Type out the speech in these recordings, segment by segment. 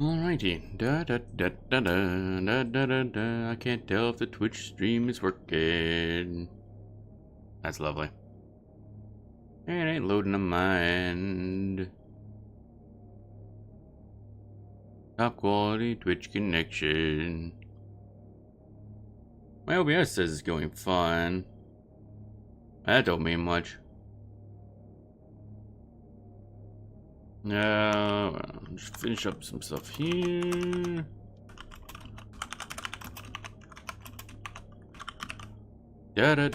Alrighty. Da da da da da da da da da. I can't tell if the Twitch stream is working. That's lovely. It ain't loading on my end. Top quality Twitch connection. My OBS says it's going fine. That don't mean much. Now, just finish up some stuff here. I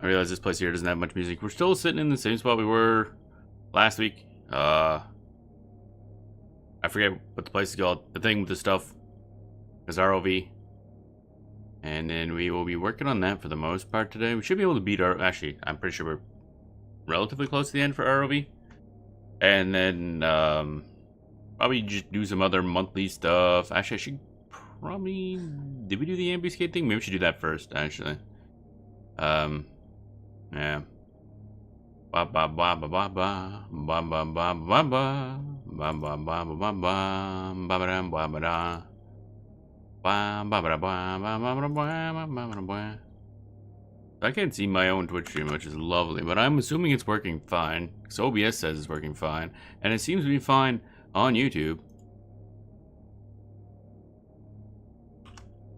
realize this place here doesn't have much music. We're still sitting in the same spot we were last week. I forget what the place is called. The thing with the stuff is ROV. And then we will be working on that for the most part today. We should be able to beat our... Actually, I'm pretty sure we're relatively close to the end for ROV. And then, probably just do some other monthly stuff. Actually, I should probably... Did we do the ambuscade thing? Maybe we should do that first, actually. Yeah. Ba ba ba ba ba ba ba ba ba ba ba ba ba ba ba ba ba ba ba ba da. I can't see my own Twitch stream, which is lovely, but I'm assuming it's working fine, because OBS says it's working fine, and it seems to be fine on YouTube.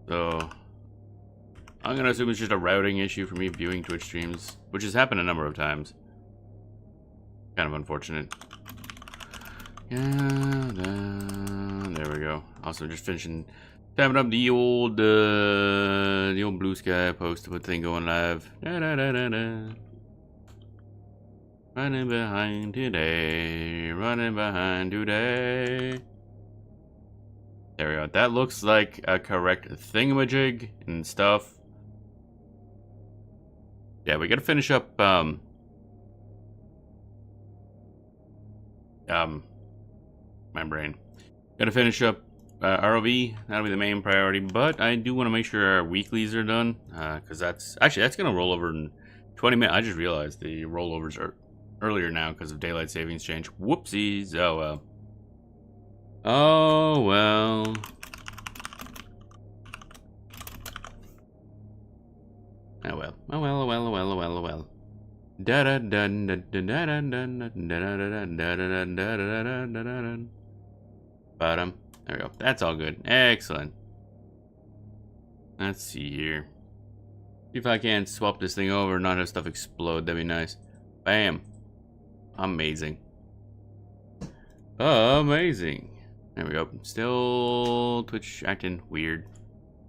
So, I'm gonna assume it's just a routing issue for me viewing Twitch streams, which has happened a number of times. Kind of unfortunate. Yeah, there we go. Also, just finishing... Tapping up the old Blue Sky post to put thing going live. Da, da, da, da, da. Running behind today. Running behind today. There we go. That looks like a correct thingamajig and stuff. Yeah, we gotta finish up my brain. Gotta finish up ROV, that'll be the main priority, but I do want to make sure our weeklies are done, because that's going to roll over in 20 minutes. I just realized the rollovers are earlier now because of daylight savings change. Whoopsies. Oh well. Oh well. Oh well. Oh well. Oh well. Oh well. Oh well. Oh well. Da da da da da da da da da da da da da da da. Bottom. There we go. That's all good. Excellent. Let's see here. See if I can swap this thing over and not have stuff explode. That'd be nice. Bam. Amazing. Amazing. There we go. Still Twitch acting weird.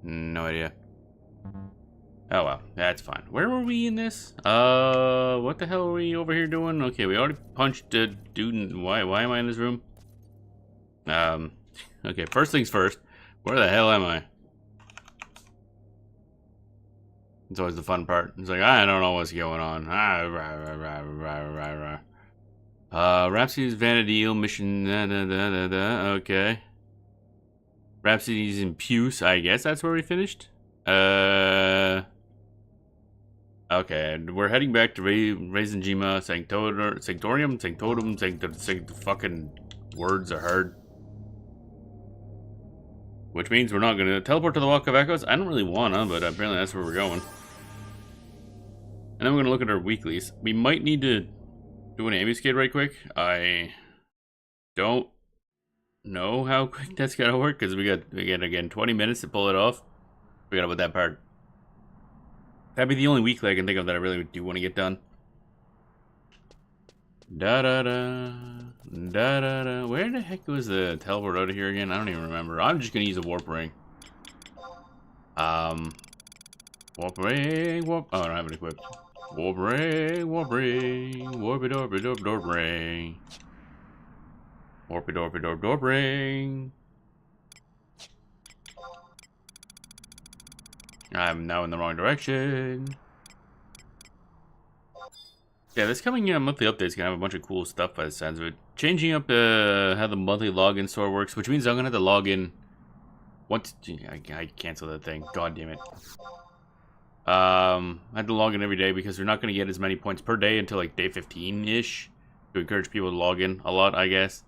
No idea. Oh well, that's fine. Where were we in this? What the hell are we over here doing? Okay, we already punched a dude. Why am I in this room? Okay, first things first. Where the hell am I? It's always the fun part. It's like, I don't know what's going on. Rhapsody's Vanadil mission. Okay. Rhapsody's in Puce. I guess that's where we finished. Okay, we're heading back to Reisenjima Sanctorium. The fucking words are hard. Which means we're not going to teleport to the Walk of Echoes. I don't really want to, but apparently that's where we're going. And then we're going to look at our weeklies. We might need to do an ambuscade right quick. I don't know how quick that's going to work, because we got, again, 20 minutes to pull it off. We got to put that part. That'd be the only weekly I can think of that I really do want to get done. Da-da-da. Da-da-da. Where the heck was the teleport out of here again? I don't even remember. I'm just gonna use a warp ring. Warp ring, warp... Oh, I don't have it equipped. Warp ring, warp ring. Warpy-dorpy-dorp-dorp ring. Warpy-dorpy-dorp-dorp ring. I'm now in the wrong direction. Yeah, this coming monthly update is gonna have a bunch of cool stuff by the sounds of it. Changing up how the monthly login store works, which means I'm gonna have to log in once. I cancel that thing. God damn it. I had to log in every day because we're not going to get as many points per day until like day 15-ish to encourage people to log in a lot, I guess.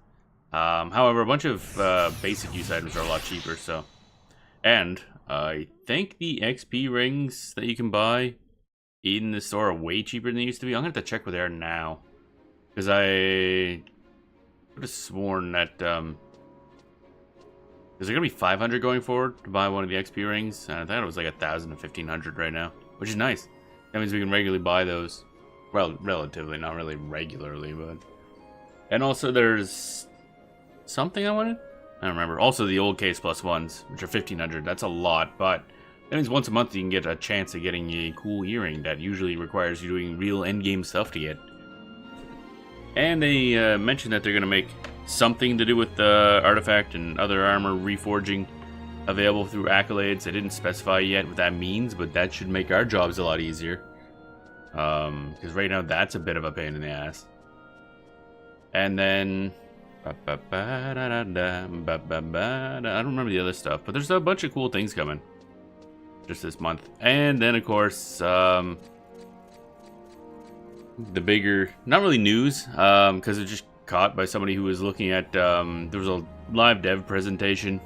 However, a bunch of basic use items are a lot cheaper, so. And I think the XP rings that you can buy in the store are way cheaper than they used to be. I'm going to have to check where they are now. Because I would have sworn that, is there going to be 500 going forward to buy one of the XP rings? I thought it was like 1,000 to 1,500 right now, which is nice. That means we can regularly buy those. Well, relatively, not really regularly, but. And also there's something I wanted? I don't remember. Also the old case plus ones, which are 1,500. That's a lot, but that means once a month you can get a chance of getting a cool earring that usually requires you doing real endgame stuff to get. And they mentioned that they're going to make something to do with the artifact and other armor reforging available through accolades. They didn't specify yet what that means, but that should make our jobs a lot easier. Because right now that's a bit of a pain in the ass. And then I don't remember the other stuff, but there's a bunch of cool things coming just this month. And then of course the bigger, not really news, because it just caught by somebody who was looking at, there was a live dev presentation.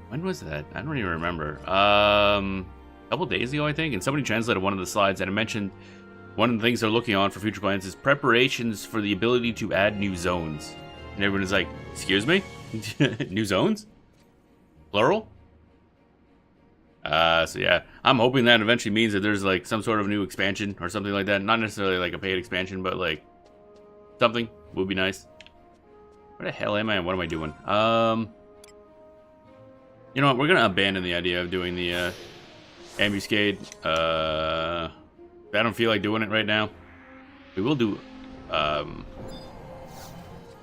When was that? I don't even remember. A couple days ago, I think, and somebody translated one of the slides, and it mentioned one of the things they're looking on for future plans is preparations for the ability to add new zones. And everyone is like, excuse me? New zones? Plural? So yeah, I'm hoping that eventually means that there's like some sort of new expansion or something like that. Not necessarily like a paid expansion, but like something would be nice. Where the hell am I and what am I doing? You know what, we're gonna abandon the idea of doing the ambuscade. I don't feel like doing it right now. We will do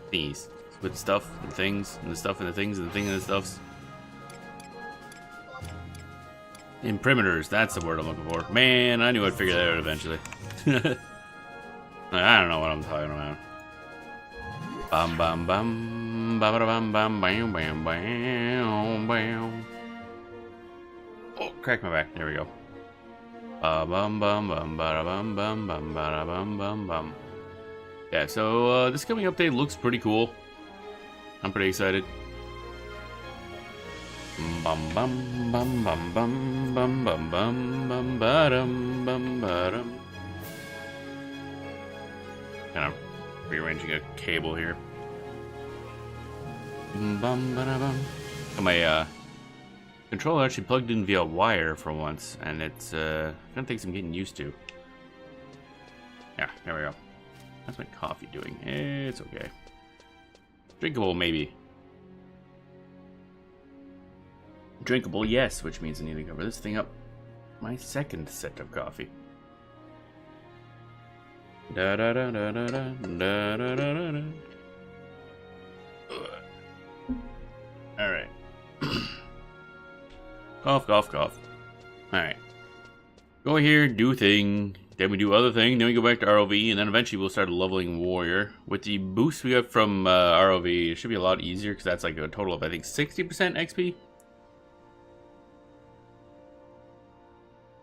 these with stuff and things and the stuff and the things and the thing and the stuffs. Imprimitors, that's the word I'm looking for. Man, I knew I'd figure that out eventually. I don't know what I'm talking about. Bam bam bam bam bam bam bam bam bam bam. Oh, crack my back. There we go. Bum bum bum bada bum bum bum bada bum bum bum. Yeah, so this coming update looks pretty cool. I'm pretty excited. Bum bum bum bum bum bum bum bum bum badum bum badum. Kind of rearranging a cable here. Bum bada bum. My controller actually plugged in via wire for once, and it's gonna take some getting used to. Yeah, there we go. How's my coffee doing? It's okay. Drinkable, maybe. Drinkable, yes, which means I need to cover this thing up. My second set of coffee. Da da da da da da da da da da. Alright. Cough, cough, cough. Alright. Go here, do thing. Then we do other thing. Then we go back to ROV. And then eventually we'll start leveling Warrior. With the boost we got from ROV, it should be a lot easier. Because that's like a total of, I think, 60% XP.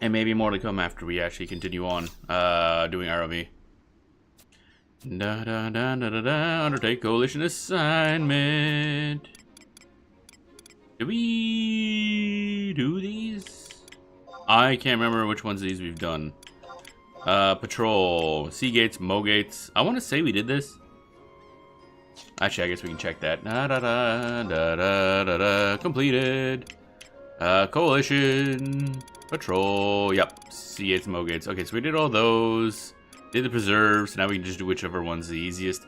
And maybe more to come after we actually continue on doing ROV. Da da da da da da. Undertake Coalition assignment. Did we do these? I can't remember which ones of these we've done. Patrol, Sea Gates, Mo Gates. I want to say we did this. Actually, I guess we can check that. Da da da da da da da. Completed. Coalition, Patrol. Yep. Sea Gates, Mo Gates. Okay, so we did all those. Did the preserves. Now we can just do whichever one's the easiest.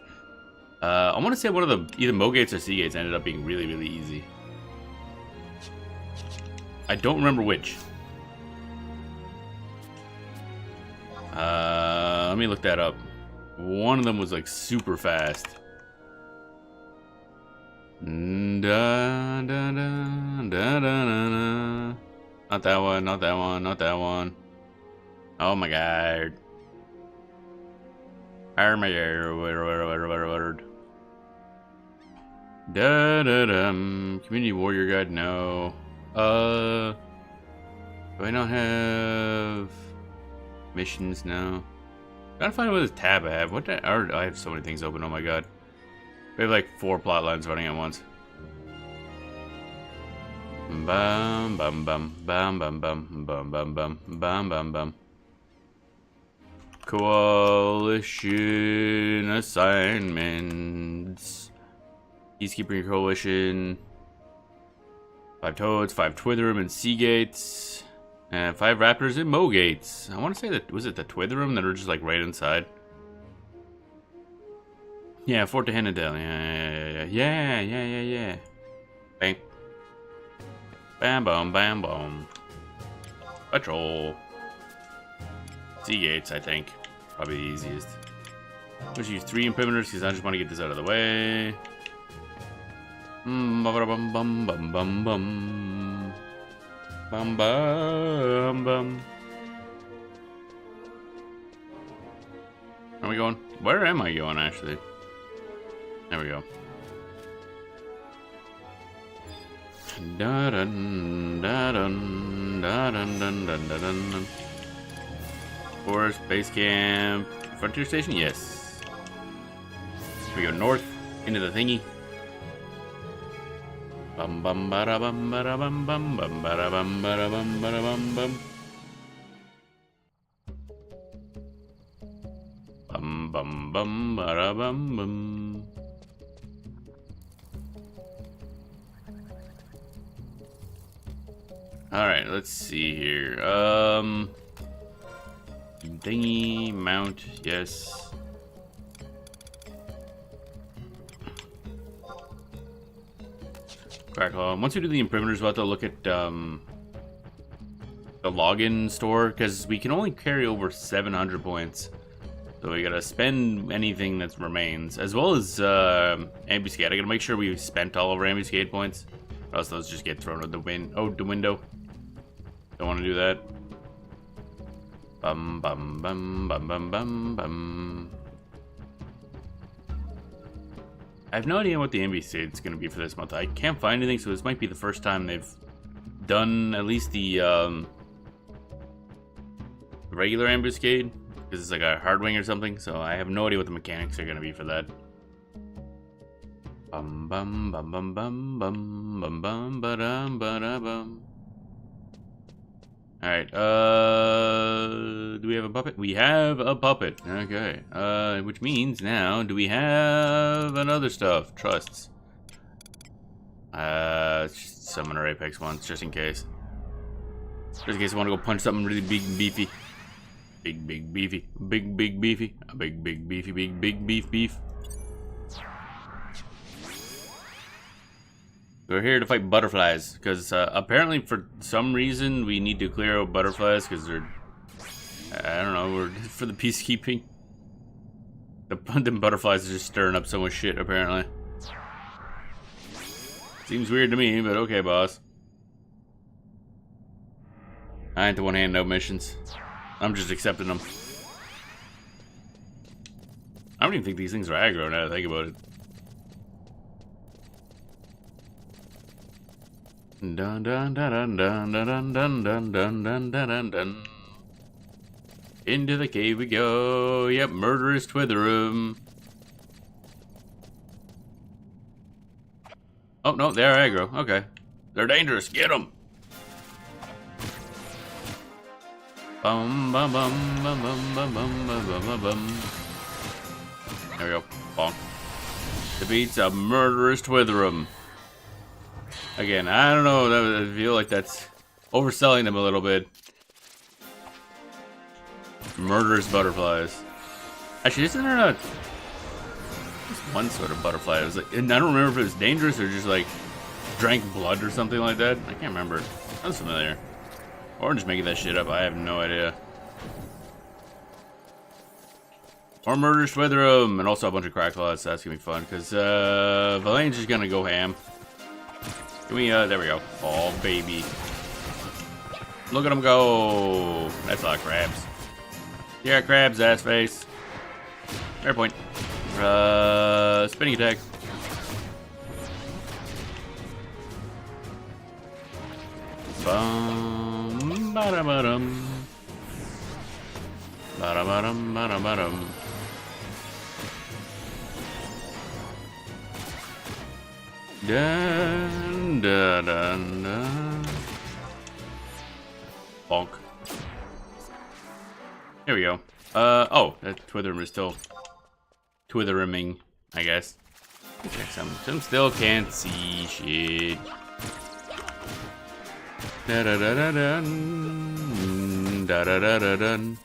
I want to say one of the either Mo Gates or Sea Gates ended up being really, really easy. I don't remember which. Let me look that up. One of them was like super fast. Da, da, da, da, da, da. Not that one, not that one, not that one. Oh my god. Da da dum. Community Warrior Guide, no. Do I not have missions now? Gotta find what this tab I have. I have so many things open, oh my god. We have like 4 plot lines running at once. Bum bum bum bum bum bum bum bum bum bum bum bum. Coalition assignments. Peacekeeper Coalition. 5 Toads, 5 Twitherum and Seagates. And 5 Raptors and Mogates. I want to say that, was it the Twitherum that are just like right inside? Yeah, Fort de Henadel. Yeah. Bang. Bam, bam, bam, bam. Patrol. Seagates, I think. Probably the easiest. Let's use 3 imprimiters because I just want to get this out of the way. Bum bum bum bum bum bum. Bum bum bum. Where are we going? Where am I going actually? There we go. Da dun da dun da dun dun dun dun dun. Forest base camp, frontier station. Yes. We go north into the thingy. Bum bum bada bum bada bum bum bum bada bum bada bum bada bum bum. Bum bum bum bada bum bum. Alright, let's see here. Thingy, mount, yes. Once we do the imprimiters, we'll have to look at the login store, because we can only carry over 700 points. So we gotta spend anything that remains, as well as ambuscade. I gotta make sure we've spent all of our ambuscade points, or else those just get thrown out the window. Don't want to do that. Bum bum bum bum bum bum bum. I have no idea what the ambuscade is going to be for this month. I can't find anything, so this might be the first time they've done at least the regular ambuscade, because it's like a hard wing or something. So I have no idea what the mechanics are going to be for that. Bum bum bum bum bum bum bum bum ba dum ba da bum. Alright, do we have a puppet? We have a puppet. Okay. Which means now, do we have another stuff? Trusts. Just summon our Apex ones, just in case. Just in case I want to go punch something really big and beefy. Big beefy. Big beefy. A big beefy, big beef. We're here to fight butterflies, because apparently for some reason we need to clear out butterflies, because they're, I don't know, we're for the peacekeeping. The butterflies are just stirring up so much shit, apparently. Seems weird to me, but okay, boss. I ain't the one handing out missions. I'm just accepting them. I don't even think these things are aggro now that I think about it. Dun dun dun dun dun dun dun dun dun dun dun. Into the cave we go. Yep, murderous Twitherum. Oh no, they're aggro. Okay, they're dangerous. Get them. Bum bum bum bum bum bum bum bum bum bum. There we go. Bonk. Defeats a murderous Twitherum. Again, I don't know, I feel like that's overselling them a little bit. Murderous butterflies. Actually, isn't there a... one sort of butterfly? It was like, and I don't remember if it was dangerous or just like drank blood or something like that. I can't remember. Sounds familiar. Or I'm just making that shit up. I have no idea. Or murderous Twitherum, and also a bunch of Crackclaws. That's gonna be fun, because Valane's just gonna go ham. Can we, there we go. Oh, baby. Look at him go. That's a lot of crabs. Yeah, crabs, ass face. Fair point. Spinning attack. Bum, Ba-da-ba-dum. Ba-da-ba-dum, ba-da-ba-dum. Dun, dun, dun, dun. Bonk. Here we go. Oh, that Twitherim is still Twitherimming, I guess. Check some still can't see shit. Da da da da dun. Da da da da dun.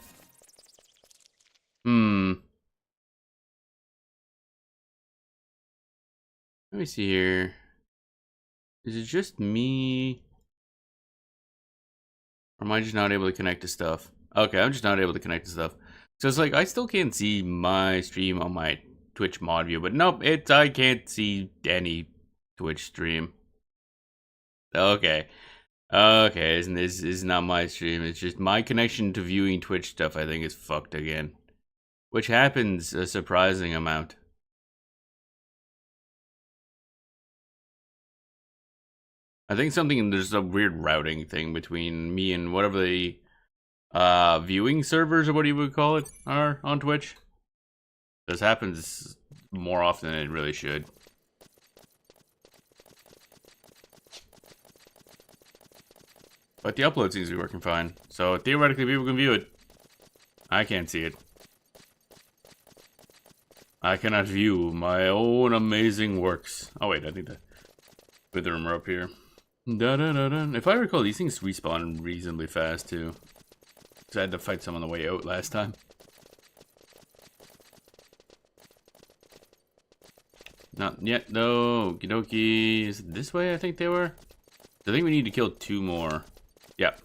Let me see here. Is it just me? Or am I just not able to connect to stuff? Okay, I'm just not able to connect to stuff. So it's like, I still can't see my stream on my Twitch mod view, but nope, I can't see any Twitch stream. Okay. Okay, this is not my stream. It's just my connection to viewing Twitch stuff, I think, is fucked again. Which happens a surprising amount. I think there's a weird routing thing between me and whatever the viewing servers, or what you would call it, are on Twitch. This happens more often than it really should. But the upload seems to be working fine. So theoretically people can view it. I can't see it. I cannot view my own amazing works. Oh wait, I think the Witherem are up here. Da -da -da -da. If I recall, these things respawn reasonably fast too. Because I had to fight some on the way out last time. Not yet though. Okie dokie. Is it this way I think they were? I think we need to kill 2 more. Yep.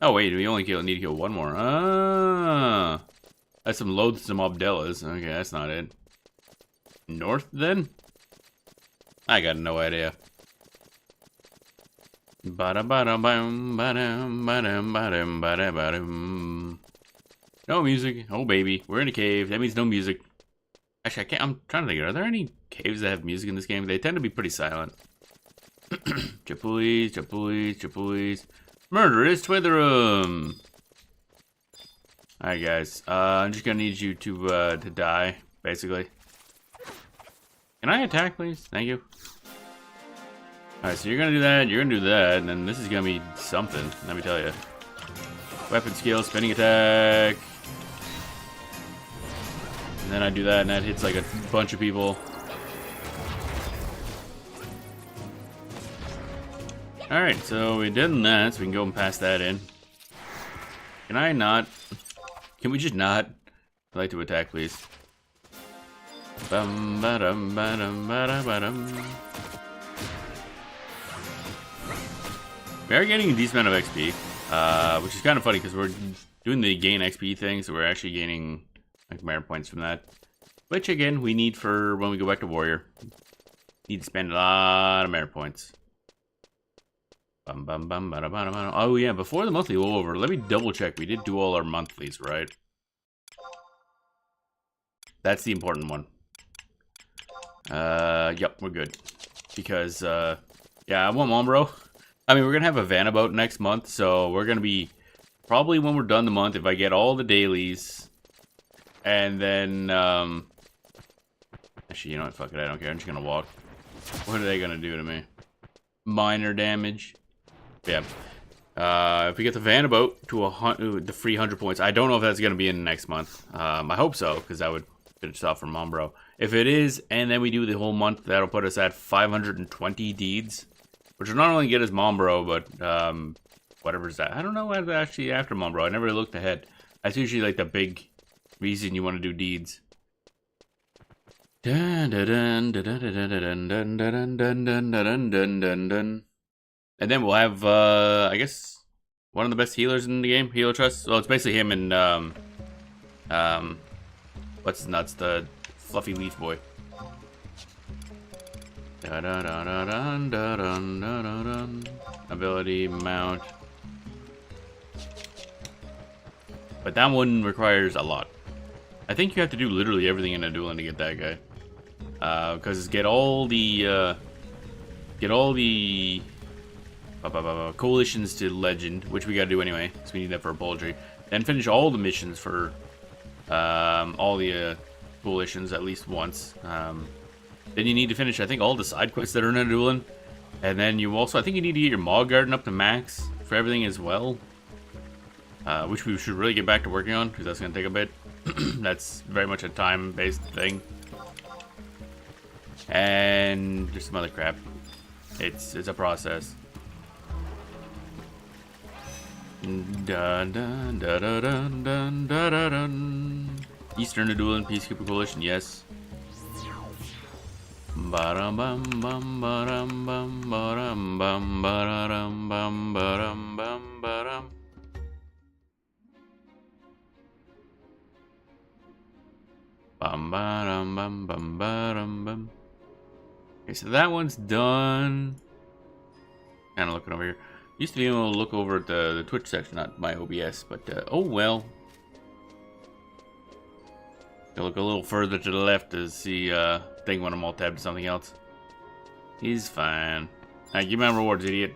Oh wait, we only need to kill 1 more. Ah, that's some loathsome Obdellas. Okay, that's not it. North then? I got no idea. No music. Oh baby, we're in a cave. That means no music. Actually, I'm trying to think. Are there any caves that have music in this game? They tend to be pretty silent. Chipulis, Chipulis, Chipulis. Murderous Twitherim. Alright guys, I'm just gonna need you to die, basically. Can I attack, please? Thank you. Alright, so you're gonna do that, you're gonna do that, and then this is gonna be something, let me tell you. Weapon skill, spinning attack. And then I do that, and that hits like a bunch of people. Alright, so we did that, so we can go and pass that in. Can I not? Can we just not? I'd like to attack, please. Bum, ba-dum, ba-dum, ba-dum, ba-dum. We are getting a decent amount of XP, which is kind of funny because we're doing the gain XP thing, so we're actually gaining like merit points from that. Which again, we need for when we go back to Warrior. Need to spend a lot of merit points. Bum, bum, bum, ba, da, ba, da, ba, da. Oh yeah, before the monthly go over, let me double check. We did do all our monthlies, right? That's the important one. Yep, we're good. Because, yeah, I want Mombro. I mean, we're gonna have a Vanabout next month, so we're gonna be, probably when we're done the month, if I get all the dailies, and then, actually, you know what, fuck it, I don't care, I'm just gonna walk. What are they gonna do to me? Minor damage. Yeah. If we get the Vanabout to the free 100 points, I don't know if that's gonna be in next month. I hope so, because that would finish off for Mombro. If it is, and then we do the whole month, that'll put us at 520 deeds. Which will not only get us Mombro, but whatever's that. I don't know what actually after Mombro. I never really looked ahead. That's usually like the big reason you want to do deeds. And then we'll have, I guess, one of the best healers in the game, Healer Trust. Well, it's basically him and, what's his nuts, the fluffy leaf boy. Ability, mount. But that one requires a lot. I think you have to do literally everything in a dueling to get that guy. Because get all the Coalitions to Legend, which we gotta do anyway, because we need that for our poultry. Then finish all the missions for all the coalitions at least once. Then you need to finish, I think, all the side quests that are in Adoulin. And then you also, I think you need to get your Maw Garden up to max for everything as well. Which we should really get back to working on, because that's going to take a bit. That's very much a time-based thing. And just some other crap. It's a process. Dun, dun, dun, dun, dun, dun, dun, dun. Eastern Adoulin Peacekeeper Coalition, yes. Ba-dum bum bum ba-dum bum ba-dum bum ba-dum bum ba-dum bum ba-dum. Bum ba-dum bum bum ba-dum bum. Okay, so that one's done. Kind of looking over here. Used to be able to look over at the Twitch section, not my OBS, but oh well. I'll look a little further to the left to see thing when I'm all tabbed to something else. He's fine. Alright, give me my rewards, idiot.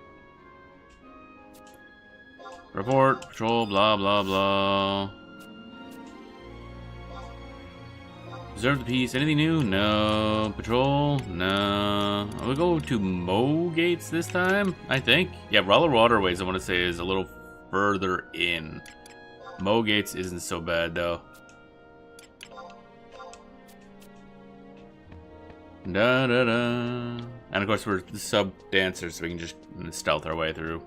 Report, patrol, blah blah blah. Preserve the peace. Anything new? No. Patrol? No. We'll go to Mo Gates this time, I think. Yeah, Roller Waterways, I want to say, is a little further in. Mo Gates isn't so bad, though. Da da da. And of course, we're the sub dancers, so we can just stealth our way through.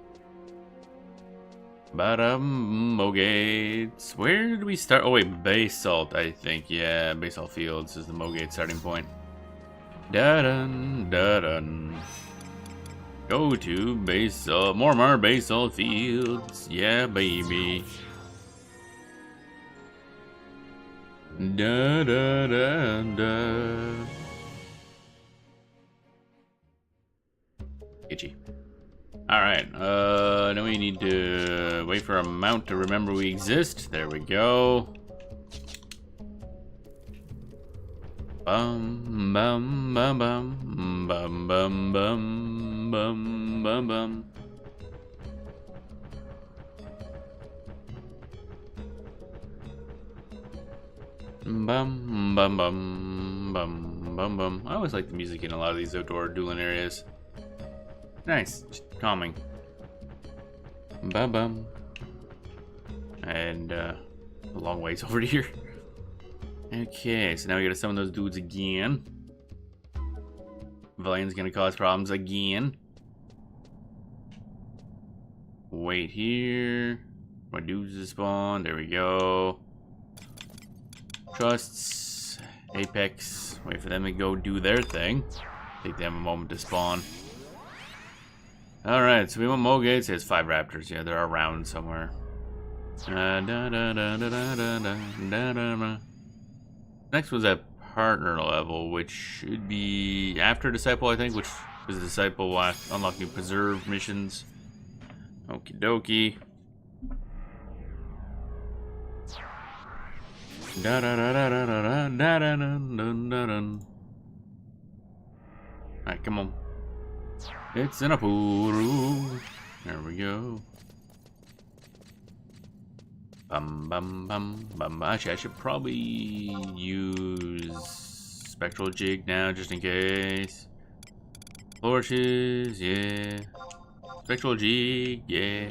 Mo Gates. Where did we start? Oh wait, Basalt, I think. Yeah, Basalt Fields is the Mo Gates starting point. Da dun da dun. Go to Basalt, more Basalt Fields. Yeah, baby. Da da da da. Itchy. Alright, now we need to wait for a mount to remember we exist. There we go. Bum bum bum bum bum bum bum bum bum bum. Bum bum bum bum bum bum. I always like the music in a lot of these outdoor dueling areas. Nice, just calming. Bum bum. And a long ways over to here. Okay, so now we gotta summon those dudes again. Valiant's gonna cause problems again. Wait here. My dudes spawn. There we go. Trusts. Apex. Wait for them to go do their thing. Take them a moment to spawn. Alright, so we want Mo Gates. He has 5 raptors. Yeah, they're around somewhere. Next was at partner level, which should be after Disciple, I think, which is Disciple will unlock new preserve missions. Okie dokie. Alright, come on. It's in a pool. There we go. Bum bum bum bum. Actually, I should probably use Spectral Jig now, just in case. Torches, yeah. Spectral Jig, yeah.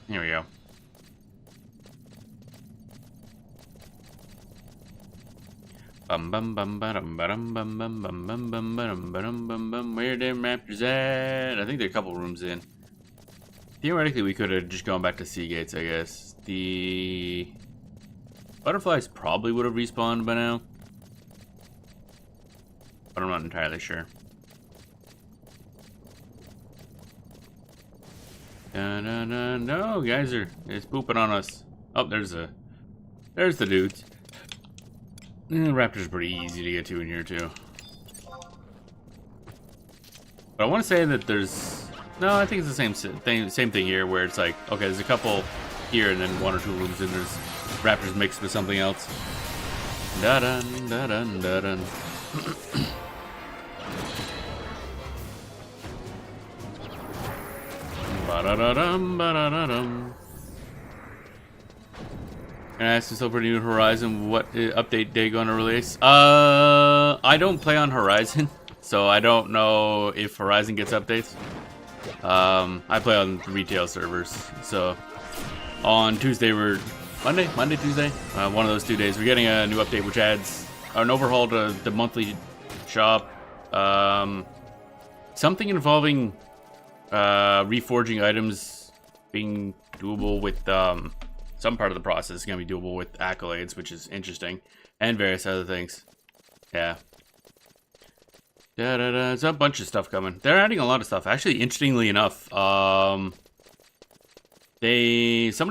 Here we go. Bum bum bum bum bum bum bum bum bum bum bum bum bum bum bum. Where them raptors at? I think they're a couple rooms in. Theoretically, we could have just gone back to Sea Gates, I guess. The butterflies probably would have respawned by now, but I'm not entirely sure. No, guys it's pooping on us. Oh, there's the dudes. The raptor's pretty easy to get to in here too. But I want to say that there's no. I think it's the same thing here, where it's like, okay, there's a couple here, and then 1 or 2 rooms, and there's raptors mixed with something else. Da dun da dun da dun. Ba-da-da-dum, ba-da-da-dum. Can I ask yourself for New Horizon what update they gonna release? I don't play on Horizon, so I don't know if Horizon gets updates. I play on retail servers, so on Tuesday Monday, Tuesday, one of those 2 days, we're getting a new update which adds an overhaul to the monthly shop. Something involving reforging items being doable with some part of the process is going to be doable with accolades, which is interesting, and various other things. Yeah. There's a bunch of stuff coming. They're adding a lot of stuff. Actually, interestingly enough, somebody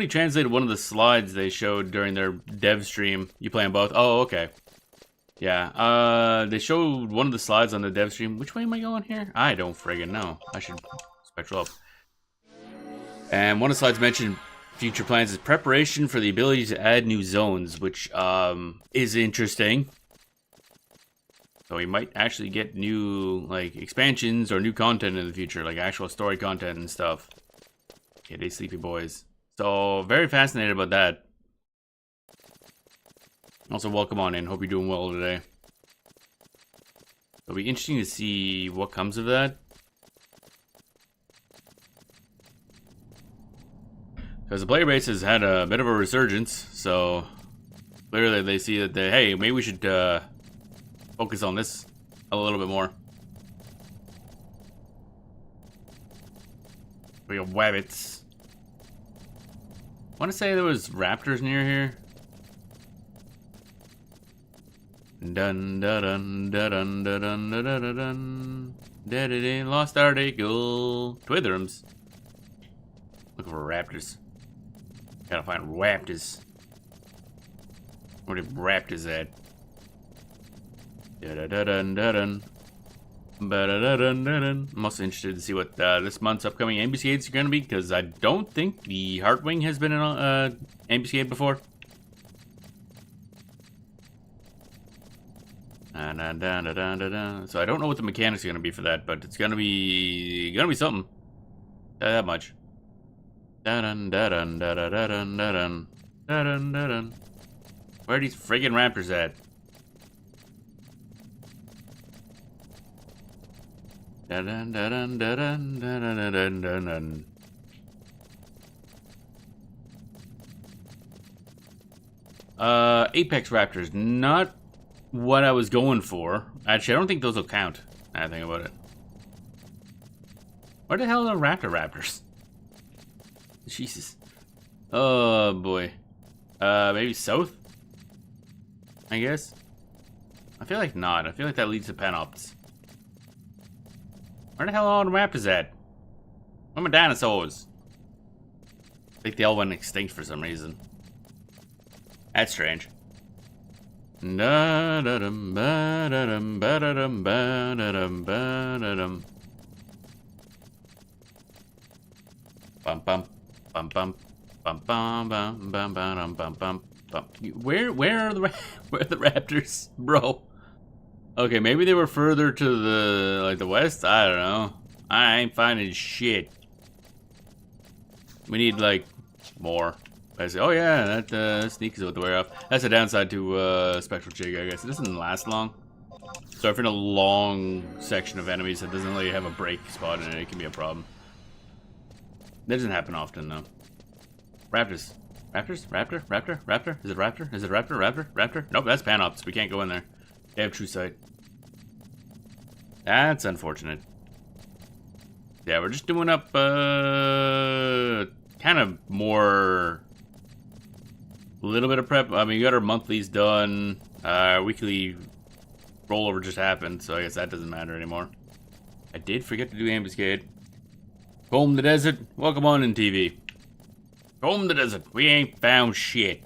translated one of the slides they showed during their dev stream. You play on both? Oh, okay. Yeah. They showed one of the slides on the dev stream. Which way am I going here? I don't friggin' know. I should spectral up. And one of the slides mentioned future plans is preparation for the ability to add new zones, which is interesting. So we might actually get new like expansions or new content in the future, like actual story content and stuff. Okay, they sleepy boys. So very fascinated about that. Also, welcome on in. Hope you're doing well today. It'll be interesting to see what comes of that. Because the player base has had a bit of a resurgence, so clearly they see that hey, maybe we should focus on this a little bit more. We got wabbits. I want to say there was raptors near here. Dun dun dun dun dun dun dun dun dun dun. Lost article. Twitherums. Looking for raptors. Gotta find raptors. Where the raptors at? Da-da-da-dun-da-dun. Ba-da-da-dun-da-dun. I'm also interested to see what this month's upcoming ambuscades are going to be, because I don't think the Heartwing has been an ambuscade before. So I don't know what the mechanics are going to be for that, but it's going to be something. That much. Da-dun, da-dun, da-da-da-dun, da-dun. Da-dun, da-dun. Where are these friggin' raptors at? Da-dun, da-dun, da-dun, da-dun, da-dun, da-dun. Apex raptors, not what I was going for. Actually, I don't think those will count. Now I think about it. Where the hell are raptors? Jesus. Oh boy. Maybe south? I guess. I feel like not. I feel like that leads to Panopts. Where the hell are all the raptors at? Where are my dinosaurs? I think they all went extinct for some reason. That's strange. Da-da-dum, ba-da-dum, ba-da-dum, ba-da-dum, ba-da-dum. Bum bum bum bum bum bum bum bum bum bum bum bum. Where are the raptors, bro? Okay, maybe they were further to the west. I don't know. I ain't finding shit. We need like more. I say, oh yeah, that sneak is about to wear off. That's a downside to Spectral Jig, I guess. It doesn't last long. So if you're in a long section of enemies that doesn't really have a break spot in it, it can be a problem. That doesn't happen often, though. Raptors. Raptors? Raptor? Raptor? Raptor? Is it Raptor? Is it Raptor? Raptor? Raptor? Nope, that's Panopts. We can't go in there. They have true sight. That's unfortunate. Yeah, we're just doing up, kind of more... A little bit of prep. I mean, we got our monthlies done. Our weekly rollover just happened, so I guess that doesn't matter anymore. I did forget to do ambuscade. Comb the desert. Welcome on in, TV. Comb the desert. We ain't found shit.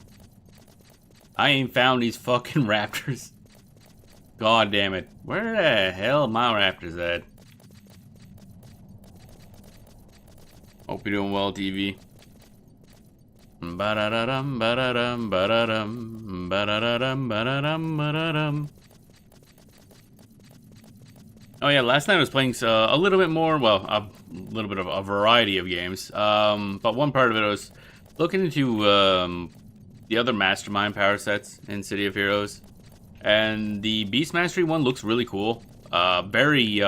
I ain't found these fucking raptors. God damn it. Where the hell are my raptors at? Hope you're doing well, TV. Ba-da-da-dum, ba-da-dum, ba-da-dum, ba-da-da-dum, ba-da-dum, ba-da-dum. Oh yeah, last night I was playing a little bit more, well, little bit of a variety of games. But one part of it was looking into the other Mastermind power sets in City of Heroes, and the Beast Mastery one looks really cool. Very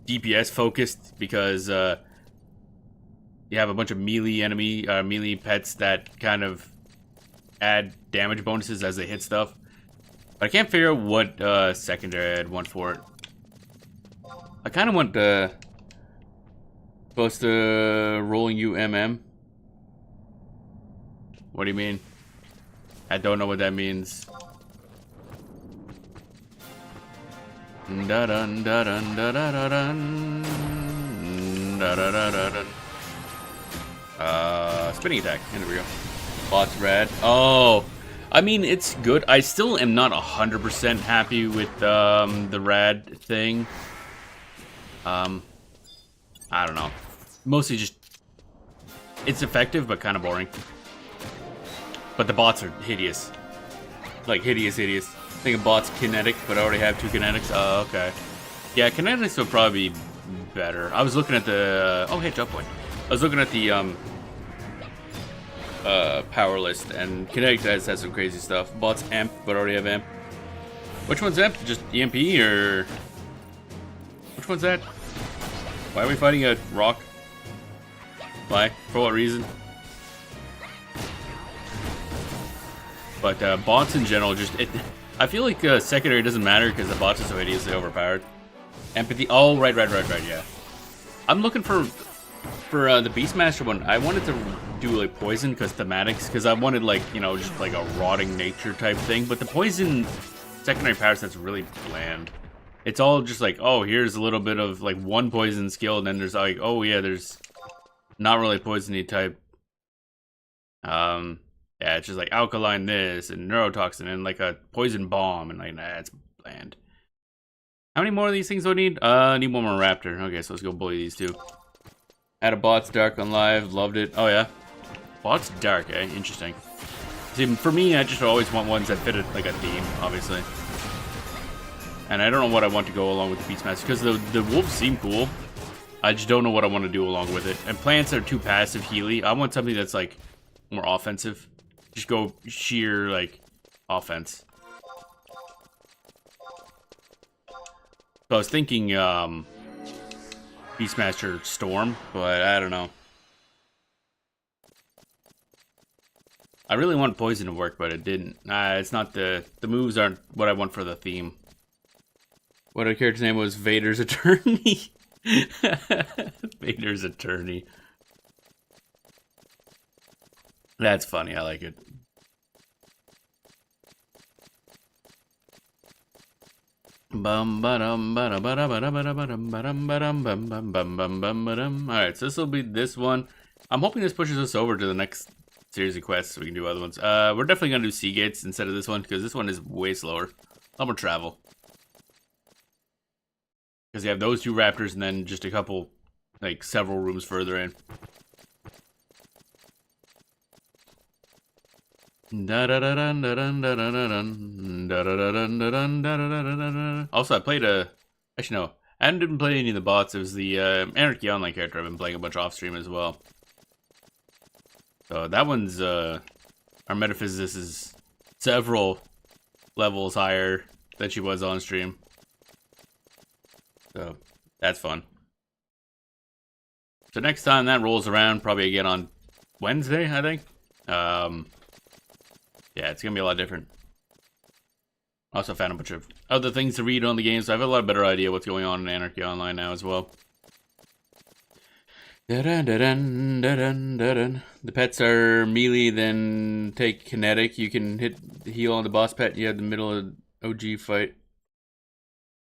DPS focused because you have a bunch of melee pets that kind of add damage bonuses as they hit stuff. But I can't figure out what secondary I'd want for it. I kind of want supposed to rolling UMM. What do you mean? I don't know what that means. Da dun da dun da da da dun da da da da dun. Spinning attack. And there we go. Bots rad. Oh, I mean it's good. I still am not 100% happy with the rad thing. I don't know. Mostly just it's effective but kind of boring. But the bots are hideous. Like, hideous. I think a bot's kinetic, but I already have 2 kinetics. Oh, okay. Yeah, kinetics would probably be better. I was looking at the... oh, hey, jump point. I was looking at the power list, and kinetic has some crazy stuff. Bot's amp, but already have amp. Which one's amp? Just EMP, or... which one's that? Why are we fighting a rock? Why? For what reason? But bots in general, I feel like secondary doesn't matter because the bots are so hideously overpowered. Empathy. Oh, right, yeah. I'm looking for the Beastmaster one. I wanted to do like poison because thematics, because I wanted like, you know, just like a rotting nature type thing. But the poison secondary power set's really bland. It's all just like, oh, here's a little bit of like one poison skill, and then there's like, oh yeah, there's not really poisony type. Yeah, it's just like alkaline this and neurotoxin and like a poison bomb, and like that's bland. How many more of these things do I need? I need one more raptor. Okay, so let's go bully these two. Had a bots dark on live, loved it. Oh yeah, bots dark, eh? Interesting. See, for me, I just always want ones that fit like a theme, obviously. And I don't know what I want to go along with the Beastmaster because the wolves seem cool. I just don't know what I want to do along with it. And plants are too passive healy. I want something that's like more offensive. Just go sheer, like, offense. So I was thinking, Beastmaster Storm, but I don't know. I really want Poison to work, but it didn't. It's not the moves aren't what I want for the theme. What our character's name was? Vader's Attorney. Vader's Attorney. That's funny, I like it. Alright, so this will be this one. I'm hoping this pushes us over to the next series of quests so we can do other ones. We're definitely gonna do Sea Gates instead of this one because this one is way slower. A lot more travel. Because you have those 2 raptors and then just a couple, like several rooms further in. Also, I played actually no, I hadn't played any of the bots. It was the Anarchy Online character I've been playing a bunch off stream as well. So that one's our metaphysicist is several levels higher than she was on stream. So that's fun. So next time that rolls around, probably again on Wednesday, I think. Yeah, it's gonna be a lot different. Also found a bunch of other things to read on the game, so I have a lot better idea what's going on in Anarchy Online now as well. The pets are melee, then take kinetic. You can heal on the boss pet. You have the middle of OG fight.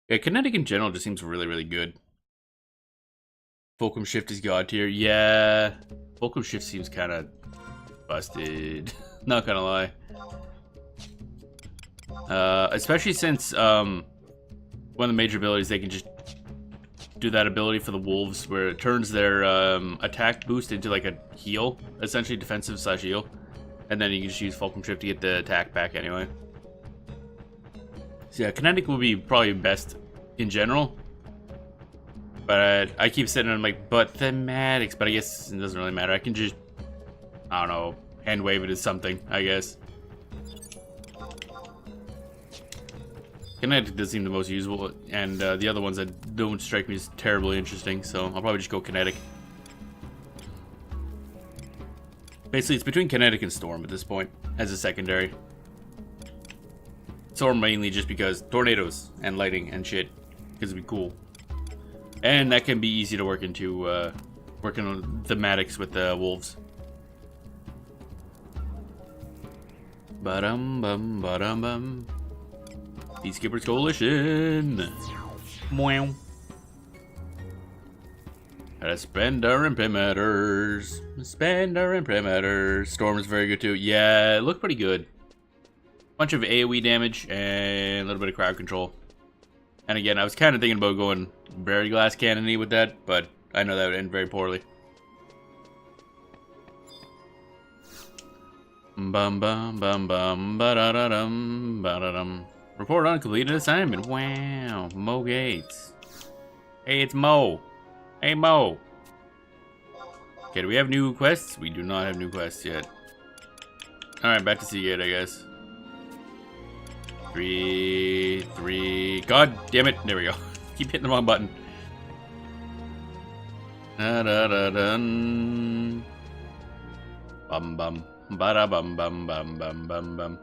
Yeah, kinetic in general just seems really, really good. Fulcrum Shift is god tier. Yeah, Fulcrum Shift seems kind of busted. Not gonna lie. Especially since one of the major abilities, they can just do that ability for the wolves where it turns their attack boost into like a heal, essentially defensive / heal, and then you can just use Fulcrum Shift to get the attack back anyway. So yeah, kinetic will be probably best in general, But I keep sitting on like, but thematics. But I guess it doesn't really matter. I can just, I don't know, hand wave it as something, I guess. Kinetic does seem the most usable, and the other ones that don't strike me as terribly interesting, so I'll probably just go kinetic. Basically, it's between kinetic and storm at this point, as a secondary. Storm mainly just because tornadoes and lighting and shit, because it'd be cool. And that can be easy to work into, working on thematics with the wolves. Ba-dum-bum, ba-dum-bum. Peacekeepers Coalition. Meow. Gotta spend our imprimators. Spend our imprimators. Storm is very good too. Yeah, it looked pretty good. Bunch of AoE damage and a little bit of crowd control. And again, I was kind of thinking about going very glass cannon-y with that, but I know that would end very poorly. Bum bum bum bum ba da da dum ba da dum. Report on completed assignment. Wow, Mo Gates. Hey, it's Mo. Hey, Mo. Okay, do we have new quests? We do not have new quests yet. Alright, back to Seagate, I guess. 3. God damn it. There we go. Keep hitting the wrong button. Da da da dun. Bum bum. Ba da bum bum bum bum bum bum.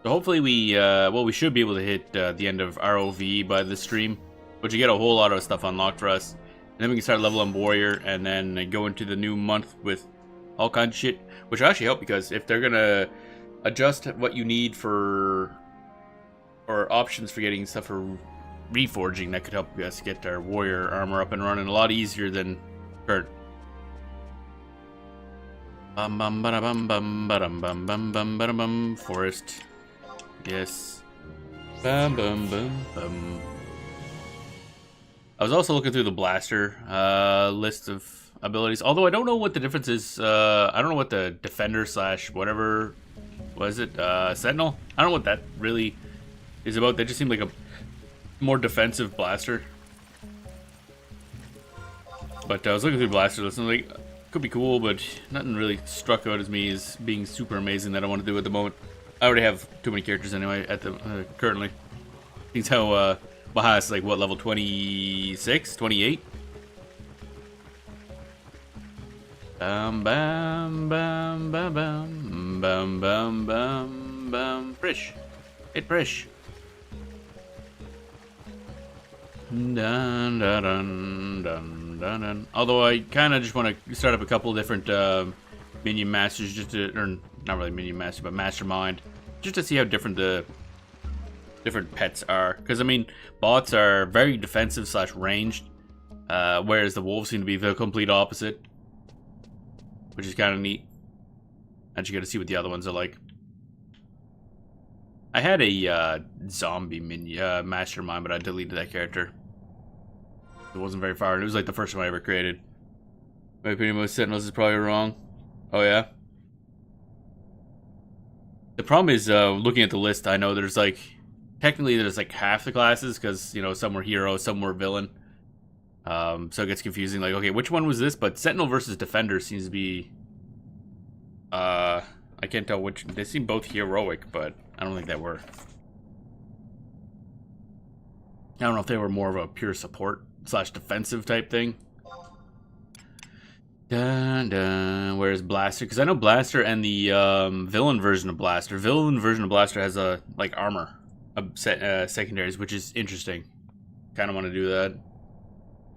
So hopefully we, well, we should be able to hit the end of ROV by this stream, which you get a whole lot of stuff unlocked for us. And then we can start leveling Warrior, and then go into the new month with all kinds of shit, which will actually help, because if they're gonna adjust what you need for, or options for getting stuff for reforging, that could help us get our Warrior armor up and running a lot easier than current. Bum bum ba bum bum ba bum bum bum bum bum. Forest. Yes. Bum bum bum bum. I was also looking through the blaster list of abilities. Although I don't know what the difference is. I don't know what the defender slash whatever was it. Sentinel. I don't know what that really is about. That just seemed like a more defensive blaster. But I was looking through the blaster list and like, could be cool, but nothing really struck out as me as being super amazing that I want to do at the moment. I already have too many characters anyway at the currently. Seems how Baha is like what, level 26, 28? Bam bam bam bam bam bam bam bam bam. Prish, hit Prish. Dun dun dun dun dun dun. Although I kind of just want to start up a couple different minion masters, just to, or not really minion master, but mastermind, just to see how different the different pets are. Because I mean, bots are very defensive slash ranged, whereas the wolves seem to be the complete opposite, which is kind of neat. And you got to see what the other ones are like. I had a zombie minion mastermind, but I deleted that character. It wasn't very far, and it was like the first one I ever created. My opinion with Sentinels is probably wrong. Oh yeah. The problem is, looking at the list, I know there's like, technically there's like half the classes, because, you know, some were hero, some were villain. So it gets confusing, like, okay, which one was this? But Sentinel versus Defender seems to be, I can't tell which, they seem both heroic, but I don't think they were. I don't know if they were more of a pure support slash defensive type thing. Dun, dun. Where's Blaster? Because I know Blaster and the villain version of Blaster. Villain version of Blaster has a like armor secondaries, which is interesting. Kind of want to do that.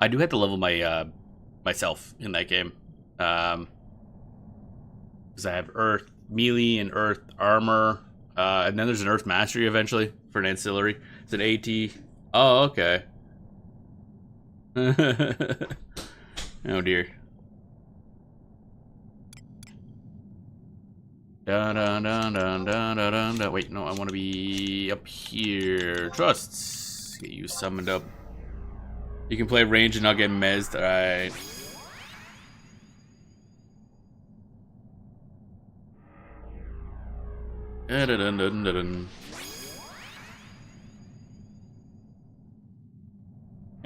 I do have to level my myself in that game, because I have Earth melee and Earth armor, and then there's an Earth mastery eventually for an ancillary. It's an AT. Oh, okay. Oh dear. Dun, dun, dun, dun, dun, dun, dun. Wait, no, I want to be up here. Trusts. Get you summoned up. You can play range and not get mezzed. Alright. Dun, dun, dun, dun, dun.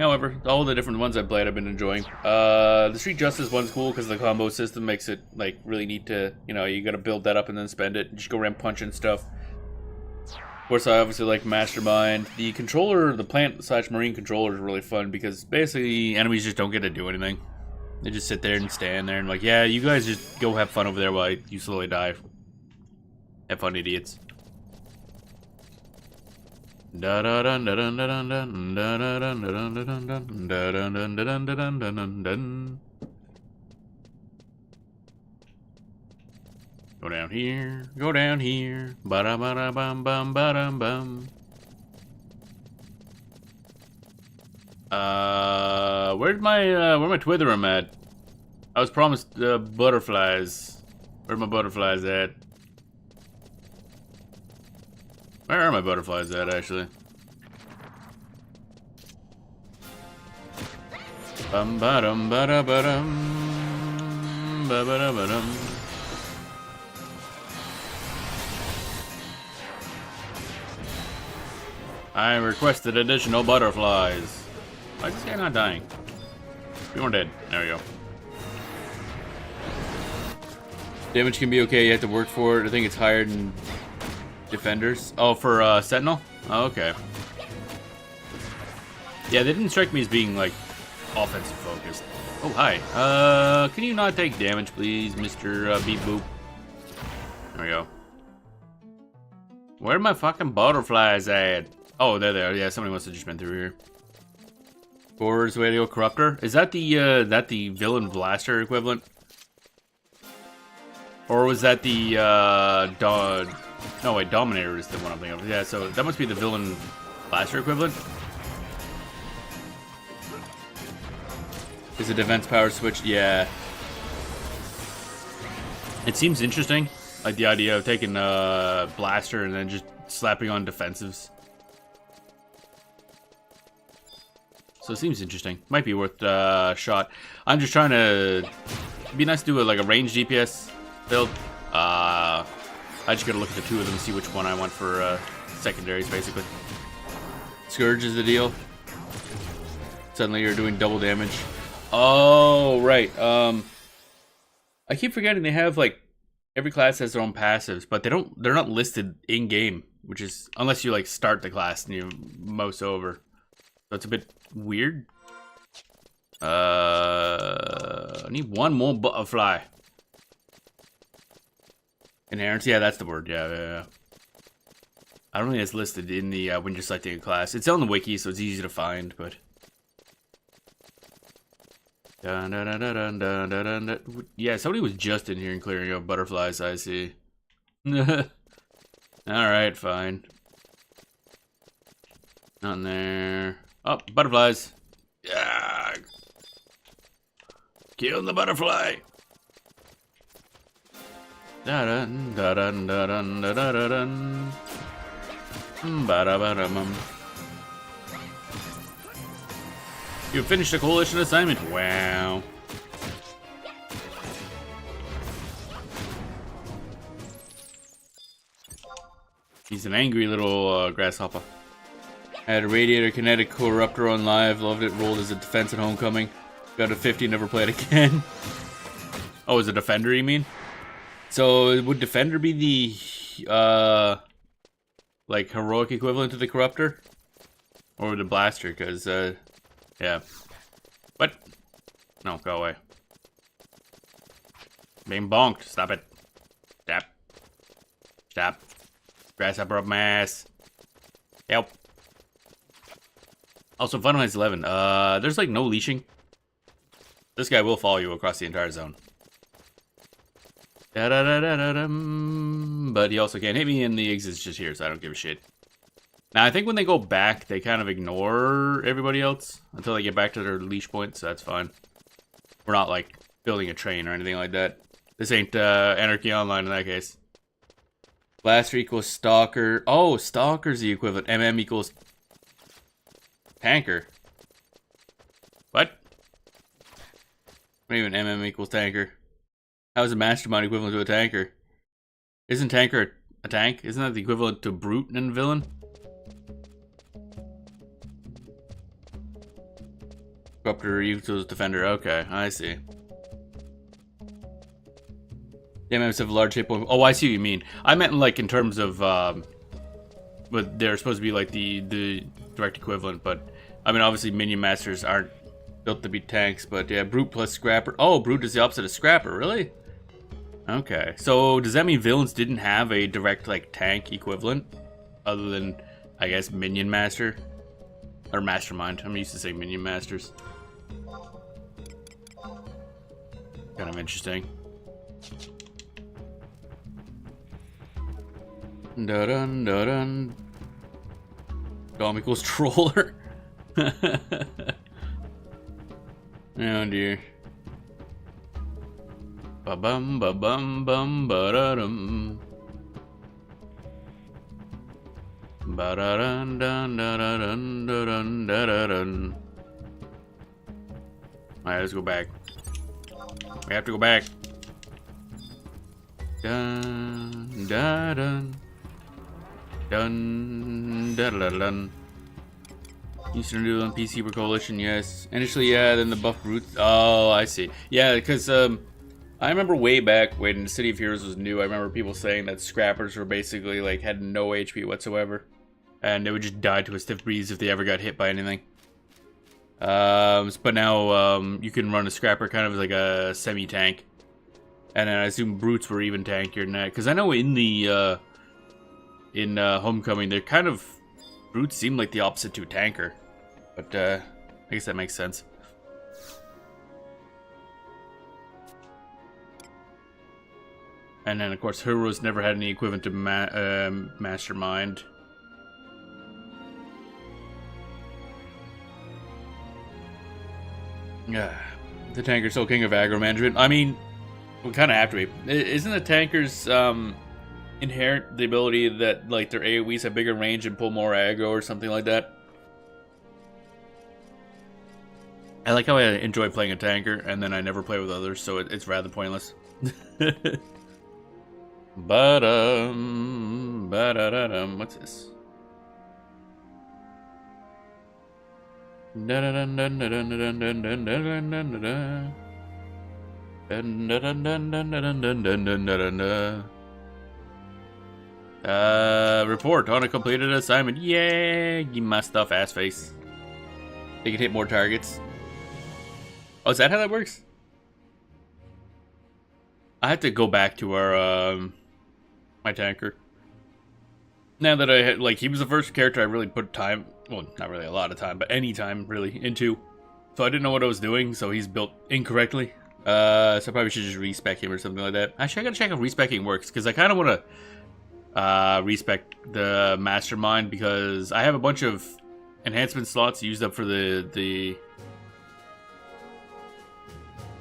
However, all the different ones I've played I've been enjoying. The Street Justice one's cool because the combo system makes it like really neat to, you know, you gotta build that up and then spend it. Just go around punching stuff. Of course, I obviously like Mastermind. The controller, the plant/marine controller is really fun because basically enemies just don't get to do anything. They just sit there and stand there and like, yeah, you guys just go have fun over there while you slowly die. Have fun, idiots. Go down here, go down here. Ba da ba da bum bum ba dum bum. Where's my where my Twitherum at? I was promised butterflies. Where my butterflies at? Where are my butterflies at, actually? Bum ba dum ba da ba dum ba ba da ba dum. I requested additional butterflies. Why is this guy not dying? We weren't dead. There we go. Damage can be okay, you have to work for it. I think it's higher than defenders. Oh, for Sentinel? Oh, okay. Yeah, they didn't strike me as being like offensive focused. Oh, hi. Can you not take damage, please, Mr. Beep Boop? There we go. Where are my fucking butterflies at? Oh, they're there. Yeah, somebody must have just been through here. Boar's Radio Corruptor. Is that the villain blaster equivalent? Or was that the no wait, Dominator is the one I'm thinking of. Yeah, so that must be the villain blaster equivalent. Is a defense power switch? Yeah. It seems interesting, like the idea of taking a blaster and then just slapping on defensives. So it seems interesting. Might be worth a shot. I'm just trying to... It'd be nice to do like a range DPS build. I just gotta look at the two of them and see which one I want for secondaries, basically. Scourge is the deal. Suddenly you're doing double damage. Oh, right. I keep forgetting they have, like, every class has their own passives, but they're not listed in-game, which is... Unless you, like, start the class and you mouse over. So it's a bit weird. I need one more butterfly. Inherence, yeah, that's the word. Yeah. I don't think it's listed in the when you're selecting a class. It's on the wiki, so it's easy to find. But yeah, somebody was just in here and clearing out butterflies. I see. All right, fine. Not in there. Oh, butterflies. Yeah. Kill the butterfly. Da-dun, da-dun, da-dun, da-dun, ba-da-ba-da-bum. You finished a coalition assignment. Wow. He's an angry little grasshopper. Had a Radiator Kinetic Corruptor on live. Loved it. Rolled as a defense at Homecoming. Got a 50. Never played again. Oh, as a defender, you mean? So would Defender be the like heroic equivalent to the Corruptor, or the Blaster? Because yeah. What? No, go away. Being bonked. Stop it. Stop. Stop. Grasshopper up my ass. Help. Also, Final Fantasy 11. There's like no leashing. This guy will follow you across the entire zone. But he also can't hit me, and the exit's just here, so I don't give a shit. Now, I think when they go back, they kind of ignore everybody else until they get back to their leash points, so that's fine. We're not, like, building a train or anything like that. This ain't Anarchy Online in that case. Blaster equals Stalker. Oh, Stalker's the equivalent. MM equals Tanker. What? What do you mean MM equals Tanker? How is a Mastermind equivalent to a tanker? Isn't Tanker a tank? Isn't that the equivalent to Brute and Villain? Disruptor equals defender. Okay, I see. Damn, have large hit point. Oh, I see what you mean. I meant like in terms of, but they're supposed to be like the direct equivalent. But I mean, obviously, minion masters aren't built to be tanks. But yeah, brute plus scrapper. Oh, brute is the opposite of scrapper. Really? Okay. So does that mean villains didn't have a direct like tank equivalent, other than I guess minion master or mastermind? I'm used to saying minion masters. Kind of interesting. Dun dun dun. Dom equals troller. Oh dear. Ba bum ba bum bum ba da dum. Ba da dun dun dun dun dun dun dun. Alright, let's go back. We have to go back. Dun dun dun. Dun dun dun dun. Eastern Duel on PC for Coalition, yes. Initially, yeah, then the buff brutes. Oh, I see. Yeah, because I remember way back when City of Heroes was new, I remember people saying that scrappers were basically like had no HP whatsoever. And they would just die to a stiff breeze if they ever got hit by anything. But now you can run a scrapper kind of like a semi-tank. And then I assume brutes were even tankier than that. Because I know in the Homecoming, they're kind of... brutes seem like the opposite to a tanker. But I guess that makes sense. And then, of course, heroes never had any equivalent to Mastermind. Yeah, the tanker's still king of aggro management. I mean, we kind of have to be. Isn't the tanker's inherent the ability that like their AoEs have bigger range and pull more aggro or something like that? I like how I enjoy playing a tanker and then I never play with others, so it's rather pointless. What's this? Report on a completed assignment. Yeah, give my stuff, ass face. They can hit more targets. Oh, is that how that works? I have to go back to our my tanker. Now that I had, like, he was the first character I really put time, well, not really a lot of time, but any time really into. So I didn't know what I was doing, so he's built incorrectly. So I probably should just respec him or something like that. Actually, I gotta check if respecing works, because I kind of want to respec the Mastermind, because I have a bunch of enhancement slots used up for the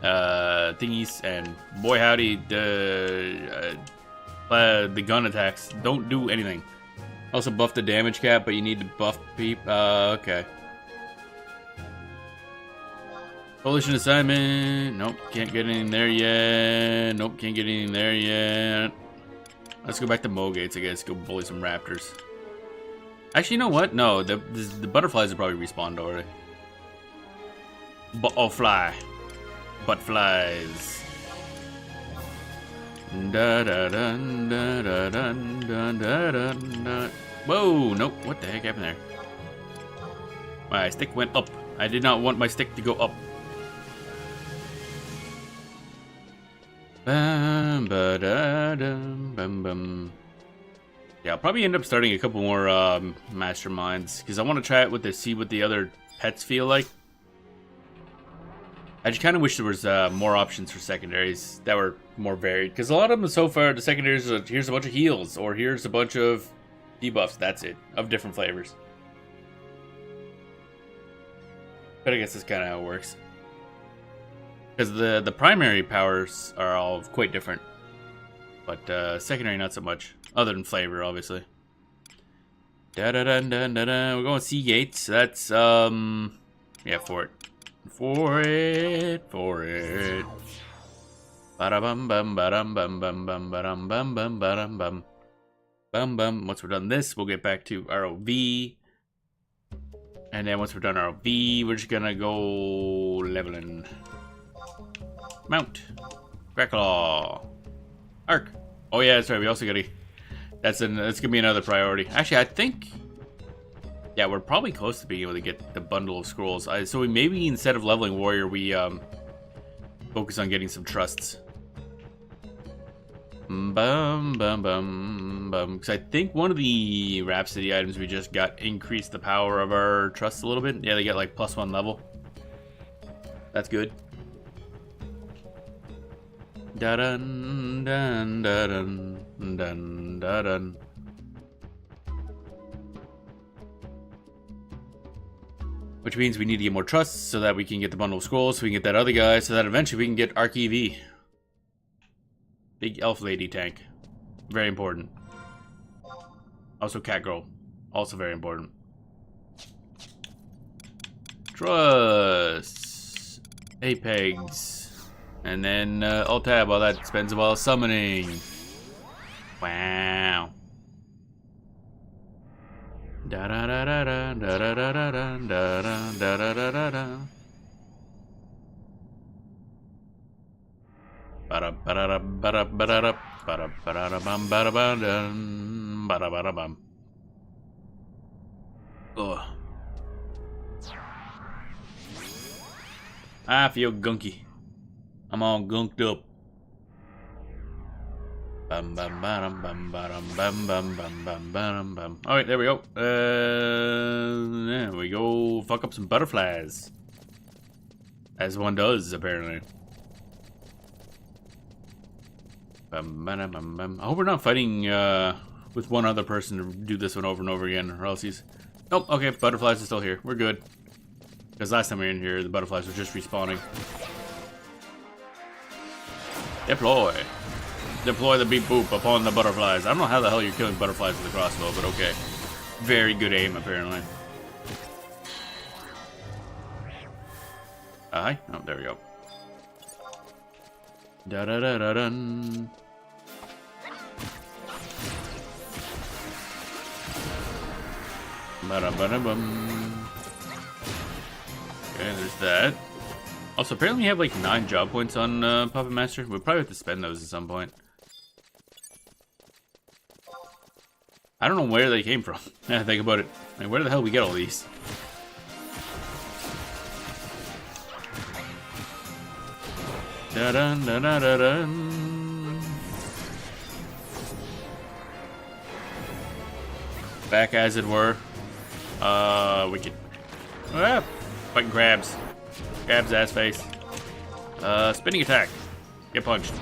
thingies, and boy howdy, the gun attacks don't do anything. Also buff the damage cap, but you need to buff peep. Okay. Coalition assignment. Nope, can't get anything there yet. Nope, can't get anything there yet. Let's go back to Mogates, I guess. Go bully some raptors. Actually, you know what? No, the butterflies are probably respawned already. Fly. Butt flies. Da da da da da da da da da. Whoa! Nope. What the heck happened there? My stick went up. I did not want my stick to go up. Bum ba da dum bum bum. Yeah, I'll probably end up starting a couple more masterminds because I want to try it with the see what the other pets feel like. I just kind of wish there was more options for secondaries that were more varied. Because a lot of them so far, the secondaries are here's a bunch of heals, or here's a bunch of debuffs, that's it, of different flavors. But I guess that's kind of how it works. Because the primary powers are all quite different. But secondary not so much, other than flavor, obviously. Da-da-dun-dun-dun-dun. We're going Seagates, that's, yeah, for it. For it. Ba-da-bum bum ba-dum bum bum bum ba-dum bum bum ba-dum bum. Bum bum. Once we're done this, we'll get back to ROV. And then once we're done our V, we're just gonna go leveling. Mount. Crackle. Arc. Oh yeah, that's right. We also gotta. That's gonna be another priority. Actually, I think. Yeah, we're probably close to being able to get the bundle of scrolls. So we maybe instead of leveling warrior, we focus on getting some trusts. Bum bum bum bum. Because I think one of the Rhapsody items we just got increased the power of our trusts a little bit. Yeah, they get like +1 level. That's good. Da dun dun da dun dun da dun. Which means we need to get more trusts so that we can get the bundle of scrolls, so we can get that other guy, so that eventually we can get Arc EV. Big elf lady tank. Very important. Also cat girl. Also very important. Trusts. Apex. And then alt tab while that spends a while summoning. Wow. Da da da da da da da da da da da da da da da. Ba ba da ba da ba da ba da ba da bum ba da ba da bum. Ugh. I feel gunky. I'm all gunked up. Bum bum bum bum bum bum bum bum bum bum bum. All right, there we go. There we go. Fuck up some butterflies, as one does apparently. Bum, bum, bum, bum. I hope we're not fighting with one other person to do this one over and over again, or else he's. Oh, okay. Butterflies are still here. We're good. Because last time we were in here, the butterflies were just respawning. Deploy. Deploy the beep boop upon the butterflies. I don't know how the hell you're killing butterflies with a crossbow, but okay. Very good aim, apparently. Hi. Oh, there we go. Da da da da dun. Ba da ba da bum. Okay, there's that. Also, apparently we have like 9 job points on Puppet Master. We'll probably have to spend those at some point. I don't know where they came from. Yeah, think about it. Like, where the hell we get all these? Da dun da da da dun. Back as it were. Wicked. Ah, fighting crabs. Crabs ass face. Spinning attack. Get punched.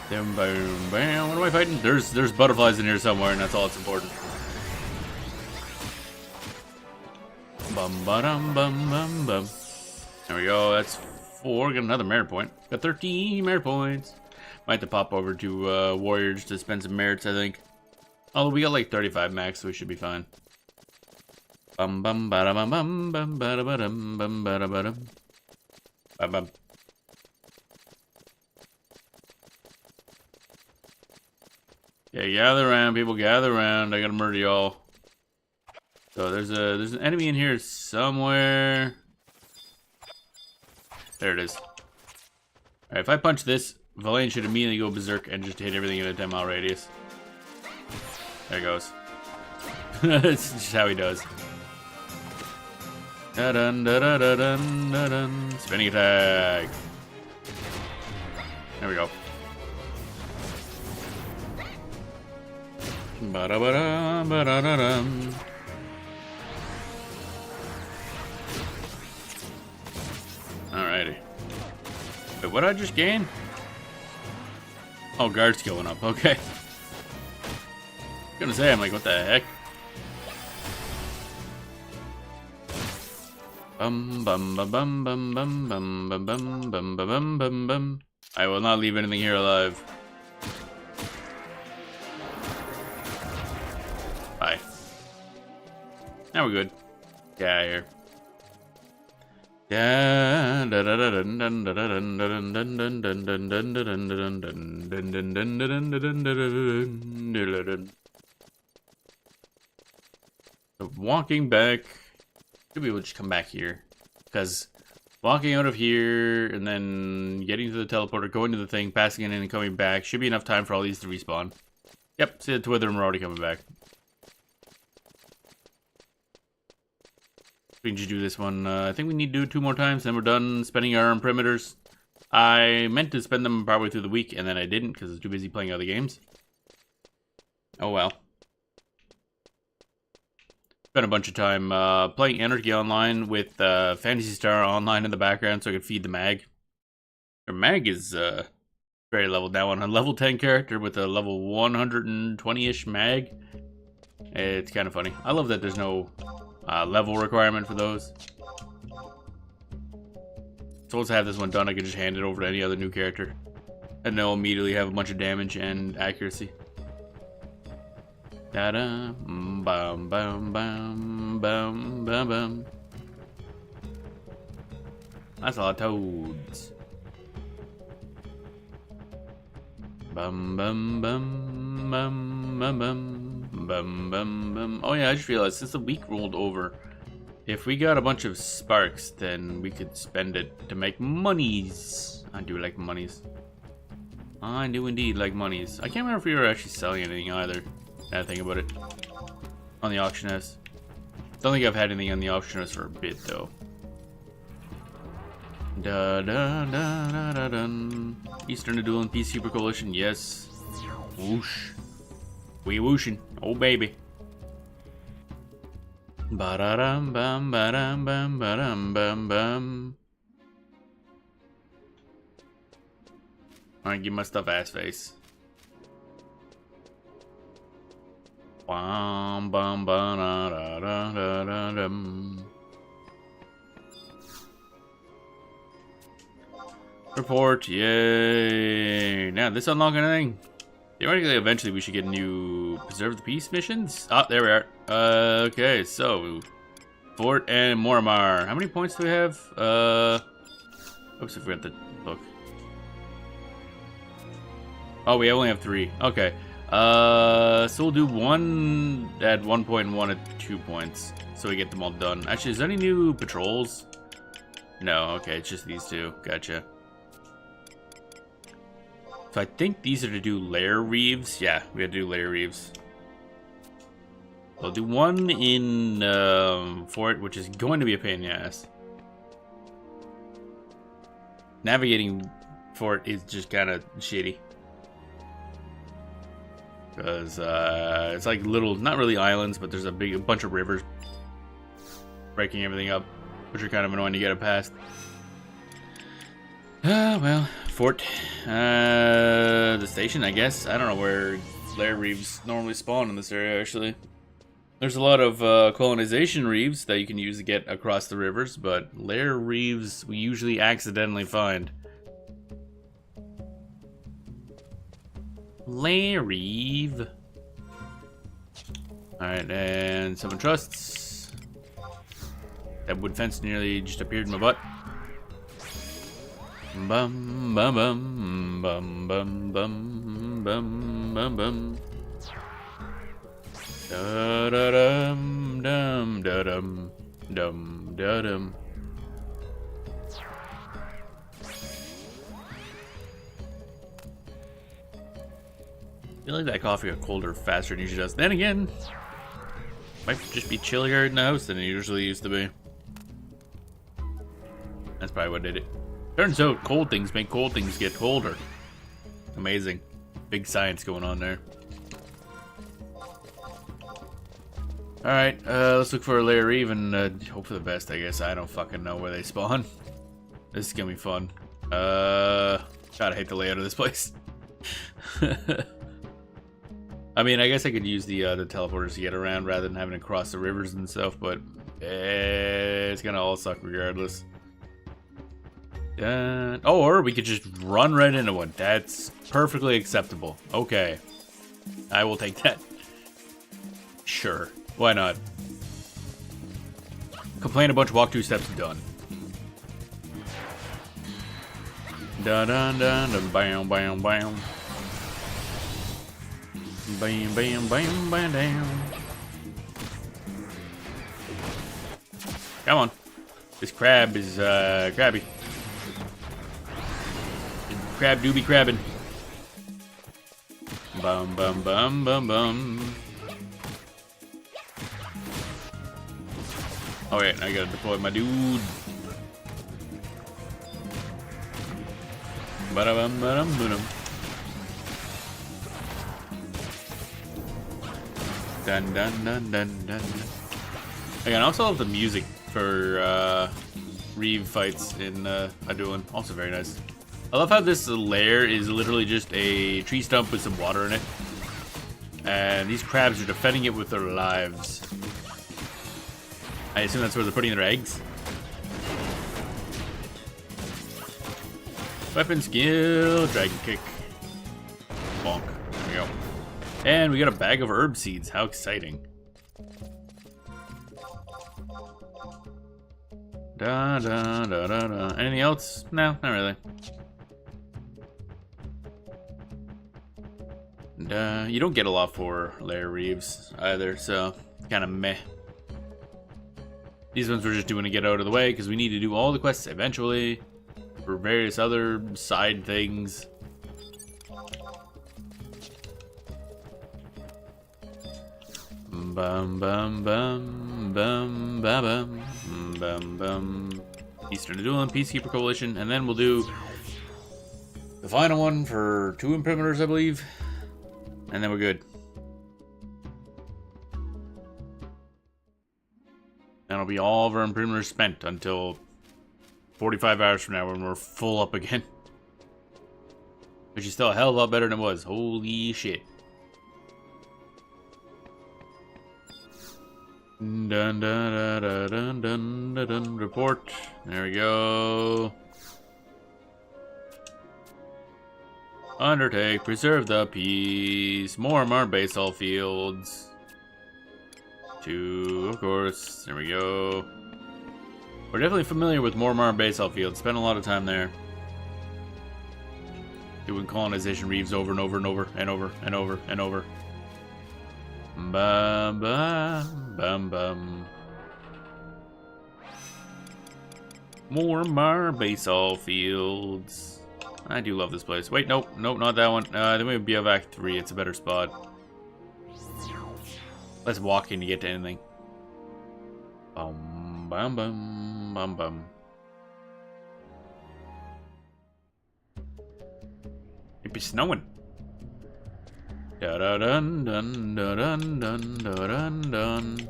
Boom, boom, bam. What am I fighting? There's butterflies in here somewhere, and that's all that's important. Bum ba dum bum bum bum. There we go. That's 4. Got another merit point. Got 13 merit points. Might have to pop over to Warrior just to spend some merits, I think. Although we got like 35 max, so we should be fine. Bum bum ba da bum bum bum ba da ba dum bum ba da ba dum. Bum bum. Yeah, gather around, people, gather around. I gotta murder y'all. So there's an enemy in here somewhere. There it is. Alright, if I punch this, Valane should immediately go berserk and just hit everything in a 10-mile radius. There it goes. That's just how he does. Da dun da da da dun da dun. Spinning attack. There we go. Ba da ba da ba da da dum. Alrighty. Wait, what did I just gain? Oh, guard skill went up. Okay. Gonna say, I'm like, what the heck? Bum bum bum bum bum bum bum bum bum bum bum bum bum. I will not leave anything here alive. Bye. Now we're good. Get out of here. Walking back, should be able to just come back here, because walking out of here and then getting to the teleporter, going to the thing, passing it in and coming back should be enough time for all these to respawn. Yep, see the two of them are already coming back. We can just do this one. I think we need to do it 2 more times, then we're done spending our perimeters. I meant to spend them probably through the week, and then I didn't because I was too busy playing other games. Oh well. Spent a bunch of time playing Anarchy Online with Phantasy Star Online in the background so I could feed the mag. Our mag is very leveled now on a level 10 character with a level 120-ish mag. It's kind of funny. I love that there's no level requirement for those. So once I have this one done, I can just hand it over to any other new character. And they'll immediately have a bunch of damage and accuracy. Da-da, bum, bum, bum, bum, bum, bum. That's a lot of toads. Bum, bum, bum, bum, bum, bum, bum, bum, bum. Oh yeah, I just realized since the week rolled over, if we got a bunch of sparks, then we could spend it to make monies. I do like monies. I do indeed like monies. I can't remember if we were actually selling anything either. Now I think about it. On the auction house. Don't think I've had anything on the auction house for a bit though. Da da da da da dun. Eastern to Duel and Peace Super Coalition, yes. Whoosh. We whooshin'. Oh baby. Ba-da-dum bum ba-dum bum ba-dum bum bum. Alright, give my stuff ass face. Bum bum ba da da da da da dum. Report, yay! Now this unlock anything? Theoretically, eventually we should get new Preserve the Peace missions. Ah, there we are. Okay, so Fort and Mormar. How many points do we have? Oops, I forgot the book. Oh, we only have 3. Okay. So we'll do one at 1.1 at 2 points, so we get them all done. Actually, is there any new patrols? No. Okay, it's just these 2. Gotcha. So I think these are to do lair reeves. Yeah, we have to do lair reeves. We'll do one in Fort, which is going to be a pain in the ass. Navigating Fort is just kind of shitty. Because it's like little, not really islands, but there's a bunch of rivers breaking everything up, which are kind of annoying to get it past. Well, Fort. The station, I guess. I don't know where lair reeves normally spawn in this area, actually. There's a lot of colonization reeves that you can use to get across the rivers, but lair reeves we usually accidentally find. Lair reeve. Alright, and someone trusts. That wood fence nearly just appeared in my butt. Bum bum bum bum bum bum bum bum bum. Da da dum dum da dum dum da dum. I feel like that coffee got colder faster than it usually does. Then again, might just be chillier in the house than it usually used to be. That's probably what did it. Turns out cold things make cold things get colder. Amazing. Big science going on there. Alright, let's look for a lair reeve and hope for the best, I guess. I don't fucking know where they spawn. This is gonna be fun. God, I hate the layout of this place. I mean, I guess I could use the teleporters to get around rather than having to cross the rivers and stuff, but it's gonna all suck regardless. Or we could just run right into one. That's perfectly acceptable. Okay. I will take that. Sure. Why not? Complain a bunch, walk 2 steps, done. dun dun dun dun bam bam bam. Bam bam bam bam down. Come on. This crab is crabby. Crab do be crabbing. Bum bum bum bum bum. Oh wait, I gotta deploy my dude. Ba-da-bum, ba-dum, ba-dum. Dun dun dun dun dun. Again, I also love the music for Reeve fights in Adulan. Also very nice. I love how this lair is literally just a tree stump with some water in it. And these crabs are defending it with their lives. I assume that's where they're putting their eggs. Weapon skill, dragon kick. Bonk. There we go. And we got a bag of herb seeds. How exciting. Da da da da da. Anything else? No, not really. And, you don't get a lot for Lair Reeves either, so kind of meh. These ones we're just doing to get out of the way because we need to do all the quests eventually for various other side things. Bum bum bum bum bum bum bum bum. Eastern Adulan Peacekeeper Coalition, and then we'll do the final one for 2 Imprimators, I believe, and then we're good. That'll be all of our Imprimators spent until 45 hours from now when we're full up again. Which is still a hell of a lot better than it was. Holy shit. Dun dun dun dun dun dun dun dun. Report. There we go. Undertake. Preserve the peace. Mormar basalt fields. 2, of course. There we go. We're definitely familiar with Mormar basalt fields. Spent a lot of time there. Doing colonization reefs over and over and over and over and over and over. Bum bum bum bum. Mormar basalt fields. I do love this place. Wait, nope, not that one. Then we have Biovac 3. It's a better spot. Less walking to get to anything. Bum bum bum bum bum. It be snowing. Da da dun dun da dun dun da dun dun.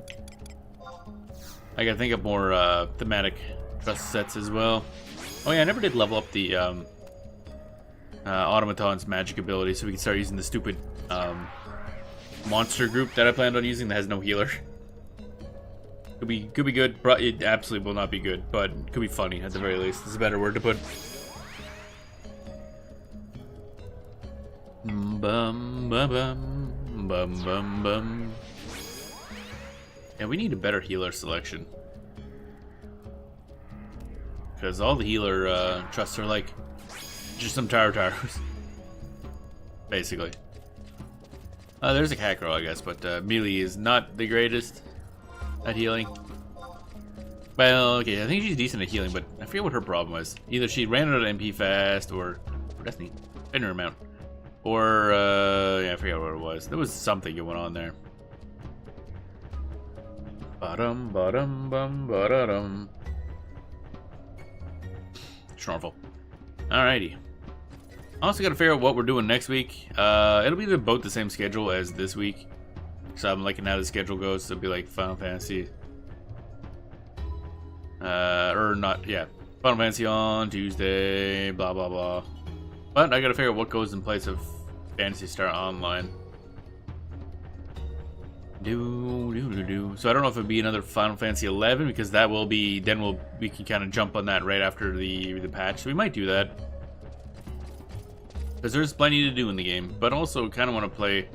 I gotta think of more thematic trust sets as well. Oh yeah, I never did level up the Automaton's magic ability, so we can start using the stupid monster group that I planned on using that has no healer. Could be good. It absolutely will not be good, but could be funny at the very least. It's a better word to put. Bum bum bum bum bum bum. Yeah, we need a better healer selection. Because all the healer trusts are like just some Taros. Basically. There's a cat girl, I guess, but Melee is not the greatest at healing. Well, okay, I think she's decent at healing, but I forget what her problem was. Either she ran out of MP fast, or Destiny, Fenrir amount. Or, yeah, I forget what it was. There was something going on there. Ba-dum, ba-dum, bum, ba-da-dum. Schnorfel. Alrighty. Also gotta figure out what we're doing next week. It'll be about the same schedule as this week. So I'm liking how the schedule goes. So it'll be like Final Fantasy. Or not, yeah. Final Fantasy on Tuesday, blah, blah, blah. But I gotta figure out what goes in place of Phantasy Star Online. So I don't know if it'll be another Final Fantasy 11 because that will be, then we can kind of jump on that right after the patch. So we might do that. Because there's plenty to do in the game, but also kind of want to play.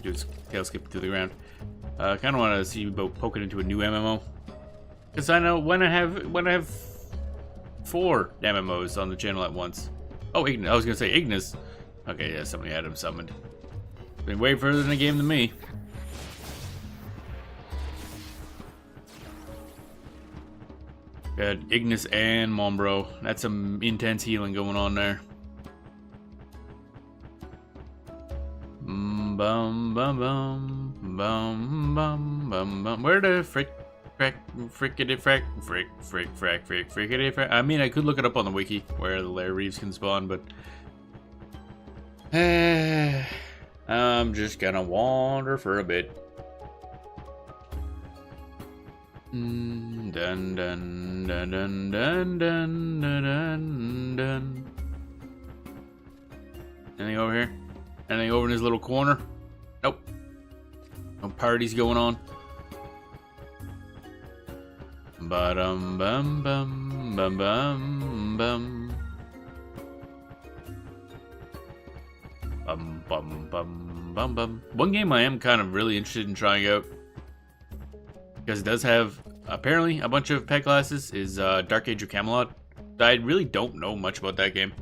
Do tail skip through the ground. Kind of want to see about poking into a new MMO. Because I know when I have 4 MMOs on the channel at once, Oh, I was gonna say Ignis. Okay, yeah, somebody had him summoned. Been way further in the game than me. Got Ignis and Mombro. That's some intense healing going on there. Bum bum bum bum bum bum bum. Where the frickity frack? I mean, I could look it up on the wiki where the Lair Reeves can spawn, but I'm just gonna wander for a bit. Dun dun dun dun dun dun dun dun dun. Anything over here? Anything over in his little corner? Nope. No parties going on. Ba-dum bum bum bum bum bum. Bum bum bum bum bum. One game I am kind of really interested in trying out, because it does have apparently a bunch of pet classes, is Dark Age of Camelot. I really don't know much about that game.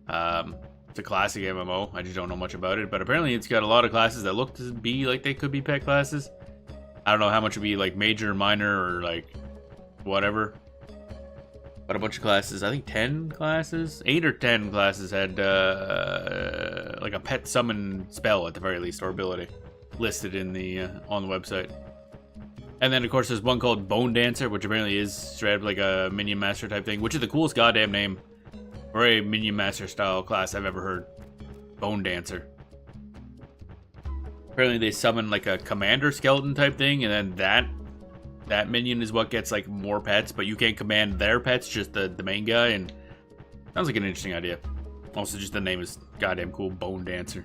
It's a classic MMO. I just don't know much about it, but apparently it's got a lot of classes that look to be like they could be pet classes. I don't know how much would be like major, minor, or like whatever. But a bunch of classes, I think 10 classes, 8 or 10 classes had like a pet summon spell at the very least, or ability listed in the on the website. And then of course there's one called Bone Dancer, which apparently is straight up like a Minion Master type thing, which is the coolest goddamn name for a Minion Master style class I've ever heard. Bone Dancer. Apparently they summon like a commander skeleton type thing, and then that minion is what gets like more pets, but you can't command their pets, just the main guy, and sounds like an interesting idea. Also, just the name is goddamn cool, Bone Dancer.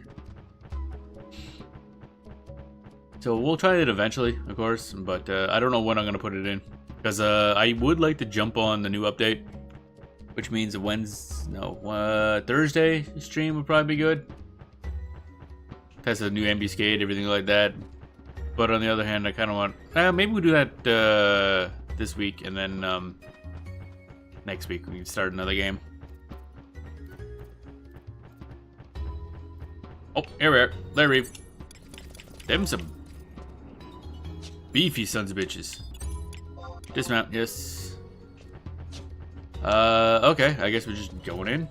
So we'll try it eventually, of course, but I don't know when I'm gonna put it in, because I would like to jump on the new update, which means Thursday stream would probably be good. Test a new ambuscade, everything like that. But on the other hand, I kind of want... maybe we'll do that this week, and then next week we can start another game. Oh, here we are. Lair Reeve. Them some beefy sons of bitches. Dismount, yes. Okay, I guess we're just going in.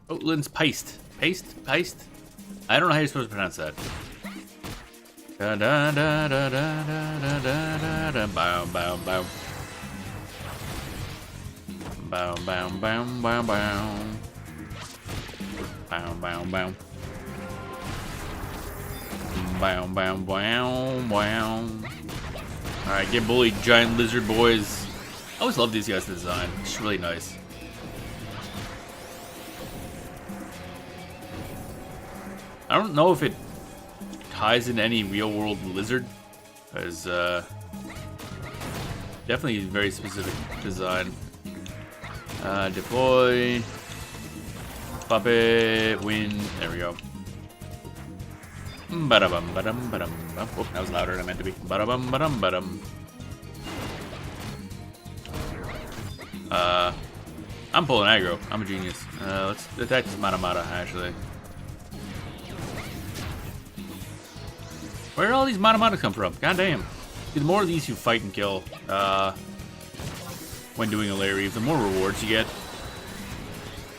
Oatlands Paste. Paste? I don't know how you're supposed to pronounce that. Da da da da da da da da da. Bow bow bow. Bow bow bow bow bow. Bow bow bow. Bow bow bow bow. Alright, get bullied, giant lizard boys. I always love these guys' design. It's really nice. I don't know if it ties in any real-world lizard, because definitely very specific design. Deploy, puppet, win. There we go. Ba-da-bum, ba-dum, ba-dum, bum. Oh, that was louder than I meant to be. Ba-da-bum, ba-dum, ba-dum. I'm pulling aggro. I'm a genius. Let's attack this Matamata, actually. Where do all these Matamatas come from? God damn. The more of these you fight and kill when doing a Lair Reeve, the more rewards you get.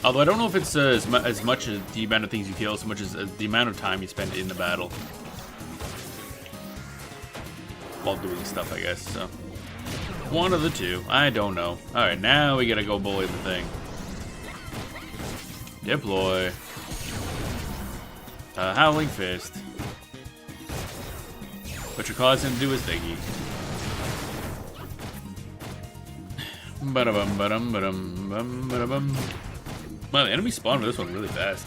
Although I don't know if it's as much as the amount of things you kill, so much as the amount of time you spend in the battle. While doing stuff, I guess, so. One of the two. I don't know. Alright, now we gotta go bully the thing. Deploy. Howling Fist. What you're causing to do is thingy. Ba-da-bum, ba-dum, ba-dum, bum, ba-da-bum. Wow, the enemy spawned for this one really fast.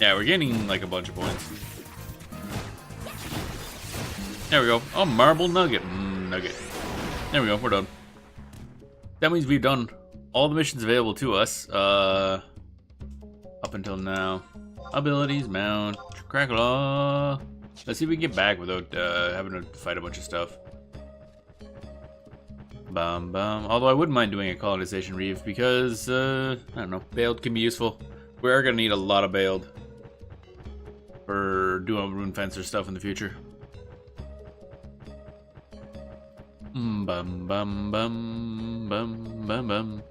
Yeah, we're gaining like a bunch of points. There we go. Oh, marble nugget. Nugget. There we go, we're done. That means we've done all the missions available to us. Up until now. Abilities, mount, Crackalaw. Let's see if we can get back without having to fight a bunch of stuff. Bum bum. Although I wouldn't mind doing a colonization reef because, I don't know, baled can be useful. We are gonna need a lot of baled for doing rune fencer stuff in the future. Bum bum bum bum bum bum.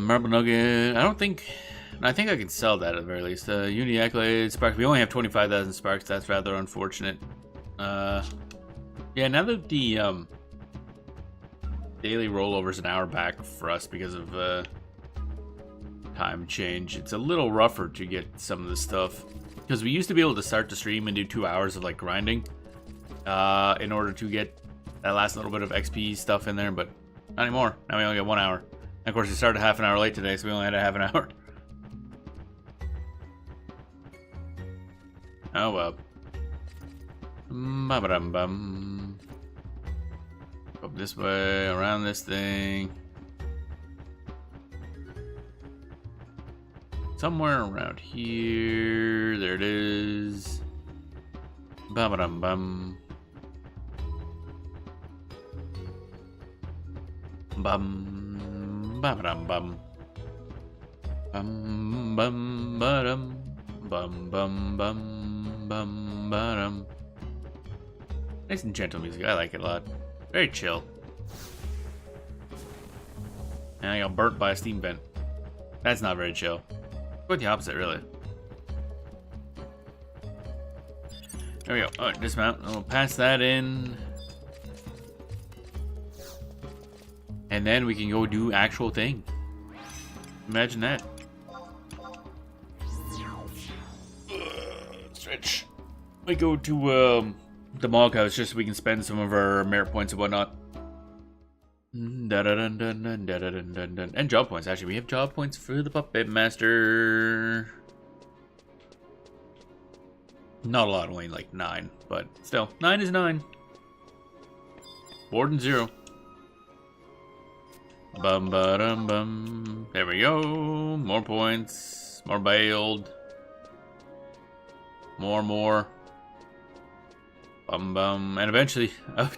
Marble nugget. I think I can sell that at the very least. Unity accolade spark. We only have 25,000 sparks. That's rather unfortunate. Yeah. Now that the daily rollover's an hour back for us because of time change, it's a little rougher to get some of this stuff because we used to be able to start the stream and do 2 hours of like grinding in order to get that last little bit of XP stuff in there, but not anymore. Now we only get 1 hour. And of course, we started half an hour late today, so we only had a half an hour. Oh well. Ba-ba-dum-bum. Up this way, around this thing. Somewhere around here. There it is. Ba-ba-dum-bum. Bum. Ba-ba-dum-bum. Bum bum ba-dum. Bum bum bum bum ba-dum. Nice and gentle music. I like it a lot. Very chill. And I got burnt by a steam vent. That's not very chill. Quite the opposite, really. There we go. Alright, dismount. We'll pass that in. And then we can go do actual thing. Imagine that. Stretch. We go to the Mog House just so we can spend some of our merit points and whatnot. And job points. Actually, we have job points for the Puppet Master. Not a lot, only like 9, but still, 9 is 9. Warden 0. Bum ba dum bum. There we go. More points. More bailed. More. Bum bum. And eventually, I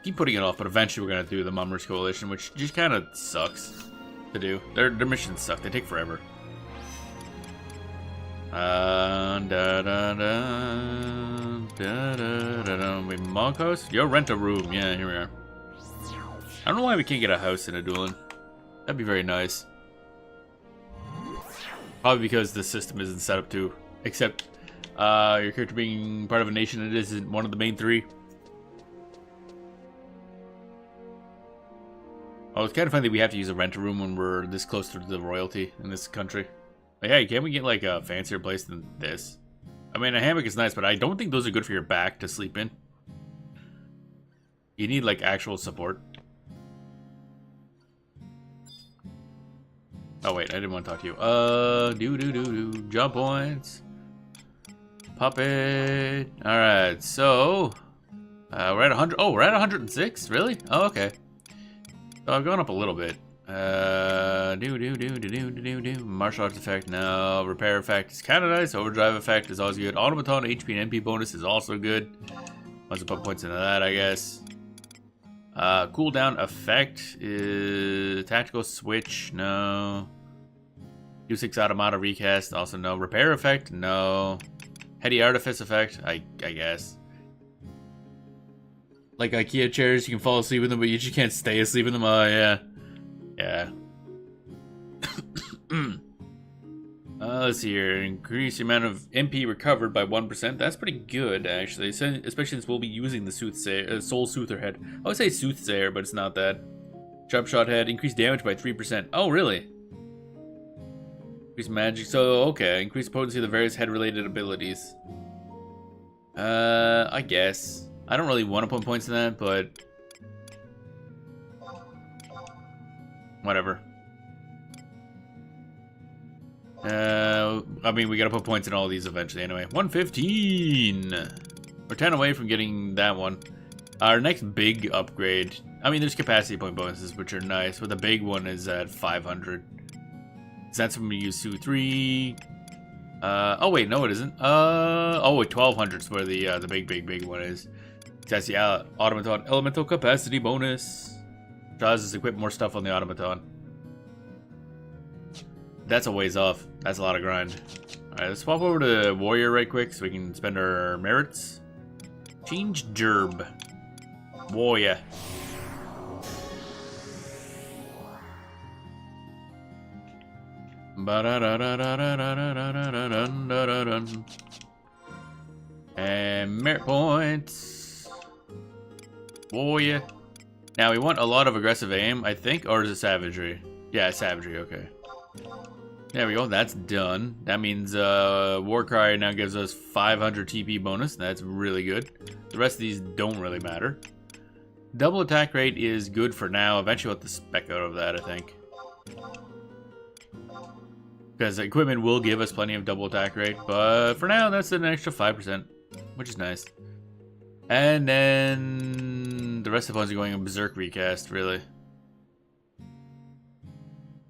keep putting it off, but eventually we're gonna do the Mummers Coalition, which just kind of sucks to do. Their missions suck. They take forever. We Mog House? Yo, rent a room. Yeah, here we are. I don't know why we can't get a house in a dueling. That'd be very nice. Probably because the system isn't set up to accept your character being part of a nation that isn't one of the main 3. Oh, it's kind of funny that we have to use a rent-a-room when we're this close to the royalty in this country. Like, hey, can't we get like a fancier place than this? I mean, a hammock is nice, but I don't think those are good for your back to sleep in. You need like actual support. Oh wait, I didn't want to talk to you. Job points. Puppet. Alright, so we're at 100. Oh, we're at 106? Really? Oh, okay. So I've gone up a little bit. Martial arts effect, no. Repair effect is kind of nice. Overdrive effect is always good. Automaton HP and MP bonus is also good. Once I put points into that, I guess. Cooldown effect is tactical switch, no. U6 automata recast, also no. Repair effect, no. Heady artifice effect, I guess. Like IKEA chairs, you can fall asleep in them, but you just can't stay asleep in them. Oh, yeah. Yeah. Let's see here. Increase the amount of MP recovered by 1%. That's pretty good, actually. Especially since we'll be using the Soothsayer, Soul Soother head. I would say Soothsayer, but it's not that. Sharp Shot head. Increase damage by 3%. Oh, really? Increase magic. So, okay. Increase potency of the various head-related abilities. I guess. I don't really want to put points in that, but whatever. I mean, we gotta put points in all of these eventually anyway. 115! We're 10 away from getting that one. Our next big upgrade, I mean, there's capacity point bonuses, which are nice, but the big one is at 500. So that's when we use Sue 3. Oh wait, no it isn't. Oh wait, 1200 is where the big one is. That's the automaton elemental capacity bonus. Tries us to equip more stuff on the automaton. That's a ways off. That's a lot of grind. Alright, let's swap over to warrior right quick so we can spend our merits. Change gerb. Warrior. And merit points. Warrior. Now we want a lot of aggressive aim, I think, or is it savagery? Yeah, savagery, okay. There we go, that's done. That means Warcry now gives us 500 TP bonus. That's really good. The rest of these don't really matter. Double attack rate is good for now. Eventually we'll have to spec out of that, I think. Because equipment will give us plenty of double attack rate, but for now that's an extra 5%, which is nice. And then the rest of the ones are going in Berserk recast, really.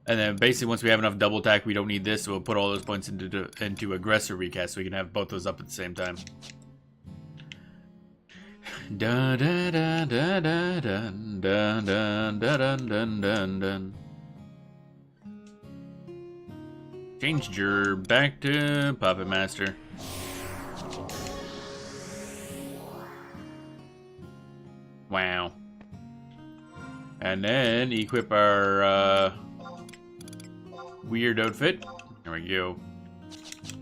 And then basically once we have enough double attack, we don't need this, so we'll put all those points into Aggressor recast so we can have both those up at the same time. Dun dun dun dun dun dun dun dun dun dun dun. Changed your back to Puppet Master. Wow. And then equip our weird outfit. There we go.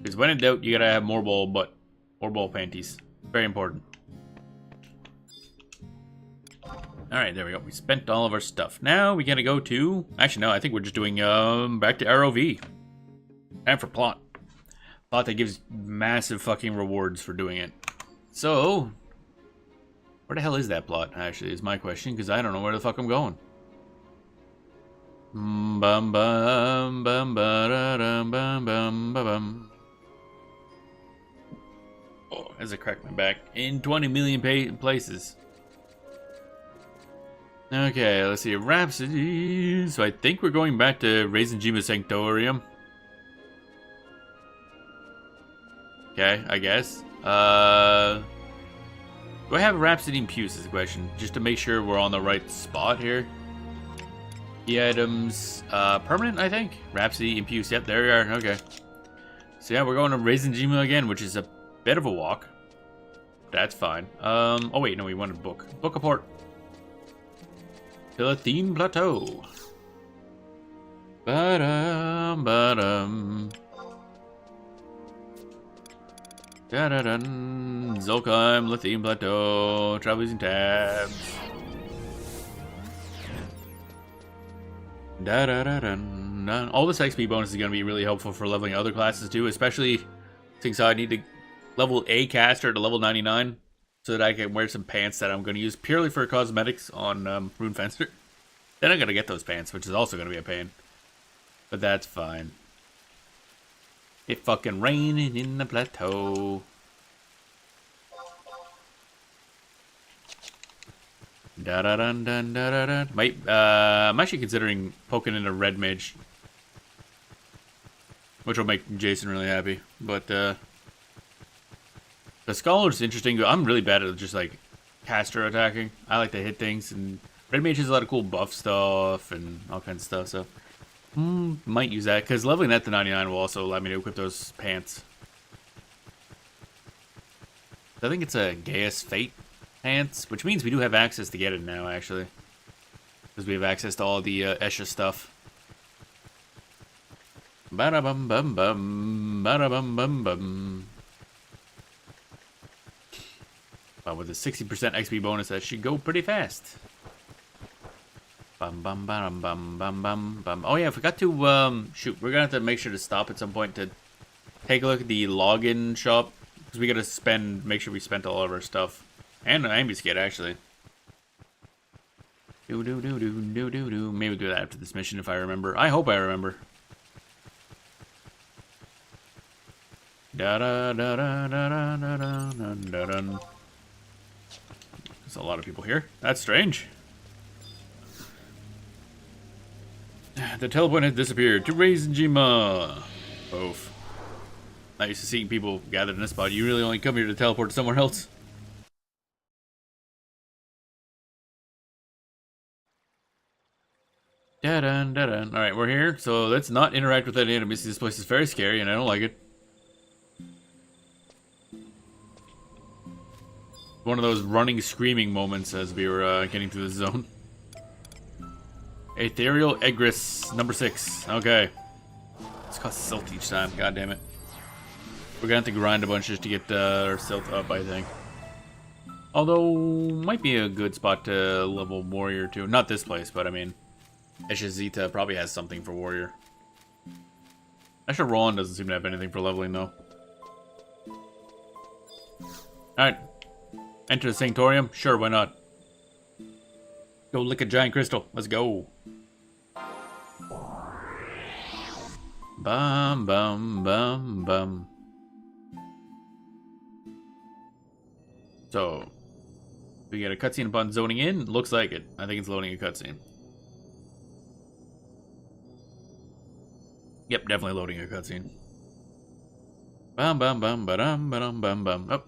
Because when in doubt, you gotta have more ball panties. Very important. Alright, there we go. We spent all of our stuff. Now we gotta go to... Actually, no, I think we're just doing back to ROV. And for plot. Plot that gives massive fucking rewards for doing it. So... Where the hell is that plot, actually, is my question, because I don't know where the fuck I'm going. Bum bum bum bum bum bum bum. Oh, as I crack my back. In 20 million places. Okay, let's see. Rhapsody. So I think we're going back to Reizenjima Sanctorium. Okay, I guess. Do I have Rhapsody and Puce is the question, just to make sure we're on the right spot here. The items, permanent, I think? Rhapsody and Puce, yep, there we are, okay. So yeah, we're going to Reizenjima again, which is a bit of a walk. That's fine. Oh wait, no, we wanted book. Book a port. Philippine Plateau. Ba-dum, ba-dum. Da-da-dun. Zolkheim, Lithium Plateau, travel using tabs. Da-da-da-dun. All this XP bonus is going to be really helpful for leveling other classes too, especially since I need to level a caster to level 99 so that I can wear some pants that I'm going to use purely for cosmetics on Rune Fencer. Then I'm going to get those pants, which is also going to be a pain. But that's fine. It fucking raining in the plateau. Da da dun dun da da dun. I'm actually considering poking in a red mage, which will make Jason really happy. But the scholar's interesting. I'm really bad at just like caster attacking. I like to hit things, and red mage has a lot of cool buff stuff and all kinds of stuff. So. Might use that, because leveling that to 99 will also allow me to equip those pants. I think it's a Gaius Fate pants, which means we do have access to get it now, actually. Because we have access to all the Escha stuff. Ba-da-bum-bum-bum, ba-da-bum-bum-bum. But with a 60% XP bonus, that should go pretty fast. Bum bum bum bum bum bum bum. Oh yeah, I forgot to shoot. We're gonna have to make sure to stop at some point to take a look at the login shop, because we gotta make sure we spent all of our stuff and an ambuscade actually. Do do do do do do do. Maybe we'll do that after this mission if I remember. I hope I remember. Da da da da da da da da da da. There's a lot of people here. That's strange. The teleport has disappeared to Reizenjima. Both. Not used to seeing people gathered in this spot. You really only come here to teleport to somewhere else? Da-dun, da-dun. Alright, we're here, so let's not interact with any enemies. This place is very scary, and I don't like it. One of those running, screaming moments as we were getting through the zone. Ethereal Egress, number 6. Okay. It's cost silt each time, god damn it. We're gonna have to grind a bunch just to get our silt up, I think. Although, might be a good spot to level Warrior too. Not this place, but I mean, Eshizita probably has something for Warrior. Actually, Roland doesn't seem to have anything for leveling though. Alright. Enter the Sanctorium? Sure, why not? Go lick a giant crystal. Let's go. Bum, bum, bum, bum. So, we get a cutscene upon zoning in. Looks like it. I think it's loading a cutscene. Yep, definitely loading a cutscene. Bum, bum, bum, ba-dum, ba-dum, bum, bum. Oh.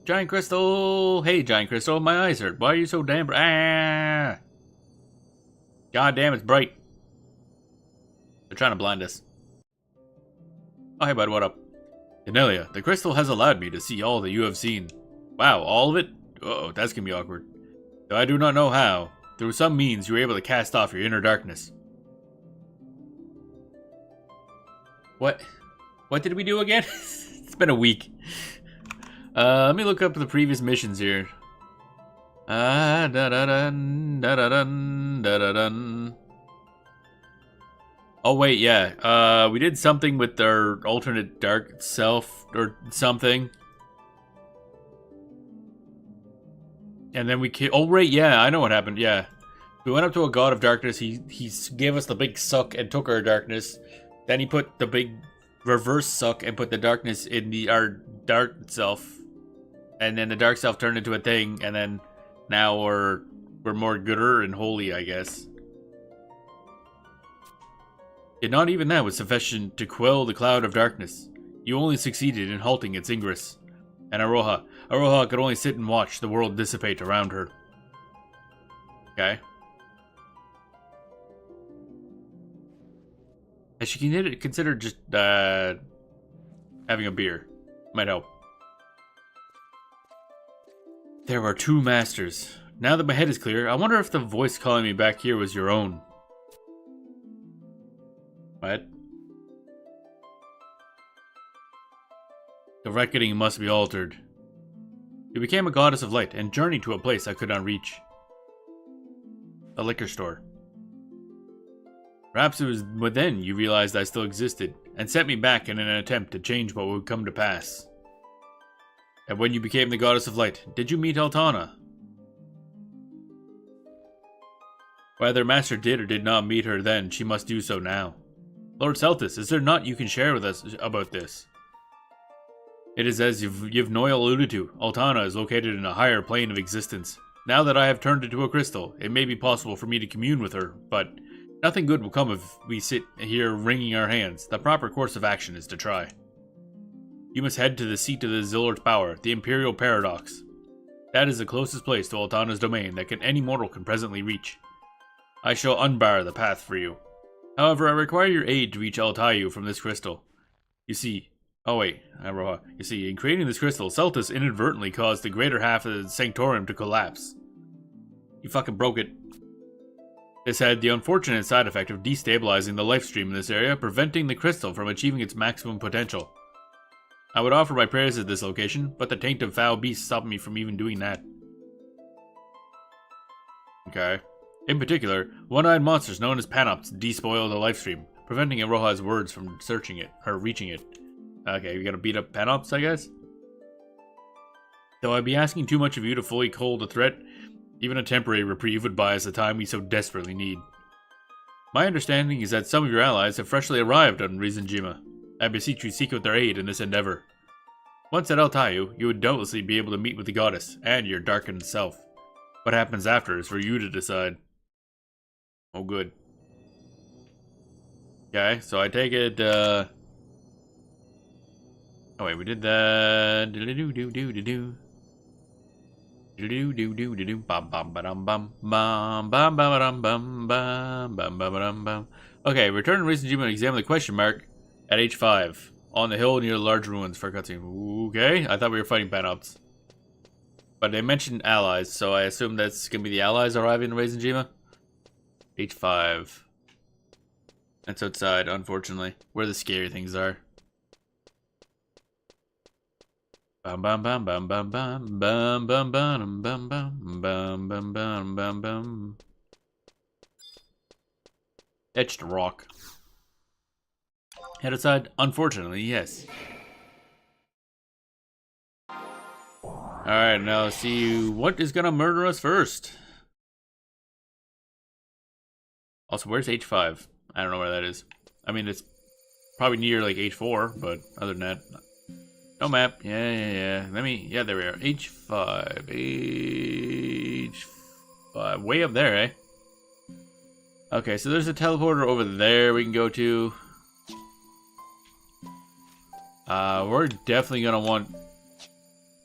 Giant crystal! Hey, giant crystal, my eyes hurt. Why are you so damn bright? Ah! God damn, it's bright. They're trying to blind us. Oh, hey, bud, what up? Inelia, the crystal has allowed me to see all that you have seen. Wow, all of it? Uh-oh, that's gonna be awkward. Though I do not know how. Through some means, you were able to cast off your inner darkness. What? What did we do again? It's been a week. Let me look up the previous missions here. Da-da-dun, da-da-dun, da-da-dun. Oh, wait, yeah. We did something with our alternate dark self or something. And then we oh, right, yeah, I know what happened, yeah. We went up to a god of darkness. He gave us the big suck and took our darkness. Then he put the big reverse suck and put the darkness in our dark self. And then the dark self turned into a thing, and then now we're more gooder and holy, I guess. Yet not even that was sufficient to quell the cloud of darkness. You only succeeded in halting its ingress. And Aroha could only sit and watch the world dissipate around her. Okay. I should consider just having a beer. Might help. There are two masters. Now that my head is clear, I wonder if the voice calling me back here was your own. What? The reckoning must be altered. You became a goddess of light and journeyed to a place I could not reach. A liquor store. Perhaps it was within you realized I still existed, and sent me back in an attempt to change what would come to pass. And when you became the goddess of light, did you meet Altana? Whether Master did or did not meet her then, she must do so now. Lord Celtis, is there naught you can share with us about this? It is as you've Noel alluded to. Altana is located in a higher plane of existence. Now that I have turned into a crystal, it may be possible for me to commune with her, but nothing good will come if we sit here wringing our hands. The proper course of action is to try. You must head to the seat of the Zillard's power, the Imperial Paradox. That is the closest place to Altana's domain that any mortal can presently reach. I shall unbar the path for you. However, I require your aid to reach Altayu from this crystal. You see... Oh wait, Aroha. You see, in creating this crystal, Celtis inadvertently caused the greater half of the Sanctorium to collapse. You fucking broke it. This had the unfortunate side effect of destabilizing the life stream in this area, preventing the crystal from achieving its maximum potential. I would offer my prayers at this location, but the taint of foul beasts stopped me from even doing that. Okay. In particular, one-eyed monsters known as Panopts despoil the lifestream, preventing Aroha's words from reaching it. Okay, we gotta beat up Panopts, I guess? Though I'd be asking too much of you to fully cull the threat, even a temporary reprieve would buy us the time we so desperately need. My understanding is that some of your allies have freshly arrived on Rizenjima. I beseech you seek out their aid in this endeavor. Once at Altayu, you would doubtlessly be able to meet with the goddess, and your darkened self. What happens after is for you to decide. Oh, good. Okay, so I take it, Oh wait, we did that. Do do do do do do bum bum bum bum bum bum bum bum bum bum bum bum. Okay, return to Raisin Jima and examine the question mark at H5 on the hill near the large ruins for a cutscene. Okay, I thought we were fighting Panopts. But they mentioned allies, so I assume that's gonna be the allies arriving in Raisin Jima. H5. That's outside, unfortunately, where the scary things are. Bum bum bum bum bum bum bum bum bum bum bum bum bum bum bum bum. Etched rock. Head outside, unfortunately, yes. Alright, now let's see what is gonna murder us first. Also, where's H5? I don't know where that is. I mean, it's probably near like H4, but other than that, no map. Yeah. Let me, yeah, there we are. H5. H5. Way up there, eh? Okay, so there's a teleporter over there we can go to. We're definitely gonna want...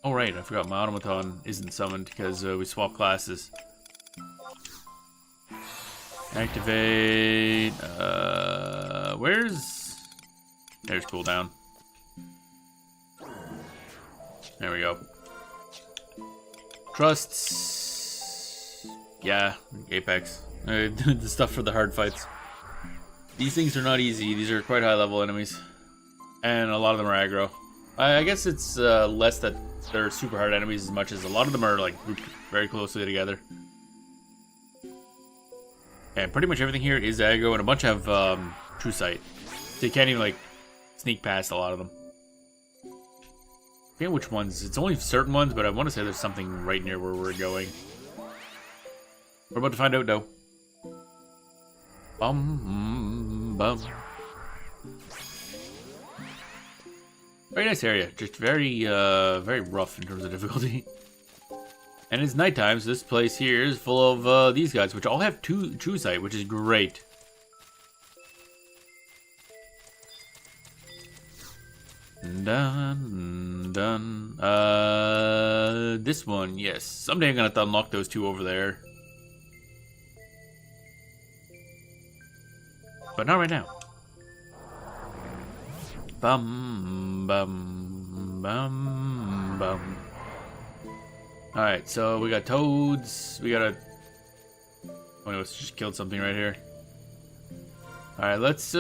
Oh, right, I forgot my automaton isn't summoned because we swapped classes. Activate, where's... There's cooldown. There we go. Trusts. Yeah, Apex. The stuff for the hard fights. These things are not easy. These are quite high level enemies. And a lot of them are aggro. I guess it's less that they're super hard enemies as much as a lot of them are like grouped very closely together. And pretty much everything here is aggro, and a bunch have true sight. So you can't even like sneak past a lot of them. I forget which ones. It's only certain ones, but I want to say there's something right near where we're going. We're about to find out, though. Bum. Very nice area. Just very rough in terms of difficulty. And it's nighttime, so this place here is full of these guys, which all have true sight, which is great. Done. This one, yes. Someday I'm gonna have to unlock those two over there. But not right now. Bum. Alright, so we got toads. We got a... Oh no, it's just killed something right here. Alright, let's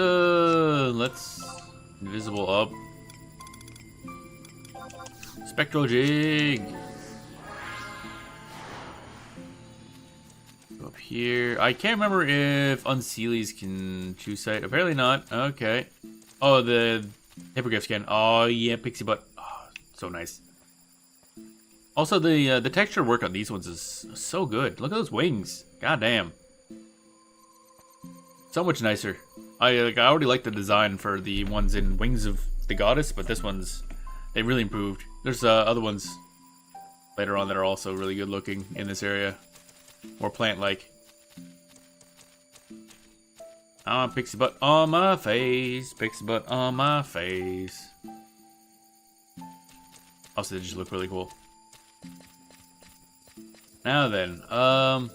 invisible up. Spectral jig. Go up here. I can't remember if Unseelies can choose sight. Apparently not. Okay. Oh, the hippogriffs can. Oh yeah, pixie butt. Oh, so nice. Also, the texture work on these ones is so good. Look at those wings. God damn. So much nicer. I already like the design for the ones in Wings of the Goddess, but this one's they really improved. There's other ones later on that are also really good looking in this area. More plant-like. Pixie butt on my face. Pixie butt on my face. Also, they just look really cool. Now then, the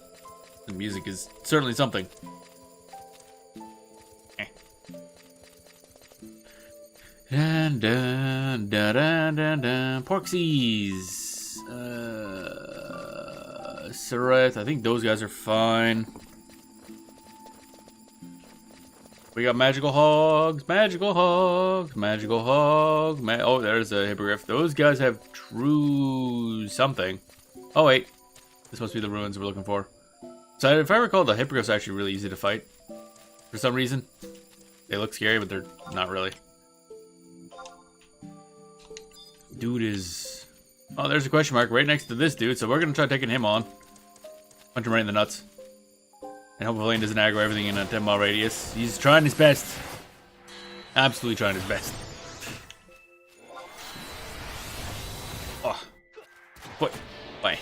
music is certainly something. Dun dun dun dun dun dun. Porksies. Sireth. I think those guys are fine. We got magical hogs. Magical hogs. Magical hog. Oh, there's a hippogriff. Those guys have true something. Oh wait, this must be the ruins we're looking for. So if I recall, the hippogriffs are actually really easy to fight. For some reason, they look scary, but they're not really. Dude is... Oh, there's a question mark right next to this dude, so we're gonna try taking him on. Punch him right in the nuts. And hopefully he doesn't aggro everything in a 10-mile radius. He's trying his best. Absolutely trying his best. Oh. Foot. Why?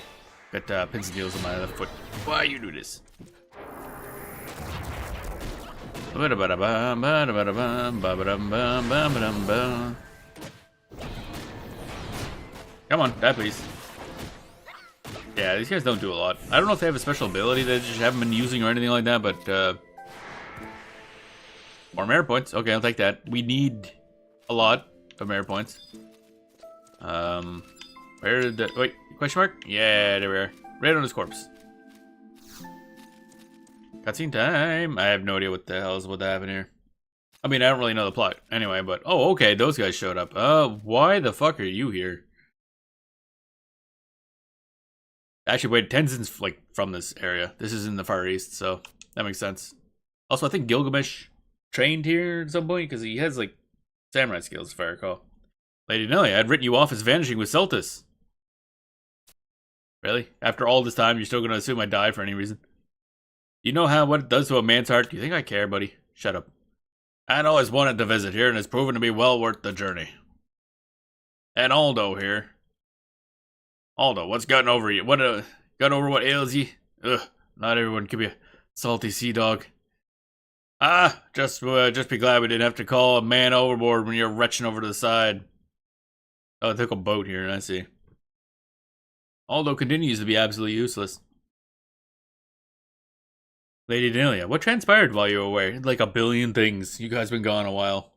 Got pins and needles on my left foot. Why you do this? Come on, die please. Yeah, these guys don't do a lot. I don't know if they have a special ability that they just haven't been using or anything like that, but more merit points. Okay, I'll take that. We need a lot of merit points. Where did the... Wait, question mark? Yeah, there we are. Right on his corpse. Cutscene time. I have no idea what the hell is what happened here. I mean, I don't really know the plot. Anyway, but... Oh, okay, those guys showed up. Why the fuck are you here? Actually, wait, Tenzin's, like, from this area. This is in the Far East, so that makes sense. Also, I think Gilgamesh trained here at some point, because he has, like, samurai skills, if I recall. Lady Nelly, I'd written you off as vanishing with Celtis. Really? After all this time, you're still gonna assume I died for any reason? You know what it does to a man's heart? Do you think I care, buddy? Shut up. I'd always wanted to visit here, and it's proven to be well worth the journey. And Aldo here. Aldo, what's gotten over you? Got over what ails you? Ugh, not everyone can be a salty sea dog. Ah, just be glad we didn't have to call a man overboard when you're retching over to the side. Oh, I took a boat here, I see. Aldo continues to be absolutely useless. Lady Delia, what transpired while you were away? Like a billion things. You guys been gone a while.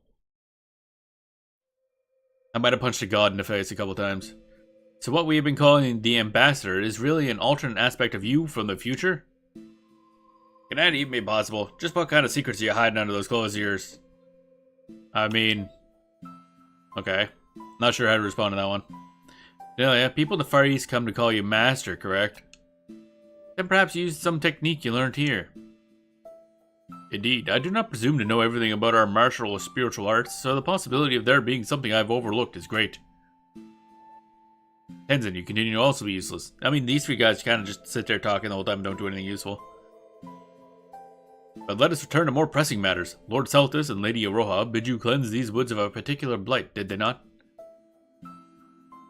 I might have punched a god in the face a couple times. So what we have been calling the Ambassador is really an alternate aspect of you from the future? Can that even be possible? Just what kind of secrets are you hiding under those closed ears? I mean... Okay. Not sure how to respond to that one. Yeah, people in the Far East come to call you Master, correct? Then perhaps use some technique you learned here. Indeed, I do not presume to know everything about our martial or spiritual arts, so the possibility of there being something I've overlooked is great. Tenzin, you continue to also be useless. I mean, these three guys kind of just sit there talking the whole time and don't do anything useful. But let us return to more pressing matters. Lord Celtis and Lady Aroha bid you cleanse these woods of a particular blight, did they not?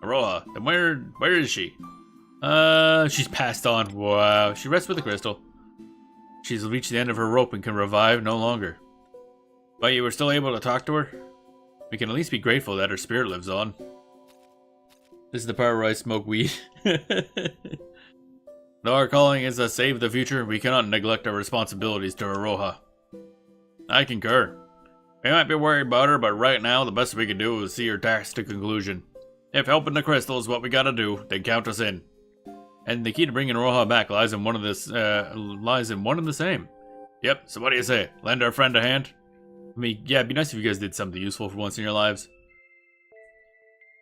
Aroha, then where is she? She's passed on. Wow, she rests with the crystal. She's reached the end of her rope and can revive no longer. But you were still able to talk to her? We can at least be grateful that her spirit lives on. This is the part where I smoke weed. Though our calling is to save the future, we cannot neglect our responsibilities to Aroha. I concur. We might be worried about her, but right now the best we can do is see her task to conclusion. If helping the crystal is what we gotta do, then count us in. And the key to bringing Aroha back lies in one and the same. Yep, so what do you say? Lend our friend a hand? I mean, yeah, it'd be nice if you guys did something useful for once in your lives.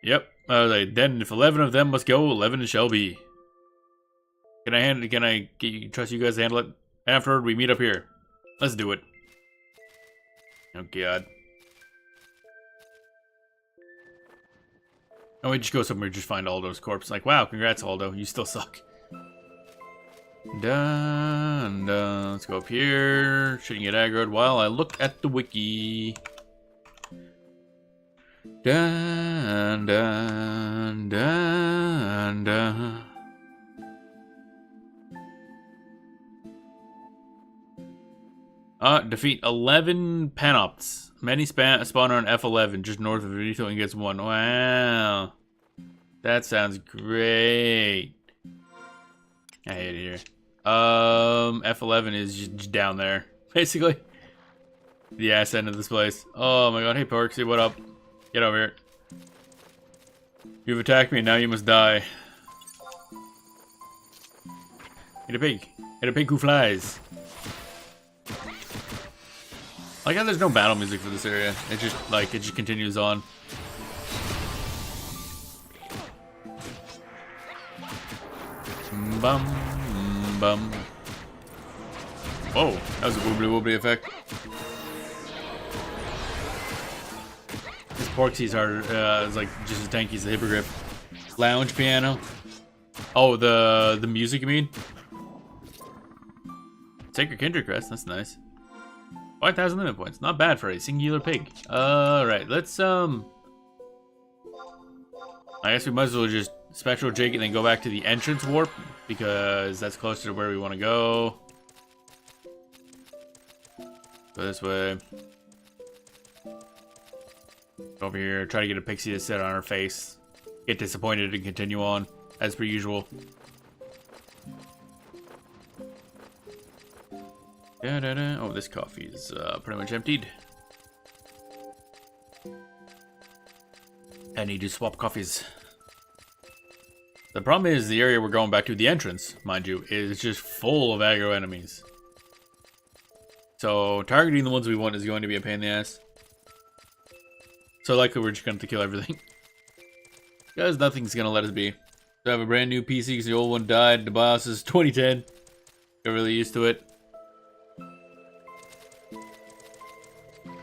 Yep, then if 11 of them must go, 11 it shall be. Can I trust you guys to handle it? Afterward, we meet up here. Let's do it. Oh, God. Oh, we just go somewhere and just find Aldo's corpse. Like, wow, congrats, Aldo. You still suck. Dun, dun. Let's go up here. Shouldn't get aggroed while I look at the wiki. Dun, dun, dun, dun. Defeat 11 Panopts. Many spawn on F11, just north of Venito and gets one. Wow. That sounds great. I hate it here. F11 is just down there. Basically. The ass end of this place. Oh my god. Hey, Porksy, what up? Get over here. You've attacked me, now you must die. Hit a pig. Hit a pig who flies. I like how there's no battle music for this area. It just continues on. Bum bum. Whoa, that was a woobly woobly effect. His Porksies are like just as tanky as the Hippogriff. Lounge piano. Oh, the music you mean? Sacred Kindred Crest, that's nice. 5,000 limit points. Not bad for a singular pig. Alright, let's, I guess we might as well just Spectral Jake and then go back to the entrance warp, because that's closer to where we want to go. Go this way. Go over here, try to get a pixie to sit on her face. Get disappointed and continue on, as per usual. Da-da-da. Oh, this coffee is pretty much emptied. I need to swap coffees. The problem is the area we're going back to, the entrance, mind you, is just full of aggro enemies. So targeting the ones we want is going to be a pain in the ass. So likely we're just going to have to kill everything. Because nothing's going to let us be. So I have a brand new PC because the old one died. The BIOS is 2010. Got really used to it.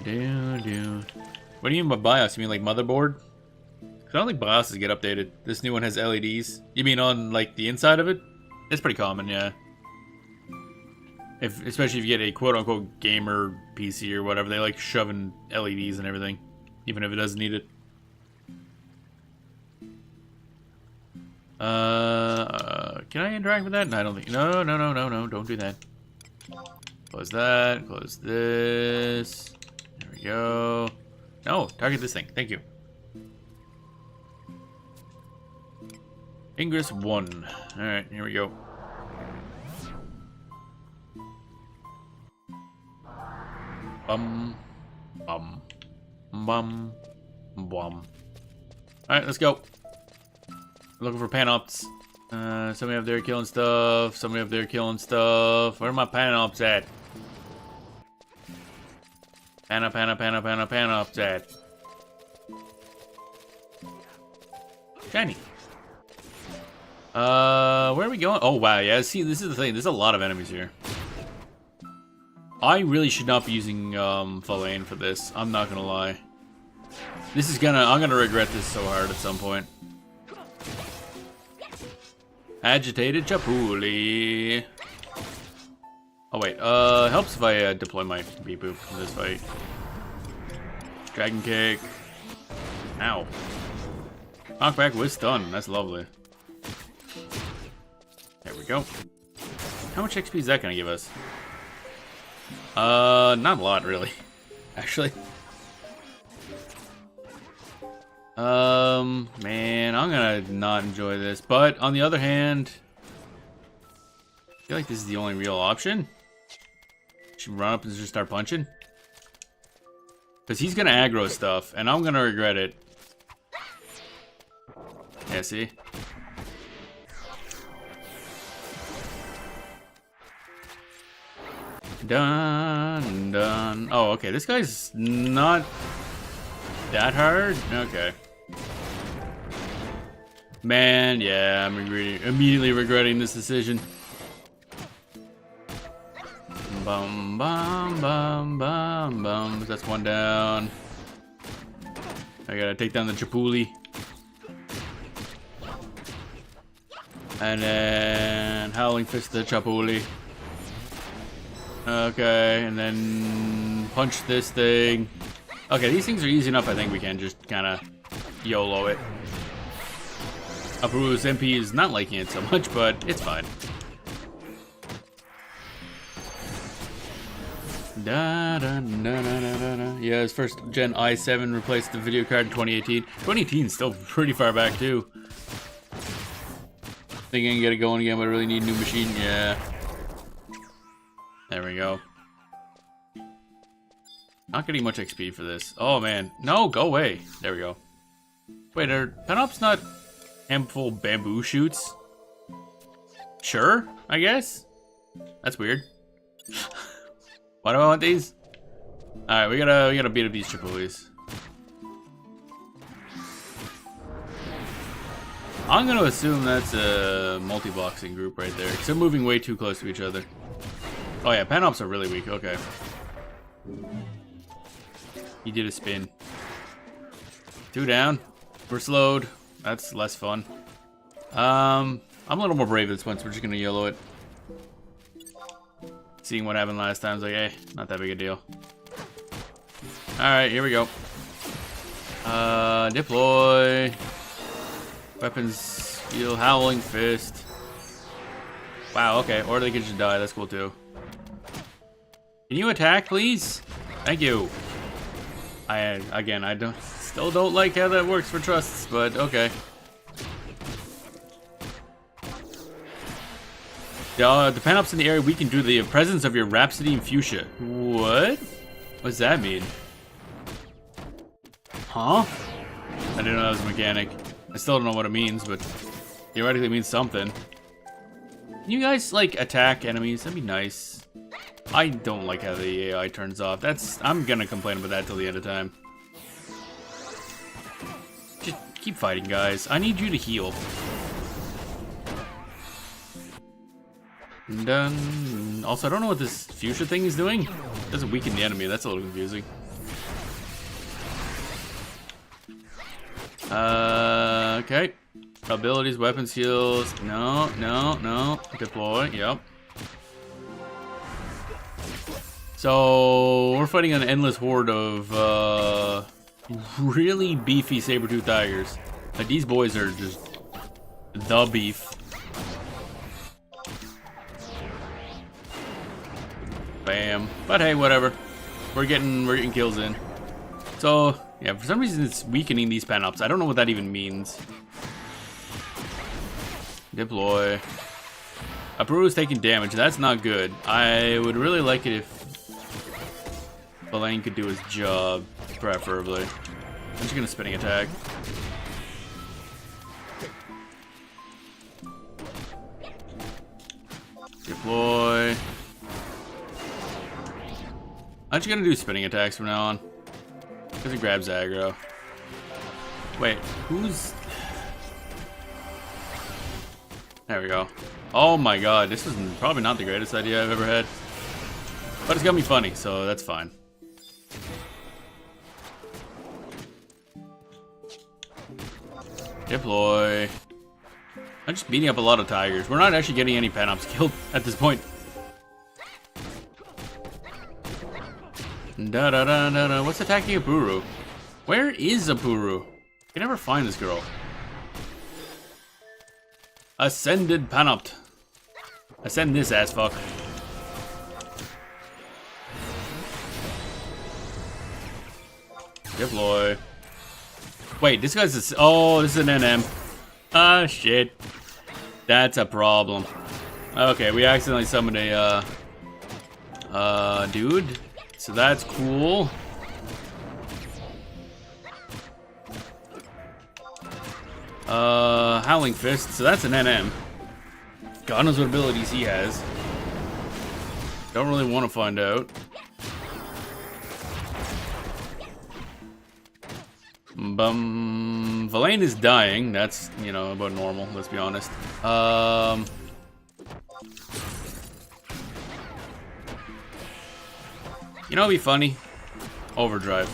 What do you mean by BIOS? You mean like motherboard? I don't think BIOSes get updated. This new one has LEDs. You mean on like the inside of it? It's pretty common, yeah. Especially if you get a quote-unquote gamer PC or whatever, they like shoving LEDs and everything, even if it doesn't need it. Can I interact with that? No, I don't think. No, don't do that. Close that. Close this. There we go. No, target this thing. Thank you. Ingress 1. Alright, here we go. Bum. Bum. Bum. Bum. Alright, let's go. Looking for Panopts. Somebody up there killing stuff. Somebody up there killing stuff. Where are my Panopts at? Panopts at. Shiny. Where are we going? Oh, wow, yeah, see, this is the thing. There's a lot of enemies here. I really should not be using, Fallain for this. I'm not gonna lie. I'm gonna regret this so hard at some point. Agitated Chapuli. Oh, wait, helps if I, deploy my Beep-Boop in this fight. Dragon Kick. Ow. Knockback with stun. That's lovely. There we go. How much XP is that gonna give us? Not a lot, really. Actually. Man, I'm gonna not enjoy this. But, on the other hand, I feel like this is the only real option. Should run up and just start punching. Because he's gonna aggro stuff, and I'm gonna regret it. Yeah, see? Done, done. Oh, okay, this guy's not that hard? Okay. Man, yeah, I'm immediately regretting this decision. Bum, bum, bum, bum, bum. That's one down. I gotta take down the Chapuli. And then Howling Fist the Chapuli. Okay, and then punch this thing. Okay, these things are easy enough. I think we can just kind of YOLO it. Apuru's MP is not liking it so much, but it's fine. Da, da, da, da, da, da. Yeah, his first gen i7 replaced the video card in 2018. 2018 is still pretty far back too. Think I can get it going again, but I really need a new machine. Yeah. There we go. Not getting much XP for this. Oh man, no, go away. There we go. Wait, are Panopts not handful bamboo shoots? Sure, I guess. That's weird. Why do I want these? All right, we gotta beat up these Chapulis. I'm gonna assume that's a multi-boxing group right there, because they're moving way too close to each other. Oh yeah, Panopts are really weak. Okay. He did a spin. 2 down. We're slowed. That's less fun. I'm a little more brave this one, so we're just gonna YOLO it. Seeing what happened last time, I was like, hey, not that big a deal. Alright, here we go. Deploy. Weapons, skill, Howling Fist. Wow, okay, or they could just die, that's cool too. Can you attack, please? Thank you. I still don't like how that works for trusts, but okay. The Panops in the area weaken due to the presence of your Rhapsody and Fuchsia. What? What does that mean? Huh? I didn't know that was a mechanic. I still don't know what it means, but theoretically it means something. Can you guys, like, attack enemies? That'd be nice. I don't like how the AI turns off. I'm gonna complain about that till the end of time. Just keep fighting, guys. I need you to heal. Done. Also, I don't know what this fuchsia thing is doing. It doesn't weaken the enemy. That's a little confusing. Okay. Abilities, weapons, heals. No. Deploy. Yep. So we're fighting an endless horde of really beefy saber-tooth tigers. Like, these boys are just the beef. Bam. But hey, whatever. We're getting kills in. So yeah, for some reason it's weakening these Panops. I don't know what that even means. Deploy. Apuru is taking damage. That's not good. I would really like it if Valane could do his job, preferably. I'm just gonna spinning attack. Deploy. I'm just gonna do spinning attacks from now on. Because it grabs aggro. Wait, who's... There we go. Oh my god, this is probably not the greatest idea I've ever had. But it's gonna be funny, so that's fine. Deploy. I'm just beating up a lot of tigers. We're not actually getting any Panops killed at this point. Da-da-da-da-da. What's attacking Apuru? Where is Apuru? I can never find this girl. Ascended Panopt. Ascend this ass fuck. Deploy. Wait, this guy's oh, this is an NM. Ah, shit. That's a problem. Okay, we accidentally summoned a, dude. So that's cool. Howling Fist. So that's an NM. God knows what abilities he has. Don't really want to find out. Valane is dying. That's, you know, about normal, let's be honest. You know what'd be funny? Overdrive.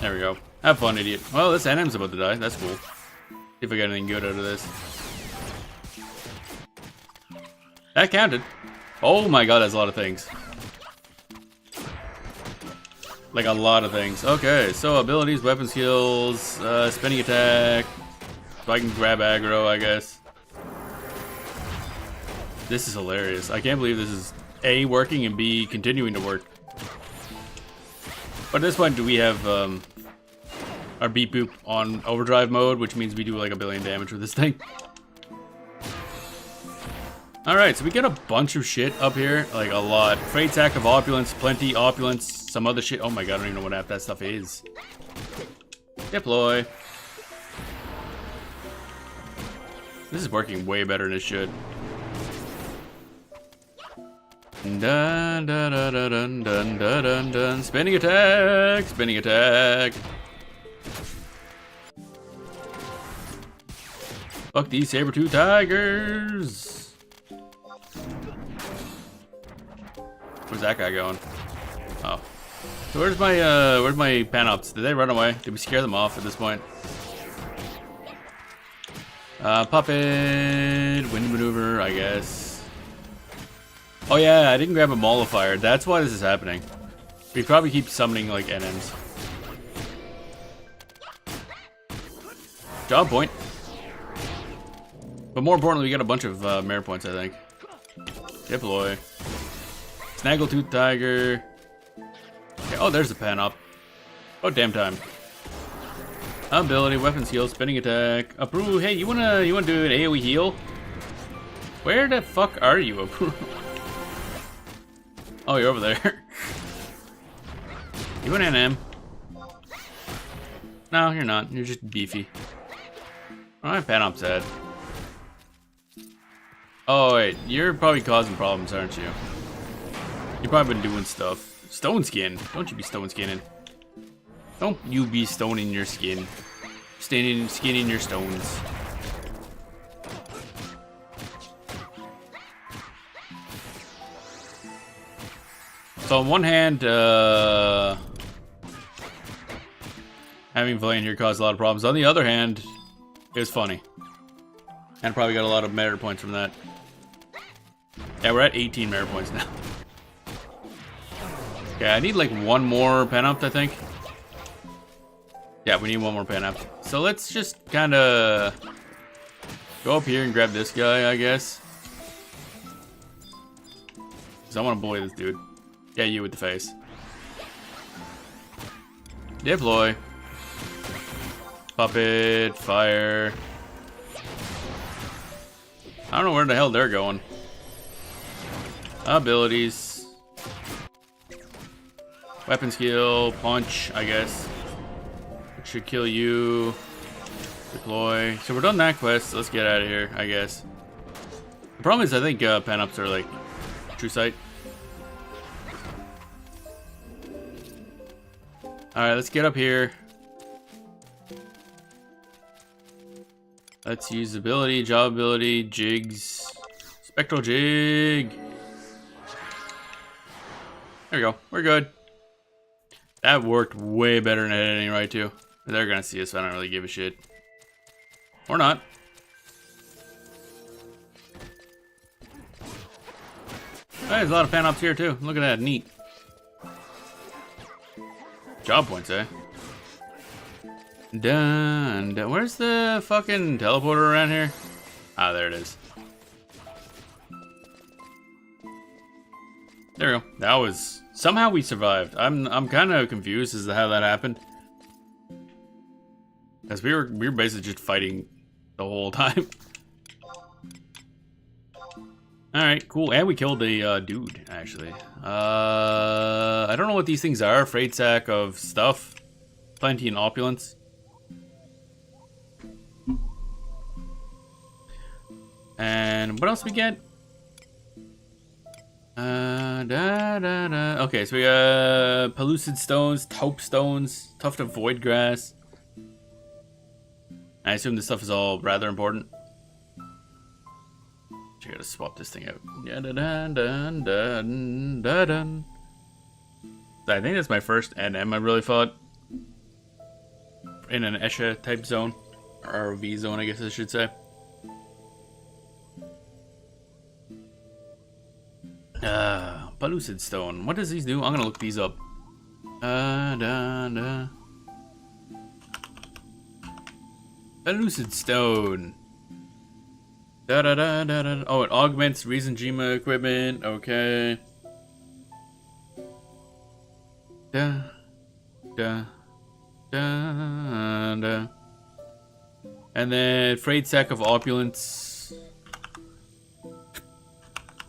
There we go. Have fun, idiot. Well, this NM's about to die. That's cool. See if I get anything good out of this. That counted. Oh my god, that's a lot of things. Like a lot of things. Okay, so abilities, weapon skills, spinning attack. So I can grab aggro, I guess. This is hilarious. I can't believe this is A, working, and B, continuing to work. But at this point, do we have our beep boop on overdrive mode, which means we do like 1 billion damage with this thing. Alright, so we get a bunch of shit up here, like a lot. Freight Sack of Opulence, Plenty, Opulence, some other shit. Oh my god, I don't even know what half that stuff is. Deploy. This is working way better than it should. Dun dun dun dun dun dun dun dun. Spinning attack! Spinning attack! Fuck these saber-tooth tigers! Where's that guy going? Oh. So where's my Panops? Did they run away? Did we scare them off at this point? Puppet, wind maneuver, I guess. Oh yeah, I didn't grab a mollifier. That's why this is happening. We probably keep summoning like NMs. Job point. But more importantly, we got a bunch of merit points, I think. Deploy. Snaggletooth Tiger. Okay, oh, there's the Panop. Oh, damn time. Ability, weapon skill, spinning attack. Approve. Hey, you wanna do an AoE heal? Where the fuck are you, Approve? Oh, you're over there. You an NM? No, you're not. You're just beefy. Alright, Panop's head. Oh wait, you're probably causing problems, aren't you? You've probably been doing stuff. Stone skin. Don't you be stone skinning. Don't you be stoning your skin. Skinning your stones. So on one hand, having Vallain here caused a lot of problems. On the other hand, it was funny. And probably got a lot of merit points from that. Yeah, we're at 18 merit points now. Okay, I need like one more Panopt, I think. Yeah, we need one more Panopt. So let's just kind of go up here and grab this guy, I guess. Because I want to bully this dude. Yeah, you with the face. Deploy. Puppet, fire. I don't know where the hell they're going. Abilities. Weapon skill, punch, I guess. It should kill you. Deploy. So we're done that quest. Let's get out of here, I guess. The problem is I think Panopts are like true sight. Alright, let's get up here. Let's use ability, job ability, jigs. Spectral jig. There we go. We're good. That worked way better than I had any right to. They're gonna see us, so I don't really give a shit. Or not. Oh, there's a lot of Panops here too. Look at that, neat. Job points, eh? Done. Where's the fucking teleporter around here? Ah, there it is. There we go. That was... Somehow we survived. I'm kind of confused as to how that happened. Because we were basically just fighting the whole time. Alright, cool. And we killed the dude, actually. I don't know what these things are. Freight sack of stuff. Plenty and opulence. And what else we get? Okay, so we got pellucid stones, taupe stones, tuft of void grass. I assume this stuff is all rather important. I gotta swap this thing out. I think that's my first NM I really fought in an Esha type zone, or RV zone, I guess I should say. Pellucid stone. What does these do? I'm gonna look these up. Pellucid stone. Oh, it augments Rizenjima equipment. Okay. And then freight sack of opulence.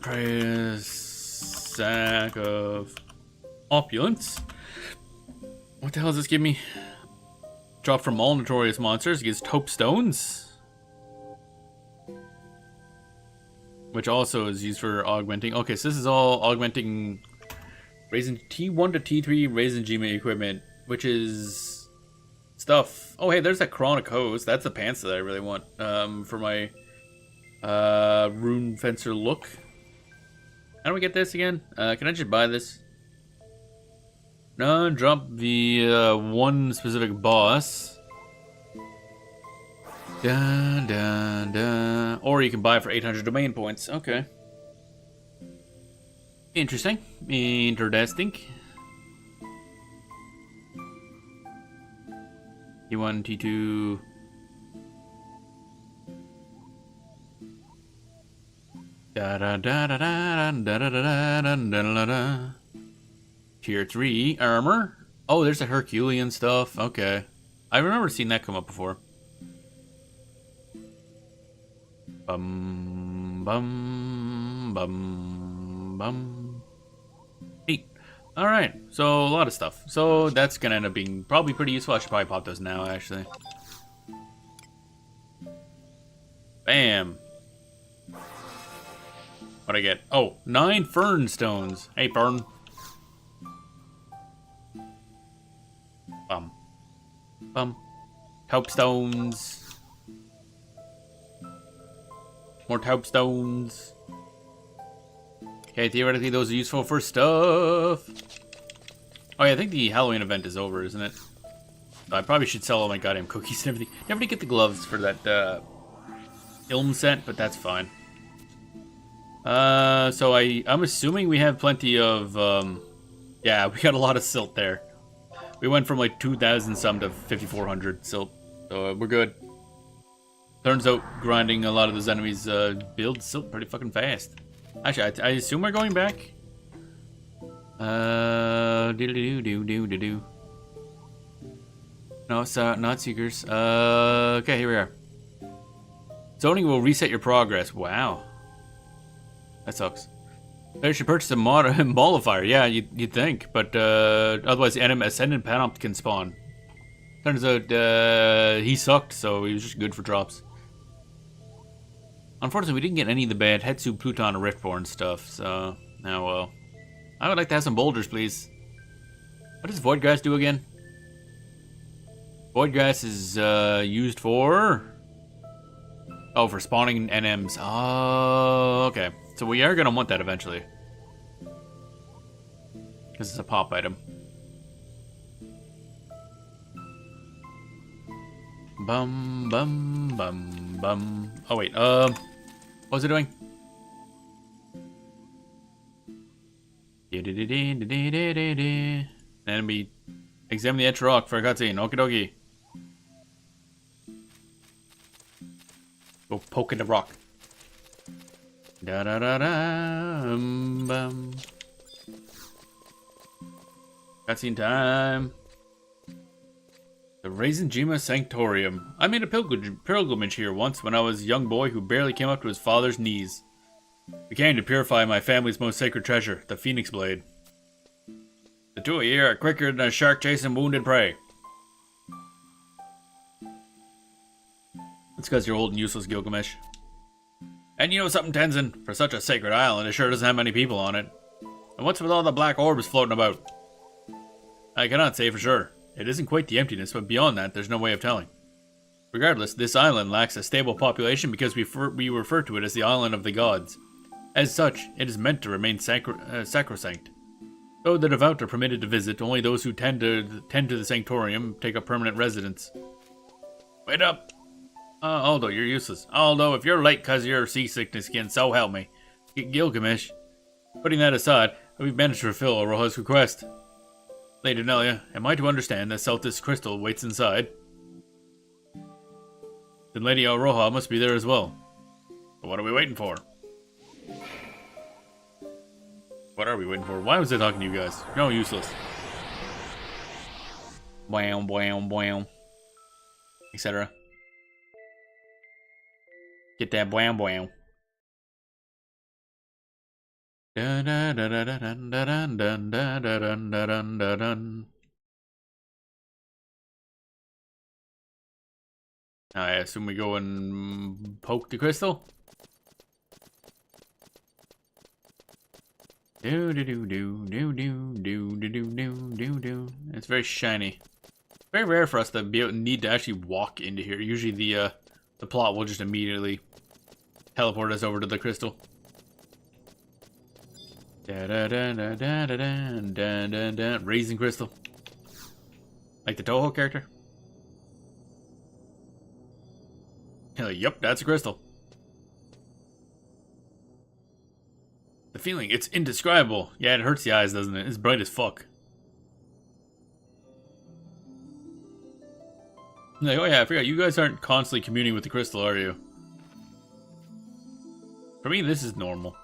Freight sack of opulence. What the hell does this give me? Drop from all notorious monsters. Gives taupe stones. Which also is used for augmenting. Okay, so this is all augmenting Raisin T1 to T3 Rizenjima equipment, which is stuff. Oh, hey, there's that Chronic Hose. That's the pants that I really want for my Rune Fencer look. How do we get this again? Can I just buy this? No, drop the one specific boss. Dun, dun, dun. Or you can buy it for 800 domain points. Okay. Interesting. Interesting. T1, T2. Da da da da da da da da da da da. Tier 3 armor. Oh, there's the Herculean stuff. Okay. I remember seeing that come up before. Bum, bum, bum, bum. Neat. Alright, so a lot of stuff. So that's gonna end up being probably pretty useful. I should probably pop those now, actually. Bam. What'd I get? Oh, 9 fern stones. Hey, fern. Bum. Bum. Taupe stones. More taupe stones. Okay, theoretically those are useful for stuff. Oh yeah, I think the Halloween event is over, isn't it? I probably should sell all my goddamn cookies and everything. Never did get the gloves for that Ilm set, but that's fine. So I'm assuming we have plenty of, yeah, we got a lot of silt there. We went from like 2,000 some to 5,400 silt, so we're good. Turns out grinding a lot of those enemies builds silt pretty fucking fast. Actually, I assume we're going back. Do. No, it's not seekers. Okay, here we are. Zoning will reset your progress. Wow. That sucks. I should purchase a modifier. Yeah, you'd think, but otherwise the enemy ascendant panopticon can spawn. Turns out he sucked, so he was just good for drops. Unfortunately, we didn't get any of the bad Hetsu, Pluton, or Riftborn stuff, so now well. I would like to have some boulders, please. What does Voidgrass do again? Voidgrass is used for... Oh, for spawning NMs. Oh, okay. So we are going to want that eventually. Because it's a pop item. Bum, bum, bum, bum. Oh, wait. What was it doing? And we examine the edge rock for a cutscene. Okie dokie. Go poke in the rock. Da da da da. Bum. Cutscene time. The Reisenjima Sanctorium. I made a pilgrimage here once when I was a young boy who barely came up to his father's knees. I came to purify my family's most sacred treasure, the Phoenix Blade. The two of you are quicker than a shark chasing wounded prey. It's because you're old and useless, Gilgamesh. And you know something, Tenzin? For such a sacred island, it sure doesn't have many people on it. And what's with all the black orbs floating about? I cannot say for sure. It isn't quite the emptiness, but beyond that, there's no way of telling. Regardless, this island lacks a stable population because we refer to it as the Island of the Gods. As such, it is meant to remain sacrosanct. Though the devout are permitted to visit, only those who tend to the sanctorium take up permanent residence. Wait up! Aldo, you're useless. Aldo, if you're late because of your seasickness again, so help me. Gilgamesh. Putting that aside, we've managed to fulfill Aroha's request. Lady Nelia, am I to understand that Celtis crystal waits inside? Then Lady Aroha must be there as well. But what are we waiting for? What are we waiting for? Why was I talking to you guys? No, useless. Bwam, bwam, bwam. Etc. Get that bwam, bwam. Dun dun dun dun dun dun dun dun dun dun dun dun. I assume we go and poke the crystal. Do do do do do do do do do do do. It's very shiny. Very rare for us to be able need to actually walk into here. Usually the plot will just immediately teleport us over to the crystal. Da da da da da da da da da. Raising crystal. Like the Toho character. Yup, that's a crystal. The feeling, it's indescribable. Yeah, it hurts the eyes, doesn't it? It's bright as fuck. Like, oh yeah, I forgot. You guys aren't constantly communing with the crystal, are you? For me, this is normal.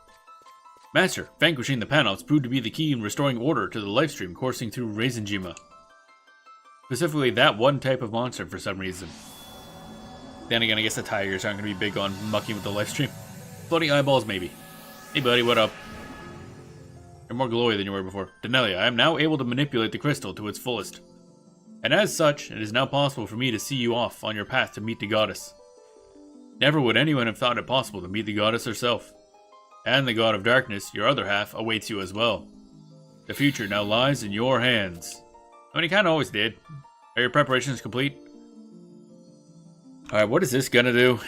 Master, vanquishing the Panopts proved to be the key in restoring order to the lifestream coursing through Reisenjima. Specifically that one type of monster for some reason. Then again, I guess the tigers aren't going to be big on mucking with the live stream. Bloody eyeballs, maybe. Hey, buddy, what up? You're more glowy than you were before. Denelia, I am now able to manipulate the crystal to its fullest. And as such, it is now possible for me to see you off on your path to meet the goddess. Never would anyone have thought it possible to meet the goddess herself. And the god of darkness, your other half, awaits you as well. The future now lies in your hands. I mean, he kind of always did. Are your preparations complete? Alright, what is this gonna do?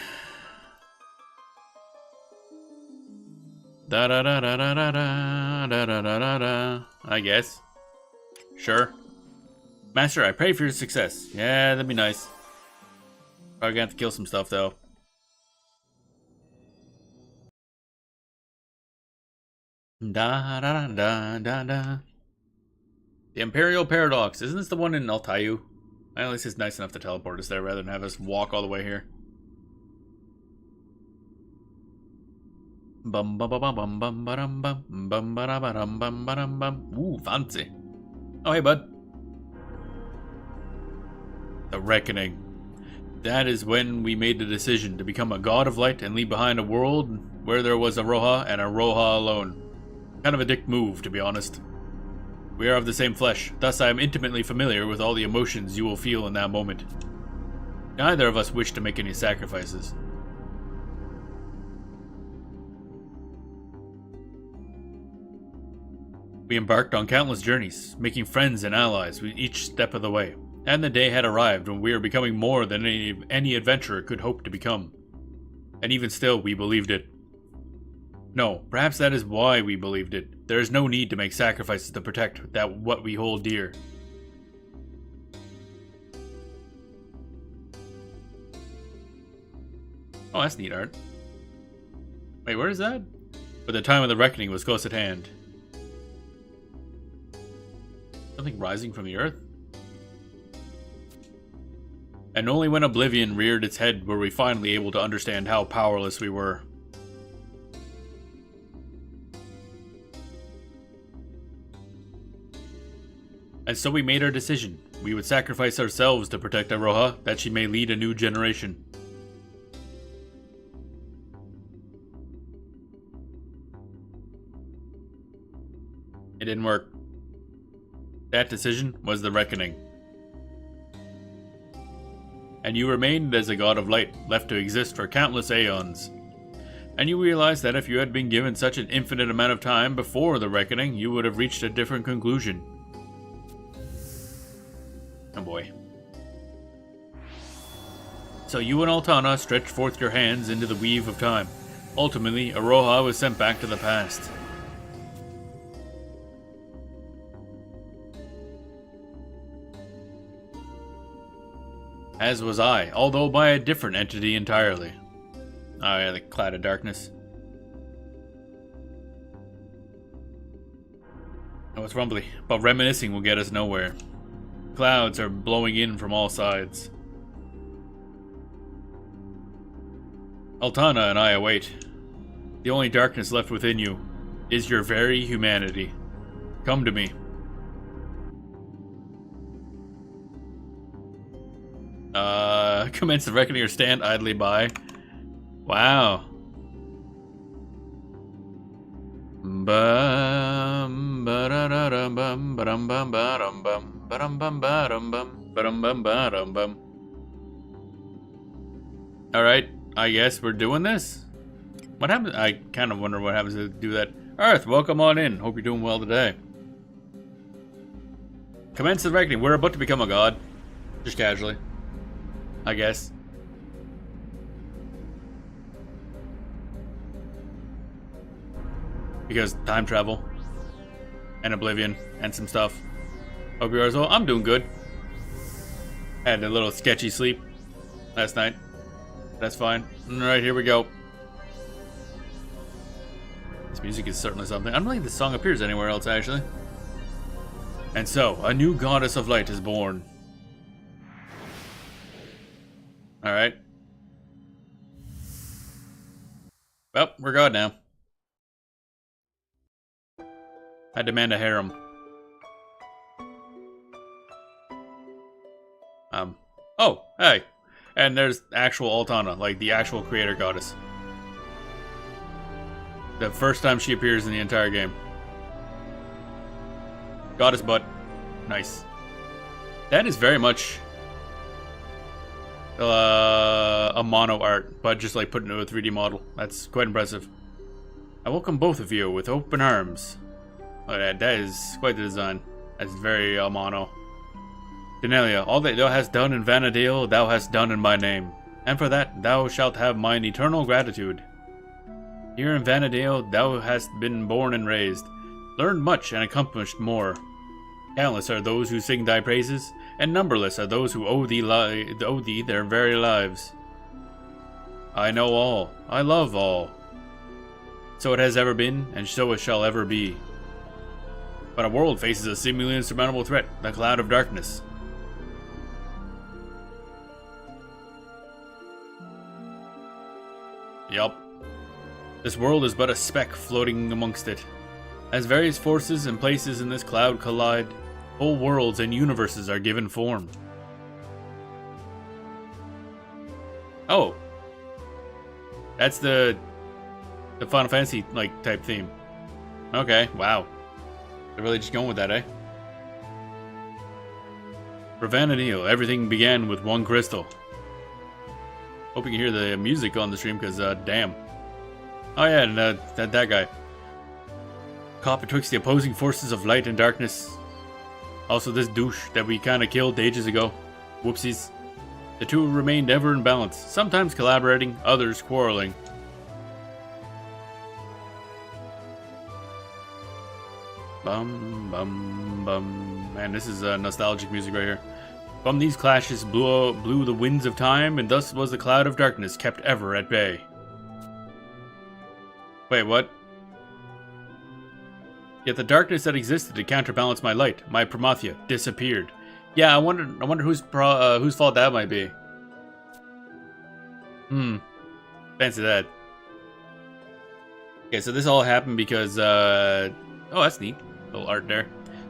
Da da da da da da da da da da da da. I guess. Sure. Master, I pray for your success. Yeah, that'd be nice. Probably gonna have to kill some stuff though. Da da da da da. The Imperial Paradox. Isn't this the one in Altayu? At least it's nice enough to teleport us there rather than have us walk all the way here. Bum bum bum bum bum bum bum bum bum bum bum bum. Ooh, fancy. Oh hey bud. The Reckoning. That is when we made the decision to become a god of light and leave behind a world where there was a Roja and a Roja alone. Kind of a dick move, to be honest. We are of the same flesh, thus I am intimately familiar with all the emotions you will feel in that moment. Neither of us wish to make any sacrifices. We embarked on countless journeys, making friends and allies with each step of the way, and the day had arrived when we were becoming more than any adventurer could hope to become. And even still, we believed it. No, perhaps that is why we believed it. There is no need to make sacrifices to protect what we hold dear. Oh, that's neat art. Wait, where is that? But the time of the reckoning was close at hand. Something rising from the earth? And only when oblivion reared its head were we finally able to understand how powerless we were. And so we made our decision. We would sacrifice ourselves to protect Aroha, that she may lead a new generation. It didn't work. That decision was the reckoning. And you remained as a god of light, left to exist for countless aeons. And you realized that if you had been given such an infinite amount of time before the reckoning, you would have reached a different conclusion. Oh boy. So you and Altana stretched forth your hands into the weave of time. Ultimately, Aroha was sent back to the past. As was I, although by a different entity entirely. Oh yeah, the cloud of darkness. Oh, it's rumbly, but reminiscing will get us nowhere. Clouds are blowing in from all sides. Altana and I await. The only darkness left within you is your very humanity. Come to me. Commence the reckoning or stand idly by. Wow. Bum ba da da dum bum ba dum bum ba dum bum ba dum bum ba dum bum ba dum bum ba dum bum. Alright, I guess we're doing this. What happens? I kind of wonder what happens to do that. Earth, welcome on in. Hope you're doing well today. Commence the reckoning. We're about to become a god. Just casually, I guess. Because time travel and oblivion and some stuff. Hope you are as well. I'm doing good. Had a little sketchy sleep last night. That's fine. Alright, here we go. This music is certainly something. I don't think this song appears anywhere else, actually. And so, a new goddess of light is born. Alright. Well, we're God now. I demand a harem. Oh, hey. And there's actual Altana, like the actual creator goddess. The first time she appears in the entire game. Goddess butt. Nice. That is very much a mono art, but just like put into a 3D model. That's quite impressive. I welcome both of you with open arms. Oh, that is quite the design. That's very mono. Denelia, all that thou hast done in Vana'diel, thou hast done in my name, and for that thou shalt have mine eternal gratitude. Here in Vana'diel thou hast been born and raised, learned much and accomplished more. Countless are those who sing thy praises, and numberless are those who owe thee their very lives. I know all, I love all. So it has ever been, and so it shall ever be. But our world faces a seemingly insurmountable threat, the Cloud of Darkness. Yup. This world is but a speck floating amongst it. As various forces and places in this cloud collide, whole worlds and universes are given form. Oh. That's the Final Fantasy like type theme. Okay, wow. They're really just going with that, eh? For Vana'diel, everything began with one crystal. Hope you can hear the music on the stream, because, damn. Oh yeah, and that guy. Caught betwixt the opposing forces of light and darkness. Also this douche that we kinda killed ages ago. Whoopsies. The two remained ever in balance, sometimes collaborating, others quarreling. Bum, bum, bum. Man, this is nostalgic music right here. From these clashes blew the winds of time, and thus was the Cloud of Darkness kept ever at bay. Wait, what? Yet the darkness that existed to counterbalance my light, my Promathia, disappeared. Yeah, I wonder whose fault that might be. Fancy that. Okay, so this all happened because, oh, that's neat. Little art there.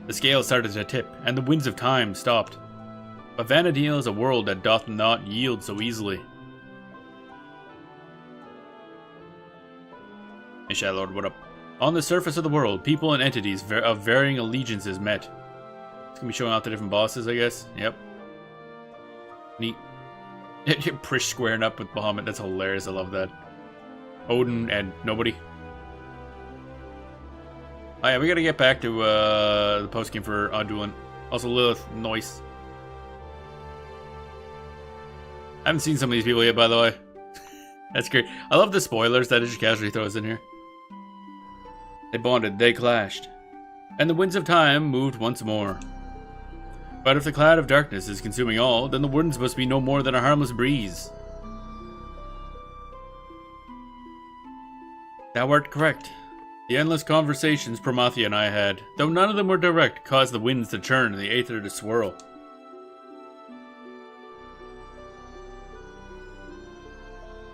The scales started to tip, and the winds of time stopped. But Vana'diel is a world that doth not yield so easily. Hey, Shadowlord, what up? On the surface of the world, people and entities of varying allegiances met. It's gonna be showing off the different bosses, I guess. Yep. Neat. Prish squaring up with Bahamut. That's hilarious. I love that. Odin and nobody. Oh yeah, we gotta get back to the post game for Audulin. Also Lilith, noise. I haven't seen some of these people yet, by the way. That's great. I love the spoilers that it just casually throws in here. They bonded, they clashed, and the winds of time moved once more. But if the Cloud of Darkness is consuming all, then the winds must be no more than a harmless breeze. Thou art correct. The endless conversations Promathia and I had, though none of them were direct, caused the winds to churn and the aether to swirl.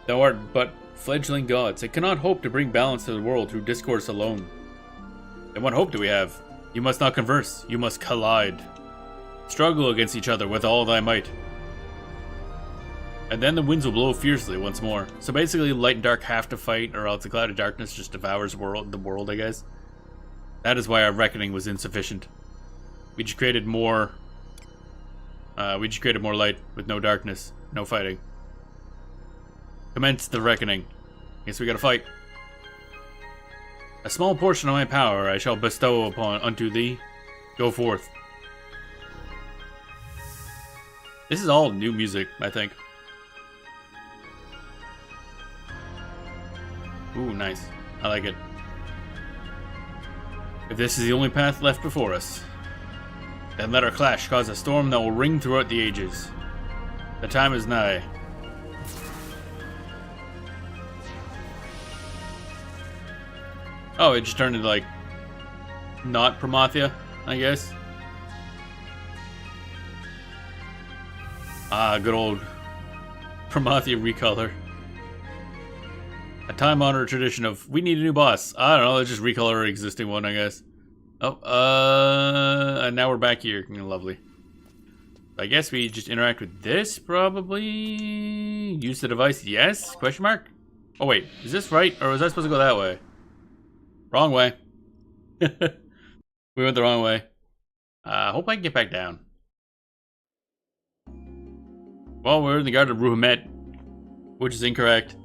Thou art but fledgling gods, and cannot hope to bring balance to the world through discourse alone. Then what hope do we have? You must not converse, you must collide. Struggle against each other with all thy might. And then the winds will blow fiercely once more. So basically light and dark have to fight, or else the Cloud of Darkness just devours the world, I guess. That is why our reckoning was insufficient. We just created more light with no darkness, no fighting. Commence the reckoning. Guess we gotta fight. A small portion of my power I shall bestow unto thee. Go forth. This is all new music, I think. Ooh, nice. I like it. If this is the only path left before us, then let our clash cause a storm that will ring throughout the ages. The time is nigh. Oh, it just turned into, like, not Promathia, I guess. Ah, good old Promathia recolor. A time-honored tradition of, we need a new boss. I don't know, let's just recolor an existing one, I guess. Oh, and now we're back here. Lovely. I guess we just interact with this, probably. Use the device, yes? Question mark? Oh, wait. Is this right? Or was I supposed to go that way? Wrong way. We went the wrong way. Hope I can get back down. Well, we're in the Garden of Ruhamet, which is incorrect.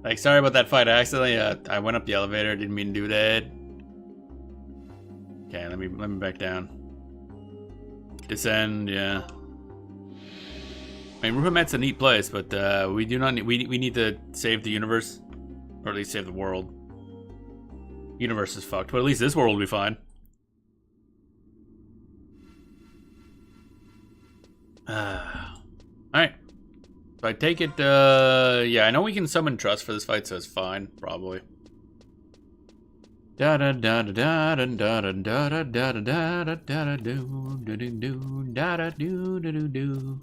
Like, sorry about that fight. I accidentally, I went up the elevator. Didn't mean to do that. Okay, let me back down. Descend, yeah. I mean, Ruhamet's a neat place, but we do not need, we need to save the universe, or at least save the world. Universe is fucked, but at least this world will be fine. Alright. So I take it, yeah, I know we can summon Trust for this fight, so it's fine, probably. Da da da da da da da da da da da da da do do do do da da do do do do.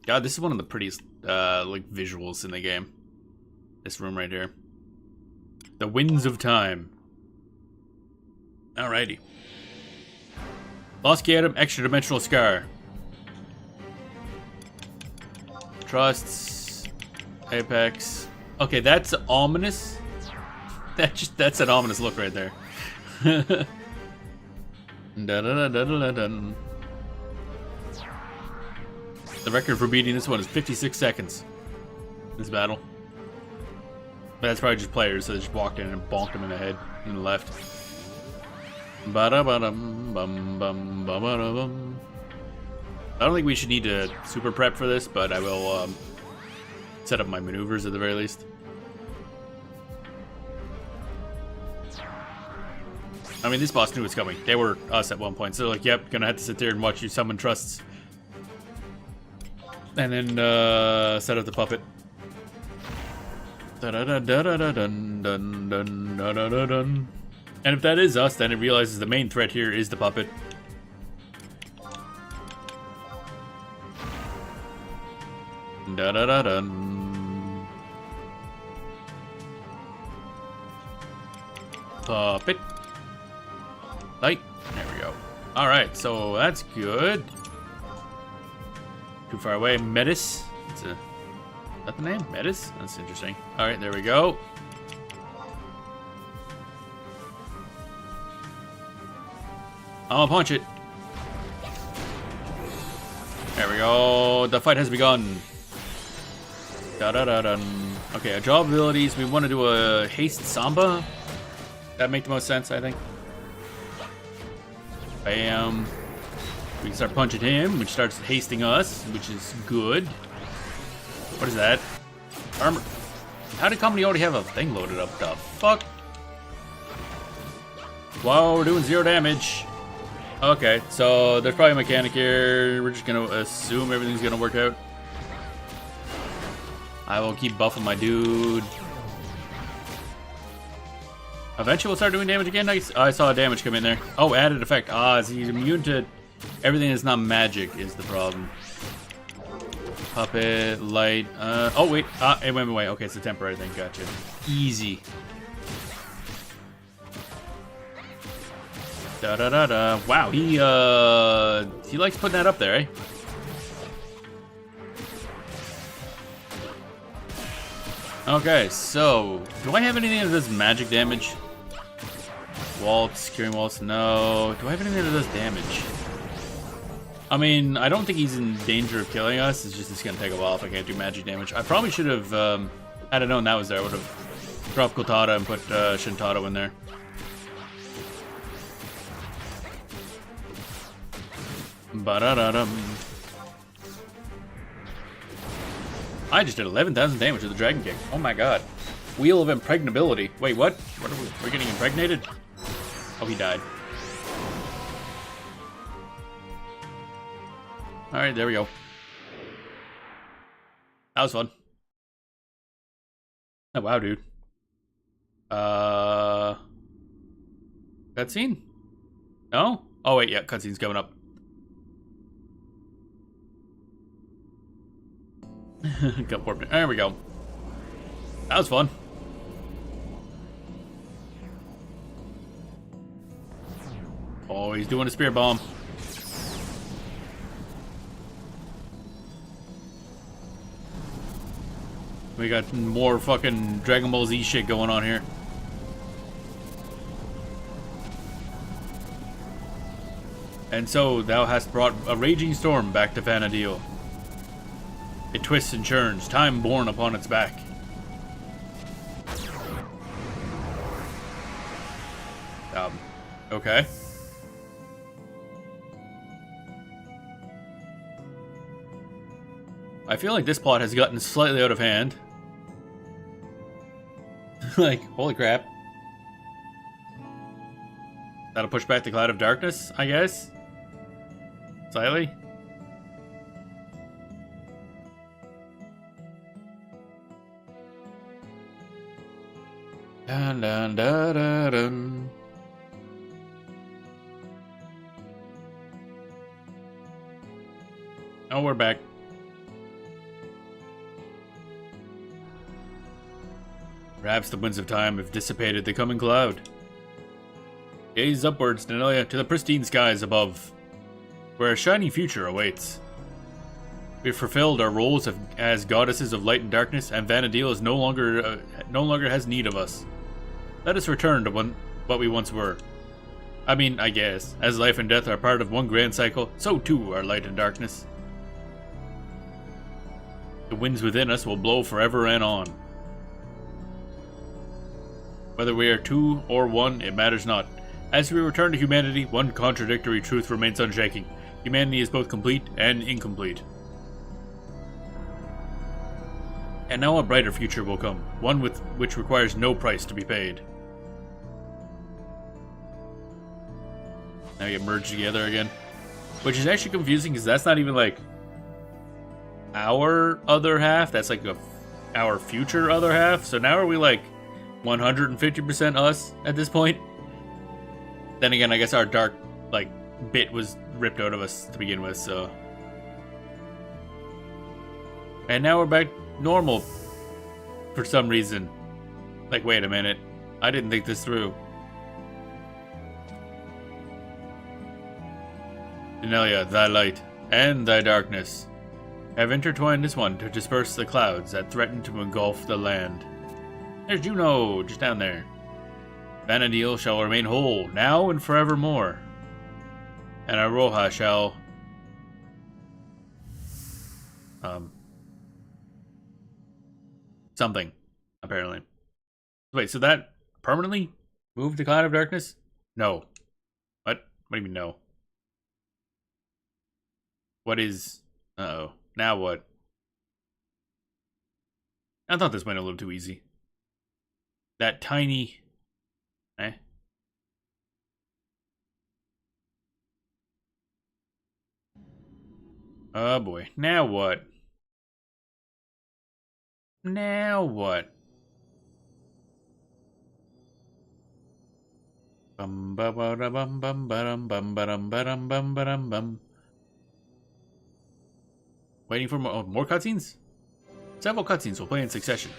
God, this is one of the prettiest like visuals in the game. This room right here. The Winds of Time. Alrighty. Lost key item, extra dimensional scar. Trusts. Apex. Okay, that's ominous. That's an ominous look right there. The record for beating this one is 56 seconds. This battle. But that's probably just players, so they just walked in and bonked him in the head and left. I don't think we should need to super prep for this, but I will set up my maneuvers at the very least. I mean, this boss knew it was coming. They were us at one point, so they're like, yep, gonna have to sit there and watch you summon Trusts. And then set up the puppet. And if that is us, then it realizes the main threat here is the puppet. Puppet. Light. There we go. Alright, so that's good. Too far away. Metis. Is that the name? Metis? That's interesting. Alright, there we go. I'm gonna punch it. There we go. The fight has begun. Da-da-da-dun. Okay, our job abilities. We want to do a haste samba. That make the most sense, I think. Bam. We can start punching him, which starts hasting us, which is good. What is that? Armor. How did company already have a thing loaded up? The fuck? Whoa, we're doing 0 damage. Okay, so there's probably a mechanic here. We're just gonna assume everything's gonna work out. I will keep buffing my dude. Eventually we'll start doing damage again. I saw damage come in there. Oh, added effect. Ah, is he immune to everything that's not magic is the problem. Puppet, light. Oh, wait. It went away. Okay, it's a temporary thing. Gotcha. Easy. Da-da-da-da. Wow, he likes putting that up there, eh? Okay, so do I have anything that does magic damage? Waltz, curing waltz, no. Do I have anything that does damage? I mean, I don't think he's in danger of killing us. It's just it's gonna take a while if I can't do magic damage. I probably should have, had I known that was there, I would have dropped Kotada and put Shintaro in there. Ba-da-da-dum. I just did 11,000 damage with the Dragon Kick. Oh my god. Wheel of Impregnability. Wait, what? What are we? We're getting impregnated? Oh, he died. Alright, there we go. That was fun. Oh, wow, dude. Cutscene? No? Oh, wait, yeah, cutscene's coming up. There we go. That was fun. Oh, he's doing a spear bomb. We got more fucking Dragon Ball Z shit going on here. And so thou hast brought a raging storm back to Vana'diel. It twists and churns, time borne upon its back. Okay. I feel like this plot has gotten slightly out of hand. Like, holy crap. That'll push back the Cloud of Darkness, I guess? Slightly? Dun dun dun dun dun. Oh, we're back. Perhaps the winds of time have dissipated the coming cloud. Gaze upwards, Denelia, to the pristine skies above, where a shining future awaits. We've fulfilled our roles as goddesses of light and darkness, and Vana'diel is no longer has need of us. Let us return to what we once were. I mean, I guess, as life and death are part of one grand cycle, so too are light and darkness. The winds within us will blow forever and on. Whether we are two or one, it matters not. As we return to humanity, one contradictory truth remains unshaking. Humanity is both complete and incomplete. And now a brighter future will come, one which requires no price to be paid. Now we get merged together again. Which is actually confusing, because that's not even like our other half, that's like our future other half. So now are we like 150% us at this point? Then again, I guess our dark like bit was ripped out of us to begin with, so. And now we're back normal for some reason. Like, wait a minute, I didn't think this through. Denelia, thy light and thy darkness have intertwined as one to disperse the clouds that threaten to engulf the land. There's Juno, just down there. Vana'diel shall remain whole, now and forevermore. And Iroha shall... something, apparently. Wait, so that permanently moved the Cloud of Darkness? No. What? What do you mean, no? What is... Uh-oh. Now what? I thought this went a little too easy. That tiny... Eh? Oh boy. Now what? Now what? Bum ba ba da bum bum ba dum bum ba dum ba dum bum ba dum bum. Waiting for more cutscenes? Several cutscenes will play in succession.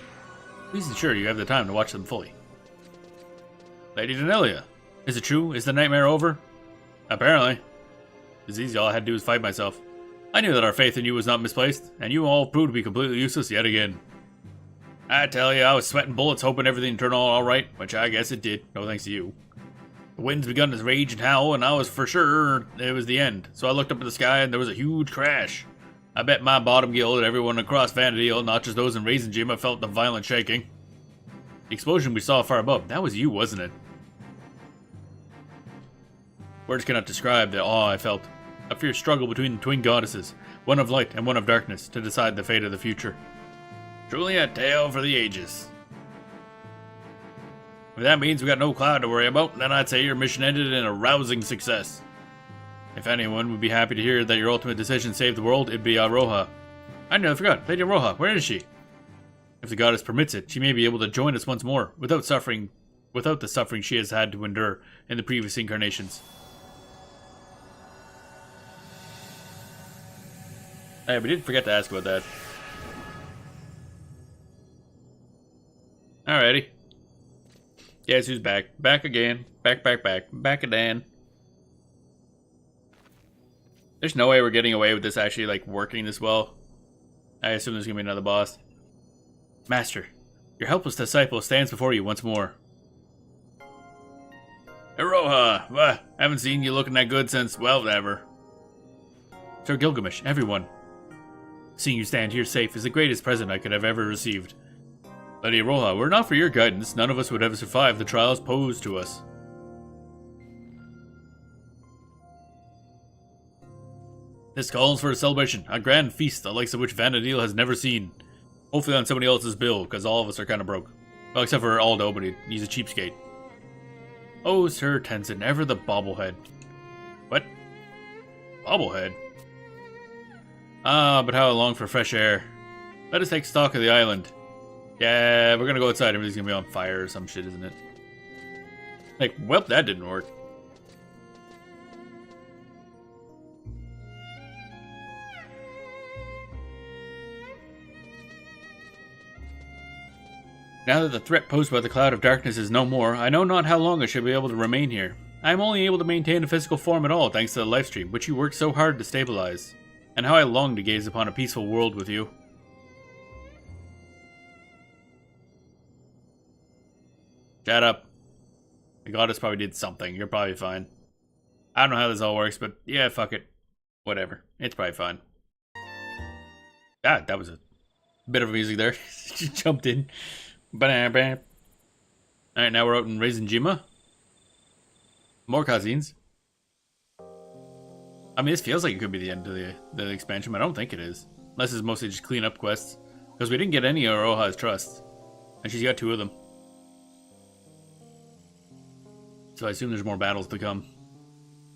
Please ensure you have the time to watch them fully. Lady Denelia, is it true? Is the nightmare over? Apparently. It's easy, all I had to do was fight myself. I knew that our faith in you was not misplaced, and you all proved to be completely useless yet again. I tell you, I was sweating bullets hoping everything turned out alright, which I guess it did, no thanks to you. The wind's begun to rage and howl, and I was for sure it was the end, so I looked up at the sky and there was a huge crash. I bet my bottom guild and everyone across Vana'diel, not just those in Raisin Gym, have felt the violent shaking. The explosion we saw far above, that was you, wasn't it? Words cannot describe the awe I felt. A fierce struggle between the twin goddesses, one of light and one of darkness, to decide the fate of the future. Truly a tale for the ages. If that means we got no cloud to worry about, then I'd say your mission ended in a rousing success. If anyone would be happy to hear that your ultimate decision saved the world, it'd be Iroha. I nearly forgot, Lady Iroha, where is she? If the goddess permits it, she may be able to join us once more, without the suffering she has had to endure in the previous incarnations. Hey, we did forget to ask about that. Alrighty. Guess who's back? Back again. Back again. There's no way we're getting away with this actually, like, working this well. I assume there's gonna be another boss. Master, your helpless disciple stands before you once more. Iroha! Haven't seen you looking that good since, well, ever. Sir Gilgamesh, everyone. Seeing you stand here safe is the greatest present I could have ever received. Lady Iroha, were it not for your guidance, none of us would ever survive the trials posed to us. This calls for a celebration, a grand feast, the likes of which Vana'diel has never seen. Hopefully on somebody else's bill, because all of us are kind of broke. Well, except for Aldo, but he's a cheapskate. Oh, Sir Tenzin, ever the bobblehead. What? Bobblehead? Ah, but how I long for fresh air. Let us take stock of the island. Yeah, we're gonna go outside. Everything's gonna be on fire or some shit, isn't it? Like, well, that didn't work. Now that the threat posed by the cloud of darkness is no more, I know not how long I shall be able to remain here. I am only able to maintain a physical form at all thanks to the lifestream, which you worked so hard to stabilize. And how I long to gaze upon a peaceful world with you. Shut up. The goddess probably did something. You're probably fine. I don't know how this all works, but yeah, fuck it. Whatever. It's probably fine. Ah, that was a bit of music there. Just jumped in. Alright, now we're out in Reizenjima. More cutscenes. I mean, this feels like it could be the end of the expansion, but I don't think it is. Unless it's mostly just clean up quests. Because we didn't get any of Iroha's trusts. And she's got 2 of them. So I assume there's more battles to come.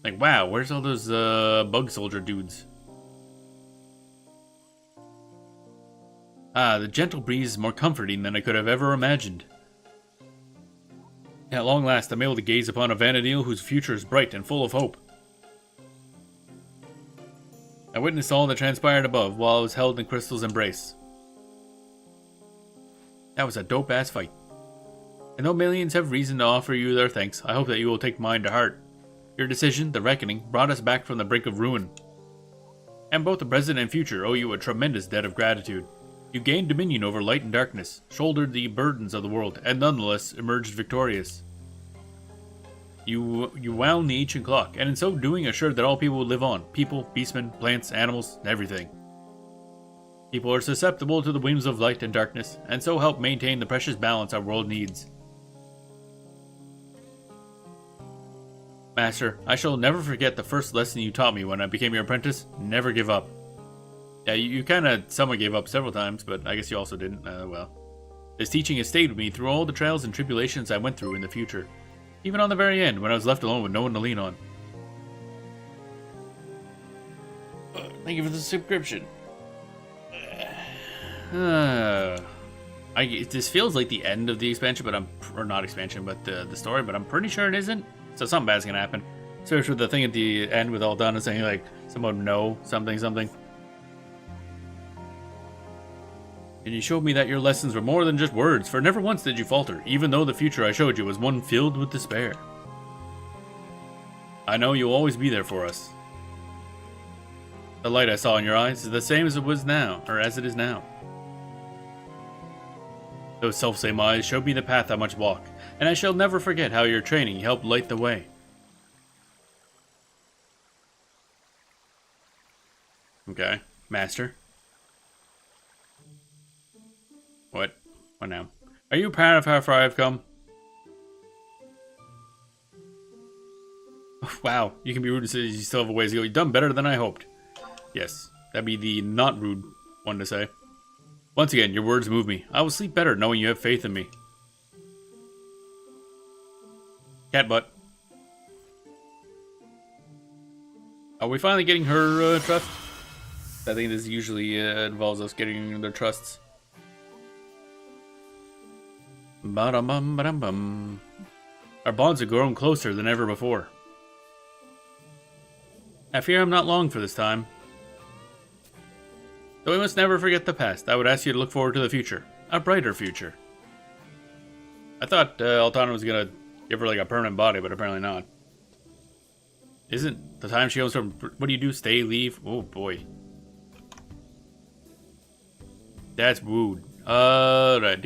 Like, wow, where's all those bug soldier dudes? Ah, the gentle breeze is more comforting than I could have ever imagined. At long last, I'm able to gaze upon a Vana'diel whose future is bright and full of hope. I witnessed all that transpired above while I was held in Crystal's embrace. That was a dope-ass fight. And though millions have reason to offer you their thanks, I hope that you will take mine to heart. Your decision, the reckoning, brought us back from the brink of ruin. And both the present and future owe you a tremendous debt of gratitude. You gained dominion over light and darkness, shouldered the burdens of the world, and nonetheless emerged victorious. You wound the ancient clock, and in so doing assured that all people would live on. People, beastmen, plants, animals, everything. People are susceptible to the whims of light and darkness, and so help maintain the precious balance our world needs. Master, I shall never forget the first lesson you taught me when I became your apprentice. Never give up. Yeah, you kind of somewhat gave up several times, but I guess you also didn't. Well. This teaching has stayed with me through all the trials and tribulations I went through in the future. Even on the very end, when I was left alone with no one to lean on. Thank you for the subscription. This feels like the end of the expansion, but or not expansion, but the story, but I'm pretty sure it isn't. So something bad's gonna happen. Especially with the thing at the end with Aldana saying like, someone no, something. And you showed me that your lessons were more than just words, for never once did you falter, even though the future I showed you was one filled with despair. I know you'll always be there for us. The light I saw in your eyes is the same as it was now, or as it is now. Those selfsame eyes showed me the path I must walk, and I shall never forget how your training helped light the way. Okay, Master. What? What now? Are you proud of how far I've come? Wow, you can be rude and say you still have a ways to go. You've done better than I hoped. Yes, that'd be the not rude one to say. Once again, your words move me. I will sleep better knowing you have faith in me. Cat butt. Are we finally getting her trust? I think this usually involves us getting their trusts. Ba-dum-bum-ba-dum-bum. Our bonds have grown closer than ever before. I fear I'm not long for this time. Though we must never forget the past, I would ask you to look forward to the future. A brighter future. I thought Altana was gonna give her like a permanent body, but apparently not. Isn't the time she goes from, what do you do, stay, leave? Oh boy. That's wooed. Right.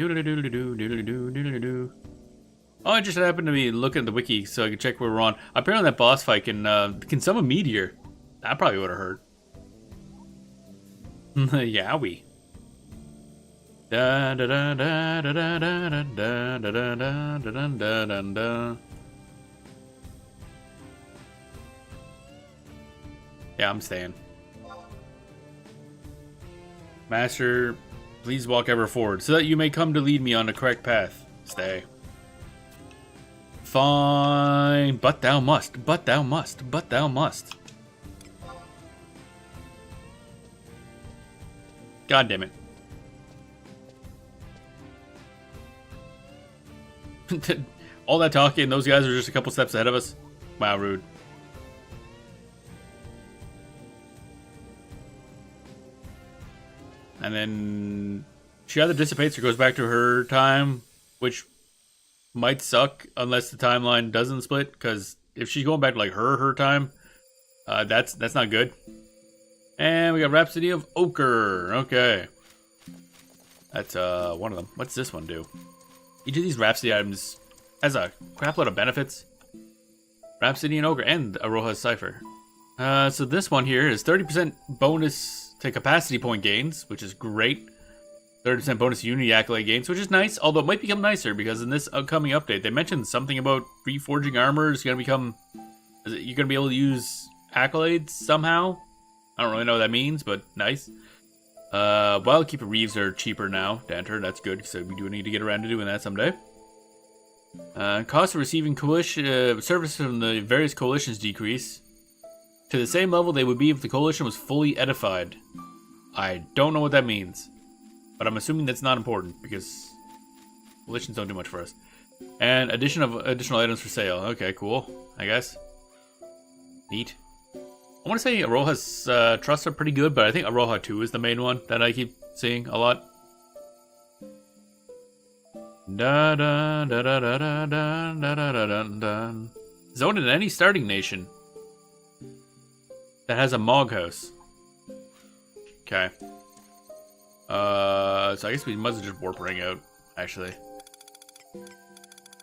Oh, I just happened to be looking at the wiki so I could check where we're on. Apparently that boss fight can summon meteor. That probably would have hurt. Yowie. Da da da da da da da da da da da da da da da. Yeah, I'm staying. Master, please walk ever forward, so that you may come to lead me on the correct path. Stay. Fine, but thou must, but thou must, but thou must. God damn it. All that talking, those guys are just a couple steps ahead of us. Wow, rude. And then she either dissipates or goes back to her time, which might suck unless the timeline doesn't split. Because if she's going back to like her time, that's not good. And we got Rhapsody of Ochre. Okay, that's one of them. What's this one do? Each of these Rhapsody items has a crapload of benefits. Rhapsody and Ochre and Aroha's Cipher. So this one here is 30% bonus to capacity point gains, which is great. 30% bonus to Unity Accolade gains, which is nice, although it might become nicer because in this upcoming update, they mentioned something about reforging armor is going to become... You're going to be able to use accolades somehow? I don't really know what that means, but nice. Wildkeeper Reeves are cheaper now to enter. That's good, so we do need to get around to doing that someday. Cost of receiving coalition service from the various coalitions decrease to the same level they would be if the coalition was fully edified. I don't know what that means, but I'm assuming that's not important because coalitions don't do much for us. And addition of additional items for sale. Okay, cool. I guess. Neat. I want to say Aroha's trusts are pretty good, but I think Aroha 2 is the main one that I keep seeing a lot. Da da da da da da da da da da da. Zoned in any starting nation that has a Mog house. Okay. So I guess we must have just warp ring out, actually.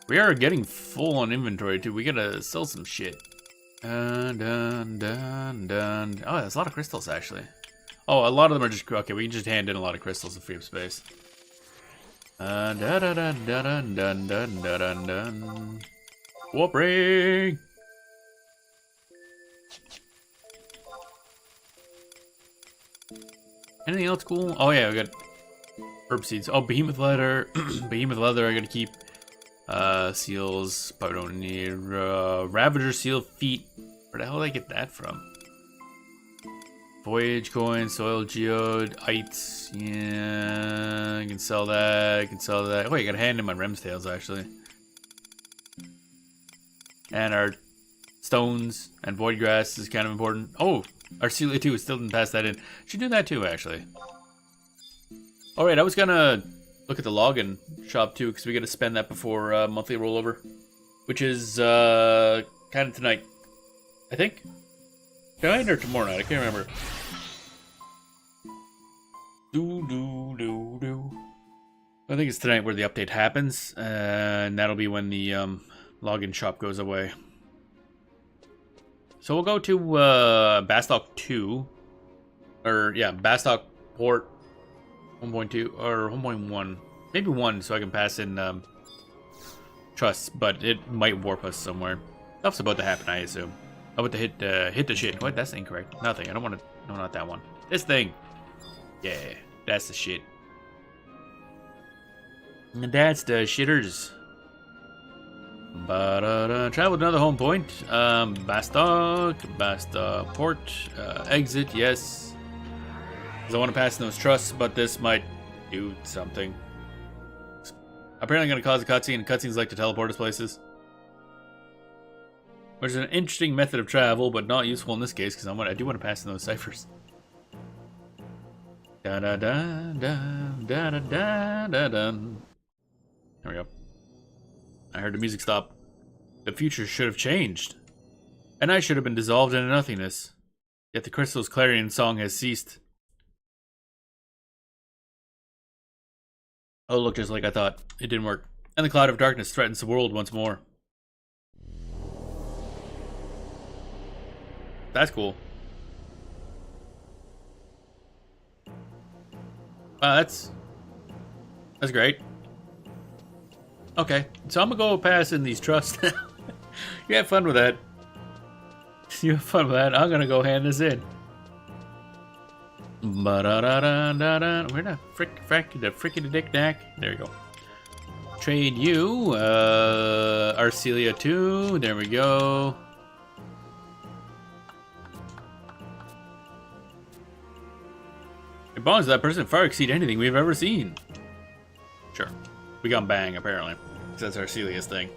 We are getting full on inventory too. We gotta sell some shit. Dun dun dun dun. Oh, there's a lot of crystals actually. Oh, a lot of them are just okay. We can just hand in a lot of crystals to free up space. Da da da da dun dun dun dun dun dun. Warp ring. Anything else cool? Oh yeah, we got herb seeds. Oh, behemoth leather. Behemoth leather. I gotta keep. Seals. Probably don't need. Ravager seal feet. Where the hell did I get that from? Voyage coin, soil geode, ites. Yeah, I can sell that. I can sell that. Oh, I got a hand in my Rem's tails actually. And our stones and void grass is kind of important. Oh, Arcelia too. Still didn't pass that in. Should do that too actually. All right, I was gonna look at the login shop too because we got to spend that before monthly rollover, which is kind of tonight, I think. Tonight or tomorrow night? I can't remember. I think it's tonight where the update happens, and that'll be when the login shop goes away. So we'll go to Bastok 2, or yeah, Bastok port 1.2 or 1.1, maybe 1, so I can pass in trusts, but it might warp us somewhere. Stuff's about to happen, I assume. I'm about to hit the shit. What? That's incorrect. Nothing. I don't want to. No, not that one. This thing. Yeah, that's the shit. And that's the shitters. But travel to another home point. Bastok port. Exit. Yes. Because I want to pass in those trusts, but this might do something. Apparently, going to cause a cutscene. Cutscenes like to teleport us places. Which is an interesting method of travel, but not useful in this case, because I do want to pass in those ciphers. Da da da da da da da da da. There we go. I heard the music stop. The future should have changed. And I should have been dissolved into nothingness. Yet the crystal's clarion song has ceased. Oh, look, just like I thought. It didn't work. And the cloud of darkness threatens the world once more. That's cool. Wow, that's great. Okay, so I'm gonna go pass in these trusts. You have fun with that. You have fun with that. I'm gonna go hand this in. Where the frickity dick dack? There we go. Trade you, Arcelia 2. There we go. The bonds of that person far exceed anything we've ever seen. Sure. We got bang, apparently. That's Arcelia's thing.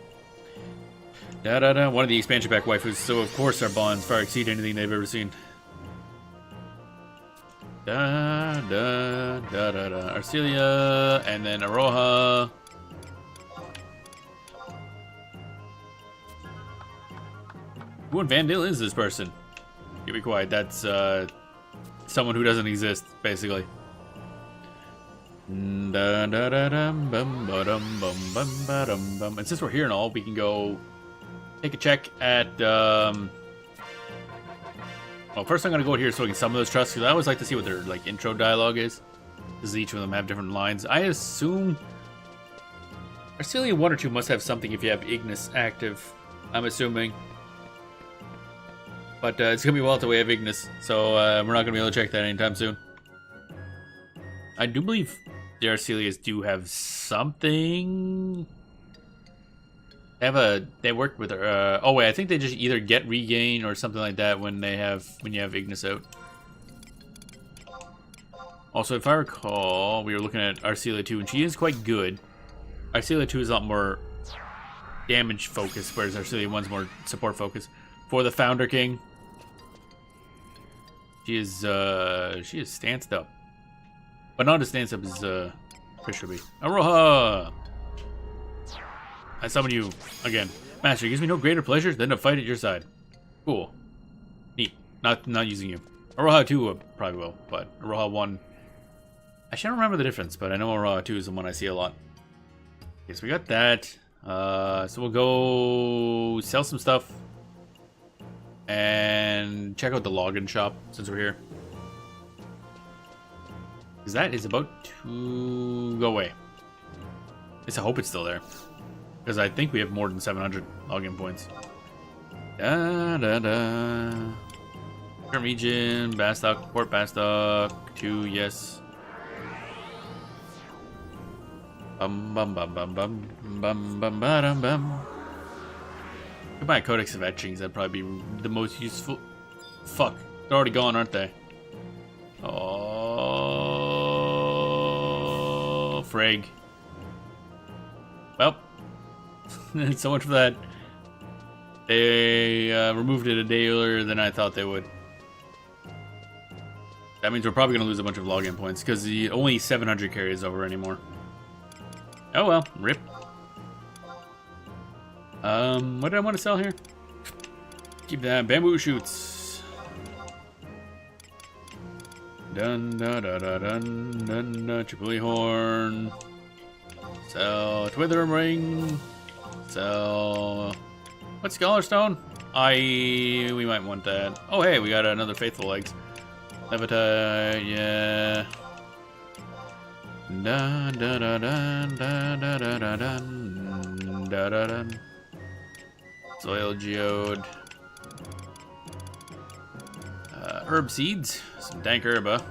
One of the expansion pack waifus, so of course our bonds far exceed anything they've ever seen. Arcelia, and then Aroha. Who in Vandal is this person? You be quiet, that's someone who doesn't exist, basically. And since we're here and all, we can go take a check at well, first I'm gonna go here so I can summon those trusts, because I always like to see what their like intro dialogue is, because each of them have different lines. I assume Arcelia 1 or 2 must have something if you have Ignis active, I'm assuming. But it's gonna be well to way of Ignis, so we're not gonna be able to check that anytime soon. I do believe the Arcelias do have something. They worked with oh wait, I think they just either get regain or something like that when you have Ignis out. Also, if I recall, we were looking at Arcelia 2 and she is quite good. Arcelia 2 is a lot more damage focused, whereas Arcelia 1's more support focused. For the Founder King, she is stanced up. But not as stanced up as Chris should be. Aroha! I summon you again. Master, it gives me no greater pleasure than to fight at your side. Cool. Neat. Not using you. Aroha 2 probably will, but Aroha 1... I should remember the difference, but I know Aroha 2 is the one I see a lot. Okay, so we got that. So we'll go sell some stuff. And check out the login shop, since we're here. Because that is about to go away. At least I hope it's still there. Because I think we have more than 700 login points. Current region, Bastok, Port Bastok, 2, yes. Bum bum bum bum bum bum bum bum bum. Goodbye, Codex of Etchings, that'd probably be the most useful. Fuck, they're already gone, aren't they? Oh, frig. Well, so much for that. They removed it a day earlier than I thought they would. That means we're probably going to lose a bunch of login points, because only 700 carries over anymore. Oh well, rip. What did I want to sell here? Keep that. Bamboo shoots. Dun da da da dun dun da. Tripoli horn. Sell Twither ring. Sell. What's Scholar Stone? We might want that. Oh hey, we got another Faithful Eggs. Levitate, yeah. Da da da da da da da da da da da da. Soil geode. Herb seeds. Some dank herba.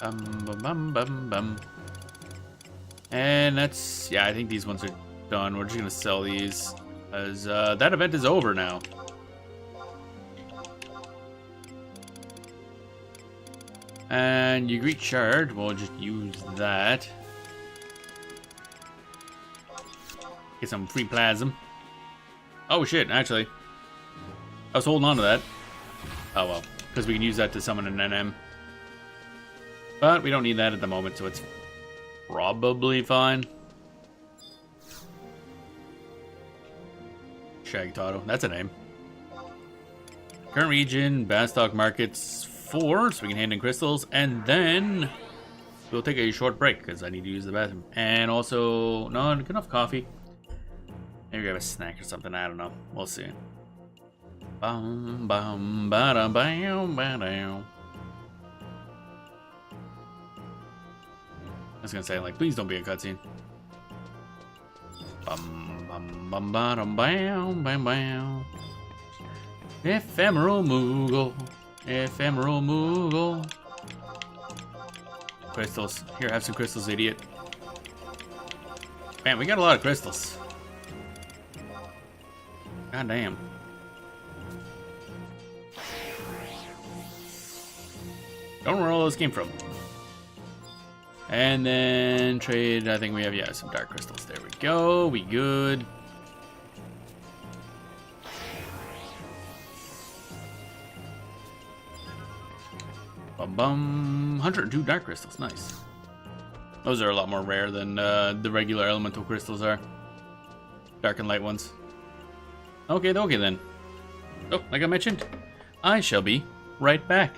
Bum bum bum bum bum. And that's, yeah, I think these ones are done. We're just gonna sell these as that event is over now. And you greet shard, we'll just use that. Get some free plasm. Oh shit, actually. I was holding on to that. Oh well, because we can use that to summon an NM. But we don't need that at the moment, so it's probably fine. Shagtotto, that's a name. Current region, Bastock Markets 4, so we can hand in crystals, and then we'll take a short break because I need to use the bathroom. And also, not enough coffee. Maybe grab a snack or something. I don't know. We'll see. Bum, bum, ba-dum, bam, ba-dum. I was gonna say, like, please don't be a cutscene. Bum, bum, bum, ba-dum, bam, bam, bam. Ephemeral Moogle. Ephemeral Moogle. Crystals. Here, have some crystals, idiot. Man, we got a lot of crystals. God damn. Don't know where all those came from. And then trade, I think we have, yeah, some dark crystals. There we go. We good. Bum bum. 102 dark crystals. Nice. Those are a lot more rare than the regular elemental crystals are. Dark and light ones. Okay, okay then. Oh, like I mentioned, I shall be right back.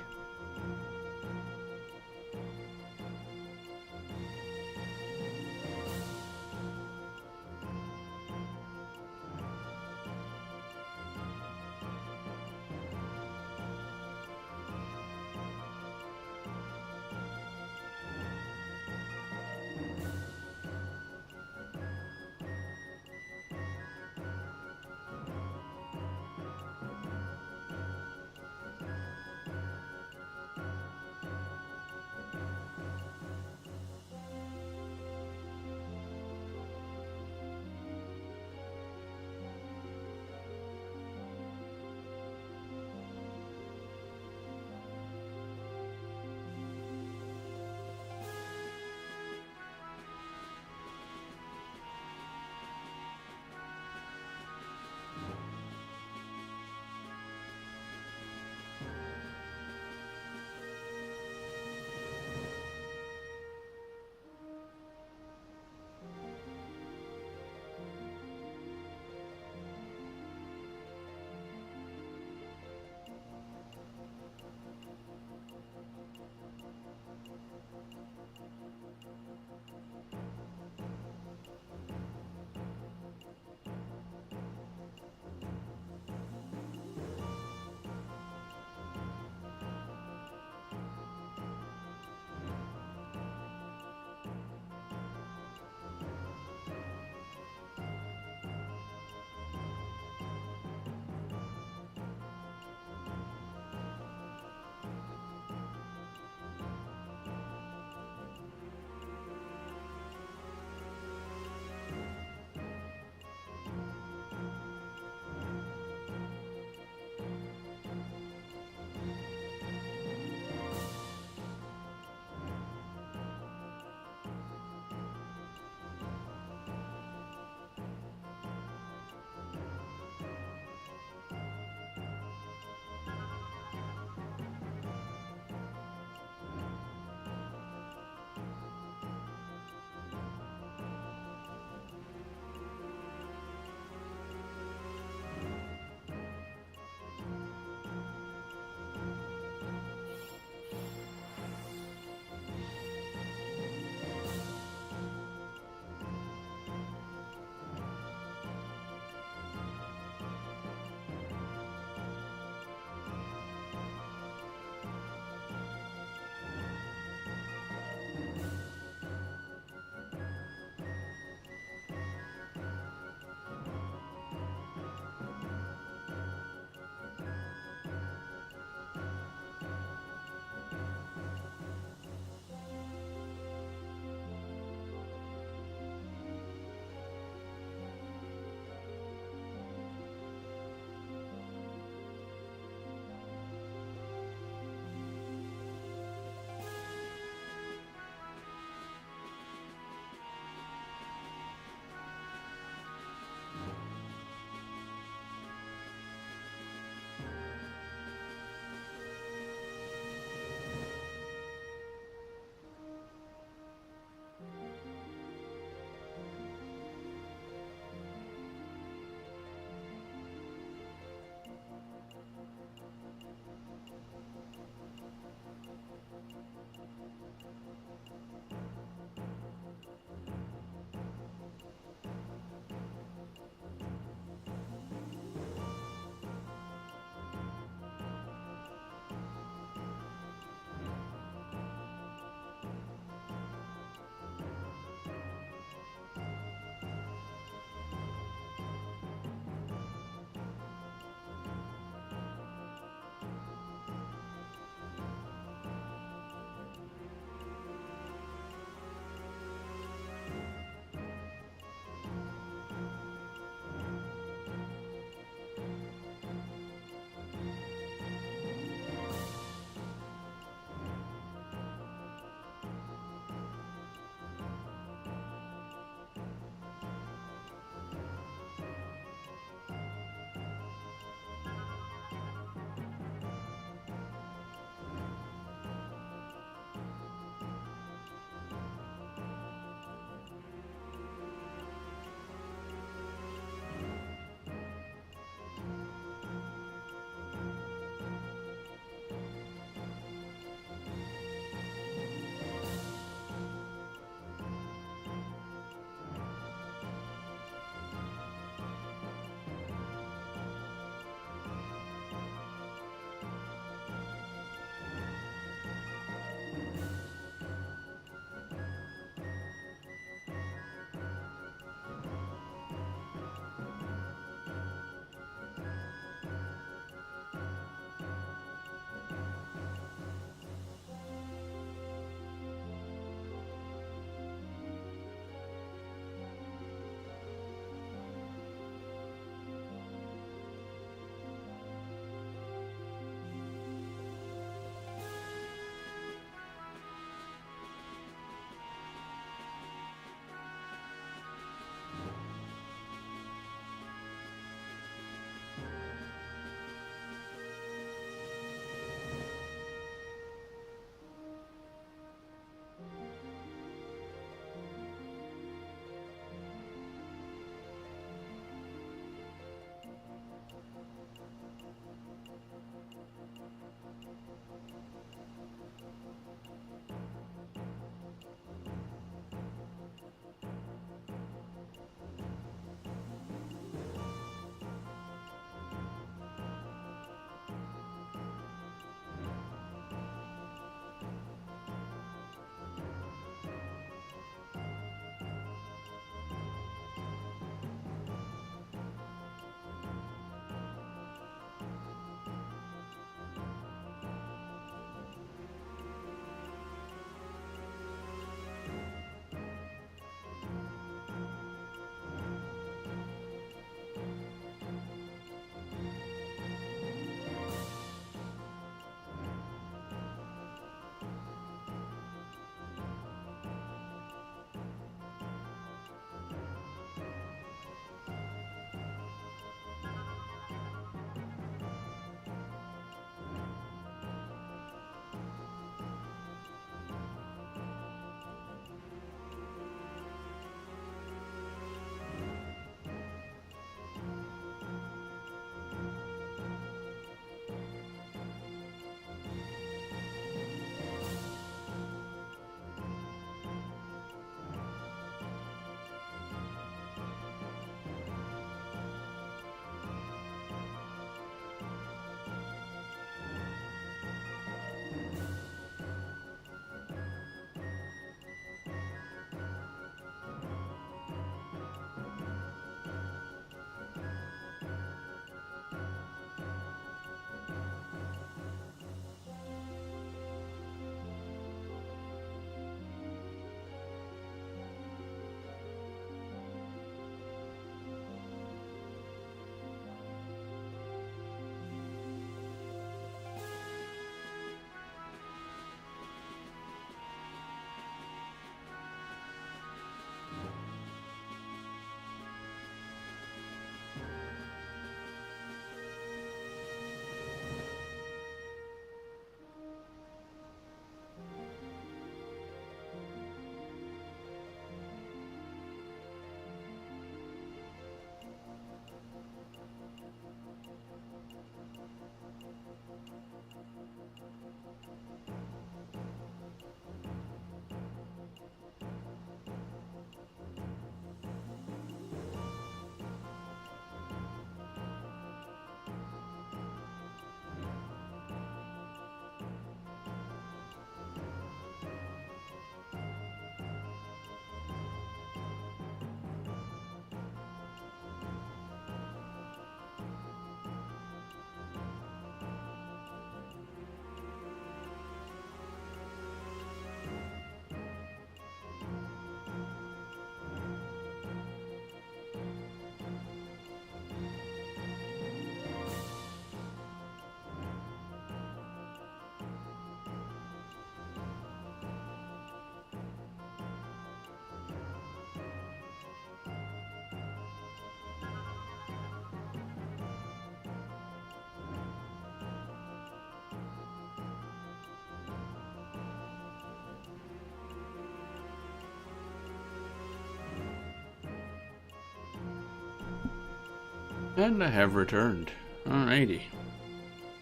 And I have returned. Alrighty.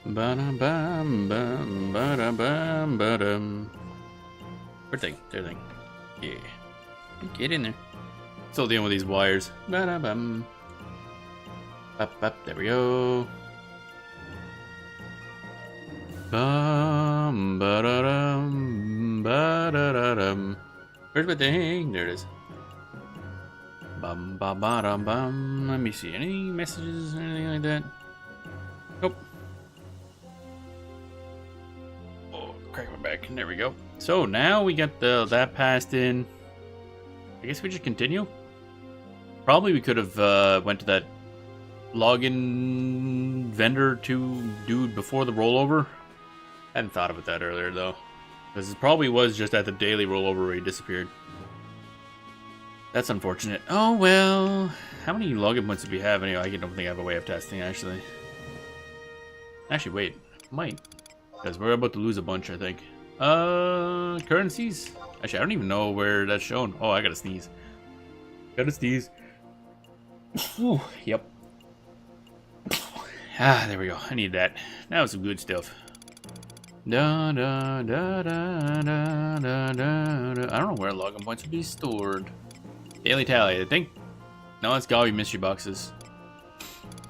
Ba-da-bam, bam, ba-da-bam, ba-dum. Third thing. Yeah. Get in there. Still dealing with these wires. Ba-da-bam. Up, there we go. Bum, ba-da-dum, ba-da-da-dum. Where's my thing? There it is. Bum, ba, ba, dum, bum. Let me see. Any messages or anything like that? Nope. Oh, crack my back. There we go. So now we got that passed in. I guess we just continue. Probably we could have went to that login vendor dude before the rollover. Hadn't thought about that earlier though, because it probably was just at the daily rollover where he disappeared. That's unfortunate. Oh well. How many login points do we have anyway? I don't think I have a way of testing actually. Actually, wait. Might. Because we're about to lose a bunch, I think. Currencies? Actually, I don't even know where that's shown. Oh, I gotta sneeze. Gotta sneeze. Yep. Ah, there we go. I need that. That was some good stuff. Da, da, da, da, da, da, da, da. I don't know where login points would be stored. Daily tally, I think. No, it's gotta be mystery boxes.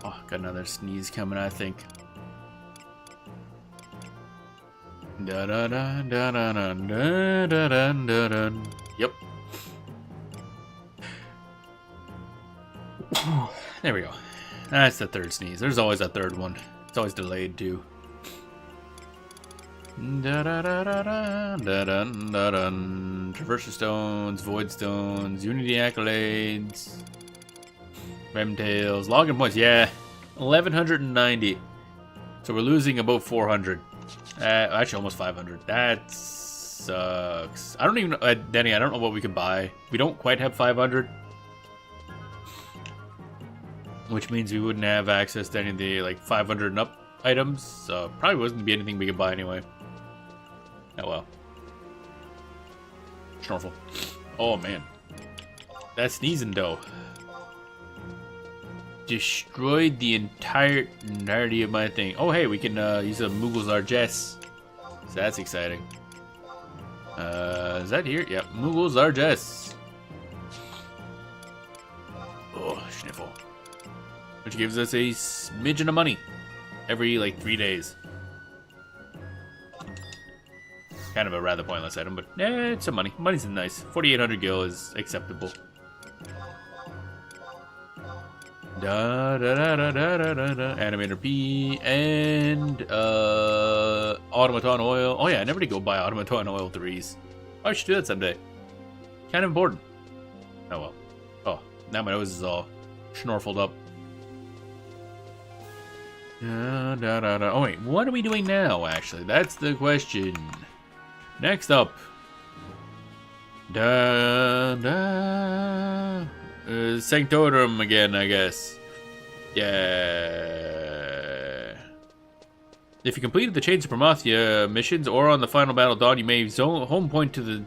Oh, got another sneeze coming, I think. Da da da da da da da da da da da. Yep. There we go. That's the third sneeze. There's always a third one. It's always delayed too. Da da da da da da da da da. Traversal stones, void stones, unity accolades, Remtails, login points. Yeah, 1190. So we're losing about 400. Actually, almost 500. That sucks. I don't even know, Denny. I don't know what we could buy. We don't quite have 500, which means we wouldn't have access to any of the like 500 and up items. So probably wasn't be anything we could buy anyway. Oh well. Snorkel. Oh man, that sneezing dough destroyed the entirety of my thing. Oh hey, we can use a Moogle's Largesse. So that's exciting. Is that here? Yep, Moogle's Largesse. Oh, sniffle. Which gives us a smidgen of money every like 3 days. Kind of a rather pointless item, but it's some money. Money's nice. 4,800 gil is acceptable. Da da da da da da da da. Animator P and Automaton oil. Oh yeah, I never did go buy Automaton oil 3s. Oh, I should do that someday. Kind of important. Oh well. Oh, now my nose is all schnorfled up. Da da da da. Oh wait, what are we doing now? Actually, that's the question. Next up, Sanctorum again, I guess. Yeah. If you completed the Chains of Promathia missions or on the final Battle Dawn, you may home point to the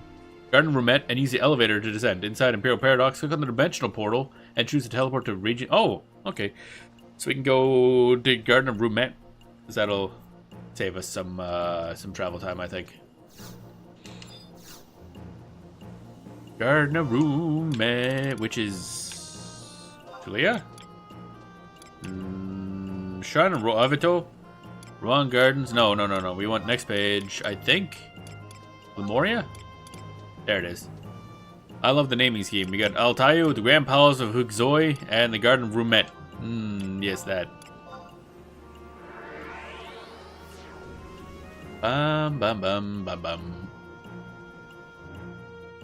Garden of Rumet and use the elevator to descend. Inside Imperial Paradox, click on the Dimensional Portal and choose to teleport to region. Oh, okay. So we can go to Garden of Rumet, because that'll save us some travel time, I think. Garden of Rumet, which is Julia? Shrine of Avito? Wrong Gardens? No. We want next page, I think. Lemuria? There it is. I love the naming scheme. We got Altair, the Grand Palace of Hugzoi, and the Garden of Rumet. Yes, that. Bum bum bum bum bum.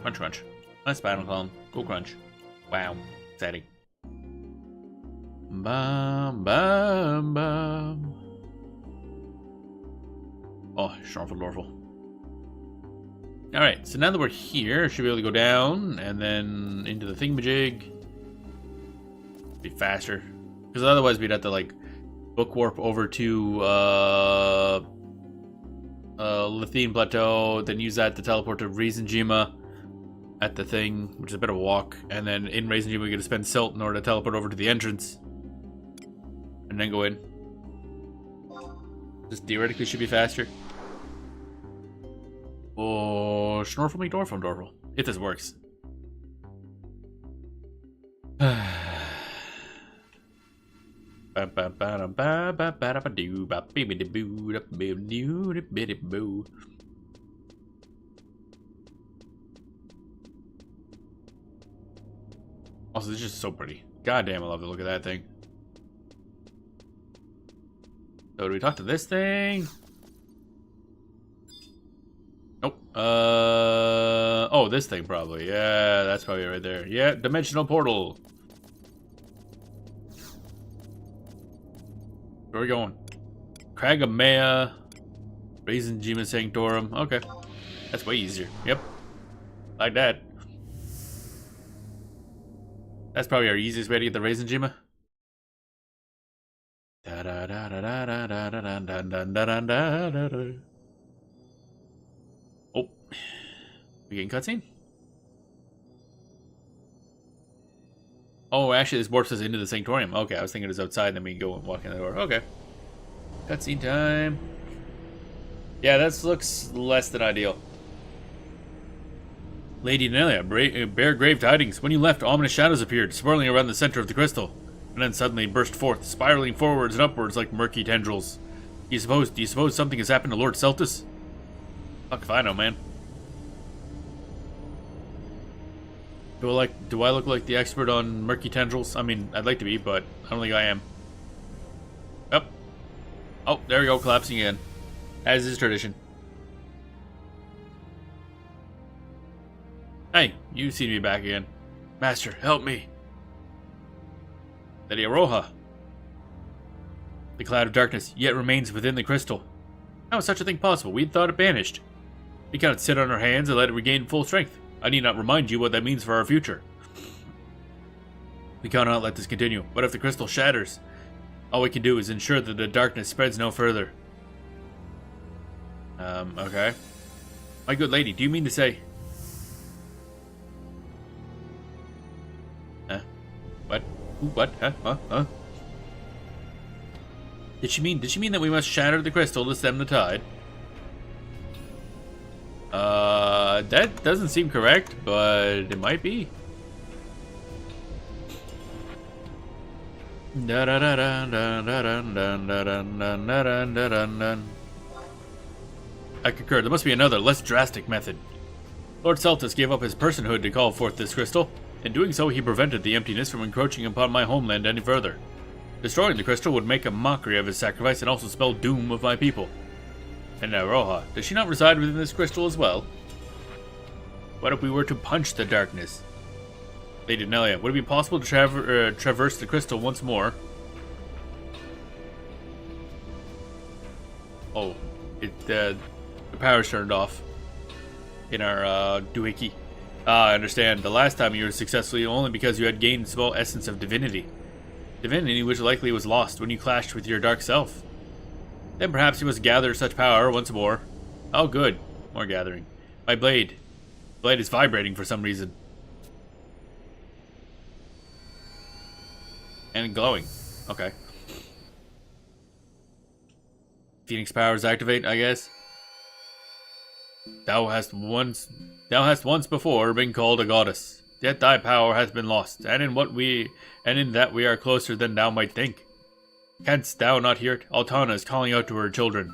Crunch crunch. Nice Spinal Column. Go crunch. Wow. Exciting. Bum bum bum. Oh, Schnorfel Lorfel. Alright, so now that we're here, should be able to go down and then into the thingamajig. Be faster. Because otherwise we'd have to like book warp over to Lithene Plateau, then use that to teleport to Reisenjima at the thing, which is a bit of a walk, and then in Reisenjima we gotta spend Silt in order to teleport over to the entrance. and then go in. This theoretically should be faster. Oh, Schnorfel me Dorfel Dorfel. If this works. Also, this is just so pretty. God damn, I love the look of that thing. So, do we talk to this thing? Nope. Oh, this thing probably. Yeah, that's probably right there. Yeah, dimensional portal. Where are we going? Crag of Maya. Raisin Gema Sanctorum. Okay. That's way easier. Yep. Like that. That's probably our easiest way to get the Raisin Gema. Oh. We getting cutscene? Oh, actually, this warps us into the Sanctorium. Okay, I was thinking it was outside, and then we can go and walk in the door. Okay. Cutscene time. Yeah, this looks less than ideal. Lady Nelia, bear grave tidings. When you left, ominous shadows appeared, swirling around the center of the crystal, and then suddenly burst forth, spiraling forwards and upwards like murky tendrils. Do you suppose something has happened to Lord Celtis? Fuck if I know, man. Do I look like the expert on murky tendrils? I mean, I'd like to be, but I don't think I am. Yep. Oh, there we go, collapsing again. As is tradition. Hey, you seem to be back again. Master, help me. Lady Aroha. The cloud of darkness yet remains within the crystal. How is such a thing possible? We had thought it banished. We cannot sit on our hands and let it regain full strength. I need not remind you what that means for our future. We cannot let this continue. What if the crystal shatters? All we can do is ensure that the darkness spreads no further. Okay. My good lady, do you mean to say... Huh? What? What? Huh? Huh? Did she mean that we must shatter the crystal to stem the tide? That doesn't seem correct, but it might be. I concur. There must be another, less drastic method. Lord Celtis gave up his personhood to call forth this crystal. In doing so, he prevented the emptiness from encroaching upon my homeland any further. Destroying the crystal would make a mockery of his sacrifice and also spell doom of my people. And Aroha, does she not reside within this crystal as well? What if we were to punch the darkness? Lady Nelia, would it be possible to traverse the crystal once more? Oh, the power's turned off in our doohickey. I understand. The last time you were successfully only because you had gained small essence of divinity. Divinity which likely was lost when you clashed with your dark self. Then perhaps you must gather such power once more. Oh good, more gathering. My blade. The blade is vibrating for some reason. And glowing. Okay. Phoenix powers activate, I guess. Thou hast once before been called a goddess, yet thy power hath been lost, and in that we are closer than thou might think. Canst thou not hear it? Altana is calling out to her children.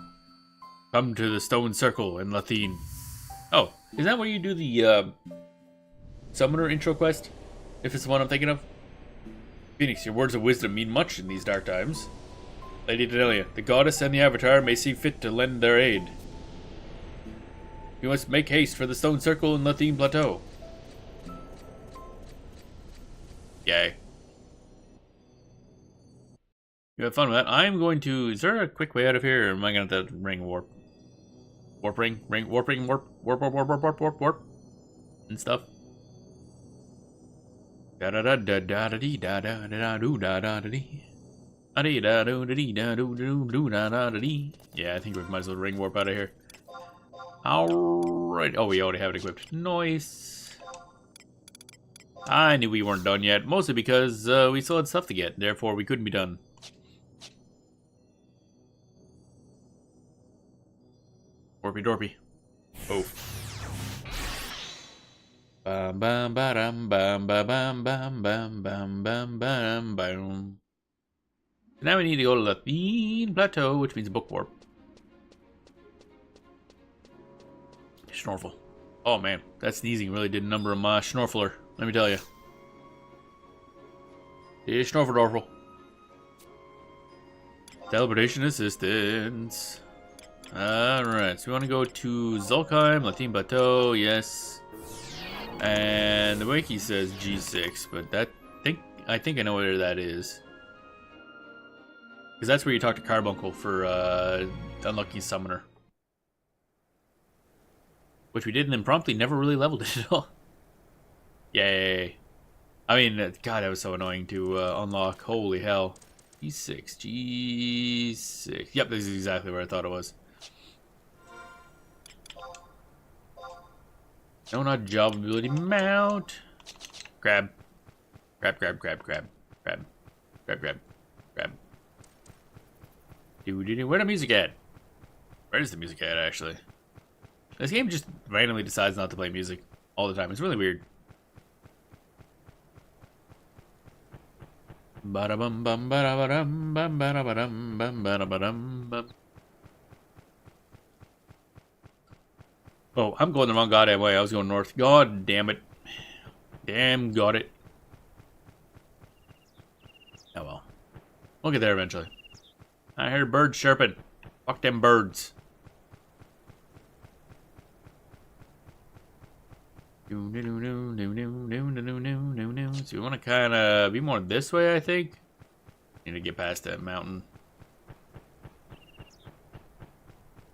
Come to the stone circle in Lathine. Oh, is that where you do the summoner intro quest? If it's the one I'm thinking of? Phoenix, your words of wisdom mean much in these dark times. Lady Denelia, the goddess and the avatar may see fit to lend their aid. You must make haste for the stone circle in Lathine Plateau. Yay. You have fun with that. I'm going to... Is there a quick way out of here, or am I going to have to ring warp? Warp ring? Warp, and stuff. Da da da da da da dee da da da do da da da dee. Da dee da do da dee da do do da da da dee. Yeah, I think we might as well ring warp out of here. Alright. Oh, we already have it equipped. Nice. I knew we weren't done yet, mostly because we still had stuff to get, therefore we couldn't be done. Orpy dorpy. Oh. Bam bam bam bam bam bam bam bam bam bam bam bam. Now we need to go to the Fiend Plateau, which means book warp. Schnorfel. Oh man, that sneezing really did a number on my Schnorfler, let me tell you. Yeah, Schnorfeldorfel. Teleportation assistance. Alright, so we want to go to Zulkheim, Latin Plateau, yes. And the wiki says G6, but I think I know where that is. Because that's where you talk to Carbuncle for Unlucky Summoner. Which we did and then promptly never really leveled it at all. Yay. I mean, God, that was so annoying to unlock. Holy hell. G6, G6. Yep, this is exactly where I thought it was. No, not job ability. Mount. Grab. Grab, grab, grab, grab. Grab. Grab, grab, grab. Where the music at? Where is the music at, actually? This game just randomly decides not to play music all the time. It's really weird. Ba-da-bum bum ba-da-ba-dum bum ba-da-ba-dum bum ba-da-ba-dum bum. Oh, I'm going the wrong goddamn way. I was going north. God damn it. Damn, got it. Oh well. We'll get there eventually. I heard birds chirping. Fuck them birds. So we want to kind of be more this way, I think. Need to get past that mountain.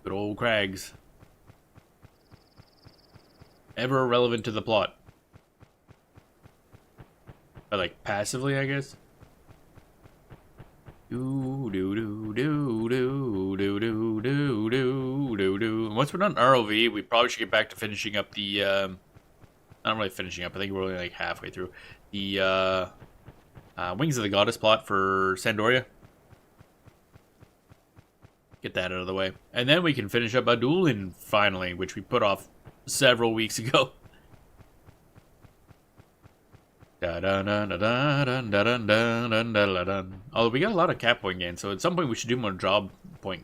Good old crags. Ever relevant to the plot. But like passively, I guess. Do do do do do do do do do do do. Once we're done ROV, we probably should get back to finishing up the not really finishing up. I think we're only like halfway through the Wings of the Goddess plot for Sandoria. Get that out of the way, and then we can finish up Adulin finally, which we put off several weeks ago. Although we got a lot of cap point gain, so at some point we should do more job point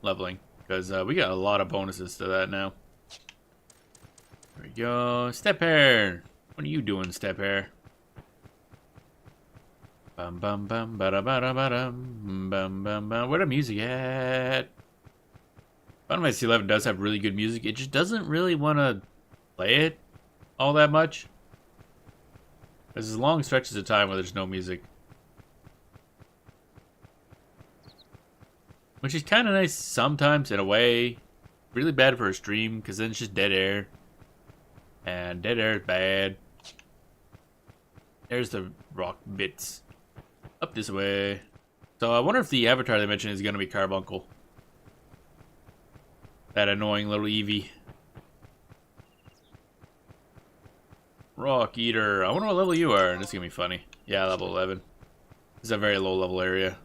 leveling, because we got a lot of bonuses to that now. There we go. Step Hair. What are you doing, Step Hair? Bum bum bum ba da ba da ba dum bum bum bum. Where the music at? Final Fantasy 11 does have really good music. It just doesn't really want to play it all that much. There's long stretches of time where there's no music. Which is kind of nice sometimes in a way. Really bad for a stream because then it's just dead air. And dead air is bad. There's the rock bits. Up this way. So I wonder if the avatar they mentioned is going to be Carbuncle. That annoying little Eevee. Rock Eater. I wonder what level you are. This is going to be funny. Yeah, level 11. This is a very low level area.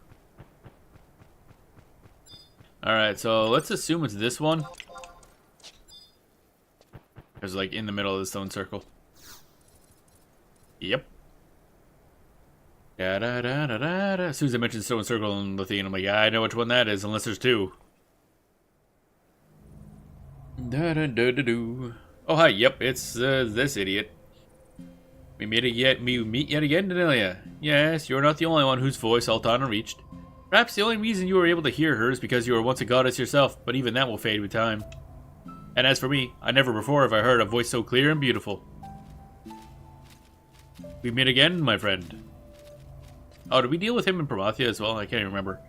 Alright, so let's assume it's this one. It's like in the middle of the stone circle. Yep. Da da da da da da. As soon as I mentioned stone circle and Lithium, I'm like, yeah, I know which one that is, unless there's two. Da da da da do. Oh hi, yep, it's this idiot. We meet yet again, Danelia. Yes, you're not the only one whose voice Altana reached. Perhaps the only reason you were able to hear her is because you were once a goddess yourself, but even that will fade with time. And as for me, I never before have I heard a voice so clear and beautiful. We meet again, my friend. Oh, did we deal with him in Promathia as well? I can't even remember.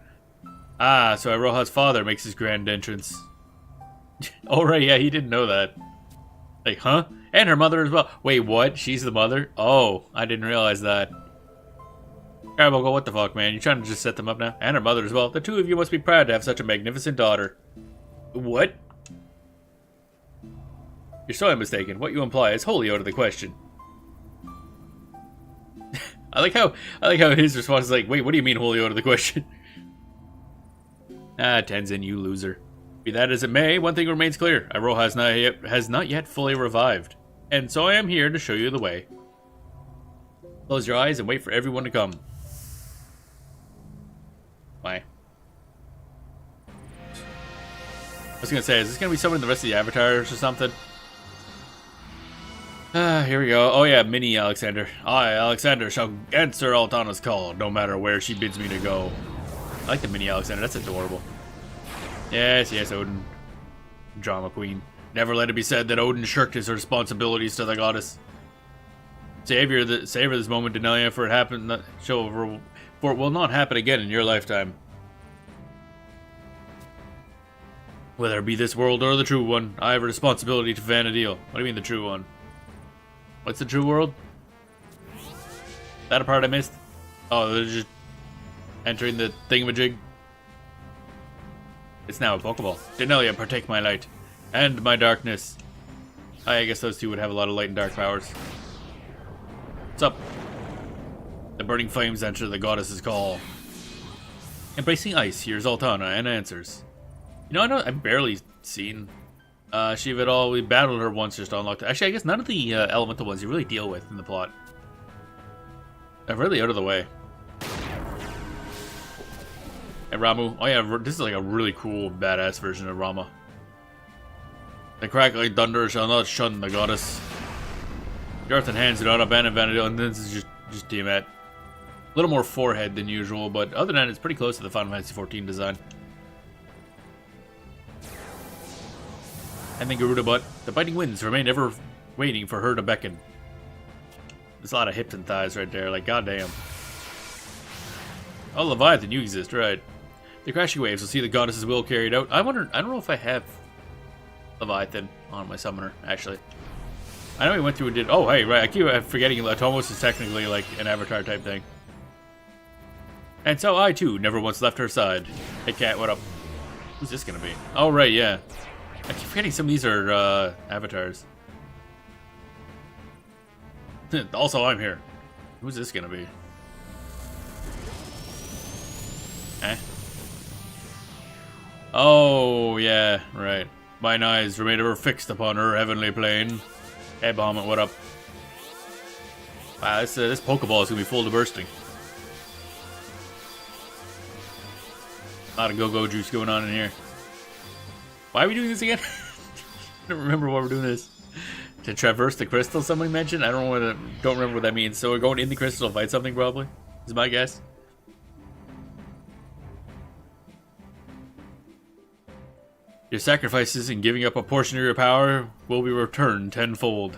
Ah, so Iroha's father makes his grand entrance. Oh, right, yeah, he didn't know that. Like, huh? And her mother as well. Wait, what? She's the mother? Oh, I didn't realize that. Carbuncle, what the fuck, man? You trying to just set them up now? And her mother as well. The two of you must be proud to have such a magnificent daughter. What? You're sorely mistaken. What you imply is wholly out of the question. I like how his response is like, wait, what do you mean wholly out of the question? Ah, Tenzin, you loser. Be that as it may, one thing remains clear. Iroha has not yet fully revived. And so I am here to show you the way. Close your eyes and wait for everyone to come. Why? I was gonna say, is this gonna be someone in the rest of the avatars or something? Here we go. Oh yeah, Mini Alexander. I, Alexander, shall answer Altana's call, no matter where she bids me to go. I like the Mini Alexander, that's adorable. Yes, yes, Odin. Drama queen. Never let it be said that Odin shirked his responsibilities to the goddess. Savor this moment, Denelia, for it will not happen again in your lifetime. Whether it be this world or the true one, I have a responsibility to Vana'diel. What do you mean the true one? What's the true world? That a part I missed? Oh, they're just entering the thingamajig. It's now a Pokeball. Denelia, partake my light. And my darkness. I guess those two would have a lot of light and dark powers. What's up? The burning flames answer the goddess's call. Embracing ice, hears Altana and answers. You know, I've barely seen Shiva at all. We battled her once, just unlocked. Actually, I guess none of the elemental ones you really deal with in the plot. They're really out of the way. And Ramu. Oh yeah, this is like a really cool, badass version of Rama. The crackling thunder shall not shun the goddess. The earth and hands do not abandon Vana'diel, and this is just Tiamat. A little more forehead than usual, but other than that, it's pretty close to the Final Fantasy XIV design. And then Garuda Butt. The biting winds remain ever waiting for her to beckon. There's a lot of hips and thighs right there, like goddamn. Oh, Leviathan, you exist, right. The crashing waves will see the goddess's will carried out. I don't know if I have Leviathan on my summoner, actually. I know we went through and did... Oh, hey, right, I keep forgetting Atomos is technically like an avatar type thing. And so I, too, never once left her side. Hey, Cat, what up? Who's this gonna be? Oh, right, yeah. I keep forgetting some of these are avatars. Also, I'm here. Who's this gonna be? Eh? Oh, yeah, right. Mine eyes remain ever fixed upon her heavenly plane. Hey, Bahamut, what up? Wow, this Pokeball is gonna be full to bursting. A lot of go-go juice going on in here. Why are we doing this again? I don't remember why we're doing this. To traverse the crystal, somebody mentioned? I don't remember what that means. So we're going in the crystal to fight something, probably? Is my guess. Your sacrifices and giving up a portion of your power will be returned tenfold.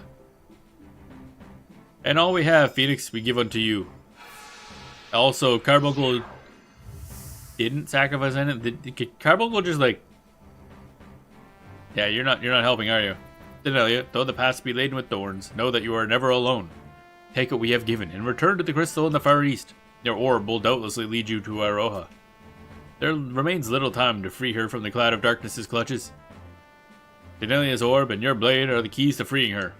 And all we have, Phoenix, we give unto you. Also, Carbuncle didn't sacrifice anything. Did Carbuncle just like... Yeah, you're not helping, are you? Denelia, though the paths be laden with thorns, know that you are never alone. Take what we have given, and return to the crystal in the far east. Your orb will doubtlessly lead you to Iroha. There remains little time to free her from the cloud of darkness's clutches. Denelia's orb and your blade are the keys to freeing her.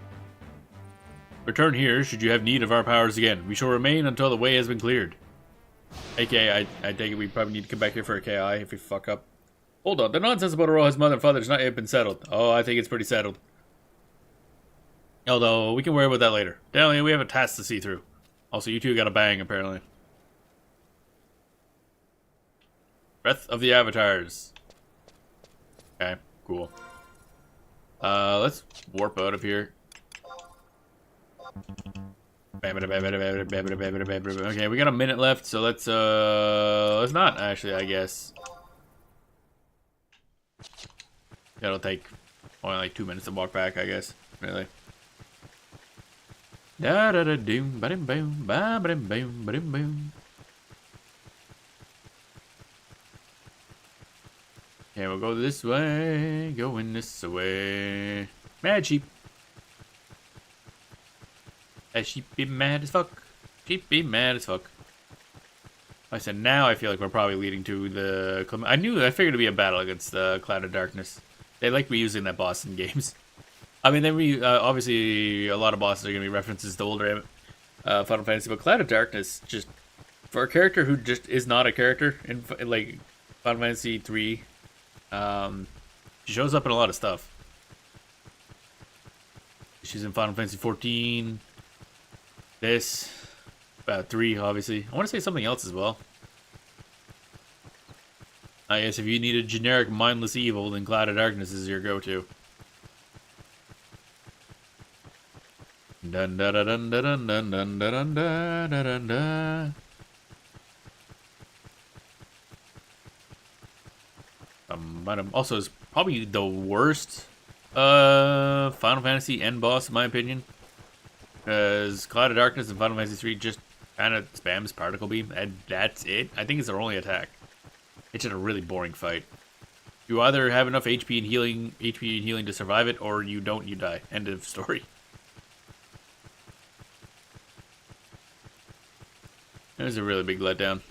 Return here should you have need of our powers again. We shall remain until the way has been cleared. AKA, I take it we probably need to come back here for a KI if we fuck up. Hold on, the nonsense about Iroha's mother and father has not yet been settled. Oh, I think it's pretty settled. Although, we can worry about that later. Denelia, we have a task to see through. Also, you two got a bang, apparently. Breath of the Avatars. Okay, cool. Let's warp out of here. Okay, we got a minute left, so let's not, actually, I guess. That'll take only like 2 minutes to walk back, I guess. Really. Da da da doom, ba dim boom, ba dim boom, ba dim boom. Okay, we'll go this way, going this way. Mad sheep. That sheep be mad as fuck. Sheep be mad as fuck. Like I said, now I feel like we're probably leading to the... I figured it'd be a battle against the Cloud of Darkness. They like reusing that boss in games. I mean, obviously, a lot of bosses are going to be references to older Final Fantasy, but Cloud of Darkness, just for a character who just is not a character in like Final Fantasy 3, She shows up in a lot of stuff. She's in Final Fantasy 14. This. 3, obviously. I want to say something else as well. I guess if you need a generic mindless evil, then Cloud of Darkness is your go-to. Dun dun dun dun dun dun dun dun dun dun dun. Also, it's probably the worst Final Fantasy end boss in my opinion, because Cloud of Darkness and Final Fantasy 3 just kind of spams Particle Beam, and that's it. I think it's their only attack. It's just a really boring fight. You either have enough HP and healing to survive it, or you don't, you die. End of story. It was a really big letdown.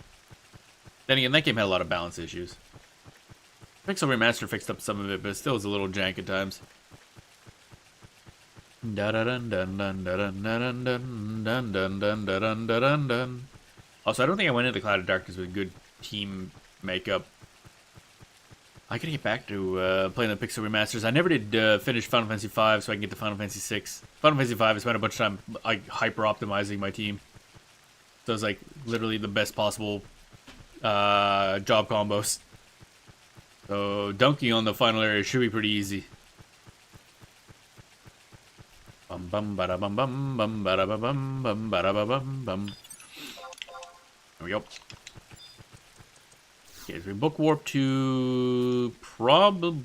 Then again, that game had a lot of balance issues. Pixel Remaster fixed up some of it, but it still was a little jank at times. Also, I don't think I went into Cloud of Darkness with good team makeup. I gotta get back to playing the Pixel Remasters. I never did finish Final Fantasy 5, so I can get to Final Fantasy 6. Final Fantasy 5, I spent a bunch of time like hyper-optimizing my team. So it's like literally the best possible job combos. So dunking on the final area should be pretty easy. Bum bum bada bum bum bum bada bum bum bada bum bum. There we go. Okay, so we book warp to probably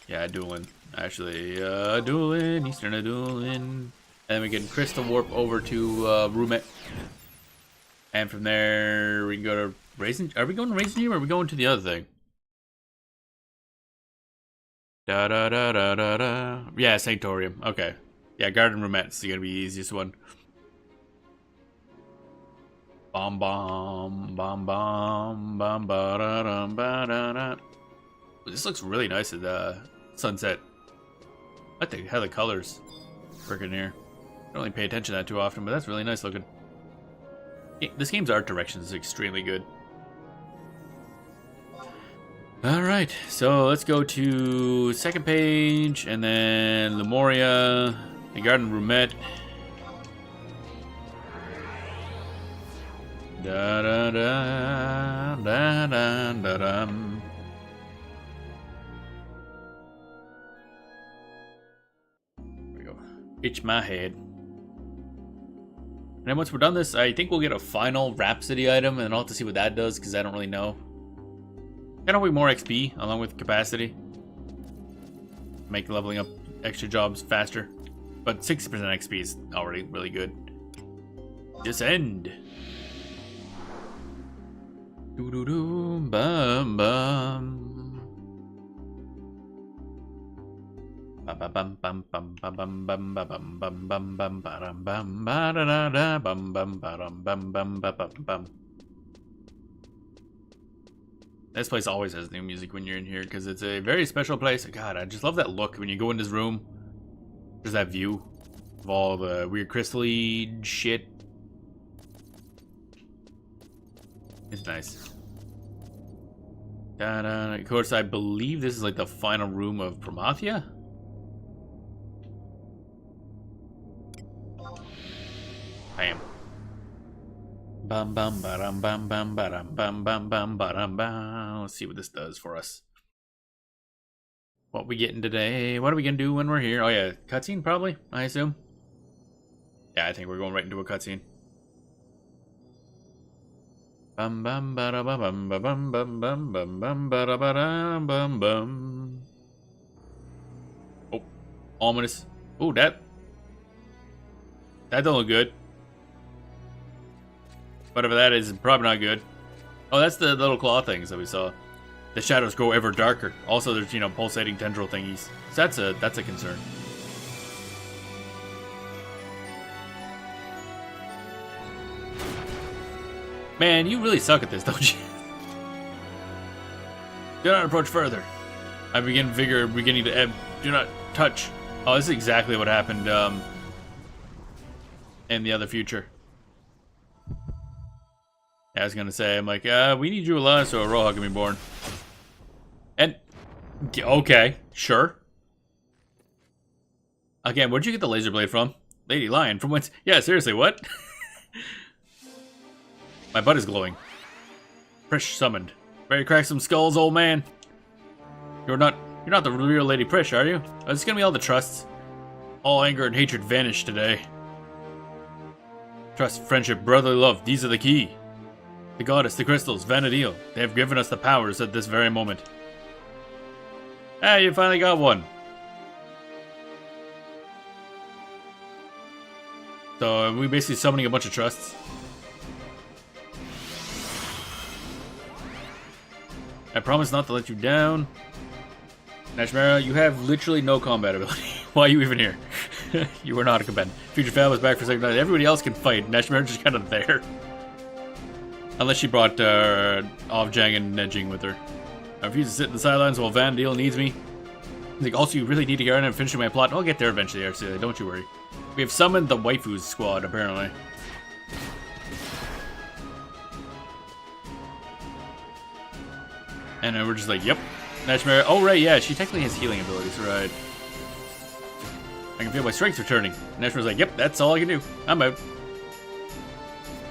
Duelin. Actually, Duelin, Eastern Duelin. And then we can crystal warp over to Rumet. And from there, we can go to Raisin. Are we going to Raisin Dream or are we going to the other thing? Da da da da da da. Yeah, Sanctorium. Okay. Yeah, Garden Rumet's gonna be the easiest one. Bom bom bom bom bom ba da dum ba da da. This looks really nice at sunset. I think how the colors working here. I don't really pay attention to that too often, but that's really nice looking. This game's art direction is extremely good. Alright, so let's go to second page, and then Lemuria, the Garden Rumet. Da da da da da da da. There we go. Itch my head. And then once we're done this, I think we'll get a final Rhapsody item, and I'll have to see what that does, because I don't really know. Kind of more XP, along with capacity. Make leveling up extra jobs faster. But 60% XP is already really good. Descend! Doo-doo-doo, bum bum. Bum bum bum bum bum bum bum bum bum bum bum bum bum ba da da da bum bum bum bum bum bum bum. This place always has new music when you're in here because it's a very special place. God, I just love that look when you go in this room. There's that view of all the weird crystal-y shit. It's nice. Da-da. Of course, I believe this is like the final room of Promathia. Bam. Bum bum ba-dum bum bum ba-dum bum bum bum ba-dum bum. Let's see what this does for us. What we getting today? What are we gonna do when we're here? Oh yeah, cutscene probably, I assume. Yeah, I think we're going right into a cutscene. Bum bum ba da bum bum bum bum bum bum bum ba da ba da bum bum. Oh, ominous. Oh, that don't look good. Whatever that is probably not good. Oh, that's the little claw things that we saw. The shadows grow ever darker. Also, there's, you know, pulsating tendril thingies. So that's a concern. Man, you really suck at this, don't you? Do not approach further. I begin vigor beginning to ebb. Do not touch. Oh, this is exactly what happened in the other future. I was gonna say, I'm like, we need you alive so Aroha can be born. And, okay, sure. Again, where'd you get the laser blade from? Lady Lion, from whence? Yeah, seriously, what? My butt is glowing. Prish summoned. Ready to crack some skulls, old man? You're not the real Lady Prish, are you? Oh, it's gonna be all the trusts. All anger and hatred vanish today. Trust, friendship, brotherly love, these are the key. The goddess, the crystals, Vana'diel, they have given us the powers at this very moment. Ah, you finally got one. So, we basically summoning a bunch of trusts. I promise not to let you down. Nashmara, you have literally no combat ability. Why are you even here? You are not a combatant. Future Fab was back for a second night. Everybody else can fight. Nashmara's just kind of there. Unless she brought Ovjang and Nedjing with her. I refuse to sit in the sidelines while Vana'diel needs me. Like, also, you really need to get around and finish my plot. I'll get there eventually, Arcelia. Don't you worry. We have summoned the waifus squad, apparently. And then we're just like, yep. Nashmara. Oh, right, yeah. She technically has healing abilities, right. I can feel my strength returning. Nashmara's like, yep, that's all I can do. I'm out.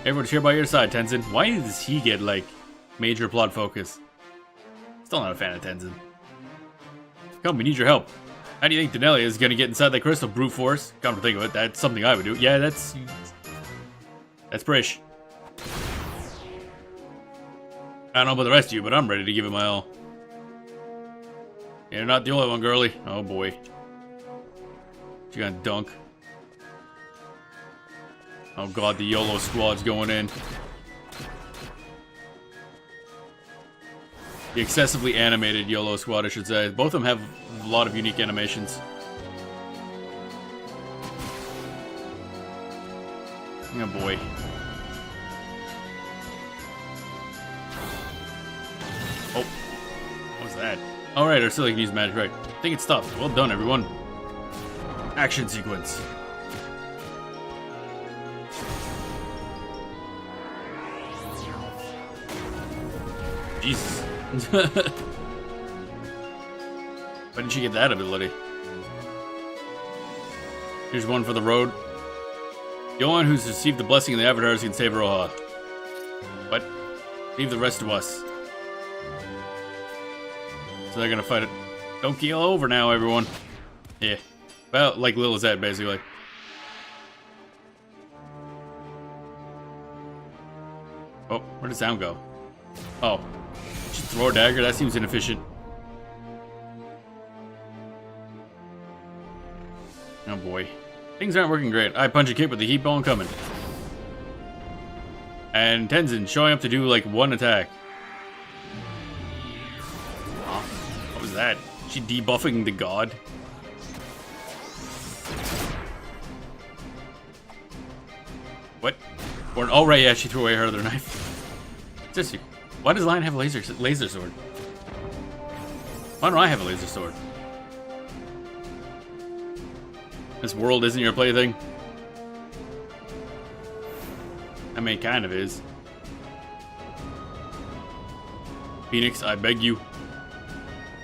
Everyone's here by your side, Tenzin. Why does he get, like, major plot focus? Still not a fan of Tenzin. Come, we need your help. How do you think Denelia is gonna get inside that crystal, brute force? Come to think of it, that's something I would do. Yeah, that's Prish. I don't know about the rest of you, but I'm ready to give it my all. You're not the only one, girly. Oh boy. She gonna dunk. Oh god, the YOLO squad's going in. The excessively animated YOLO squad, I should say. Both of them have a lot of unique animations. Oh boy. Oh. What was that? Alright, Arcelia can use magic, right. I think it's stopped. Well done, everyone. Action sequence. Jesus. Why did she get that ability? Here's one for the road. The only one who's received the blessing of the avatars can save Aroha. But leave the rest to us. So they're gonna fight it. Don't keel over now, everyone. Yeah. Well, like Lil Zed, basically. Oh, where did sound go? Oh. Just throw a dagger? That seems inefficient. Oh boy. Things aren't working great. I punch a kick, but they keep on coming. And Tenzin showing up to do like one attack. Huh? What was that? She debuffing the god? What? Or, oh right, yeah, she threw away her other knife. Just, why does Lion have a laser sword? Why don't I have a laser sword? This world isn't your plaything. I mean, it kind of is. Phoenix, I beg you.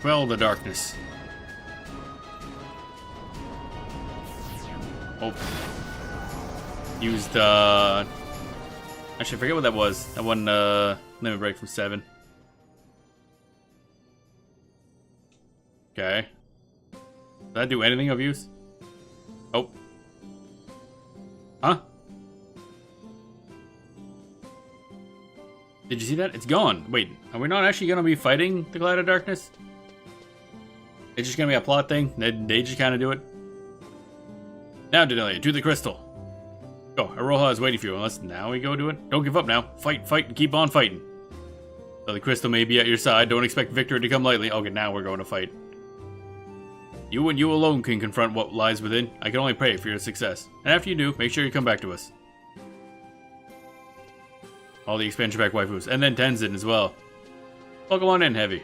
Quell the darkness. Oh. Used, actually, I forget what that was. That one, limit break from 7. Okay. Did that do anything of use? Oh. Huh? Did you see that? It's gone. Wait, are we not actually gonna be fighting the Cloud of Darkness? It's just gonna be a plot thing? They just kind of do it? Now, Denelia, to the crystal. Go, Aroha is waiting for you, unless now we go do it. Don't give up now. Fight, fight, and keep on fighting. So the crystal may be at your side. Don't expect victory to come lightly. Okay, now we're going to fight. You and you alone can confront what lies within. I can only pray for your success. And after you do, make sure you come back to us. All the expansion pack waifus. And then Tenzin as well. Welcome on in, Heavy.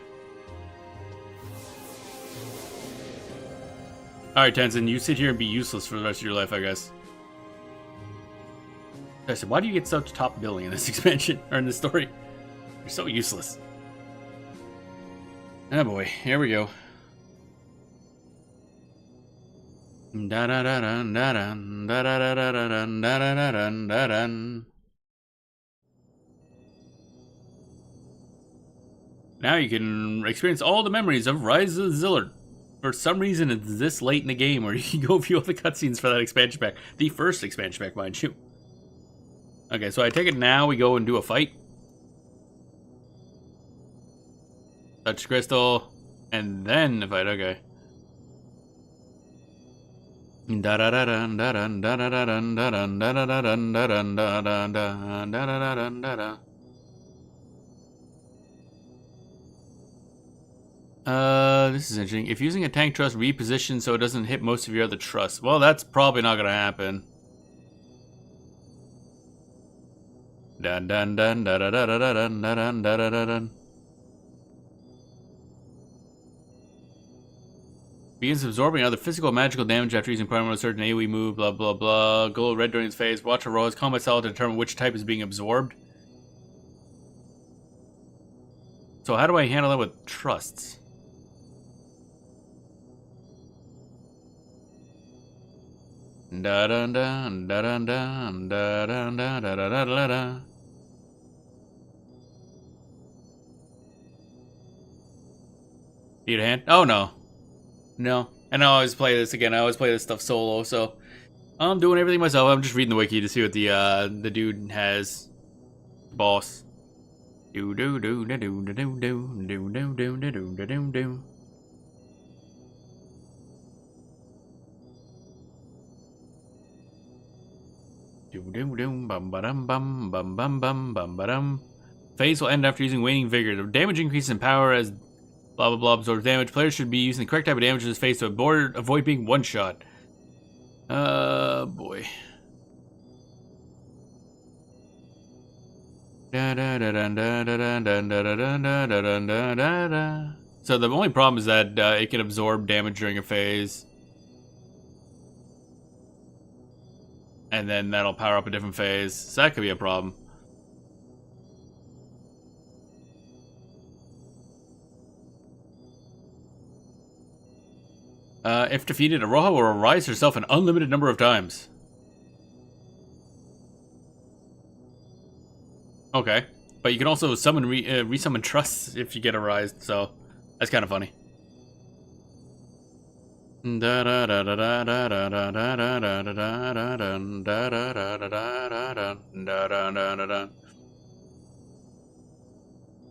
Alright, Tenzin, you sit here and be useless for the rest of your life, I guess. I said, why do you get such top billing in this expansion, or in this story? You're so useless. Oh boy, here we go. Da da da da da da da da da da da da da da. Now you can experience all the memories of Rise of Zillard. For some reason, it's this late in the game where you can go view all the cutscenes for that expansion pack. The first expansion pack, mind you. Okay, so I take it now we go and do a fight. Touch crystal, and then the fight, okay. Da da da da da da da da da da da da da da da da da da. This is interesting. If using a tank truss, reposition so it doesn't hit most of your other truss. Well, that's probably not gonna happen. Dun dun dun da da da da da dun dun da da da dun. Begins absorbing other physical and magical damage after using primal surge and AoE move, blah blah blah. Glow red during its phase. Watch a Roy's combat style to determine which type is being absorbed. So how do I handle that with trusts? Da da da da da da da da da da da da da. Need a hand? Oh no. No. And I always play this again. I always play this stuff solo, so I'm doing everything myself. I'm just reading the wiki to see what the dude has. Boss. Do do do do do do do do do do do do do do do. Do do do bum ba dum bum bum bum bum bum ba dum. Phase will end after using waning vigor. The damage increases in power as blah blah blah absorbs damage. Players should be using the correct type of damage in this phase to avoid being one shot. Boy. So the only problem is that it can absorb damage during a phase. And then that'll power up a different phase. So that could be a problem. If defeated, Aroha will rise herself an unlimited number of times. Okay. But you can also summon resummon trusts if you get a rise, so that's kind of funny.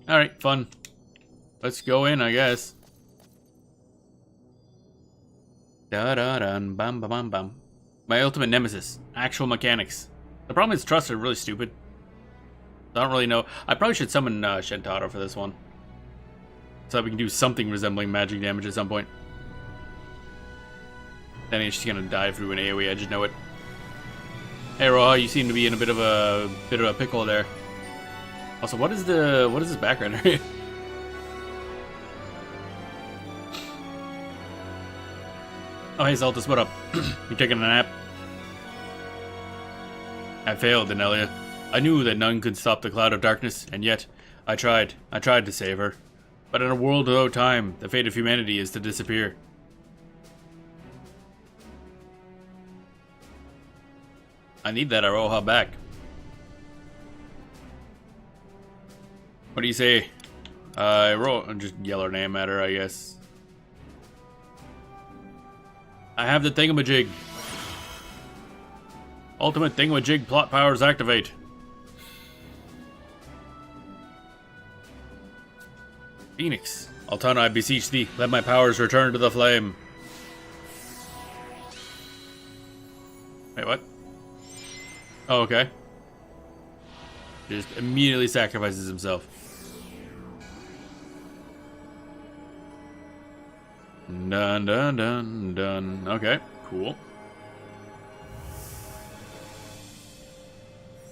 Alright, fun. Let's go in, I guess. Bam bam bam bam. My ultimate nemesis. Actual mechanics. The problem is trusts are really stupid. I don't really know. I probably should summon Shentaro for this one. So that we can do something resembling magic damage at some point. Then she's gonna die through an AoE, I just know it. Hey Roha, you seem to be in a bit of a pickle there. Also, what is this background area? Oh hey Zeltis, what up? You taking a nap? I failed, Denelia. I knew that none could stop the cloud of darkness, and yet, I tried to save her. But in a world without time, the fate of humanity is to disappear. I need that Aroha back. What do you say? Just yell her name at her, I guess. I have the thingamajig. Ultimate thingamajig plot powers activate. Phoenix, Altana, I beseech thee, let my powers return to the flame. Wait, what? Oh, okay. Just immediately sacrifices himself. Dun dun dun dun. Okay, cool.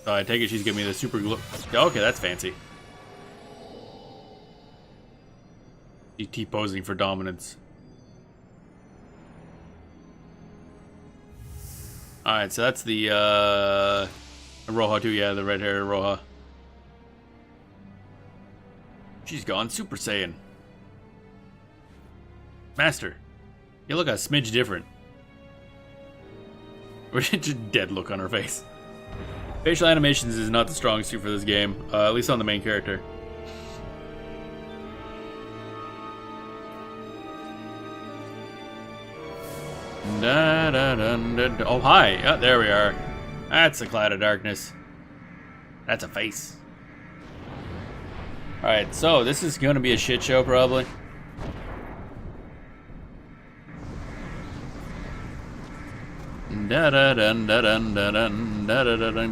So I take it she's giving me the super glow. Okay, that's fancy. She's T-posing for dominance. Alright, so that's the Roja too, yeah, the red hair Roja. She's gone Super Saiyan. Master, you look a smidge different. Or just dead look on her face. Facial animations is not the strongest suit for this game, at least on the main character. Oh, hi. Oh, there we are. That's a cloud of darkness. That's a face. Alright, so this is going to be a shit show, probably.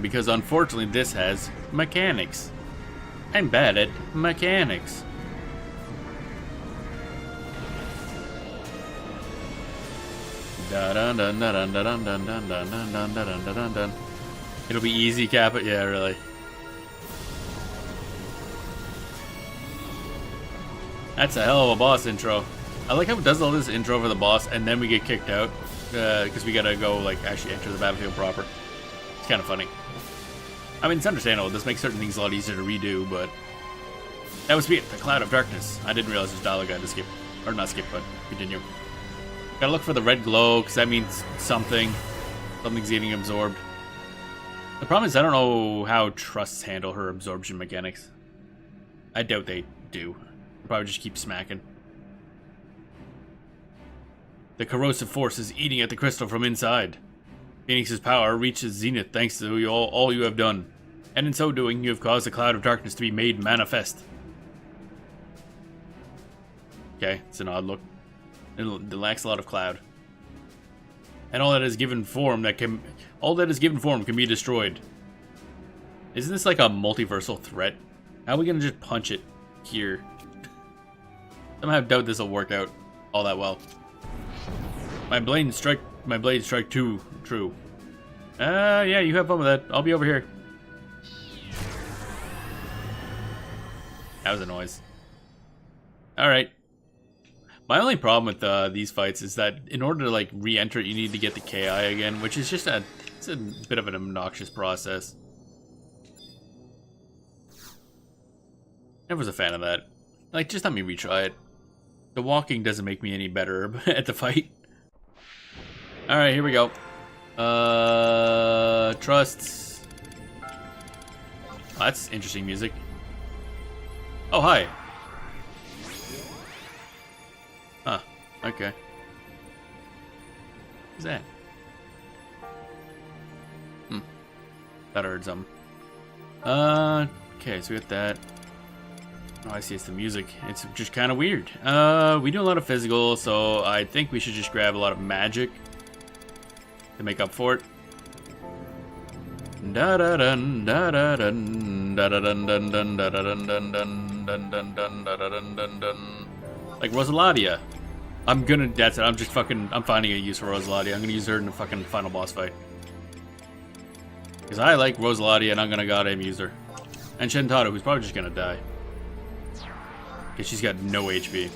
Because unfortunately this has mechanics. I'm bad at mechanics. It'll be easy, cap it. Yeah, really. That's a hell of a boss intro. I like how it does all this intro for the boss, and then we get kicked out because we gotta go like actually enter the battlefield proper. It's kind of funny. I mean, it's understandable. This makes certain things a lot easier to redo, but that was it. The Cloud of Darkness. I didn't realize there's dialogue I had to skip, or not skip, but continue. Gotta look for the red glow, because that means something. Something's getting absorbed. The problem is I don't know how trusts handle her absorption mechanics. I doubt they do. They'll probably just keep smacking. The corrosive force is eating at the crystal from inside. Phoenix's power reaches zenith thanks to all you have done. And in so doing, you have caused the Cloud of Darkness to be made manifest. Okay, it's an odd look. It lacks a lot of cloud. And all that is given form can be destroyed. Isn't this like a multiversal threat? How are we gonna just punch it here? Somehow I doubt this will work out all that well. My blade strike too true. Yeah, you have fun with that. I'll be over here. That was a noise. Alright. My only problem with these fights is that in order to like re-enter, you need to get the KI again, which is just it's a bit of an obnoxious process. Never was a fan of that. Like, just let me retry it. The walking doesn't make me any better at the fight. All right, here we go. Trusts. Oh, that's interesting music. Oh, hi. Huh. Okay. What's that? Thought I heard something. Okay, so we got that. Oh, I see, it's the music. It's just kind of weird. We do a lot of physical, so I think we should just grab a lot of magic to make up for it. Like Rosaladia. I'm finding a use for Rosaladia. I'm gonna use her in the fucking final boss fight. Because I like Rosaladia and I'm gonna goddamn use her. And Shintaro, who's probably just gonna die. Because she's got no HP.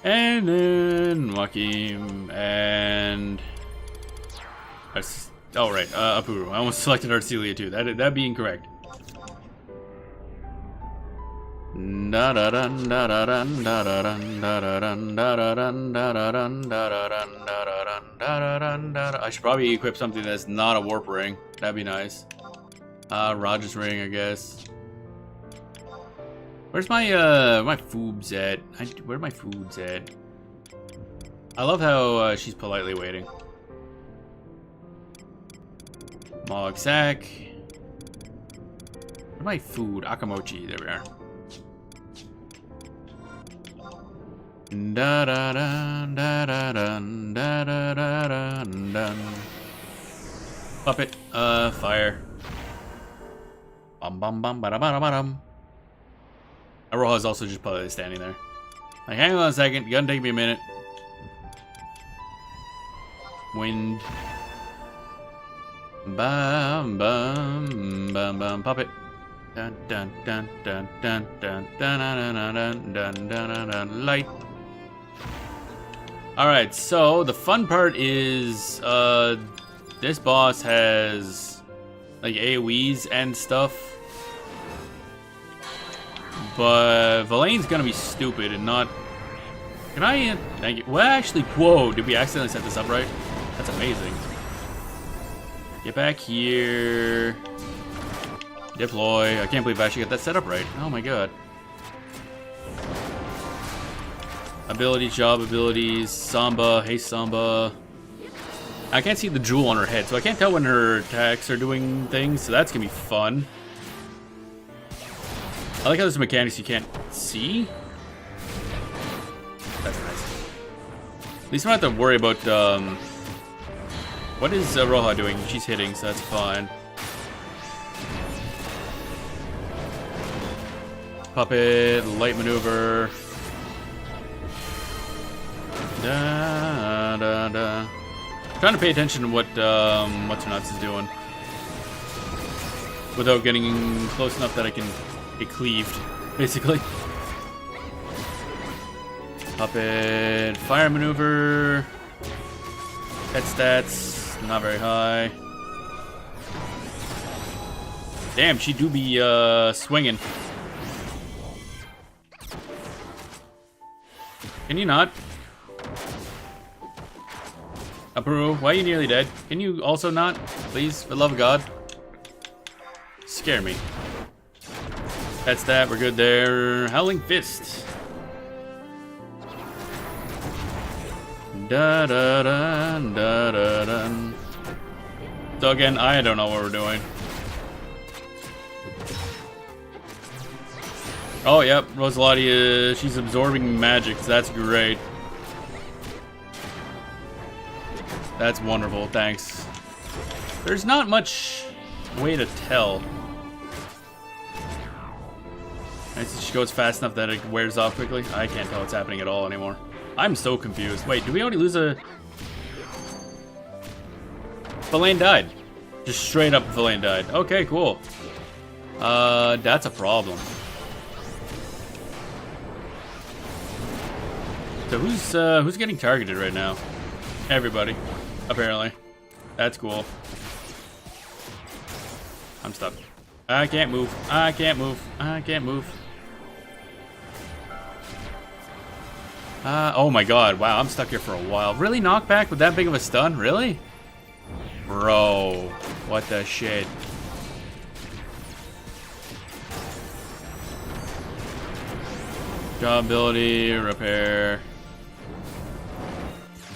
And then Joachim and... Oh, right, Apuru. I almost selected Arcelia too. That'd be incorrect. I should probably equip something that's not a warp ring. That'd be nice. Raja's ring, I guess. Where's my my foobs at? Where are my foods at? I love how she's politely waiting. Mog sack. Where's my food? Akamochi. There we are. Da da da da da da da da da da. Puppet. Fire. Bum bum bum ba da ba da ba dum. Aroha's also just politely standing there. Like, hang on a second, gonna take me a minute. Wind. Bum bum bum bum puppet. Dun dun dun dun dun dun dun dun dun dun dun dun light. Alright, so the fun part is this boss has like AoEs and stuff. But Velane's gonna be stupid and not. Can I get, well, actually, whoa! Did we accidentally set this up right? That's amazing. Get back here. Deploy. I can't believe I actually got that set up right. Oh my god. Abilities, job abilities, Samba, hey Samba. I can't see the jewel on her head, so I can't tell when her attacks are doing things, so that's gonna be fun. I like how there's mechanics you can't see. That's nice. At least I don't have to worry about, what is Roja doing? She's hitting, so that's fine. Puppet, light maneuver. Da, da, da. I'm trying to pay attention to what what's her nuts is doing without getting close enough that I can get cleaved, basically. Puppet, fire maneuver. Pet stats, not very high. Damn, she do be swinging. Can you not? Apuru, why are you nearly dead? Can you also not? Please, for the love of God. Scare me. That's that, we're good there. Howling Fist. Da da da da da da. So again, I don't know what we're doing. Oh, yep, Rosalati, she's absorbing magic, so that's great. That's wonderful, thanks. There's not much way to tell. She goes fast enough that it wears off quickly. I can't tell what's happening at all anymore. I'm so confused. Wait, did we already lose a... Verlaine died. Just straight up Verlaine died. Okay, cool. That's a problem. So who's getting targeted right now? Everybody, apparently. That's cool. I'm stuck. I can't move. I can't move. I can't move. Oh my god, wow, I'm stuck here for a while. Really, knockback with that big of a stun? Really? Bro, what the shit? Job ability, repair.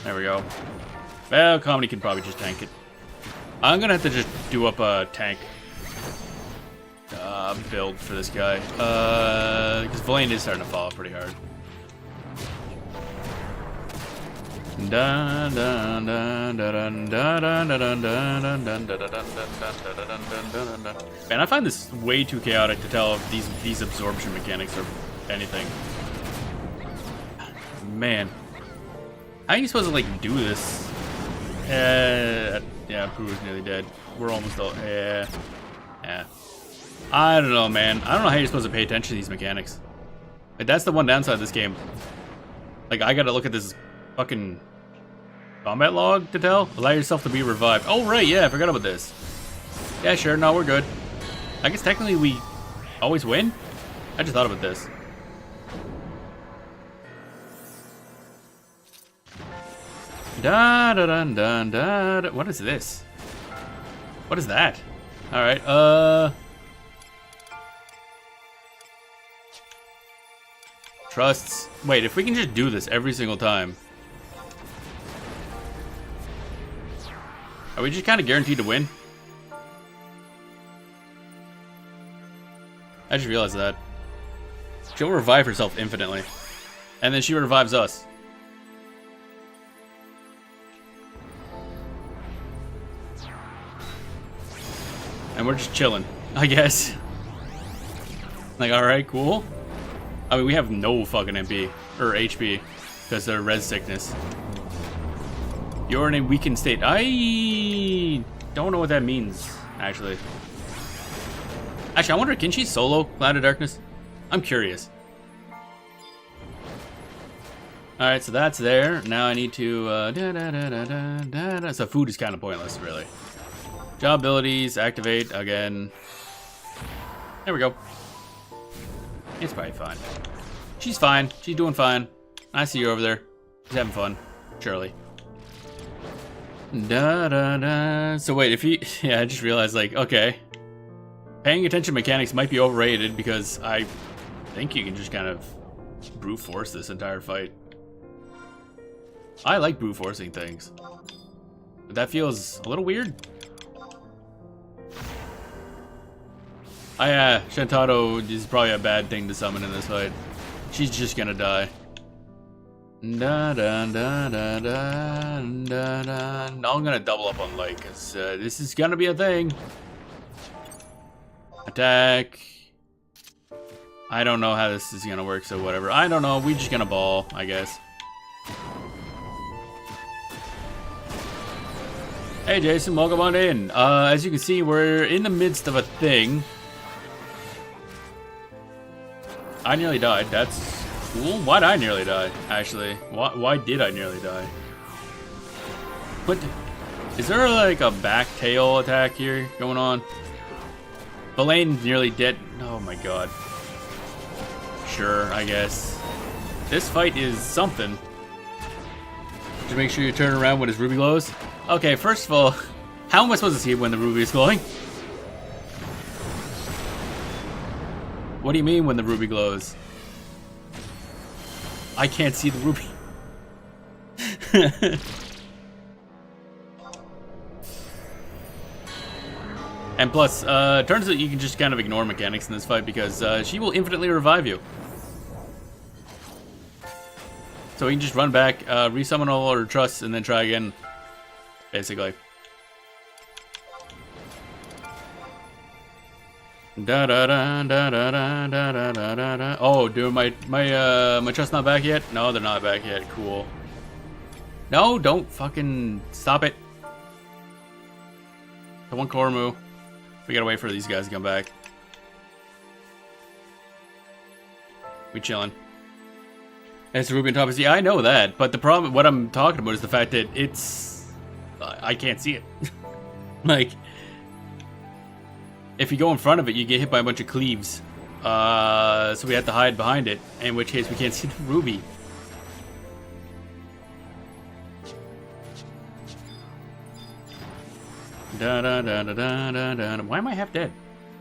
There we go. Well, Comedy can probably just tank it. I'm gonna have to just do up a tank build for this guy. Because Verlaine is starting to fall pretty hard. Man, I find this way too chaotic to tell if these absorption mechanics are anything. Man. How are you supposed to, like, do this? Yeah, Pooh's nearly dead. We're almost all... Yeah. I don't know, man. I don't know how you're supposed to pay attention to these mechanics. Like, that's the one downside of this game. Like, I gotta look at this fucking combat log to tell. Allow yourself to be revived. Oh, right, yeah, I forgot about this. Yeah, sure, no, we're good. I guess technically we always win? I just thought about this. Da da da da da. What is this? What is that? All right. Trusts. Wait, if we can just do this every single time, are we just kind of guaranteed to win? I just realized that. She'll revive herself infinitely, and then she revives us. And we're just chilling, I guess. Like, alright, cool. I mean, we have no fucking MP, or HP, because they're res sickness. You're in a weakened state. I don't know what that means, actually. Actually, I wonder, can she solo Cloud of Darkness? I'm curious. Alright, so that's there. Now I need to, So food is kind of pointless, really. Job abilities, activate again. There we go. It's probably fine. She's fine. She's doing fine. I see her over there. She's having fun. Surely. Da da da. So wait, if you... Yeah, I just realized, like, okay. Paying attention mechanics might be overrated because I think you can just kind of brute force this entire fight. I like brute forcing things. But that feels a little weird. Shantaro is probably a bad thing to summon in this fight. She's just gonna die. Da da da da da da da. No, I'm gonna double up on light because this is gonna be a thing. Attack. I don't know how this is gonna work, so whatever. I don't know. We're just gonna ball, I guess. Hey Jason, welcome on in. As you can see, we're in the midst of a thing. I nearly died. That's cool. Why'd I nearly die, actually? Why did I nearly die? What? Is there like a back tail attack here going on? Belane's nearly dead. Oh my god. Sure, I guess. This fight is something. Just make sure you turn around when his ruby glows. Okay, first of all, how am I supposed to see it when the ruby is glowing? What do you mean when the ruby glows? I can't see the ruby. And plus, turns out you can just kind of ignore mechanics in this fight because she will infinitely revive you. So we can just run back, resummon all our trusts, and then try again, basically. Da da da da da da da da da da. Oh, dude, my trust not back yet? No, they're not back yet. Cool. No, don't fucking stop it. The one Koromu. We gotta wait for these guys to come back. We chilling. It's Ruby on top of the... I know that, but the problem, what I'm talking about is the fact that it's... I can't see it. Like... If you go in front of it, you get hit by a bunch of cleaves. So we have to hide behind it, in which case we can't see the ruby. Da da da da da da da. Why am I half dead?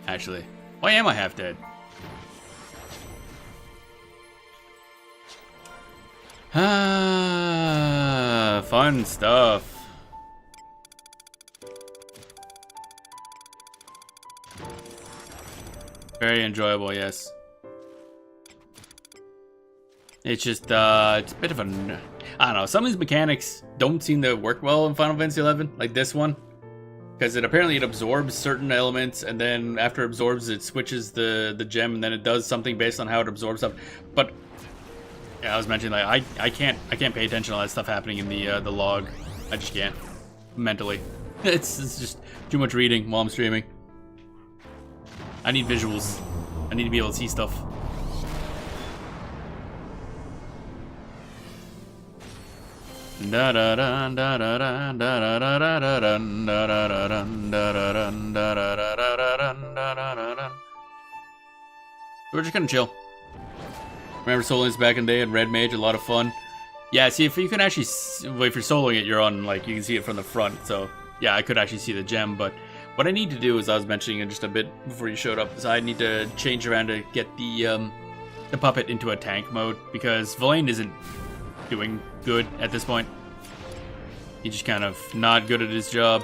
Actually, why am I half dead? Ah, fun stuff. Very enjoyable, yes. It's just, it's a bit of a... I don't know, some of these mechanics don't seem to work well in Final Fantasy XI, like this one. Because apparently it absorbs certain elements, and then after it absorbs, it switches the gem, and then it does something based on how it absorbs stuff. But, yeah, I was mentioning, like, I can't pay attention to all that stuff happening in the log. I just can't. Mentally. It's just too much reading while I'm streaming. I need visuals. I need to be able to see stuff. We're just gonna chill. Remember soloing this back in the day in Red Mage, a lot of fun. Yeah, see, if you can actually, well, if you're soloing it, you're on, like, you can see it from the front, so, yeah, I could actually see the gem, but what I need to do, as I was mentioning in just a bit before you showed up, is I need to change around to get the puppet into a tank mode, because Villain isn't doing good at this point. He's just kind of not good at his job.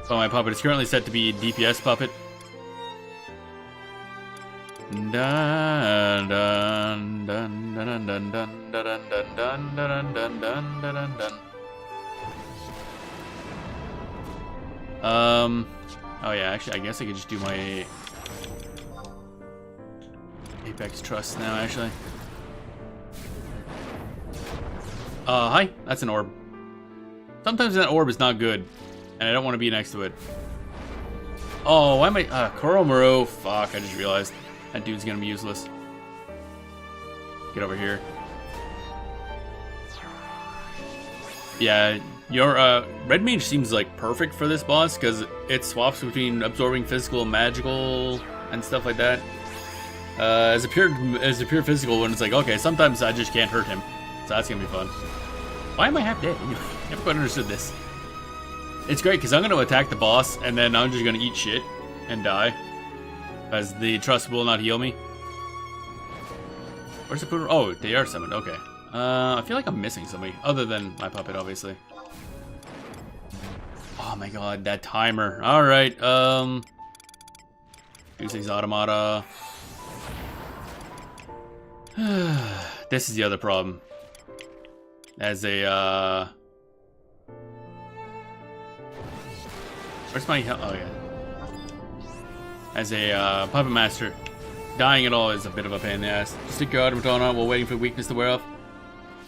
So my puppet is currently set to be a DPS puppet. Dun dun dun dun dun dun dun dun dun dun dun dun dun dun. Oh yeah, actually, I guess I could just do my Apex Trust now, actually. Hi, that's an orb. Sometimes that orb is not good, and I don't want to be next to it. Oh, why am I, Koromaru, fuck, I just realized. That dude's gonna be useless. Get over here. Yeah, your red mage seems like perfect for this boss because it swaps between absorbing physical and magical and stuff like that. As a pure physical one, it's like, okay, sometimes I just can't hurt him, so that's gonna be fun. Why am I half dead? Never quite understood this. It's great because I'm gonna attack the boss and then I'm just gonna eat shit and die, as the trust will not heal me. Where's the poodle? Oh, they are summoned. Okay. I feel like I'm missing somebody other than my puppet, obviously. Oh my god, that timer. All right. Use these automata. This is the other problem. As a, where's my, oh yeah. As a, puppet master, dying at all is a bit of a pain in the ass. Stick your automaton on while waiting for weakness to wear off.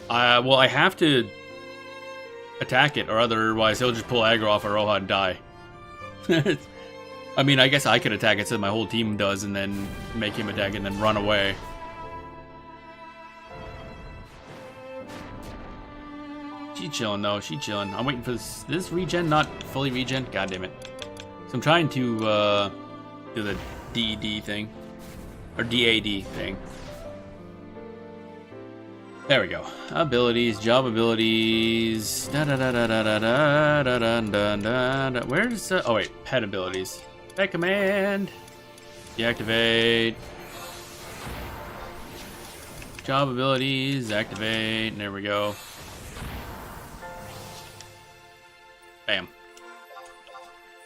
Well, I have to attack it, or otherwise he'll just pull aggro off a Roha and die. I mean, I guess I could attack it so my whole team does, and then make him attack and then run away. She chilling though, she chilling. I'm waiting for this regen, not fully regen. God damn it. So I'm trying to do the DD thing. Or DAD thing. There we go. Abilities, job abilities. Where's oh wait, pet abilities. Pet command. Deactivate. Job abilities, activate. There we go. Bam.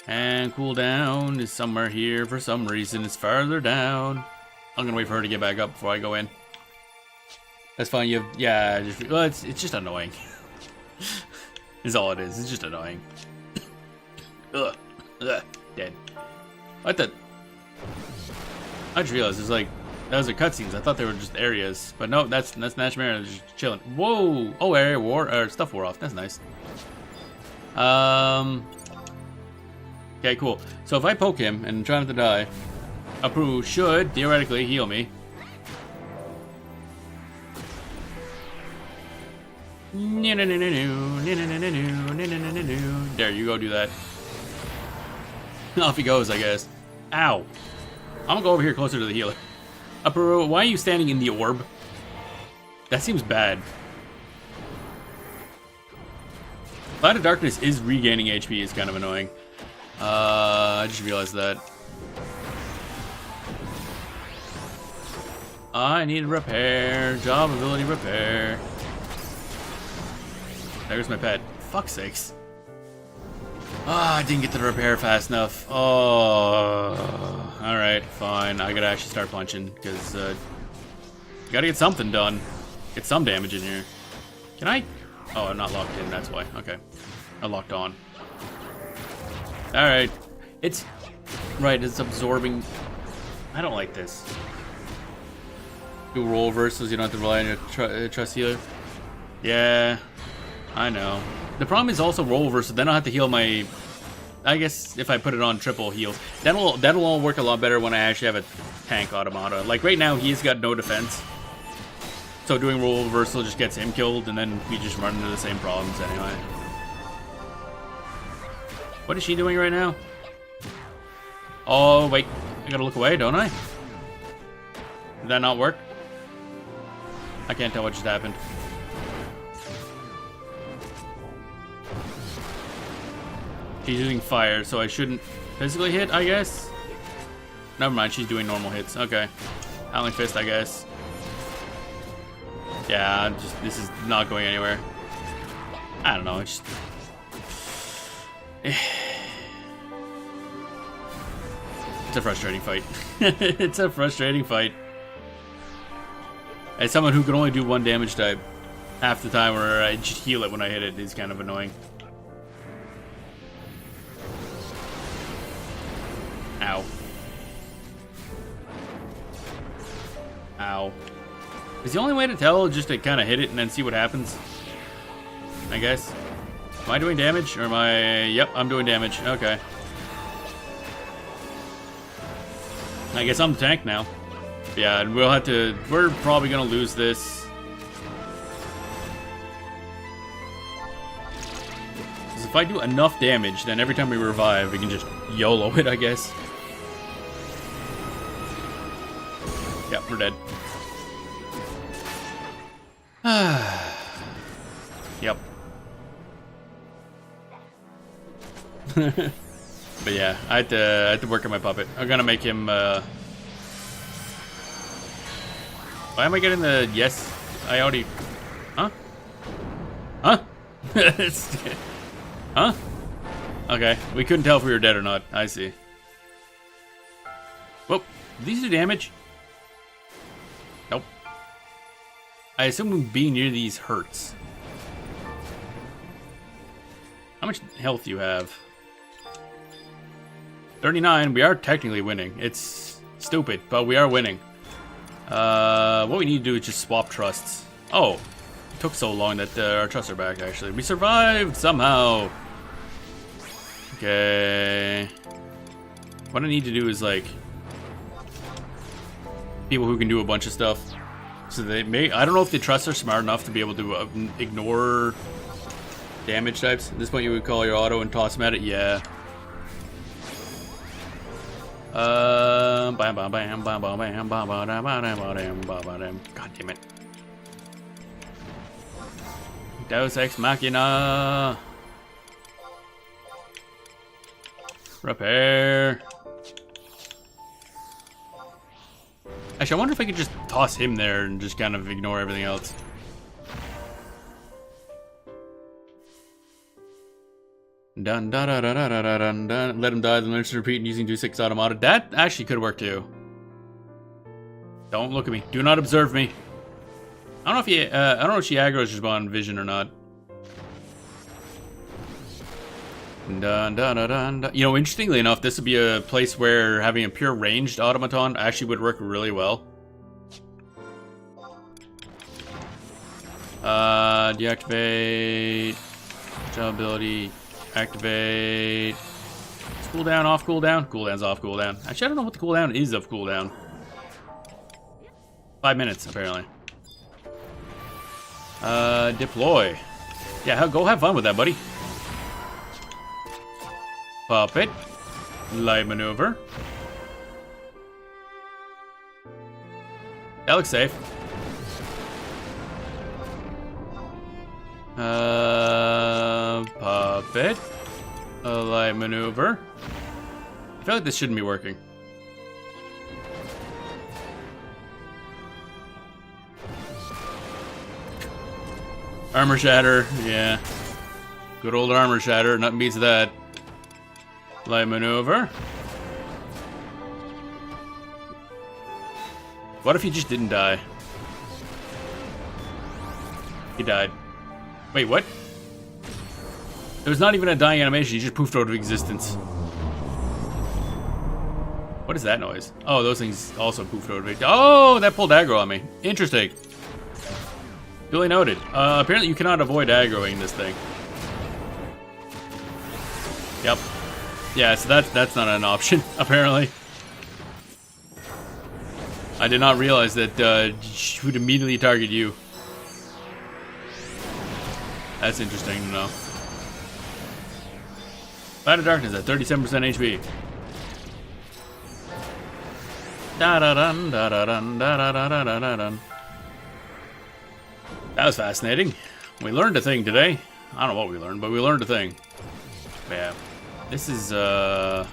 And cooldown is somewhere here for some reason. It's farther down. I'm gonna wait for her to get back up before I go in. That's fine. You have, yeah. Well, it's just annoying. Is all it is. It's just annoying. Ugh. Ugh. Dead. What the? I just realized it's like those are cutscenes. I thought they were just areas, but no, that's Nashmare just chilling. Whoa! Oh, area war or stuff wore off. That's nice. Okay, cool. So if I poke him and try not to die, Apu should theoretically heal me. There, you go do that. Off he goes, I guess. Ow. I'm gonna go over here closer to the healer. Apu, why are you standing in the orb? That seems bad. Light of Darkness is regaining HP, is kind of annoying. I just realized that. I need repair. Job ability repair. There's my pet. Fuck's sakes. Ah, I didn't get the repair fast enough. Oh. Alright, fine. I gotta actually start punching, because, gotta get something done. Get some damage in here. Can I? Oh, I'm not locked in, that's why. Okay. I'm locked on. Alright. It's... Right, it's absorbing... I don't like this. Do roll reversals, you don't have to rely on your trust healer. Yeah, I know. The problem is also roll reversals, then I'll have to heal my... I guess if I put it on triple heals. That'll all work a lot better when I actually have a tank automata. Like right now, he's got no defense. So doing roll reversal just gets him killed, and then we just run into the same problems anyway. What is she doing right now? Oh, wait. I gotta look away, don't I? Did that not work? I can't tell what just happened. She's using fire, so I shouldn't physically hit, I guess? Never mind, she's doing normal hits. Okay. Howling Fist, I guess. Yeah, this is not going anywhere. I don't know, it's just... It's a frustrating fight. It's a frustrating fight. As someone who can only do one damage type, half the time where I just heal it when I hit it is kind of annoying. Ow. Ow. Is the only way to tell just to kind of hit it and then see what happens? I guess. Am I doing damage or am I... Yep, I'm doing damage. Okay. I guess I'm the tank now. Yeah, and we'll have to... We're probably going to lose this. if I do enough damage, then every time we revive, we can just YOLO it, I guess. Yeah, we're dead. Yep. But yeah, I had to work on my puppet. I'm gonna make him, Why am I getting the yes? I already... Huh? Huh? Huh? Okay, we couldn't tell if we were dead or not. I see. Whoop. These do damage? Nope. I assume being near these hurts. How much health do you have? 39. We are technically winning. It's stupid, but we are winning. What we need to do is just swap trusts. Oh, it took so long that our trusts are back, actually. We survived somehow. Okay. What I need to do is, like, people who can do a bunch of stuff. So they may... I don't know if the trusts are smart enough to be able to ignore damage types. At this point, you would call your auto and toss them at it. Yeah. God damn it. Deus Ex Machina. Repair. Actually, I wonder if I could just toss him there and just kind of ignore everything else. Dun, dun, dun, dun, dun, dun, dun, dun. Let him die, then learn to repeat using 2-6 automata. That actually could work too. Don't look at me. Do not observe me. I don't know if he, I don't know if she aggroes just on vision or not. Dun, dun, dun, dun, dun. You know, interestingly enough, this would be a place where having a pure ranged automaton actually would work really well. Deactivate. Job ability. Activate. It's cooldown, off cooldown. Cooldown's off cooldown. Actually, I don't know what the cooldown is of cooldown. 5 minutes, apparently. Deploy. Yeah, go have fun with that, buddy. Puppet. Light maneuver. That looks safe. Puppet. A light maneuver. I feel like this shouldn't be working. Armor shatter, yeah. Good old armor shatter, nothing beats that. Light maneuver. What if he just didn't die? He died. Wait, what? There was not even a dying animation, he just poofed out of existence. What is that noise? Oh, those things also poofed out of existence. Oh, that pulled aggro on me. Interesting. Duly noted. Apparently you cannot avoid aggroing this thing. Yep. Yeah, so that's not an option, apparently. I did not realize that she would immediately target you. That's interesting to know. Light of Darkness at 37% HP. Da-da-dun, da-da-dun, da-da-da-da-da-dun. That was fascinating. We learned a thing today. I don't know what we learned, but we learned a thing. Yeah. This is a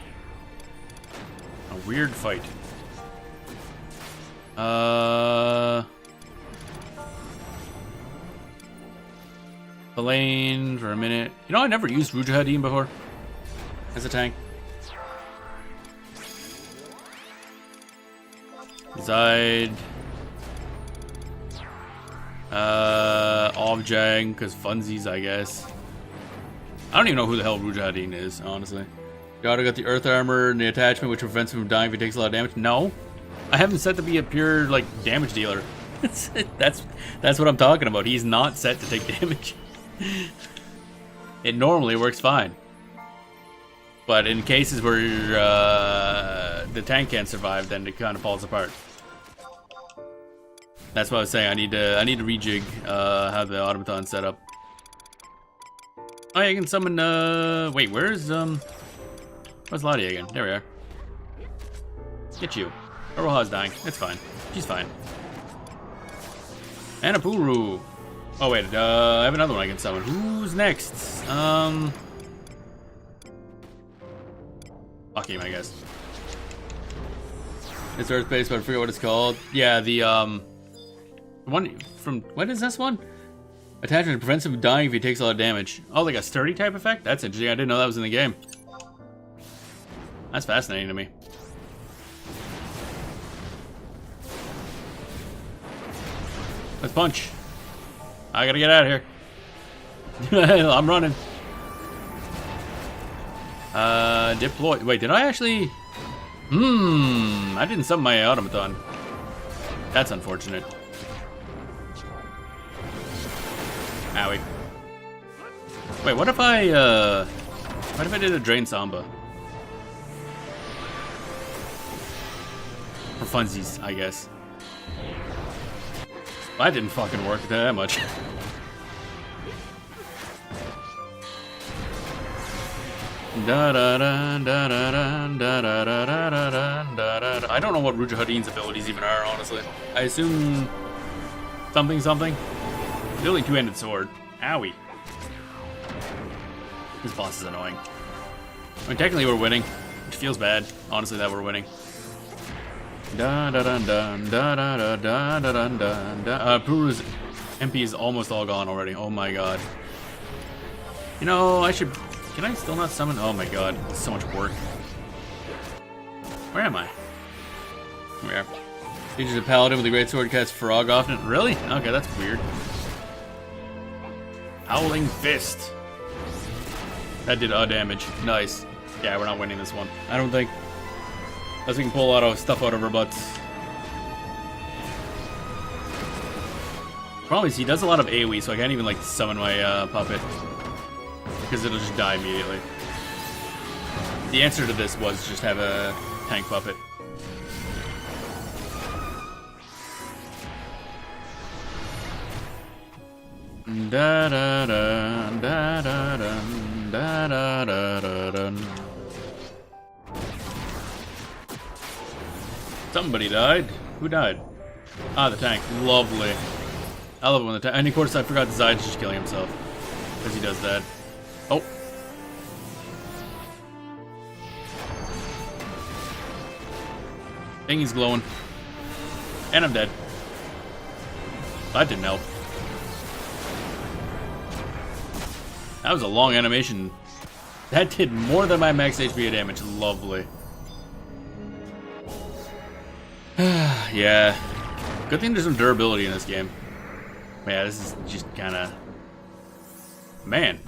weird fight. Elaine for a minute. You know, I never used Mujahideen before as a tank. Zaid. Ovjang, because funsies, I guess. I don't even know who the hell Mujahideen is, honestly. Daughter got the earth armor and the attachment which prevents him from dying if he takes a lot of damage. No. I haven't set to be a pure, like, damage dealer. that's what I'm talking about. He's not set to take damage. It normally works fine. But in cases where the tank can't survive, then it kind of falls apart. That's what I was saying. I need to rejig how the automaton's set up. Oh, yeah, I can summon, wait, where's Ladia again? There we are. Get you. Oroha's dying. It's fine. She's fine. Anapuru. Oh, wait, I have another one I can summon. Who's next? Akim, I guess. It's Earth-based, but I forget what it's called. Yeah, the one from, what is this one? Attachment prevents him from dying if he takes a lot of damage. Oh, like a sturdy type effect? That's interesting. I didn't know that was in the game. That's fascinating to me. Let's punch. I gotta get out of here. I'm running. Deploy. Wait, did I actually? I didn't summon my automaton. That's unfortunate. Owie. Wait, what if I did a Drain Samba? For funsies, I guess. That didn't fucking work that much. I don't know what Ruja Hadin's abilities even are, honestly. I assume something something. The only two-handed sword. Owie. This boss is annoying. I mean, technically we're winning, which feels bad, honestly, that we're winning. Puru's MP is almost all gone already. Oh my god. You know, I should... Can I still not summon? Oh my god, it's so much work. Where am I? Here we are. Features a paladin with a great sword, casts Frog often. Really? Okay, that's weird. Howling Fist. That did damage. Nice. Yeah, we're not winning this one. I don't think. Unless we can pull a lot of stuff out of our butts. Problem is, he does a lot of AoE, so I can't even like summon my puppet. Because it'll just die immediately. The answer to this was just have a tank puppet. Da da da da da da da da da da. Somebody died. Who died? Ah, the tank. Lovely. I love it when the tank. And of course, I forgot Zyd's just killing himself because he does that. Oh. Thing is glowing. And I'm dead. That didn't help. That was a long animation. That did more than my max HP damage. Lovely. Yeah. Good thing there's some durability in this game. Yeah, this is just kind of... Man.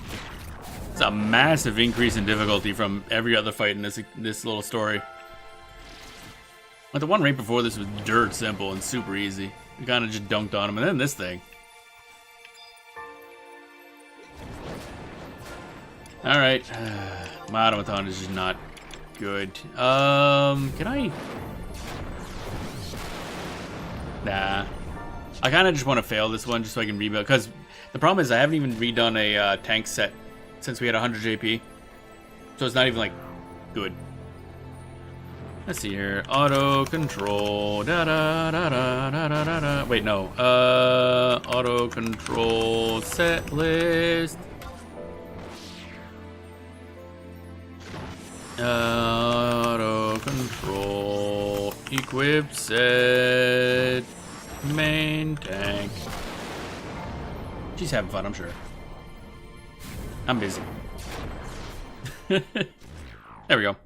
It's a massive increase in difficulty from every other fight in this little story. Like the one right before this was dirt simple and super easy. We kind of just dunked on him, and then this thing. Alright. My automaton is just not good. Can I... Nah. I kind of just want to fail this one just so I can rebuild. Because the problem is I haven't even redone a tank set since we had 100 JP. So it's not even, like, good. Let's see here. Auto control. Da da da da da da da da. Wait, no. Auto control set list. Auto control equip set main tank. She's having fun, I'm sure. I'm busy. There we go.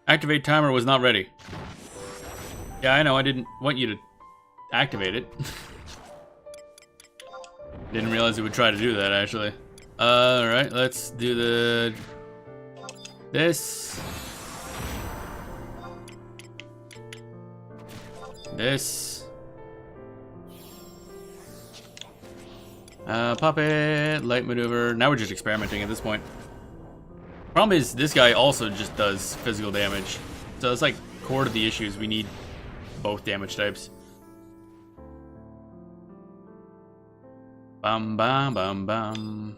Activate timer was not ready. Yeah, I know, I didn't want you to activate it. Didn't realize it would try to do that, actually. Alright, let's do the... This. Puppet, light maneuver. Now we're just experimenting at this point. Problem is, this guy also just does physical damage. So it's like core to the issues. We need both damage types. Bum bum bum bum.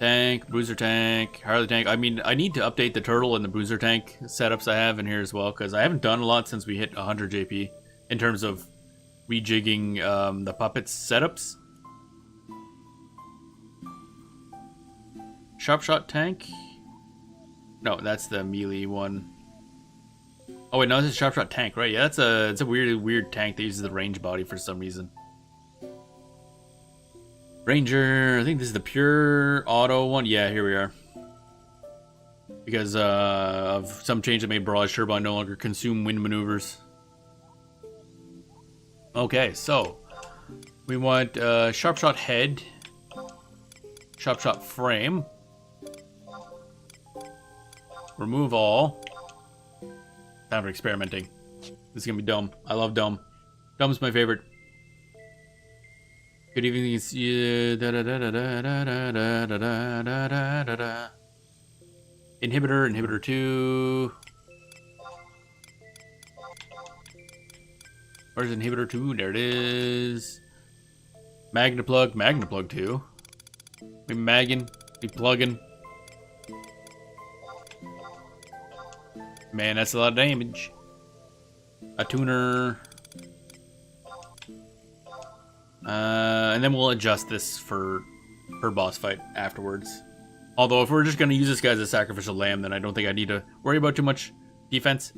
Tank, bruiser tank, Harley tank. I mean, I need to update the turtle and the bruiser tank setups I have in here as well, because I haven't done a lot since we hit 100 JP in terms of rejigging the puppets setups. Sharp shot tank? No, that's the melee one. Oh wait, no, this is sharp shot tank, right? Yeah, it's a weird tank that uses the range body for some reason. Ranger, I think this is the pure auto one. Yeah, here we are. Because of some change that made Barrage Turbine no longer consume wind maneuvers. Okay, so we want sharp shot head, sharp shot frame, remove all. Time for experimenting. This is gonna be dumb. I love dumb. Dumb's my favorite. Good evening. Inhibitor 2. Where's inhibitor 2? There it is. Magna plug 2. We magging, we plugging. Man, that's a lot of damage. A tuner. And then we'll adjust this for boss fight afterwards. Although if we're just gonna use this guy as a sacrificial lamb, then I don't think I need to worry about too much defense.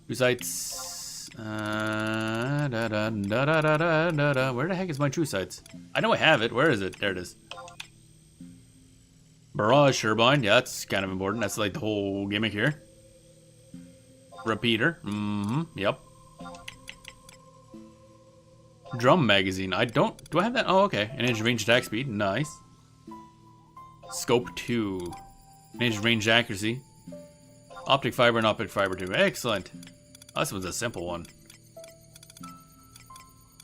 2 sights. Where the heck is my true sights? I know I have it. Where is it? There it is. Barrage turbine. Yeah, that's kind of important. That's like the whole gimmick here. Repeater. Yep. Drum magazine. I don't... Do I have that? Oh, okay. An inch range attack speed. Nice. Scope 2. An inch range accuracy. Optic fiber and optic fiber 2. Excellent. Oh, this one's a simple one.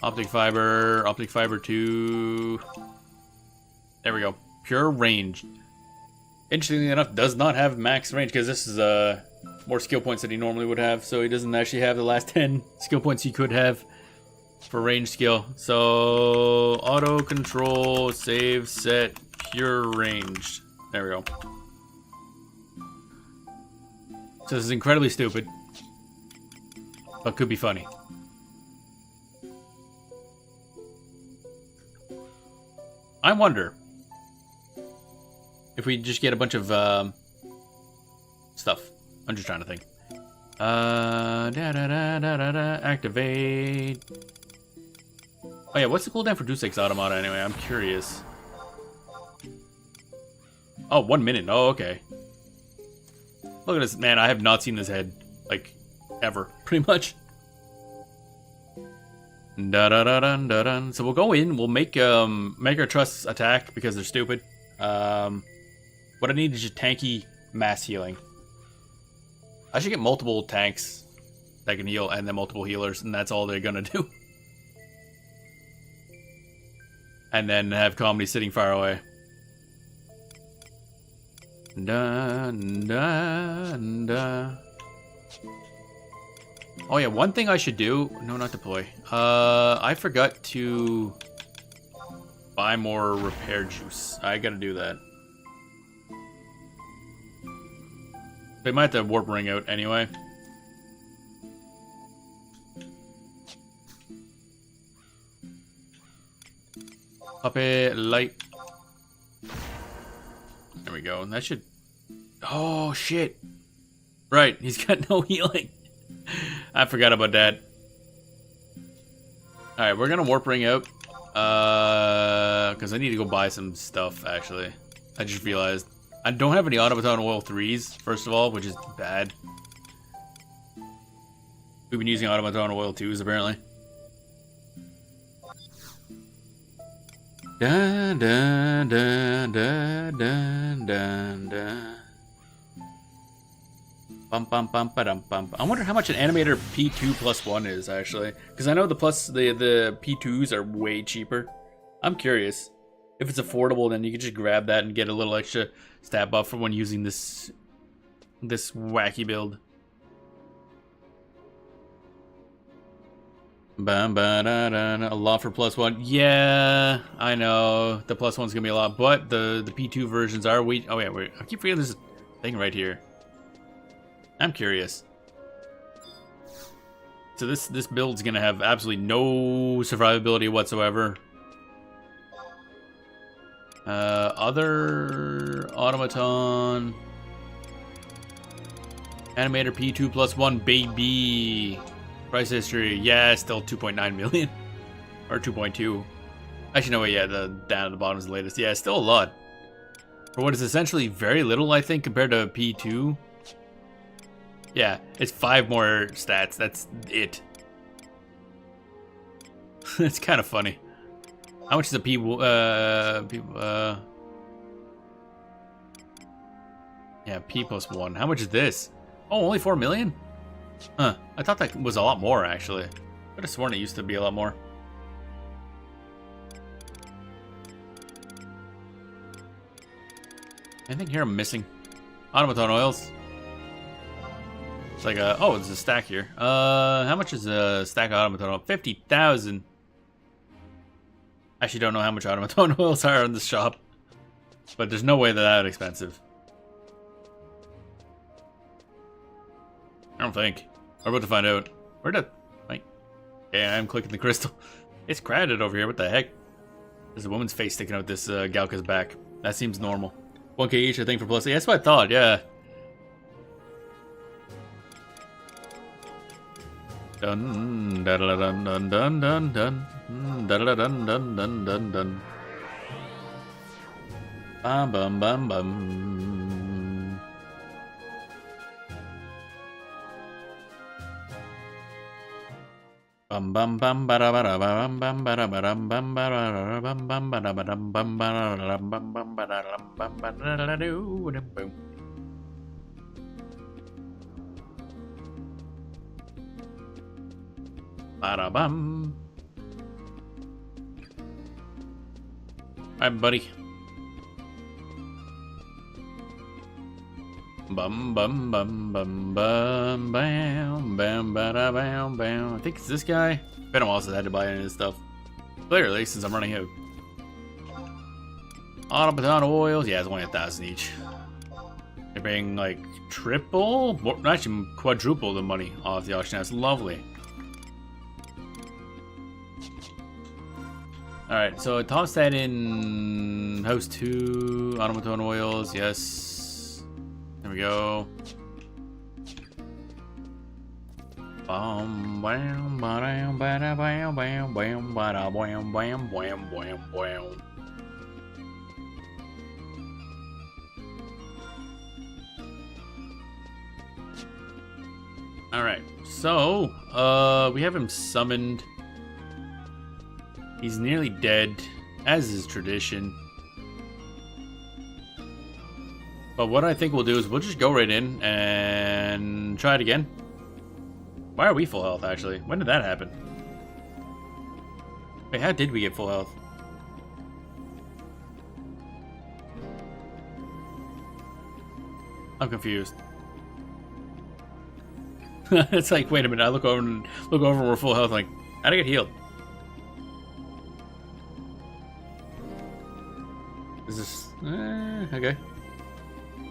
Optic fiber 2. There we go. Pure range. Interestingly enough, does not have max range because this is more skill points than he normally would have. So he doesn't actually have the last 10 skill points he could have for range skill. So auto control, save, set, pure range. There we go. So this is incredibly stupid, but could be funny. I wonder if we just get a bunch of stuff. I'm just trying to think. Activate. Oh yeah, what's the cooldown for Deus Ex Automata anyway? I'm curious. Oh, 1 minute. Oh, okay. Look at this, man. I have not seen this head, like, ever, pretty much. Da-da-da-dun-da-dun. So we'll go in, we'll make our trusts attack because they're stupid. What I need is just tanky mass healing. I should get multiple tanks that can heal and then multiple healers, and that's all they're gonna do. And then have comedy sitting far away. Dun, dun, dun. Oh yeah, one thing I should do. No, not deploy. I forgot to buy more repair juice. I gotta do that. They might have to warp ring out anyway. Puppet light. There we go. And that should... Oh, shit. Right, he's got no healing. I forgot about that. Alright, we're gonna warp ring out. Because I need to go buy some stuff, actually. I just realized. I don't have any Automaton Oil 3s, first of all, which is bad. We've been using Automaton Oil 2s, apparently. Dun, dun, dun, dun, dun, dun, dun. Bum, bum, bum, ba-dum, bum. I wonder how much an animator P2 plus 1 is, actually. Because I know the P2s are way cheaper. I'm curious. If it's affordable, then you can just grab that and get a little extra stat buff for when using this wacky build. Bum, ba, da, da, da. A lot for +1. Yeah, I know. The +1's gonna be a lot, but the P2 versions are wait. Oh yeah, wait. I keep forgetting this thing right here. I'm curious. So this build's gonna have absolutely no survivability whatsoever. Other automaton. Animator P2 +1, baby. Price history, yeah, still 2.9 million. Or 2.2. Actually, no, wait, yeah, the down at the bottom is the latest. Yeah, still a lot. For what is essentially very little, I think, compared to P2. Yeah, it's 5 more stats. That's it. It's kind of funny. How much is a P? Yeah, P +1. How much is this? Oh, only 4 million? Huh. I thought that was a lot more, actually. I could have sworn it used to be a lot more. Anything here I'm missing? Automaton oils. It's like a... Oh, there's a stack here. How much is a stack of automaton oil? 50,000. Actually don't know how much automaton oils are in the shop. But there's no way they're that expensive. I don't think. We're about to find out. Where did... Wait. Yeah, I'm clicking the crystal. It's crowded over here. What the heck? There's a woman's face sticking out this Galka's back. That seems normal. 1k each, I think, for plus. Yeah, that's what I thought, yeah. Dun da da dun dun dun dun dun da da dun dun dun dun dun. Bum bum bum bum. Bum bum bum ba da ba da bum bum ba da ba dum bum ba da bum bum ba da ba dum bum ba da bum bum ba da bum ba da do boom. Bada bum. Alright, buddy. Bum bum bum bum bum bam bam bada bam bam. I think it's this guy. Been a while since I had to buy any of this stuff. Clearly, since I'm running out. Automaton oils, yeah, it's only 1,000 each. They're paying like triple, actually quadruple the money off the auction. That's lovely. Alright, so toss that in house 2, automaton oils, yes. There we go. Bam bam bam bam bam bam bam bam bam bam bam bam bam. Alright, so we have him summoned. He's nearly dead, as is tradition. But what I think we'll do is we'll just go right in and try it again. Why are we full health, actually? When did that happen? Wait, how did we get full health? I'm confused. It's like, wait a minute, I look over and we're full health, like, how'd I get healed? Is this okay?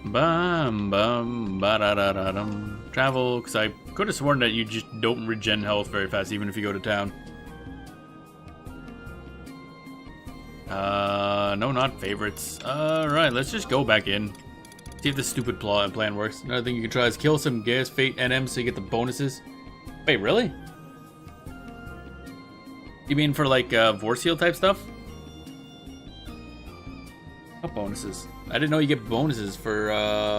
Bum bum ba da da da dum. Travel, because I could have sworn that you just don't regen health very fast, even if you go to town. No, not favorites. Right, let's just go back in. See if this stupid plan works. Another thing you can try is kill some Gaia's Fate NMs so you get the bonuses. Wait, really? You mean for like Vorseal type stuff? What bonuses? I didn't know you get bonuses for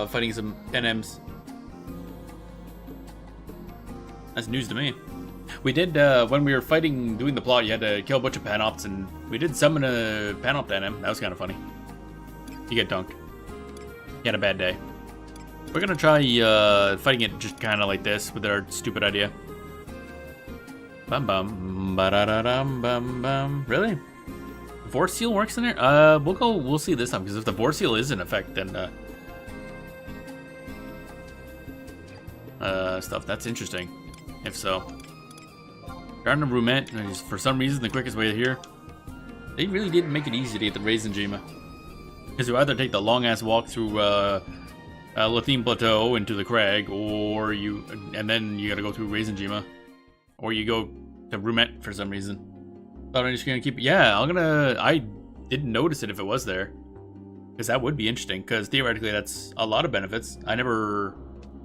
fighting some NMs. That's news to me. We did, when we were doing the plot, you had to kill a bunch of Panopts, and we did summon a Panopt NM. That was kind of funny. You get dunked. You had a bad day. We're gonna try fighting it just kind of like this with our stupid idea. Bum bum ba da da dum bum bum. Really? Vorseal works in there? We'll see this time, because if the Vorseal is in effect, then stuff, that's interesting. If so. Garden of Rumet is for some reason the quickest way here. They really didn't make it easy to get the Raisenjima. Because you either take the long ass walk through Lathine Plateau into the crag, or and then you gotta go through Raisenjima, or you go to Rumet for some reason. Thought I'm just gonna keep. Yeah, I didn't notice it if it was there, because that would be interesting. Because theoretically, that's a lot of benefits. I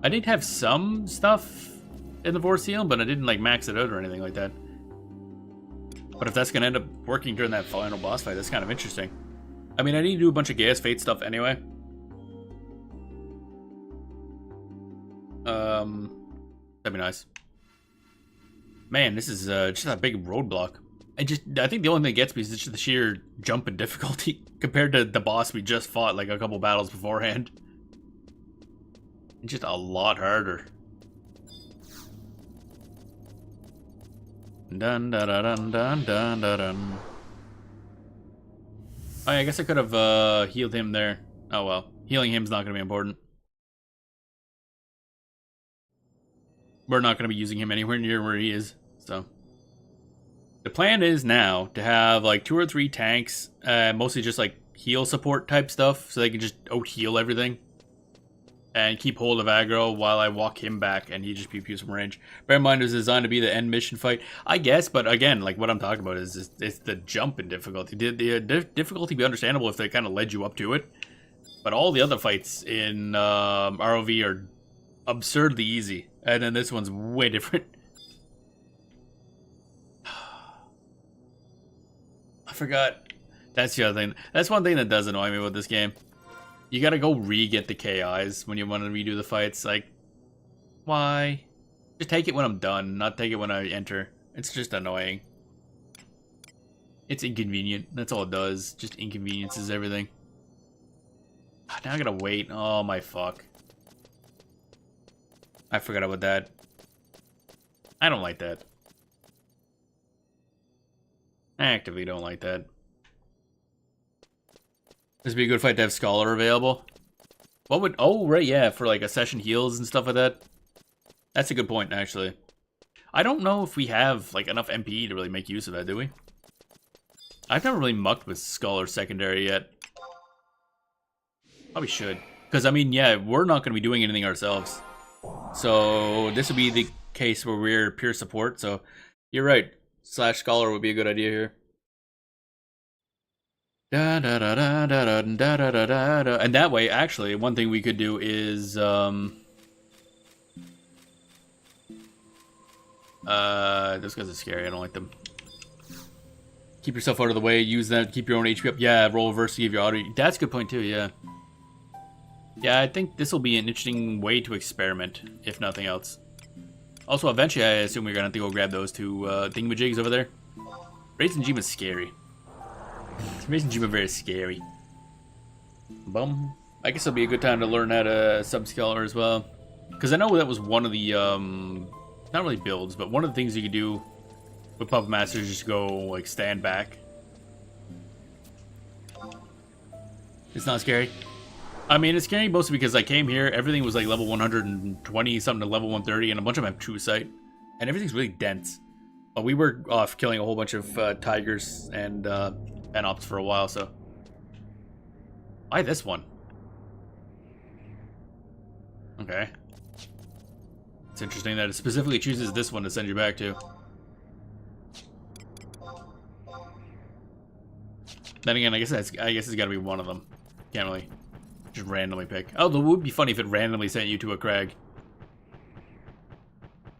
did have some stuff in the Force Seal, but I didn't like max it out or anything like that. But if that's gonna end up working during that final boss fight, that's kind of interesting. I mean, I need to do a bunch of Gaia's Fate stuff anyway. That'd be nice. Man, this is just a big roadblock. I think the only thing that gets me is just the sheer jump in difficulty compared to the boss we just fought like a couple battles beforehand. It's just a lot harder. Dun dun dun dun dun dun dun. Oh, yeah, I guess I could have healed him there. Oh well, healing him's not gonna be important. We're not gonna be using him anywhere near where he is, so. The plan is now to have like 2 or 3 tanks, mostly just like heal support type stuff, so they can just out-heal everything. And keep hold of aggro while I walk him back and he just pew-pews from range. Bear in mind it was designed to be the end mission fight, I guess, but again, like what I'm talking about is it's the jump in difficulty. The difficulty be understandable if they kind of led you up to it, but all the other fights in ROV are absurdly easy, and then this one's way different. I forgot. That's the other thing. That's one thing that does annoy me with this game. You gotta go re-get the KIs when you want to redo the fights. Like, why? Just take it when I'm done, not take it when I enter. It's just annoying. It's inconvenient. That's all it does. Just inconveniences everything. Now I gotta wait. Oh my fuck. I forgot about that. I don't like that. I actively don't like that. This would be a good fight to have Scholar available. What would... Oh, right, yeah, for like a session heals and stuff like that. That's a good point, actually. I don't know if we have like enough MP to really make use of that, do we? I've never really mucked with Scholar secondary yet. Probably should. Because, I mean, yeah, we're not going to be doing anything ourselves. So, this would be the case where we're pure support. So, you're right. Slash Scholar would be a good idea here. Da, da, da, da, da, da, da, da, da, da. And that way, actually, one thing we could do is, those guys are scary. I don't like them. Keep yourself out of the way. Use that. Keep your own HP up. Yeah, roll reverse to give your auto. That's a good point too. Yeah. Yeah, I think this will be an interesting way to experiment, if nothing else. Also, eventually, I assume we're gonna have to go grab those 2 thingamajigs over there. Raisenjima's scary. Raisenjima very scary. Bum. I guess it'll be a good time to learn how to sub-Scholar as well. Because I know that was one of the, not really builds, but one of the things you could do with Puppet Master is just go, like, stand back. It's not scary? I mean, it's scary mostly because I came here, everything was like level 120, something to level 130, and a bunch of them have True Sight. And everything's really dense. But we were off killing a whole bunch of tigers and Panops for a while, so. Why this one? Okay. It's interesting that it specifically chooses this one to send you back to. Then again, I guess it's got to be one of them. Can't really just randomly pick. Oh, it would be funny if it randomly sent you to a crag.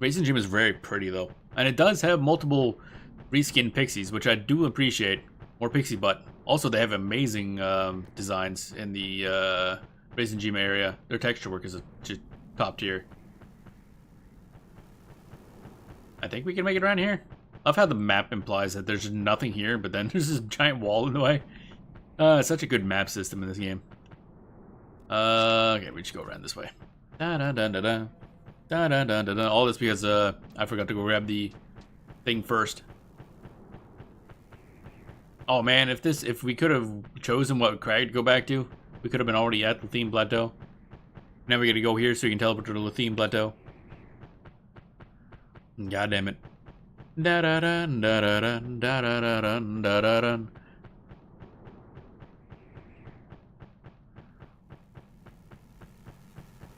Raisenjima is very pretty though, and it does have multiple reskin pixies, which I do appreciate. More pixie butt. Also, they have amazing designs in the Raisenjima area. Their texture work is just top tier. I think we can make it around here. I love how the map implies that there's just nothing here, but then there's this giant wall in the way. Such a good map system in this game. Okay, we just go around this way. Da da da da da. Da da da da da. All this because I forgot to go grab the thing first. Oh man, if we could have chosen what crag to go back to, we could have been already at Lathine Plateau. Now we gotta go here so you can teleport to the Lathine Plateau. God damn it. Da da da da da da da da da da da da.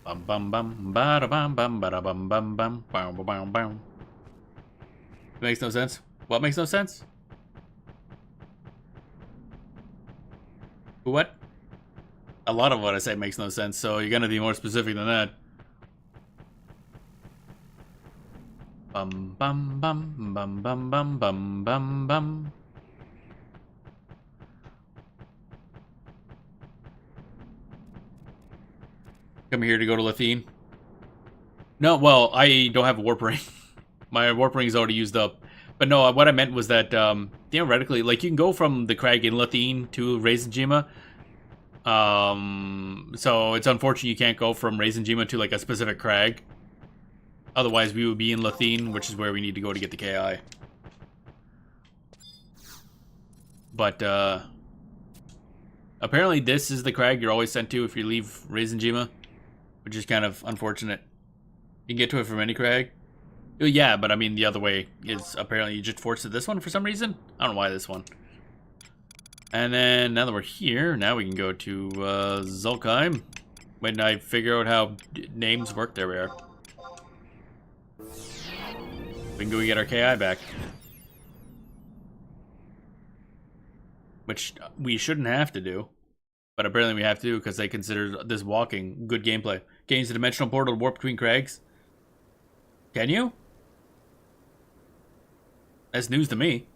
Bum bum bum ba da bum bum ba da bum bum bum bum bum bum. Makes no sense. What makes no sense? What? A lot of what I say makes no sense, so you're gonna be more specific than that. Bum bum bum bum bum bum bum bum bum. Come here to go to Lethene. No, well, I don't have a warp ring. My warp ring is already used up. But no, what I meant was that theoretically, like you can go from the crag in Lethene to Reisenjima. So it's unfortunate you can't go from Reisenjima to like a specific crag. Otherwise, we would be in Lethene, which is where we need to go to get the KI. But apparently, this is the crag you're always sent to if you leave Reisenjima, which is kind of unfortunate. You can get to it from any crag. Yeah, but I mean the other way is apparently you just forced to this one for some reason. I don't know why this one. And then now that we're here, now we can go to Zulkheim. When I figure out how names work, there we are. We can go get our KI back. Which we shouldn't have to do. But apparently we have to because they consider this walking good gameplay. Can you use the dimensional portal to warp between crags? Can you? That's news to me.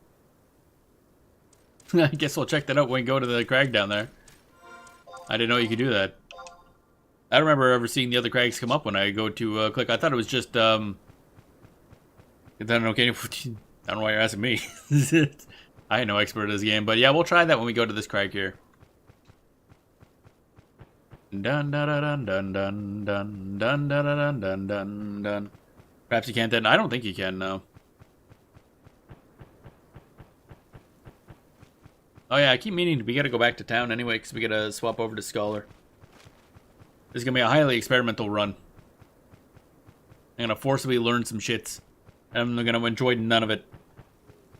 I guess we'll check that out when we go to the crag down there. I didn't know you could do that. I don't remember ever seeing the other crags come up when I go to click. I thought it was just, I don't know, I don't know why you're asking me. I ain't no expert in this game, but yeah, we'll try that when we go to this crag here. Dun dun dun dun dun dun dun dun dun dun dun dun. Perhaps you can't then. I don't think you can, no. Oh yeah, I keep meaning we gotta go back to town anyway, because we gotta swap over to Scholar. This is gonna be a highly experimental run. I'm gonna forcibly learn some shits. I'm gonna enjoy none of it.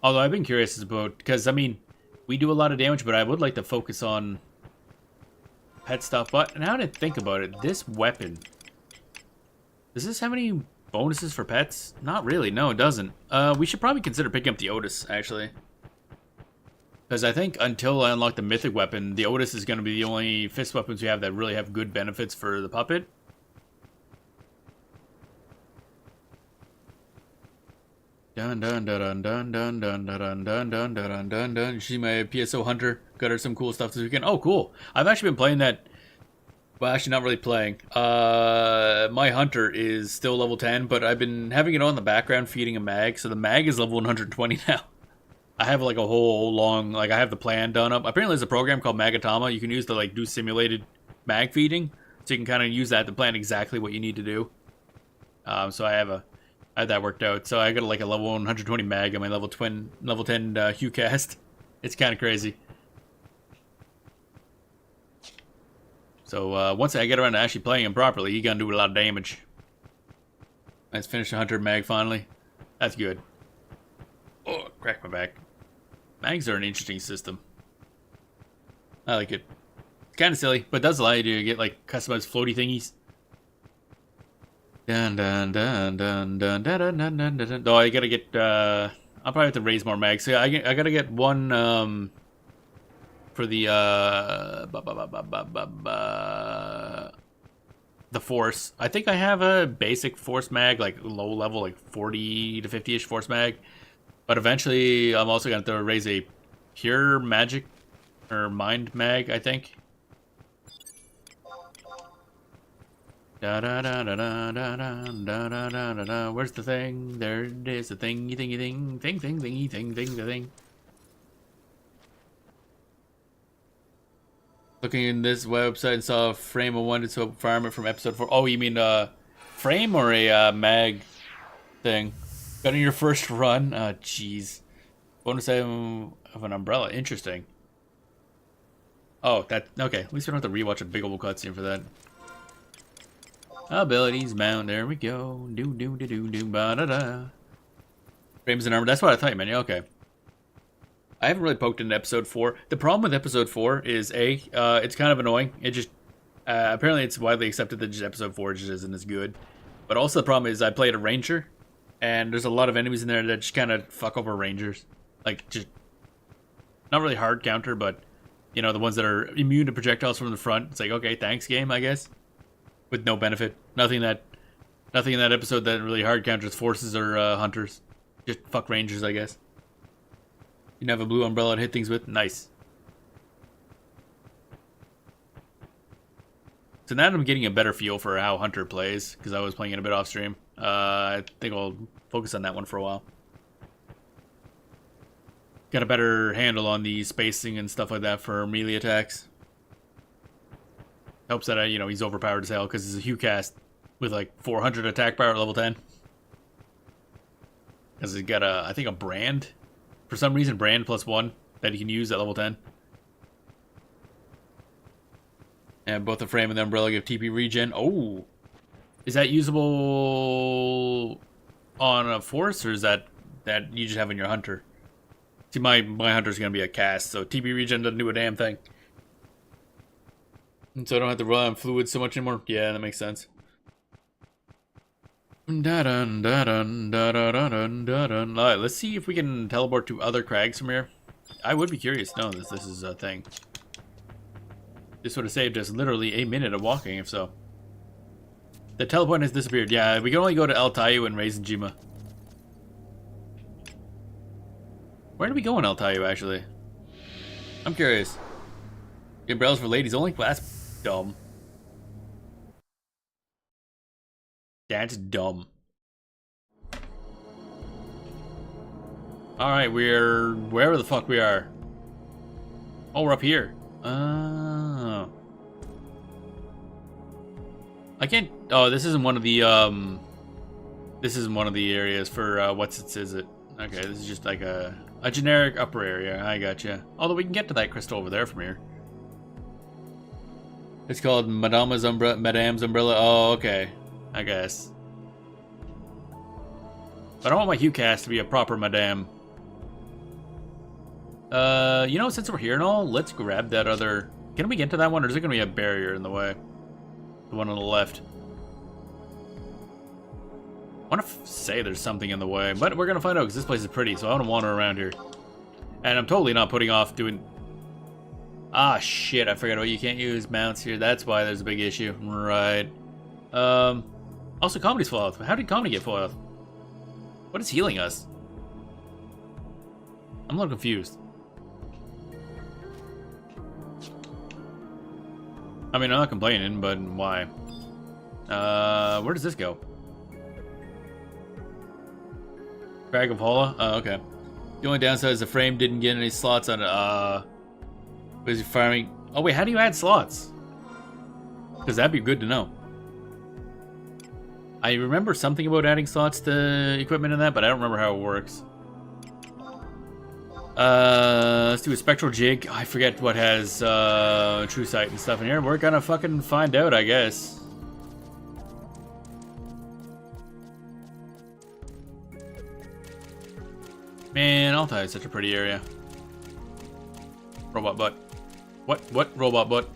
Although I've been curious about, because I mean, we do a lot of damage, but I would like to focus on pet stuff. But now that I think about it, this weapon, does this have any bonuses for pets? Not really, no it doesn't. We should probably consider picking up the Otis, actually. Because I think until I unlock the mythic weapon, the Otis is going to be the only fist weapons we have that really have good benefits for the puppet. Dun dun dun dun dun dun dun dun dun dun dun dun dun. You see my PSO Hunter got her some cool stuff this weekend. Oh, cool! I've actually been playing that. Well, actually, not really playing. My Hunter is still level 10, but I've been having it on the background feeding a mag, so the mag is level 120 now. I have like a whole long, like I have the plan done up. Apparently there's a program called Magatama you can use to like do simulated mag feeding. So you can kind of use that to plan exactly what you need to do. So I have that worked out. So I got like a level 120 mag on my level 10 HuCast. It's kind of crazy. So once I get around to actually playing him properly, he's gonna do a lot of damage. Let's finish the Hunter mag finally. That's good. Oh, cracked my back. Mags are an interesting system. I like it. It's kind of silly, but it does allow you to get like customized floaty thingies. Dun dun dun dun dun dun dun dun dun dun. Though I gotta get. I'll probably have to raise more mags. So I gotta get one for the the force. I think I have a basic force mag, like low level, like 40 to 50-ish force mag. But eventually, I'm also going to raise a pure magic or mind mag, I think. Da da da da da da da da da da da. Where's the thing? There it is. The thingy thingy thing. Thing thingy thing the thing. Looking in this website and saw a frame of wanted soap farmer from episode 4. Oh, you mean frame or a mag thing? Got in your first run? Jeez. Bonus item of an umbrella. Interesting. Oh, that... Okay, at least we don't have to rewatch a big old cutscene for that. Abilities mount. There we go. Do do do do do ba da da. Frames and armor. That's what I thought you meant. Yeah, okay. I haven't really poked into episode 4. The problem with episode 4 is it's kind of annoying. It just apparently it's widely accepted that just episode 4 just isn't as good. But also the problem is I played a ranger, and there's a lot of enemies in there that just kind of fuck over rangers. Like just not really hard counter, but you know the ones that are immune to projectiles from the front. It's like okay, thanks game, I guess, with no benefit. Nothing in that episode that really hard counters forces or hunters. Just fuck rangers, I guess. You can have a blue umbrella to hit things with. Nice. So now I'm getting a better feel for how Hunter plays, because I was playing it a bit off stream. I think I'll focus on that one for a while. Got a better handle on the spacing and stuff like that for melee attacks. Helps that he's overpowered as hell because he's a Hugh cast with like 400 attack power at level 10. Because he's got I think a brand. For some reason, brand +1 that he can use at level 10. And both the frame and the umbrella give TP regen. Oh! Is that usable on a force, or is that you just have in your hunter? See, my hunter's going to be a cast, so TP regen doesn't do a damn thing. And so I don't have to rely on fluids so much anymore. Yeah, that makes sense. Alright, let's see if we can teleport to other crags from here. I would be curious to know this is a thing. This would have saved us literally a minute of walking, if so. The teleport has disappeared. Yeah, we can only go to El Tayu and Reizenjima. Where do we go in El Tayu, actually? I'm curious. The umbrellas for ladies only? Well, that's dumb. That's dumb. Alright, we're wherever the fuck we are. Oh, we're up here. Oh. I can't. Oh, this isn't one of the this isn't one of the areas for is it? Okay, this is just like a generic upper area. I gotcha. Although we can get to that crystal over there from here. It's called Madame's Umbrella. Oh, okay. I guess. But I don't want my Hugh cast to be a proper Madame. Since we're here and all, let's grab that other... Can we get to that one, or is it going to be a barrier in the way? The one on the left. I want to say there's something in the way, but we're going to find out, because this place is pretty, so I want to wander around here. And I'm totally not putting off doing... Ah, shit, I forgot about you can't use mounts here. That's why there's a big issue. Right. Also, Comedy's full health. How did Comedy get full health? What is healing us? I'm a little confused. I mean, I'm not complaining, but why? Where does this go? Crag of Holla? Oh, okay. The only downside is the frame didn't get any slots on it. Was he farming? Oh, wait, how do you add slots? Because that'd be good to know. I remember something about adding slots to equipment in that, but I don't remember how it works. Let's do a spectral jig. I forget what has true sight and stuff in here. We're gonna fucking find out, I guess. Man, Altai is such a pretty area. Robot butt. What? Robot butt.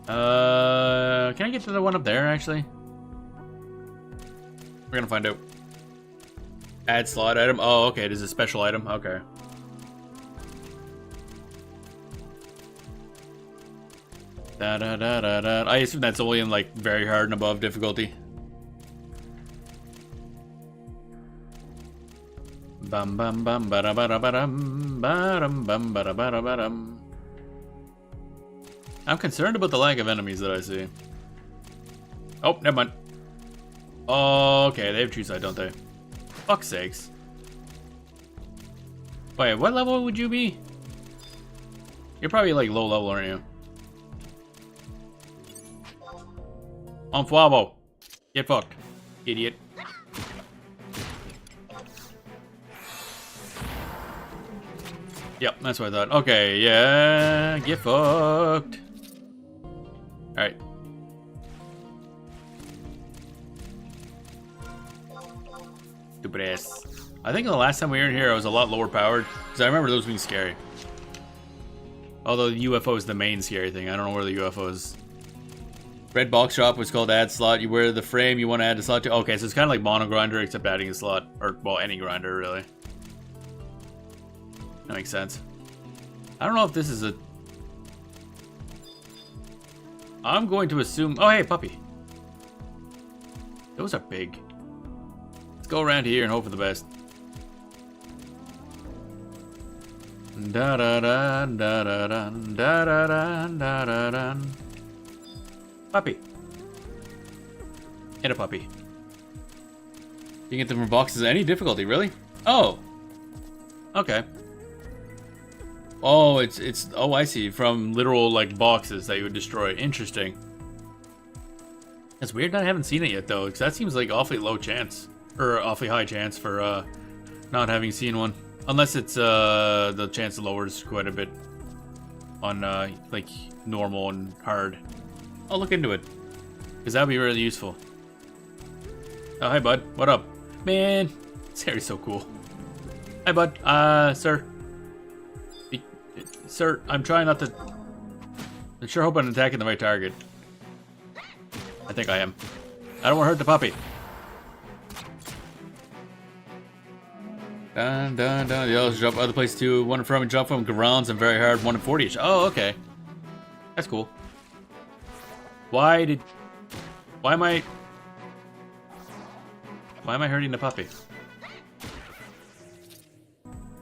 Can I get to the one up there, actually? We're gonna find out. Add slot item. Oh, okay. It is a special item. Okay. I assume that's only in like very hard and above difficulty. Bum bum bum ba da ba da ba dum bum ba da ba da ba dum. I'm concerned about the lack of enemies that I see. Oh, never mind. Oh, okay, they have true sight, don't they? Fuck's sakes. Wait, what level would you be? You're probably like low level, aren't you? On Flabo. Get fucked, idiot. Yep, that's what I thought. Okay, yeah, get fucked. Alright. Stupid ass. I think the last time we were in here, I was a lot lower powered. Because I remember those being scary. Although the UFO is the main scary thing. I don't know where the UFO is. Red box shop was called add slot. You wear the frame you want to add a slot to. Okay, so it's kind of like mono grinder, except adding a slot. Or, well, any grinder, really. That makes sense. I don't know if this is a... I'm going to assume... Oh, hey, puppy. Those are big. Let's go around here and hope for the best. Da da da da da da da da da da da. Puppy. And a puppy. You can get them from boxes at any difficulty, really? Oh. Okay. Oh, it's oh, I see. From literal like boxes that you would destroy. Interesting. It's weird that I haven't seen it yet though, because that seems like awfully low chance. Or awfully high chance for not having seen one. Unless it's the chance lowers quite a bit on like normal and hard. I'll look into it. Because that would be really useful. Oh, hi bud. What up? Man, this Harry's so cool. Hi bud. Sir. Sir, I'm trying not to... I sure hope I'm attacking the right target. I think I am. I don't want to hurt the puppy. Dun dun dun. The others drop other places too. One from and drop from grounds and very hard. 1 in 40 each. Oh, okay. That's cool. Why am I hurting the puppy?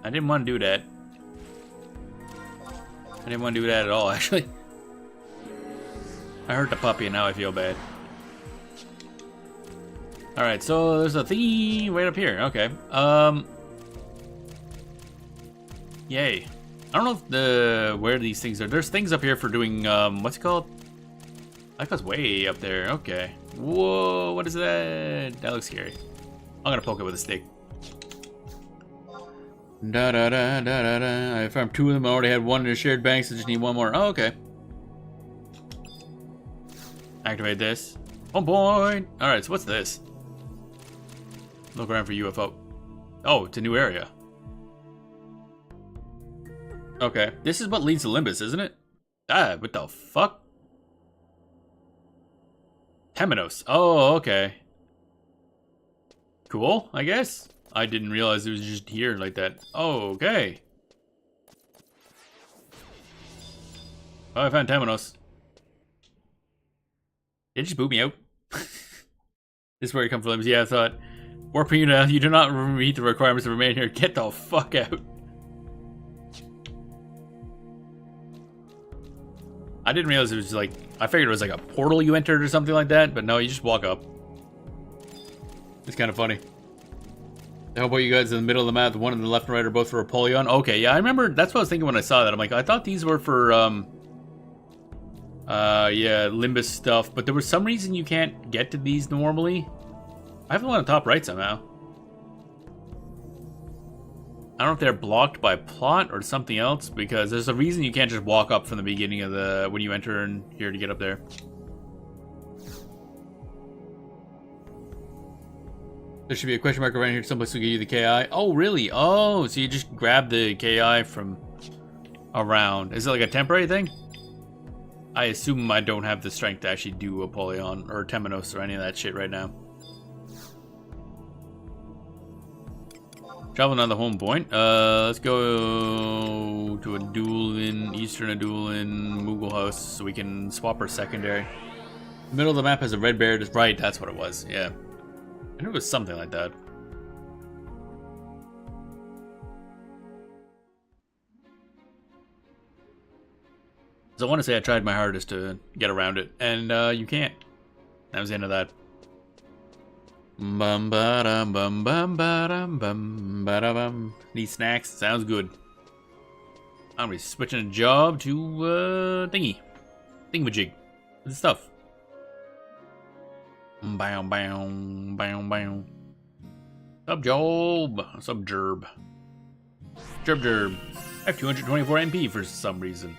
I didn't want to do that. I didn't want to do that at all, actually. I hurt the puppy and now I feel bad. Alright, so there's a thingy right up here. Okay. Yay. I don't know if where these things are. There's things up here for doing, what's it called? That goes way up there. Okay. Whoa, what is that? That looks scary. I'm gonna poke it with a stick. Da da da da da da. I found 2 of them. I already had 1 in a shared bank, so just need 1 more. Oh, okay. Activate this. Oh boy! Alright, so what's this? Look around for UFO. Oh, it's a new area. Okay. This is what leads to Limbus, isn't it? Ah, what the fuck? Temenos. Oh, okay. Cool, I guess. I didn't realize it was just here like that. Oh, okay. Oh, I found Temenos. Did it just boot me out? This is where you come from. Yeah, I thought. Warping you now. You do not meet the requirements to remain here. Get the fuck out. I didn't realize it was like... I figured it was like a portal you entered or something like that, but no, you just walk up. It's kind of funny. How about you guys in the middle of the map? The one on the left and right are both for Apollyon? Okay, yeah, I remember. That's what I was thinking when I saw that. I'm like, I thought these were for, yeah, Limbus stuff. But there was some reason you can't get to these normally. I have the one on the top right somehow. I don't know if they're blocked by plot or something else, because there's a reason you can't just walk up from the beginning of the... when you enter in here to get up there. There should be a question mark around here someplace to give you the KI. Oh, really? Oh, so you just grab the KI from around. Is it like a temporary thing? I assume I don't have the strength to actually do Apollyon or Temenos or any of that shit right now. Traveling on the home point. Let's go to Adulin, Eastern Adulin, Moogle House, so we can swap our secondary. The middle of the map has a red bear. Right, that's what it was. Yeah. I knew it was something like that. So I want to say I tried my hardest to get around it, and you can't. That was the end of that. Bum ba dum bum bum ba dum bum ba da bum. Need snacks? Sounds good. I'm gonna be switching a job to thingamajig. Good stuff. Bow bow bow bow. Sub job. Sub gerb. Gerb gerb. I have 224 MP for some reason.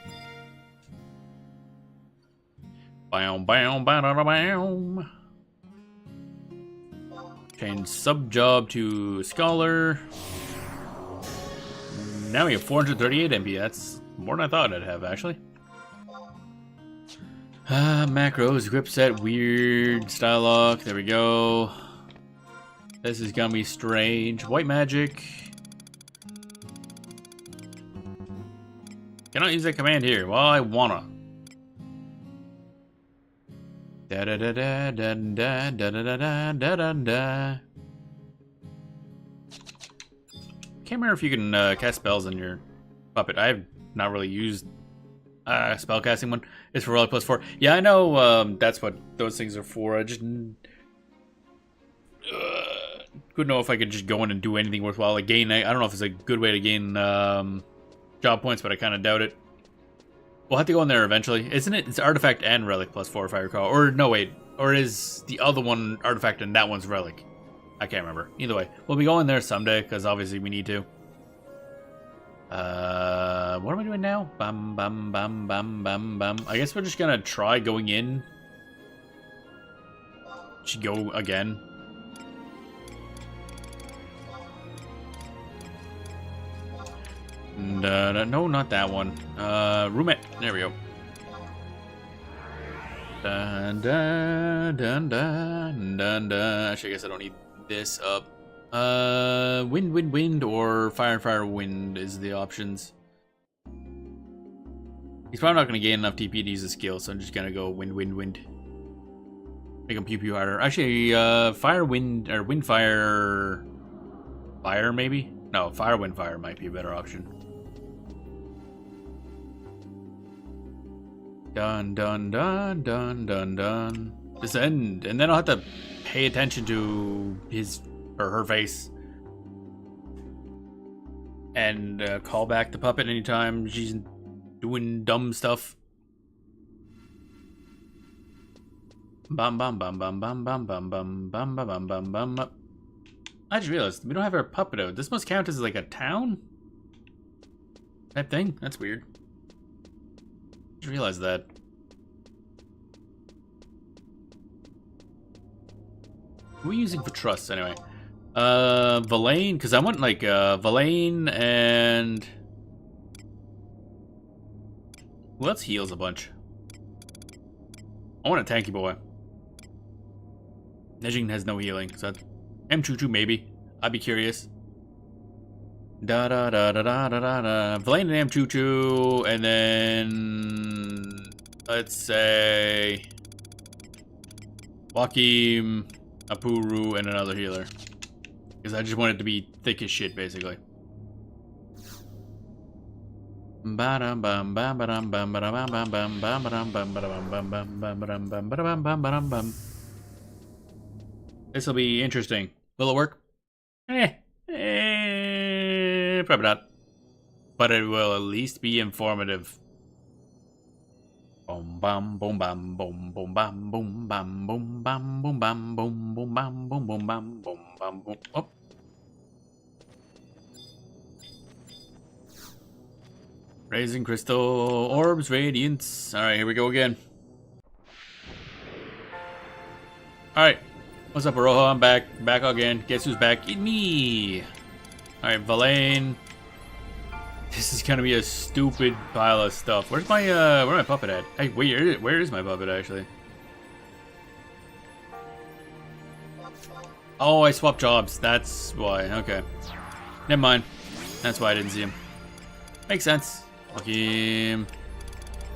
Bow bow bow da da bow. Change sub job to scholar. Now we have 438 MP. That's more than I thought I'd have, actually. Macros, grip set, weird style lock. There we go. This is gonna be strange. White magic. Cannot use that command here. Well, I wanna. Da da da da da da da da da da da da. Can't remember if you can cast spells on your puppet. I've not really used spell casting one. It's for relic +4. Yeah, I know that's what those things are for. I just couldn't know if I could just go in and do anything worthwhile. Like gain, I don't know if it's a good way to gain job points, but I kind of doubt it. We'll have to go in there eventually. Isn't it? It's artifact and relic +4 if I recall. Or no, wait. Or is the other one artifact and that one's relic? I can't remember. Either way, we'll be going there someday because obviously we need to. What am I doing now? Bam, bam, bam, bam, bam, bam. I guess we're just gonna try going in. Should go again. No, not that one. Roommate. There we go. Dun, dun, dun, dun, dun, dun. Actually, I guess I don't need this up. Wind, or fire, wind is the options. He's probably not going to gain enough TP to use the skill, so I'm just going to go wind. Make him pew harder. Actually, fire, wind, or wind, fire, maybe? No, fire, wind, fire might be a better option. Dun, dun, dun, dun, dun, dun. This end, and then I'll have to pay attention to his or her face. And call back the puppet anytime she's doing dumb stuff. Bum bum bum bum bum bum bum bum bum bum bum bum bum. I just realized we don't have our puppet out. This must count as like a town type thing. That's weird. Just realized that. Who are we using for trust anyway? Valaine, because I want like Valaine and who else heals a bunch? I want a tanky boy. Nejing has no healing, so that's M22 maybe. I'd be curious. Da da da da da da da da. Valaine and M22, and then let's say Wakim, Apuru, and another healer. Because I just want it to be thick as shit, basically. This will be interesting. Will it work? Probably not. But it will at least be informative. Boom bam boom bam boom boom bam boom bam boom bam boom bam boom boom bam boom boom bam boom bam boom. Oh. Raising crystal orbs, radiance. All right, here we go again. All right, what's up, Aroha? I'm back again. Guess who's back? It's me. All right, Valaine. This is gonna be a stupid pile of stuff. Where's my puppet at? Hey, wait, where is my puppet actually? Oh, I swapped jobs. That's why. Okay, never mind. That's why I didn't see him. Makes sense. Hakim.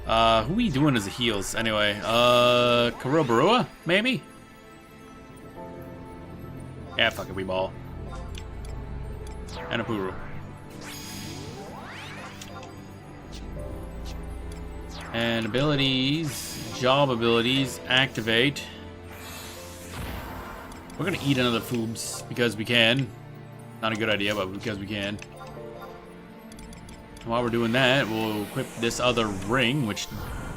Who are we doing as a heals anyway? Kurobarua, maybe? Yeah, fuck it, we ball. And Apuru. And abilities, job abilities, activate. We're gonna eat another foobs because we can. Not a good idea, but because we can. While we're doing that, we'll equip this other ring, which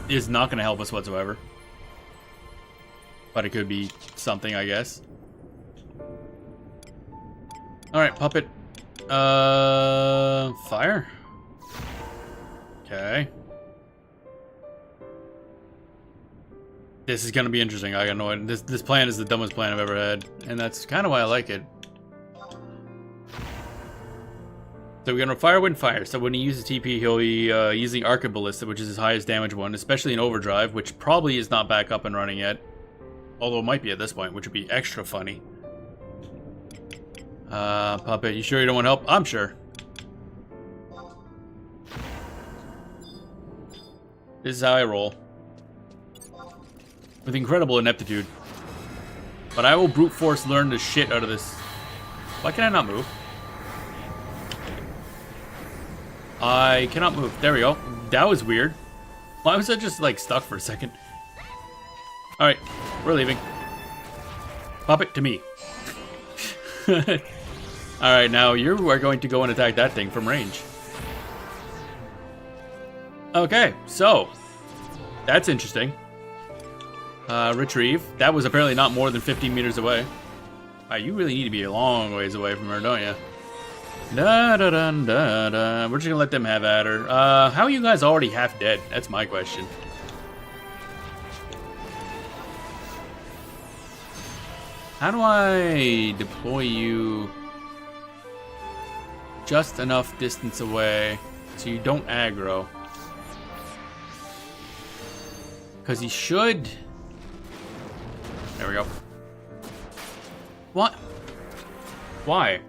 is not going to help us whatsoever. But it could be something, I guess. Alright, puppet. Fire? Okay. This is gonna be interesting. I got no idea. This plan is the dumbest plan I've ever had, and that's kind of why I like it. So we're gonna Firewind Fire. So when he uses TP, he'll be using Arcaballista, which is his highest damage one, especially in Overdrive, which probably is not back up and running yet. Although it might be at this point, which would be extra funny. Puppet, you sure you don't want help? I'm sure. This is how I roll. With incredible ineptitude. But I will brute force learn the shit out of this. Why can I not move? I cannot move. There we go. That was weird. Why was I just like stuck for a second? Alright, we're leaving. Puppet to me. Alright, now you are going to go and attack that thing from range. Okay, so that's interesting. Retrieve. That was apparently not more than 15 meters away. You really need to be a long ways away from her, don't you? Da da da da da. We're just gonna let them have at her. How are you guys already half dead? That's my question. How do I deploy you just enough distance away so you don't aggro? Because he should. There we go. What? Why?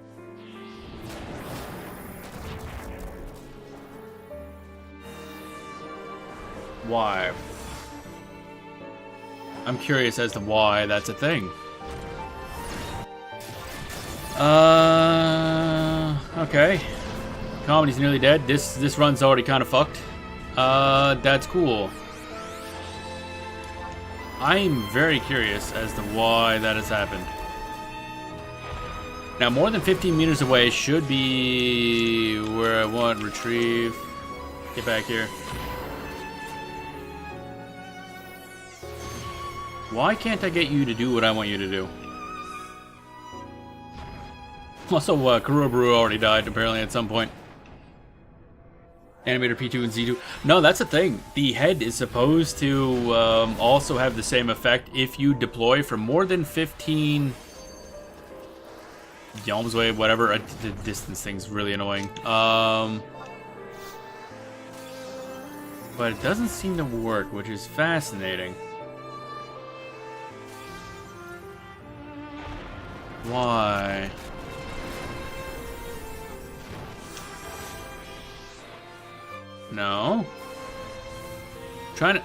Why? I'm curious as to why that's a thing. Okay. Comedy's nearly dead. This run's already kind of fucked. That's cool. I'm very curious as to why that has happened. Now, more than 15 meters away should be where I want. Retrieve. Get back here. Why can't I get you to do what I want you to do? Also, Kuroburu already died, apparently, at some point. Animator P2 and Z2. No, that's the thing. The head is supposed to also have the same effect if you deploy for more than 15 yalms away, whatever. The distance thing's really annoying. But it doesn't seem to work, which is fascinating. Why? No. Trying to.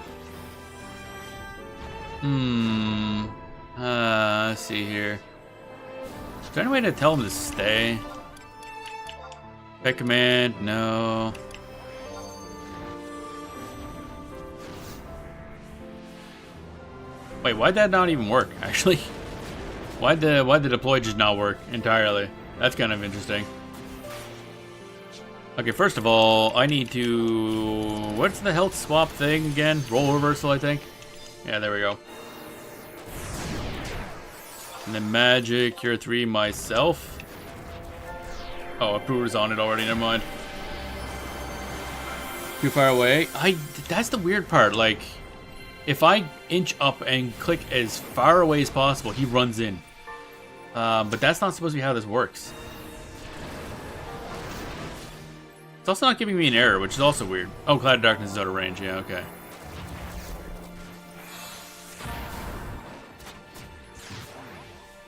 Let's see here. Is there any way to tell him to stay? Pet command, no. Wait, why'd that not even work, actually? Why'd the deploy just not work entirely? That's kind of interesting. Okay, first of all, I need to... What's the health swap thing again? Role reversal, I think? Yeah, there we go. And then magic, cure 3 myself. Oh, Approver's on it already, never mind. Too far away. That's the weird part, like... If I inch up and click as far away as possible, he runs in. But that's not supposed to be how this works. It's also not giving me an error, which is also weird. Oh, Cloud of Darkness is out of range. Yeah, okay.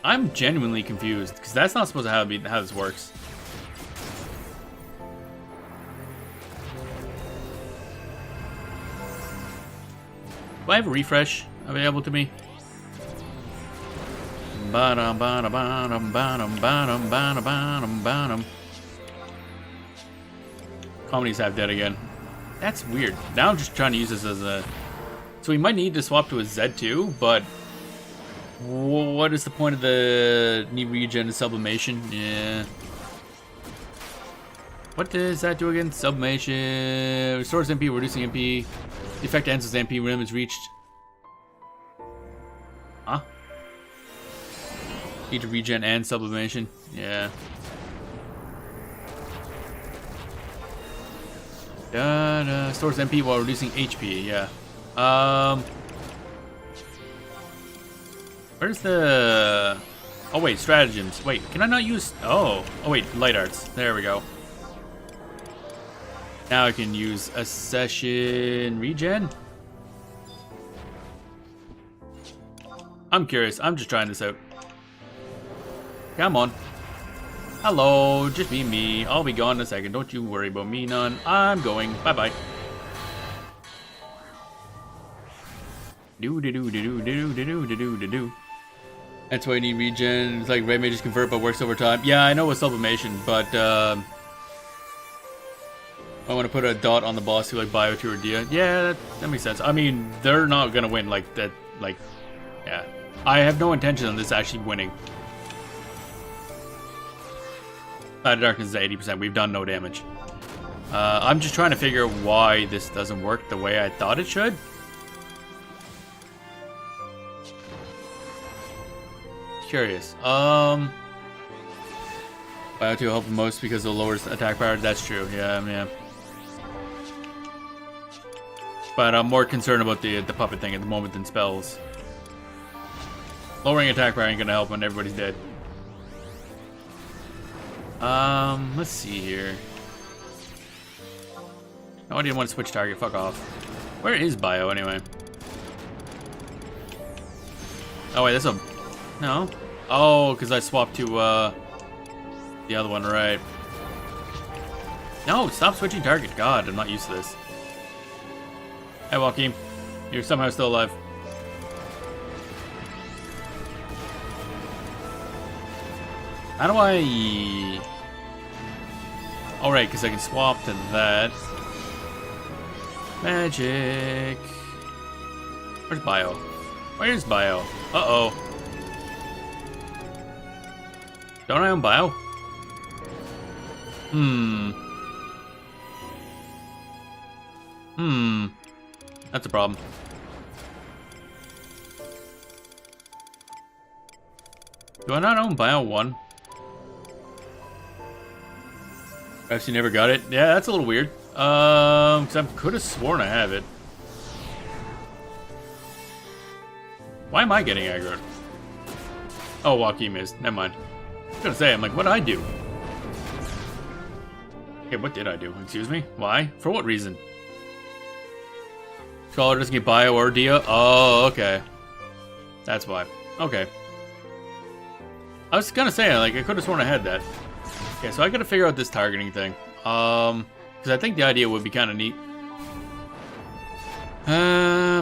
I'm genuinely confused, because that's not supposed to be how this works. Do I have a refresh available to me? Comedy's half dead again. That's weird. Now I'm just trying to use this as a... So we might need to swap to a Z2, but... What is the point of the need regen and sublimation? Yeah. What does that do again? Sublimation... Restores MP, reducing MP. The effect ends as MP rim is reached. Huh? Need to regen and sublimation. Yeah. Stores MP while reducing HP. Yeah. Where's the... Oh, wait, stratagems. Wait, can I not use... Oh, wait, light arts. There we go. Now I can use a session regen. I'm curious. I'm just trying this out. Come on. Hello, just be me. I'll be gone in a second. Don't you worry about me none. I'm going. Bye-bye. Do-do-do-do-do-do-do-do-do-do-do. That's why you need regen. It's like red mages convert, but works over time. Yeah, I know with sublimation, but I want to put a dot on the boss who like Bio 2 or Dia. Yeah, that makes sense. I mean, they're not gonna win like that. Like, yeah, I have no intention on this actually winning. Side of Darkness is 80%. We've done no damage. I'm just trying to figure out why this doesn't work the way I thought it should. Curious. Bio 2 help the most because it lowers attack power. That's true. Yeah. But I'm more concerned about the puppet thing at the moment than spells. Lowering attack power ain't gonna help when everybody's dead. Let's see here. No, I didn't want to switch target. Fuck off. Where is Bio anyway? Oh wait, that's a... No. Oh, because I swapped to, the other one, right. No, stop switching target. God, I'm not used to this. Hey, Joaquin. You're somehow still alive. How do I... Oh, right, because I can swap to that. Magic. Where's Bio? Where's Bio? Uh-oh. Don't I own Bio? That's a problem. Do I not own Bio 1? Perhaps you never got it? Yeah, that's a little weird. Because I could have sworn I have it. Why am I getting aggroed? Oh, Joaquin is. Never mind. I was gonna say, I'm like, what did I do? Okay, what did I do? Excuse me? Why? For what reason? Scholar doesn't get Bio or Dia? Oh, okay. That's why. Okay. I was gonna say, like, I could have sworn I had that. Okay, so I gotta figure out this targeting thing. Because I think the idea would be kind of neat. Oh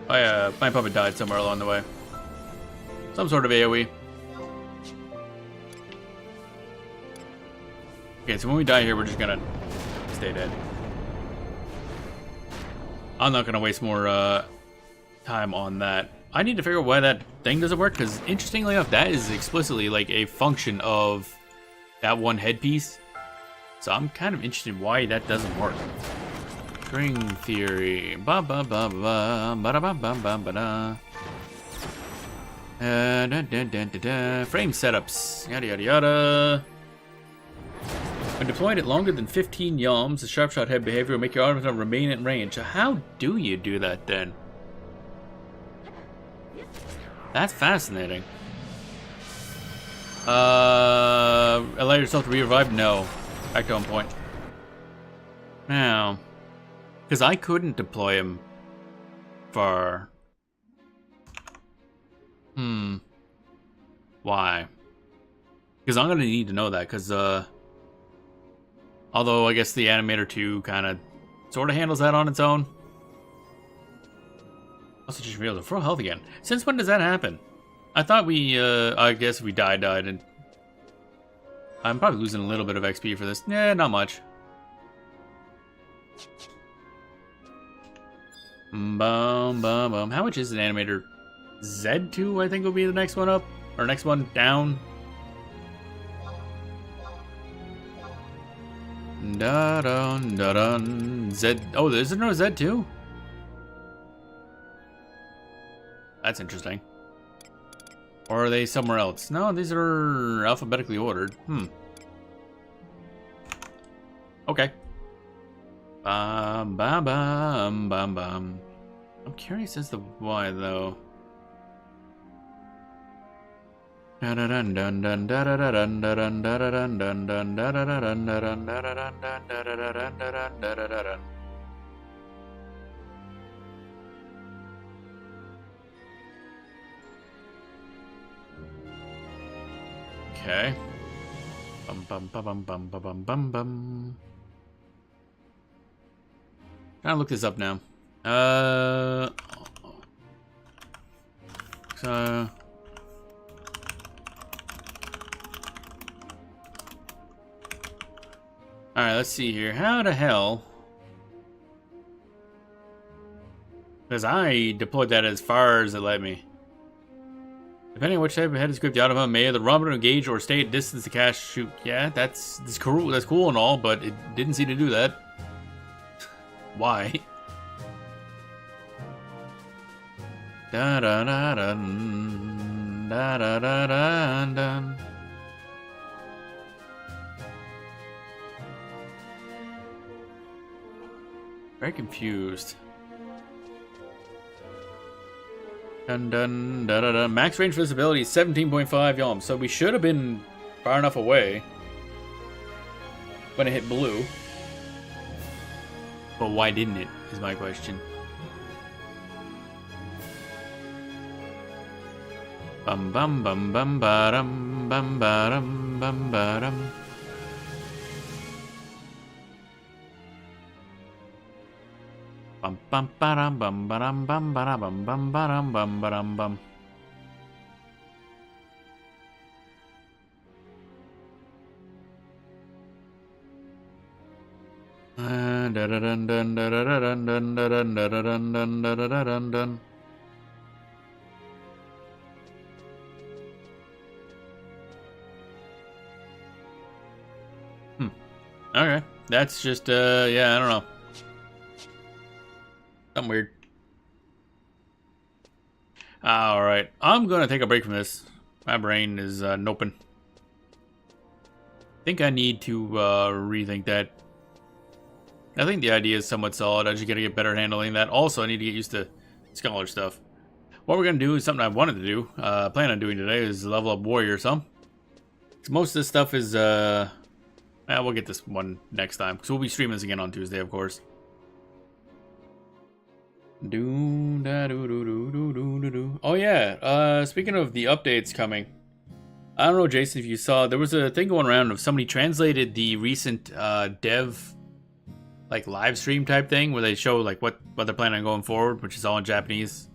yeah, my puppet died somewhere along the way. Some sort of AoE. Okay, so when we die here, we're just gonna stay dead. I'm not gonna waste more time on that. I need to figure out why that thing doesn't work, because interestingly enough, that is explicitly like a function of that one headpiece. So I'm kind of interested why that doesn't work. String theory. Ba ba ba ba ba ba ba ba ba da. Frame setups. Yada yada yada. When deployed at longer than 15 yalms, the sharpshot head behavior will make your automaton remain in range. So how do you do that then? That's fascinating. Allow yourself to re-revive? No. Back to on point. Now, because I couldn't deploy him for... Why? Because I'm going to need to know that, because, although I guess the Animator 2 kind of sort of handles that on its own. Also just realized, full health again. Since when does that happen? I thought we, I guess if we died, and I'm probably losing a little bit of XP for this. Yeah, not much. Boom, boom, boom. How much is an Animator? Z2, I think, will be the next one up. Or next one down. Da-dun, da-dun. Z... Oh, is there no Z2? That's interesting. Or are they somewhere else? No, these are alphabetically ordered. Okay. Bum, bum, bum, bum, bum. I'm curious as to why, though. Okay. Bum bum bum bum bum bum bum bum. Trying to look this up now. So. Alright, let's see here. How the hell? Because I deployed that as far as it let me. Depending on which type of head is equipped, the automa may either run, engage, or stay at distance to cast shoot. Yeah, that's cool. That's cool and all, but it didn't seem to do that. Why? Da da da da da da da da da. Very confused. Dun dun da da da. Max range visibility is 17.5 yalm, so we should have been far enough away when it hit blue. But why didn't it? Is my question. Bum bum bum bum ba-dum bum ba-dum bum ba-dum. Bum bum ba-dum bum ba-dum bum ba-dum bum ba-dum bum ba-dum bum. Dun dun dun dun dun dun dun dun dun dun dun dun. Okay, that's just yeah, I don't know. Something weird. Alright, I'm gonna take a break from this. My brain is noping. I think I need to rethink that. I think the idea is somewhat solid. I just gotta get better at handling that. Also, I need to get used to scholar stuff. What we're gonna do is something I wanted to do, plan on doing today, is level up warrior some. Most of this stuff is we'll get this one next time, because we'll be streaming this again on Tuesday, of course. Oh yeah, speaking of the updates coming, I don't know, Jason, if you saw, there was a thing going around of somebody translated the recent dev like live stream type thing where they show like what they're planning on going forward, which is all in Japanese.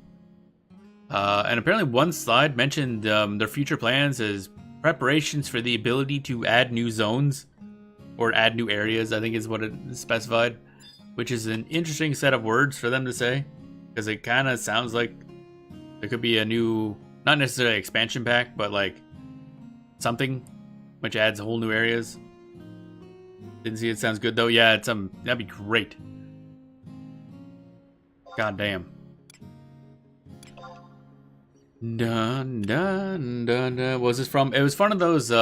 And apparently one slide mentioned their future plans as preparations for the ability to add new zones or add new areas, I think is what it specified, which is an interesting set of words for them to say, because it kind of sounds like there could be a new, not necessarily expansion pack, but like something which adds whole new areas. Didn't see it. Sounds good though. Yeah, it's that'd be great. God damn. Dun dun dun dun. What was this from? It was one of those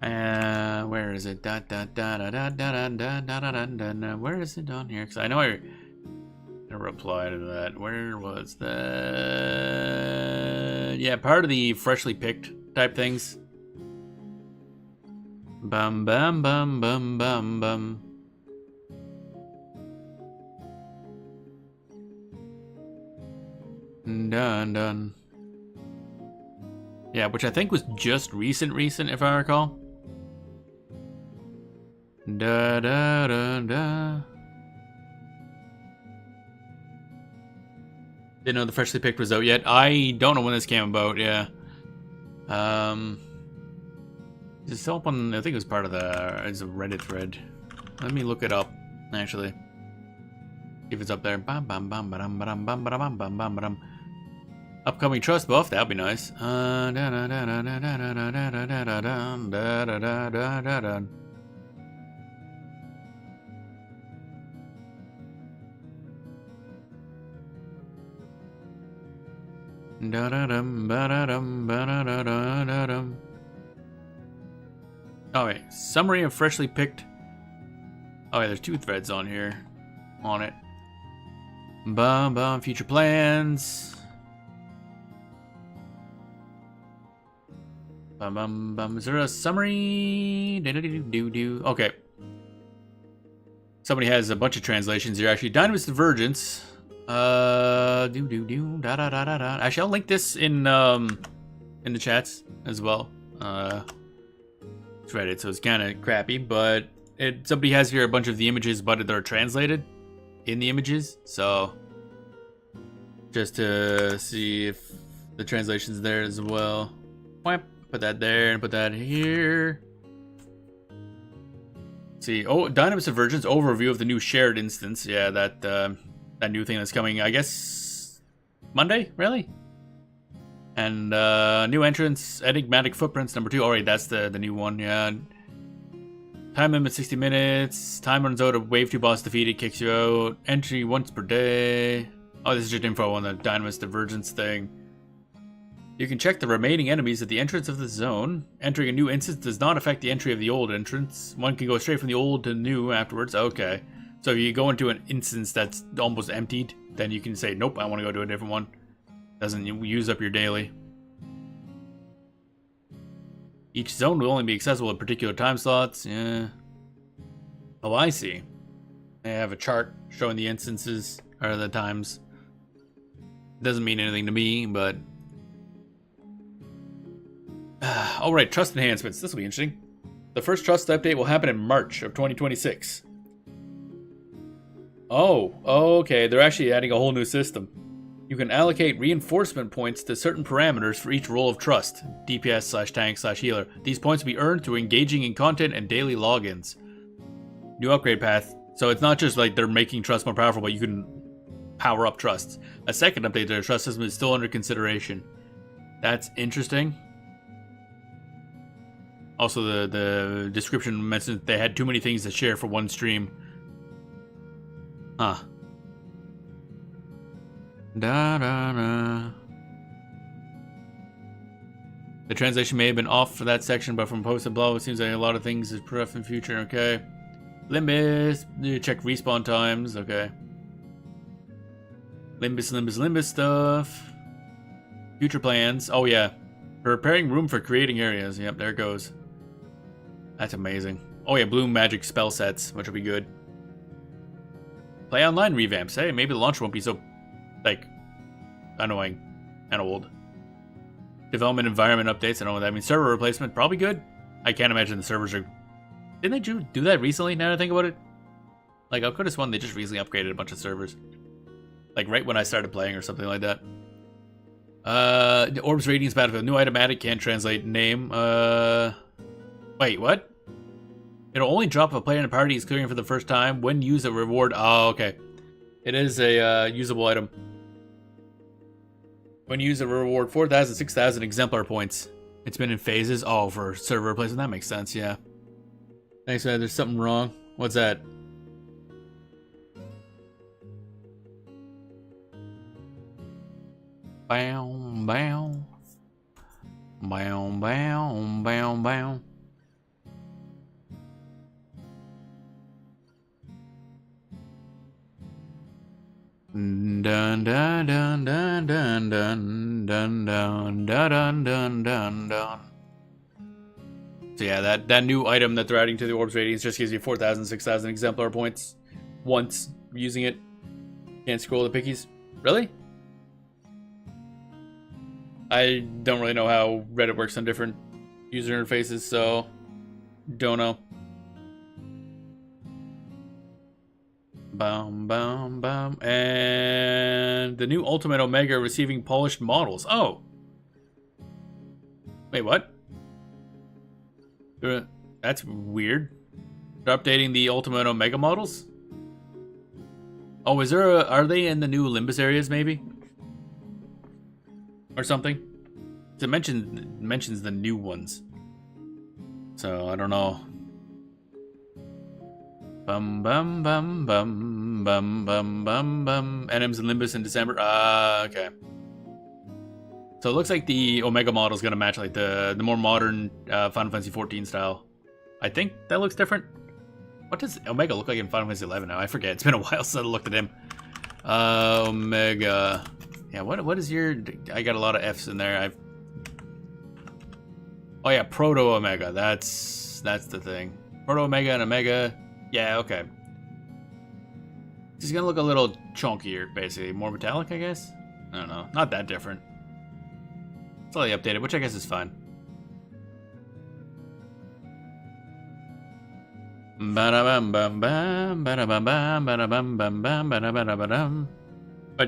where is it? Da da da da da da da da da da da. Where is it on here? Because I know I replied to that. Where was that? Yeah, part of the freshly picked type things. Bum bum bum bum bum bum. Dun dun. Yeah, which I think was just recent, if I recall. Da da da da. Didn't know the freshly picked was out yet. I don't know when this came about. Yeah. It's up on, I think it was part of it's a Reddit thread. Let me look it up, actually. See if it's up there. Bam bam bam bam bam bam bam bam bam bam. Upcoming trust buff, that'd be nice. Oh wait, summary of freshly picked Oh yeah, there's 2 threads on here. On it. Bum bum, future plans. Bum bum bum. Is there a summary? Do. Okay. Somebody has a bunch of translations here. Actually, Dynamis Divergence. Actually, I'll link this in the chats as well. It's Reddit, so it's kind of crappy, but somebody has here a bunch of the images, but they're translated in the images. So just to see if the translation's there as well. Put that there and put that here. See, Dynamis Divergence overview of the new shared instance. Yeah, that new thing that's coming, I guess, Monday, really? And new entrance, Enigmatic Footprints number 2. Alright, that's the new one, yeah. Time limit 60 minutes. Time runs out of wave 2 boss defeated, kicks you out. Entry once per day. Oh, this is just info on the Dynamis Divergence thing. You can check the remaining enemies at the entrance of the zone. Entering a new instance does not affect the entry of the old entrance. One can go straight from the old to new afterwards. Okay. So if you go into an instance that's almost emptied, then you can say, nope, I want to go to a different one. Doesn't use up your daily. Each zone will only be accessible at particular time slots. Yeah. Oh, I see. They have a chart showing the instances, or the times. Doesn't mean anything to me, but... Alright, trust enhancements. This will be interesting. The first trust update will happen in March of 2026. Oh, okay. They're actually adding a whole new system. You can allocate reinforcement points to certain parameters for each role of trust. DPS/tank/healer. These points will be earned through engaging in content and daily logins. New upgrade path. So it's not just like they're making trust more powerful, but you can power up trusts. A second update to their trust system is still under consideration. That's interesting. Also, the description mentioned they had too many things to share for one stream. Huh. The translation may have been off for that section, but from post and below, it seems like a lot of things is put up in future. Okay. Limbus. Check respawn times. Okay. Limbus stuff. Future plans. Oh, yeah. Preparing room for creating areas. Yep, there it goes. That's amazing. Oh yeah, blue magic spell sets, which will be good. Play online revamps. Hey, maybe the launch won't be so, like, annoying and old. Development environment updates. I don't know what that means. Server replacement, probably good. I can't imagine the servers are... Didn't they do that recently, now that I think about it? Like, I could have sworn they just recently upgraded a bunch of servers. Like, right when I started playing or something like that. The Orbs Radiance Battlefield. New automatic, can't translate name. Wait, what? It'll only drop if a player in the party is clearing for the first time. When used a reward. Oh, okay. It is a usable item. When used a reward 4,000, 6,000 exemplar points. It's been in phases. Oh, for server replacement. That makes sense, yeah. Thanks, man. There's something wrong. What's that? Bow, bow. Bow, bow, bow, bow. Dun dun dun dun dun dun dun dun dun dun dun dun dun. So yeah, that new item that they're adding to the Orbs Radiance just gives you 4,000, 6,000 exemplar points once using it. Can't scroll the pickies. Really? I don't really know how Reddit works on different user interfaces, so don't know. Bum, bum, bum. And the new Ultimate Omega receiving polished models. Oh. Wait, what? That's weird. They're updating the Ultimate Omega models? Oh, are they in the new Limbus areas, maybe? Or something? It mentions the new ones. So, I don't know. Bum bum bum bum bum bum bum bum. NM's and Limbus in December. Okay. So it looks like the Omega model is gonna match like the more modern Final Fantasy XIV style. I think that looks different. What does Omega look like in Final Fantasy 11 now? I forget. It's been a while since I looked at him. Omega. Yeah, what is your... I got a lot of F's in there. Oh yeah, Proto Omega. That's the thing. Proto Omega and Omega. Yeah, okay. He's gonna look a little chunkier, basically. More metallic, I guess? I don't know. Not that different. Slightly updated, which I guess is fine. But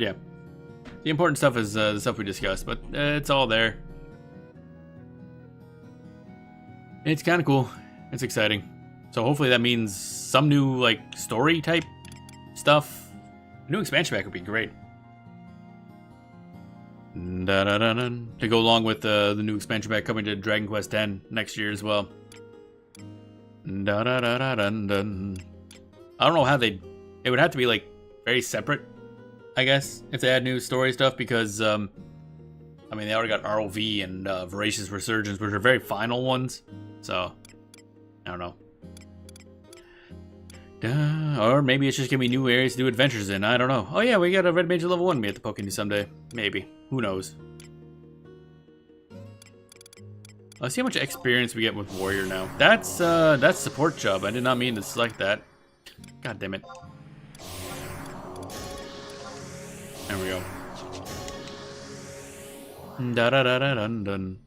yeah, the important stuff is the stuff we discussed, but it's all there. It's kind of cool. It's exciting. So hopefully that means some new like story type stuff. A new expansion pack would be great. To go along with the new expansion pack coming to Dragon Quest X next year as well. I don't know how it would have to be like very separate, I guess, if they had new story stuff, because I mean they already got ROV and Voracious Resurgence, which are very final ones, so I don't know. Or maybe it's just gonna be new areas to do adventures in. I don't know. Oh yeah, we got a Red Major level 1 me at the Pokemon someday. Maybe. Who knows? Let's see how much experience we get with Warrior now. That's support job. I did not mean to select that. God damn it. There we go. Da da da da dun dun.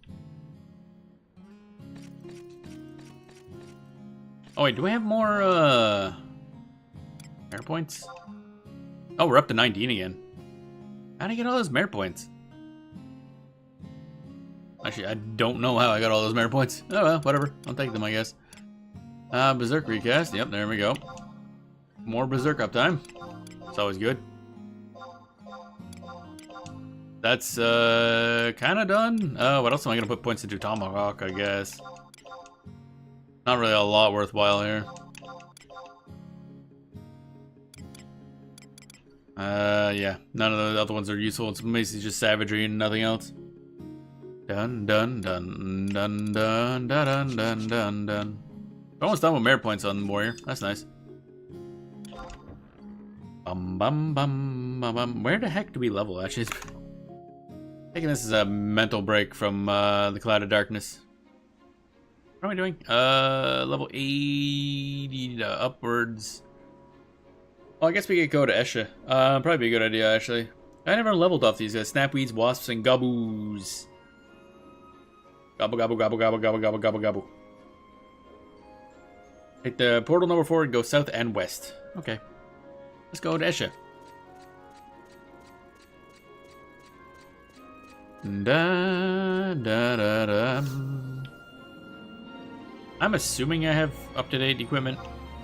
Oh wait, do we have more Merit points? Oh, we're up to 19 again. How'd I get all those Merit points? Actually, I don't know how I got all those Merit points. Oh well, whatever. I'll take them, I guess. Berserk recast. Yep, there we go. More Berserk uptime. It's always good. That's kind of done. What else am I gonna put points into? Tomahawk, I guess. Not really a lot worthwhile here. Yeah, none of the other ones are useful. It's basically just savagery and nothing else. Dun dun dun dun dun dun dun dun dun. Almost done with merit points on Warrior. That's nice. Bum bum bum bum bum. Where the heck do we level? Actually, taking this as a mental break from the Cloud of Darkness. What am I doing? Level 80 upwards. Well, I guess we could go to Esha. Probably be a good idea, actually. I never leveled off these guys. Snapweeds, wasps, and gaboos. Gobble, gobble, gobble, gobble, gobble, gobble, gobble, gobble. Hit the portal number 4 and go south and west. Okay. Let's go to Esha. Da, da, da, da. I'm assuming I have up-to-date equipment.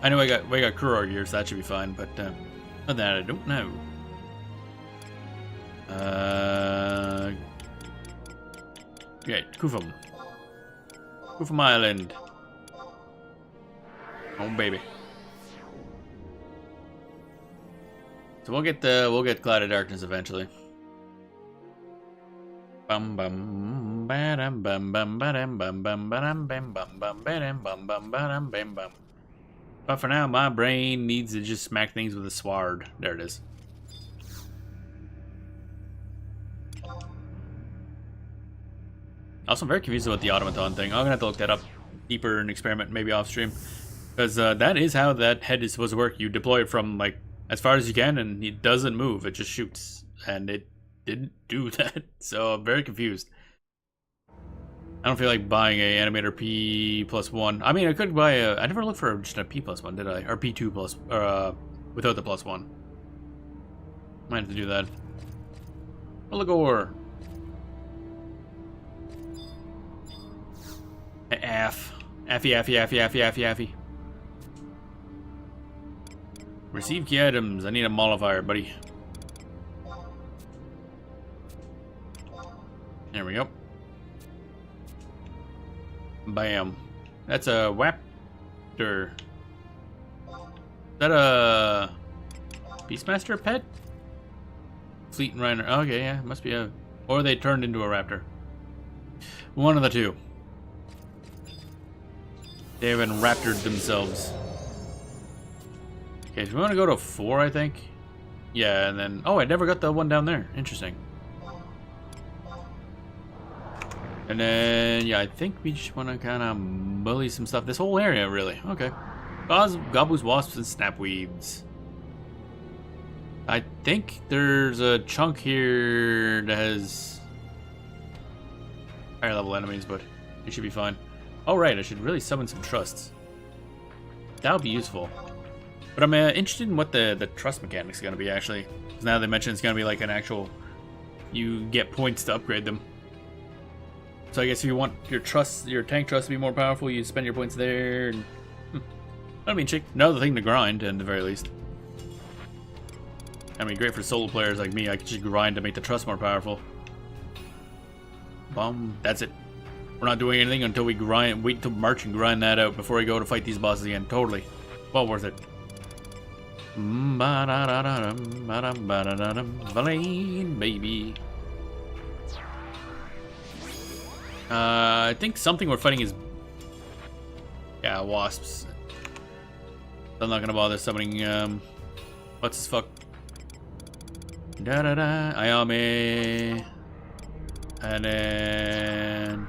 I know we got Kuror gear, so that should be fine, but other than that, I don't know. Okay, Kufum. Kufum Island. Oh baby. So we'll get Cloud of Darkness eventually. Bum bum bam bum bum bam bum bum bam bam bum bum bam bum bum bam bam bum. But for now, my brain needs to just smack things with a sword. There it is. Also, I'm very confused about the automaton thing. I'm gonna have to look that up deeper and experiment, maybe off stream, because that is how that head is supposed to work. You deploy it from like as far as you can, and it doesn't move. It just shoots, and it didn't do that. So I'm very confused. I don't feel like buying a animator P+1. I mean, I could buy a... I never looked for just a P+1, did I? Or P2 plus... without the +1. Might have to do that. Oligor. Aff. Affy, affy, affy, affy, affy, affy. Receive key items. I need a modifier, buddy. There we go. Bam. That's a Waptor. Is that a Beastmaster pet? Fleet and Reiner. Okay, yeah, it must be a... Or they turned into a raptor. One of the two. They haven't raptored themselves. Okay, so we want to go to 4, I think. Yeah, and then... Oh, I never got the one down there. Interesting. And then, yeah, I think we just want to kind of bully some stuff. This whole area, really. Okay. Gobboos, wasps, and snapweeds. I think there's a chunk here that has higher level enemies, but it should be fine. Oh, right, I should really summon some trusts. That would be useful. But I'm interested in what the trust mechanics is going to be, actually. 'Cause now they mentioned it's going to be like an actual... You get points to upgrade them. So I guess if you want your tank trust to be more powerful, you spend your points there. And, that'd be interesting. Another thing to grind, at the very least. I mean, great for solo players like me. I can just grind to make the trust more powerful. Boom. That's it. We're not doing anything until we grind. Wait till March and grind that out before we go to fight these bosses again. Totally. Well worth it. Valane, baby. I think something we're fighting is... Yeah, wasps. I'm not gonna bother summoning, what's this fuck? Da-da-da, Ayame. And then...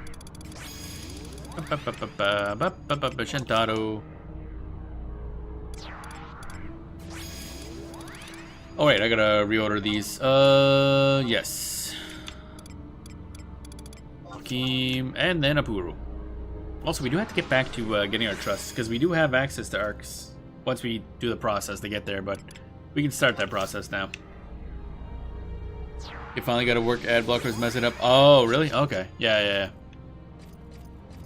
Shintaro. Oh wait, I gotta reorder these. Yes. And then Apuru. Also, we do have to get back to getting our trusts, because we do have access to arcs once we do the process to get there, but we can start that process now. You finally got to work ad blockers, mess it up. Oh, really? Okay. Yeah.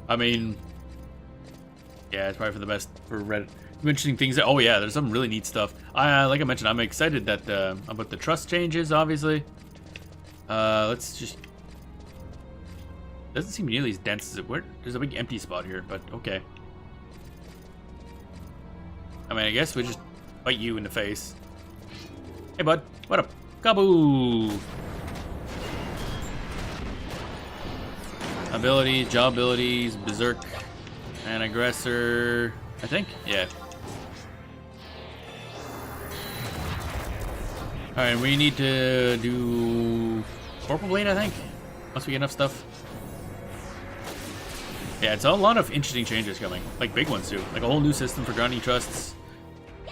I mean, yeah, it's probably for the best for Reddit. Some interesting things. Oh yeah, there's some really neat stuff. Like I mentioned, I'm excited that about the trust changes. Obviously, let's just. Doesn't seem nearly as dense as it would. There's a big empty spot here, but okay. I mean, I guess we just bite you in the face. Hey, bud. What up? Kaboo! Abilities, job abilities, berserk, and aggressor. I think? Yeah. Alright, we need to do Corporal Blade, I think. Once we get enough stuff. Yeah, it's a lot of interesting changes coming. Like big ones too. Like a whole new system for grounding trusts.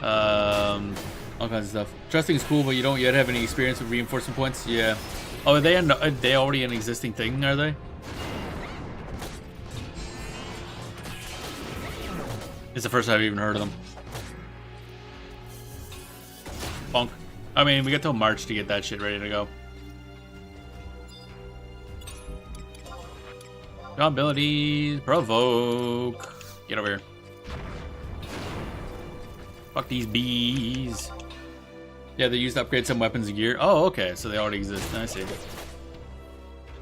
All kinds of stuff. Trusting is cool, but you don't yet have any experience with reinforcement points. Yeah. Oh, are they already an existing thing, are they? It's the first time I've even heard of them. Bonk. I mean, we got till March to get that shit ready to go. Abilities, provoke. Get over here. Fuck these bees. Yeah, they used to upgrade some weapons and gear. Oh, okay, so they already exist. I see.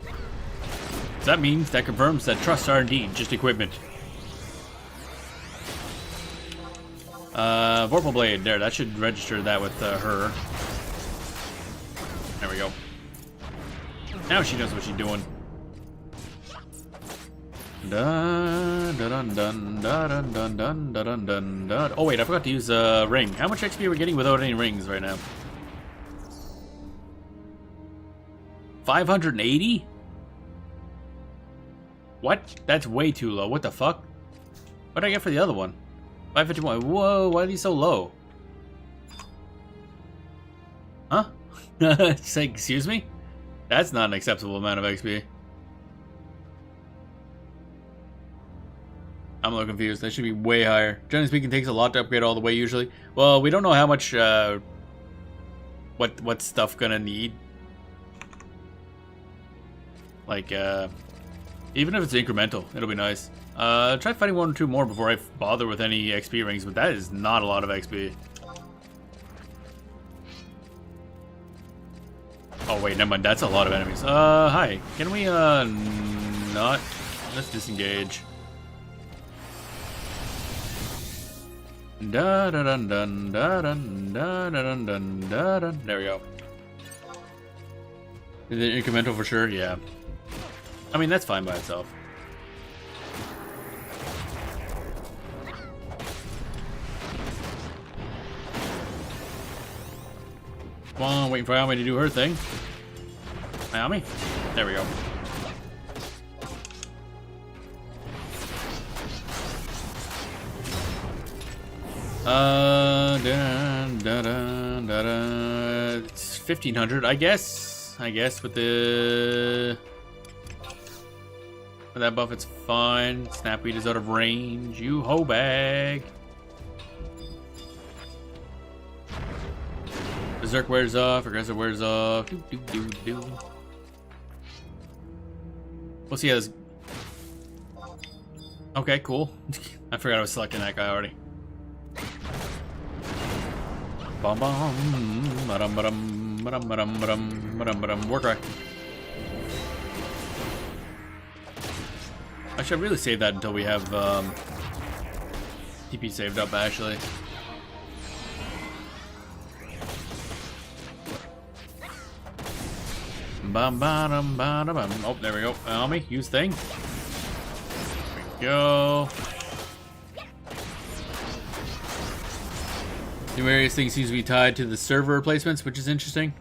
So that means that confirms that trusts are indeed just equipment. Vorpal Blade, there, that should register that with her. There we go. Now she knows what she's doing. Dun, dun, dun, dun, dun, dun, dun, dun, dun. Oh wait, I forgot to use a ring. How much XP are we getting without any rings right now? 580? What? That's way too low. What the fuck? What did I get for the other one? 551. Whoa, why are these so low? Huh? Say, excuse me? That's not an acceptable amount of XP. I'm a little confused. That should be way higher. Generally speaking, it takes a lot to upgrade all the way usually. Well, we don't know how much, what stuff gonna need. Like, even if it's incremental, it'll be nice. Try fighting 1 or 2 more before I bother with any XP rings, but that is not a lot of XP. Oh wait, never mind. That's a lot of enemies. Hi. Can we, not? Let's disengage. Da da dun dun da dun da da dun dun da dun. There we go. Is it incremental for sure? Yeah. I mean, that's fine by itself. Come on, waiting for Ayami to do her thing. Ayami? There we go. It's 1500, I guess. With that buff, it's fine. Snapweed is out of range. You hoe bag. Berserk wears off. Aggressive wears off. We'll see how this. Okay, cool. I forgot I was selecting that guy already. Bum bum, ba-dum ba-dum, ba-dum ba-dum ba-dum ba-dum ba-dum. Warcry. I should really save that until we have TP saved up, actually. Bum ba-dum ba-dum. Oh, there we go. Ayami, use thing. There we go. New various things seems to be tied to the server replacements, which is interesting.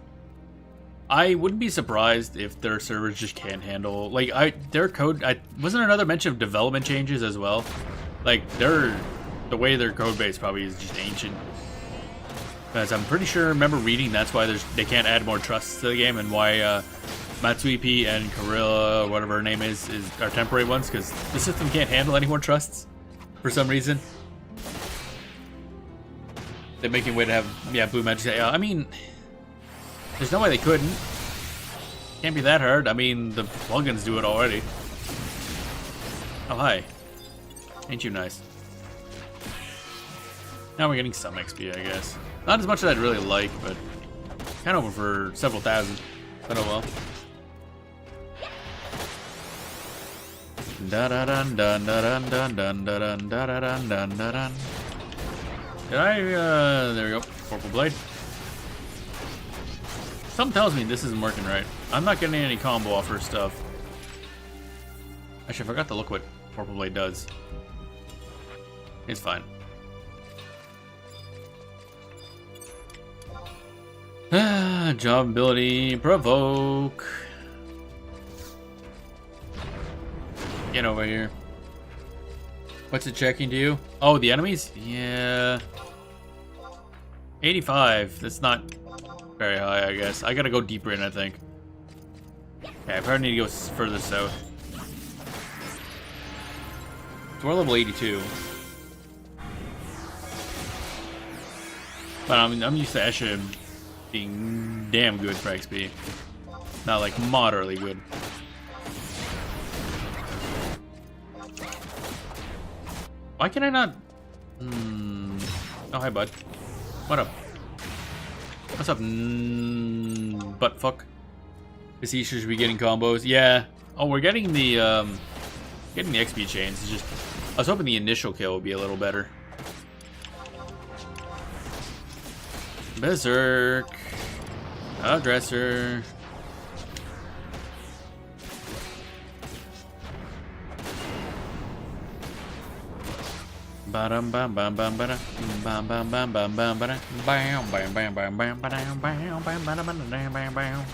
I wouldn't be surprised if their servers just can't handle, like, their code. Wasn't another mention of development changes as well? Like, the way their code base probably is just ancient. Because I'm pretty sure, remember reading, that's why they can't add more trusts to the game, and why Matsuipi and Karilla, whatever her name is are temporary ones, because the system can't handle any more trusts for some reason. They're making a way to have, Blue Magic say, I mean, there's no way they couldn't. Can't be that hard. I mean, the plugins do it already. Oh, hi. Ain't you nice? Now we're getting some XP, I guess. Not as much as I'd really like, but kind of over for several thousand. But oh well. Da da dun dun dun dun dun dun dun dun dun dun dun. Did I, there we go. Purple Blade. Something tells me this isn't working right. I'm not getting any combo offer stuff. Actually, I forgot to look what Purple Blade does. It's fine. Job ability, provoke. Get over here. What's it checking to you? Oh, the enemies? Yeah. 85. That's not very high, I guess. I gotta go deeper in, I think. Okay, I probably need to go further south. So we're level 82. But I'm used to Esha being damn good for XP. Not like moderately good. Why can I not? Oh, hi, bud. What up? What's up, butt fuck? Is he should be getting combos? Yeah. Oh, we're getting the XP chains. It's just I was hoping the initial kill would be a little better. Berserk. Aggressor. Bam bam bam bam bam bam bam bam bam bam bam bam bam bam bam bam bam bam.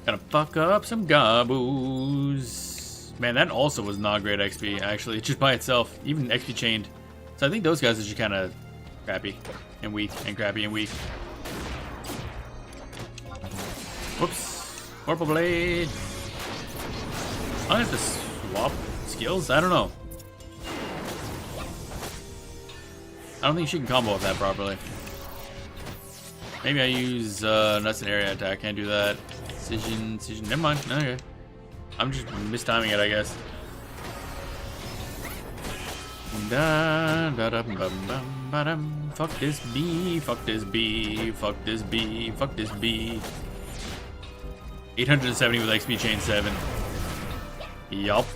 Gonna fuck up some Gabus. Man, that also was not great XP, actually, just by itself. Even XP chained. So I think those guys are just kind of crappy and weak and crappy and weak. Whoops. Purple Blade. I have to swap skills? I don't know. I don't think she can combo with that properly. Maybe I use nuts and area attack. Can't do that. Decision. Never mind. Okay. I'm just mistiming it, I guess. Da da da bum bum ba dum. Fuck this bee. Fuck this bee. Fuck this bee. Fuck this bee. 870 with XP chain 7. Yup.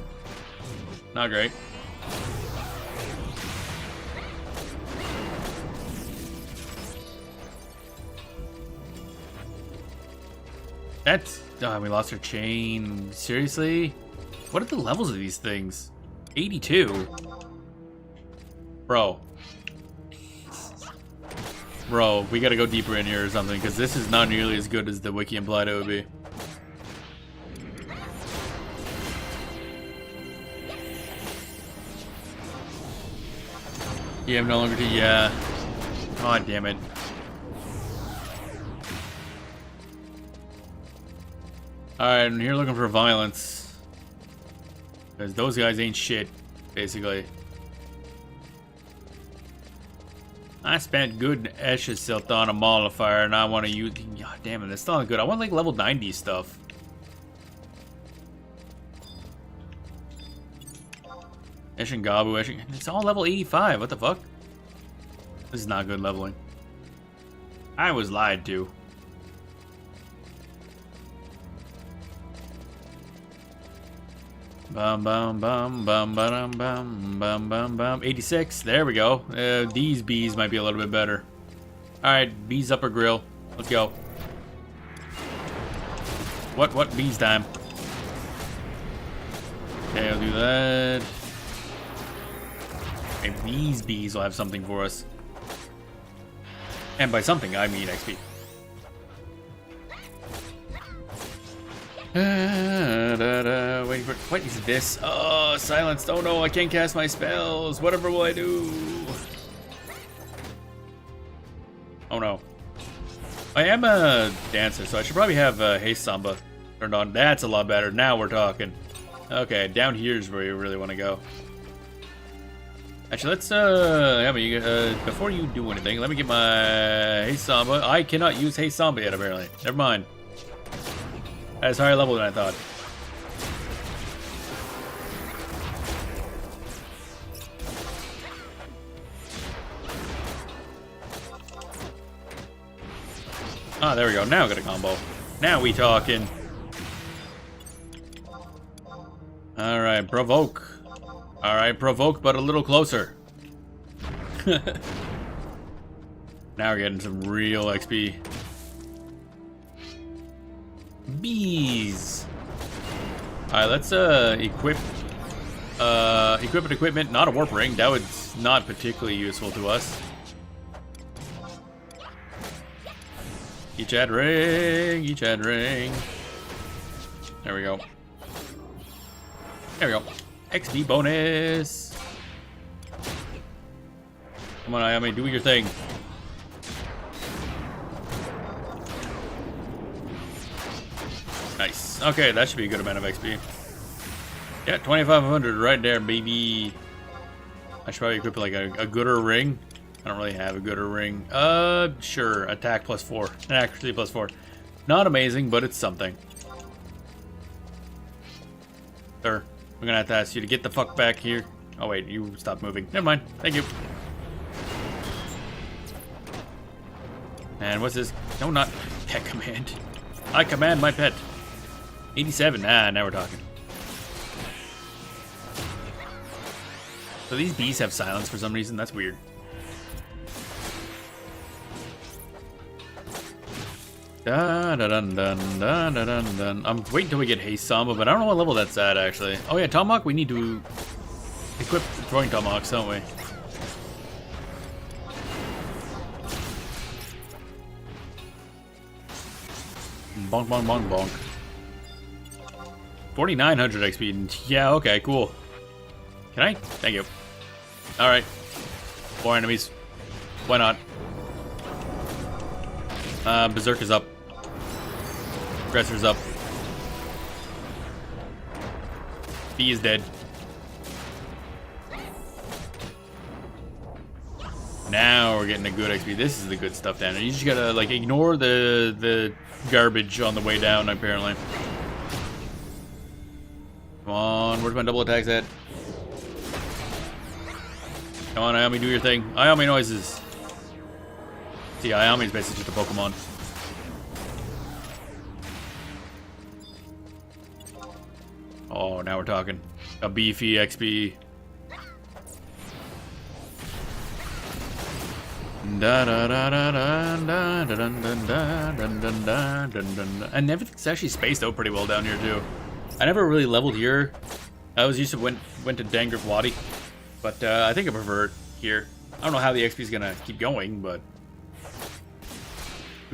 Not great. That's... Oh, we lost our chain. Seriously? What are the levels of these things? 82? Bro. Bro, we gotta go deeper in here or something, because this is not nearly as good as the wiki implied it would be. Yeah, I'm no longer to, yeah. God damn it. Alright, I'm here looking for violence. Because those guys ain't shit, basically. I spent good Escher Silt on a mollifier, and I want to use... God damn it, that's still not good. I want, like, level 90 stuff. Eshingabu, it's all level 85. What the fuck? This is not good leveling. I was lied to. Bum bum bum bum bum bum bum bum bum. 86. There we go. These bees might be a little bit better. All right, bees upper grill. Let's go. What bees time? Okay, I'll do that. And these bees will have something for us. And by something, I mean XP. Waiting for... What is this? Oh, silenced. Oh no, I can't cast my spells. Whatever will I do? Oh no. I am a dancer, so I should probably have Haste Samba turned on. That's a lot better. Now we're talking. Okay, down here is where you really want to go. Actually, let's, before you do anything, let me get my Haste Samba. I cannot use Haste Samba yet, apparently. Never mind. That's higher level than I thought. Ah, there we go. Now I got a combo. Now we talking. Alright, provoke. Alright, provoke, but a little closer. Now we're getting some real XP. Bees. Alright, let's equip an equipment, not a warp ring. That was not particularly useful to us. Each ad ring, each ad ring. There we go. There we go. XP bonus. Come on, Ayame, do your thing. Nice. Okay, that should be a good amount of XP. Yeah, 2,500 right there, baby. I should probably equip like a gooder ring. I don't really have a gooder ring. Sure. Attack +4. And accuracy +4. Not amazing, but it's something. Sir, I'm gonna have to ask you to get the fuck back here. Oh wait, you stopped moving. Never mind. Thank you. And what's this? No, not pet command. I command my pet. 87. Ah, now we're talking. So these bees have silence for some reason. That's weird. Da da dun dun da da dun dun. I'm waiting till we get Haste Samba, but I don't know what level that's at actually. Oh yeah, Tomahawk. We need to equip throwing Tomahawks, don't we? Bonk bonk bonk bonk. 4,900 XP. Yeah, okay, cool. Can I? Thank you. All right. 4 enemies. Why not? Berserk is up. Aggressor's up. B is dead. Now we're getting a good XP. This is the good stuff down there. You just gotta like ignore the garbage on the way down, apparently. Come on, where's my double attacks at? Come on, Ayame, do your thing. Ayame noises. See, Ayame is basically just a Pokemon. Oh, now we're talking. A beefy XP. Da da da da da da da da da da. And everything's actually spaced out pretty well down here too. I never really leveled here. I was used to went to Dangrif Wadi, but I think I prefer it here. I don't know how the XP is gonna keep going, but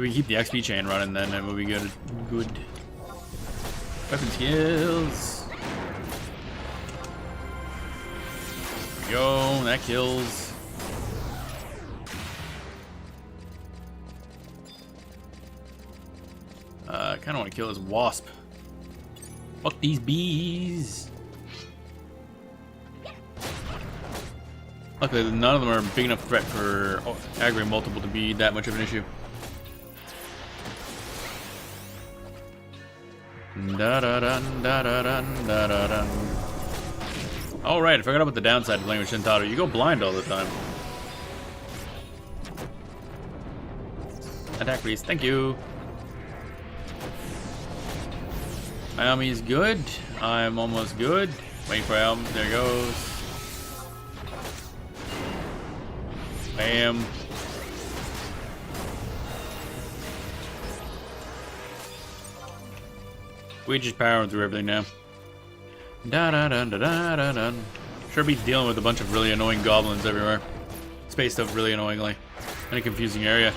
We can keep the XP chain running, then it will be good. Good. Weapon skills. There we go. That kills. I kind of want to kill this wasp. Fuck these bees. Luckily, none of them are a big enough threat for Agri Multiple to be that much of an issue. Oh right, I forgot about the downside of playing with Shintaro. You go blind all the time. Attack please, thank you. Ayami's good. I'm almost good. Wait for Ayami, there he goes. Bam. We just powering through everything now. Da da da da da da da. Sure be dealing with a bunch of really annoying goblins everywhere. Spaced up really annoyingly. In a confusing area.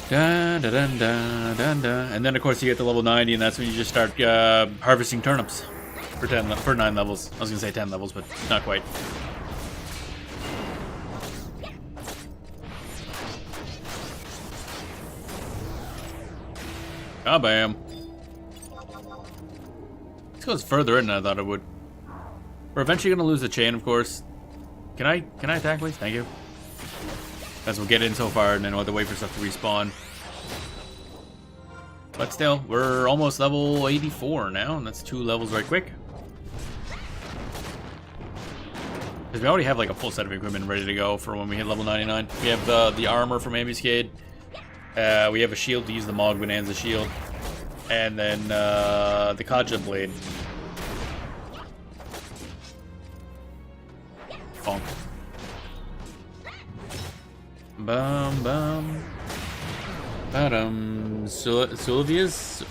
Da da da da da da. And then of course you get to level 90 and that's when you just start harvesting turnips. For 9 levels. I was gonna say 10 levels, but not quite. Ah, bam. This goes further in than I thought it would. We're eventually gonna lose the chain, of course. Can I attack, please? Thank you. As we'll get in so far, and then we'll have to wait for stuff to respawn. But still, we're almost level 84 now, and that's 2 levels right quick. Because we already have like a full set of equipment ready to go for when we hit level 99. We have the armor from Ambuscade. We have a shield to use the Mog Bonanza shield. And then the Kaja blade. Bonk. Bum bum. Badum. Sylvia's.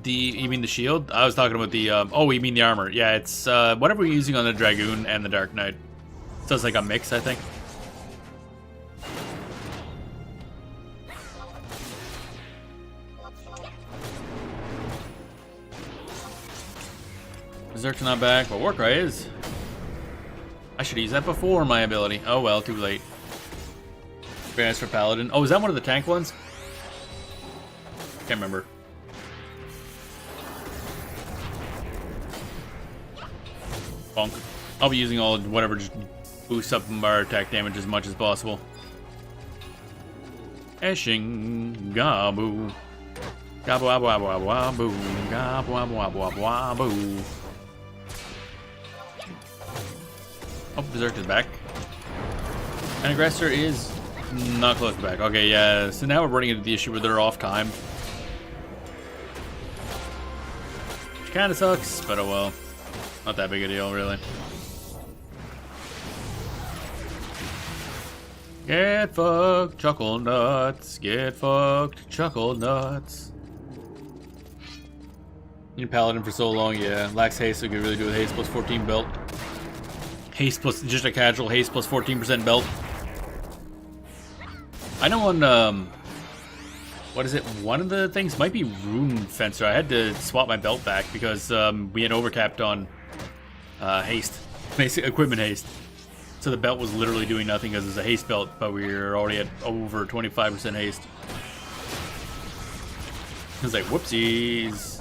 You mean the shield? I was talking about the. Oh, you mean the armor? Yeah, it's whatever we're using on the Dragoon and the Dark Knight. So it's like a mix, I think. Berserk's not back, but Warcry is. I should use that before my ability. Oh well, too late. Very nice for Paladin. Oh, is that one of the tank ones? Can't remember. Bonk. I'll be using all whatever just boosts up our attack damage as much as possible. Eshing Gabu. Gabu wabu wabu wabu. Gabu wabu wabu wabu wabu. Oh, Berserk is back. And Aggressor is not close to back. Okay, yeah. So now we're running into the issue where they're off time. Which kind of sucks, but oh well. Not that big a deal, really. Get fucked, chuckle nuts. Get fucked, chuckle nuts. Been Paladin for so long, yeah. Lacks haste, so we could really do with haste plus 14 belt. Haste plus, just a casual haste plus 14% belt. I know on, what is it? One of the things might be Rune Fencer. I had to swap my belt back because we had overcapped on haste, basic equipment haste. So the belt was literally doing nothing because it's a haste belt, but we were already at over 25% haste. I was like, whoopsies.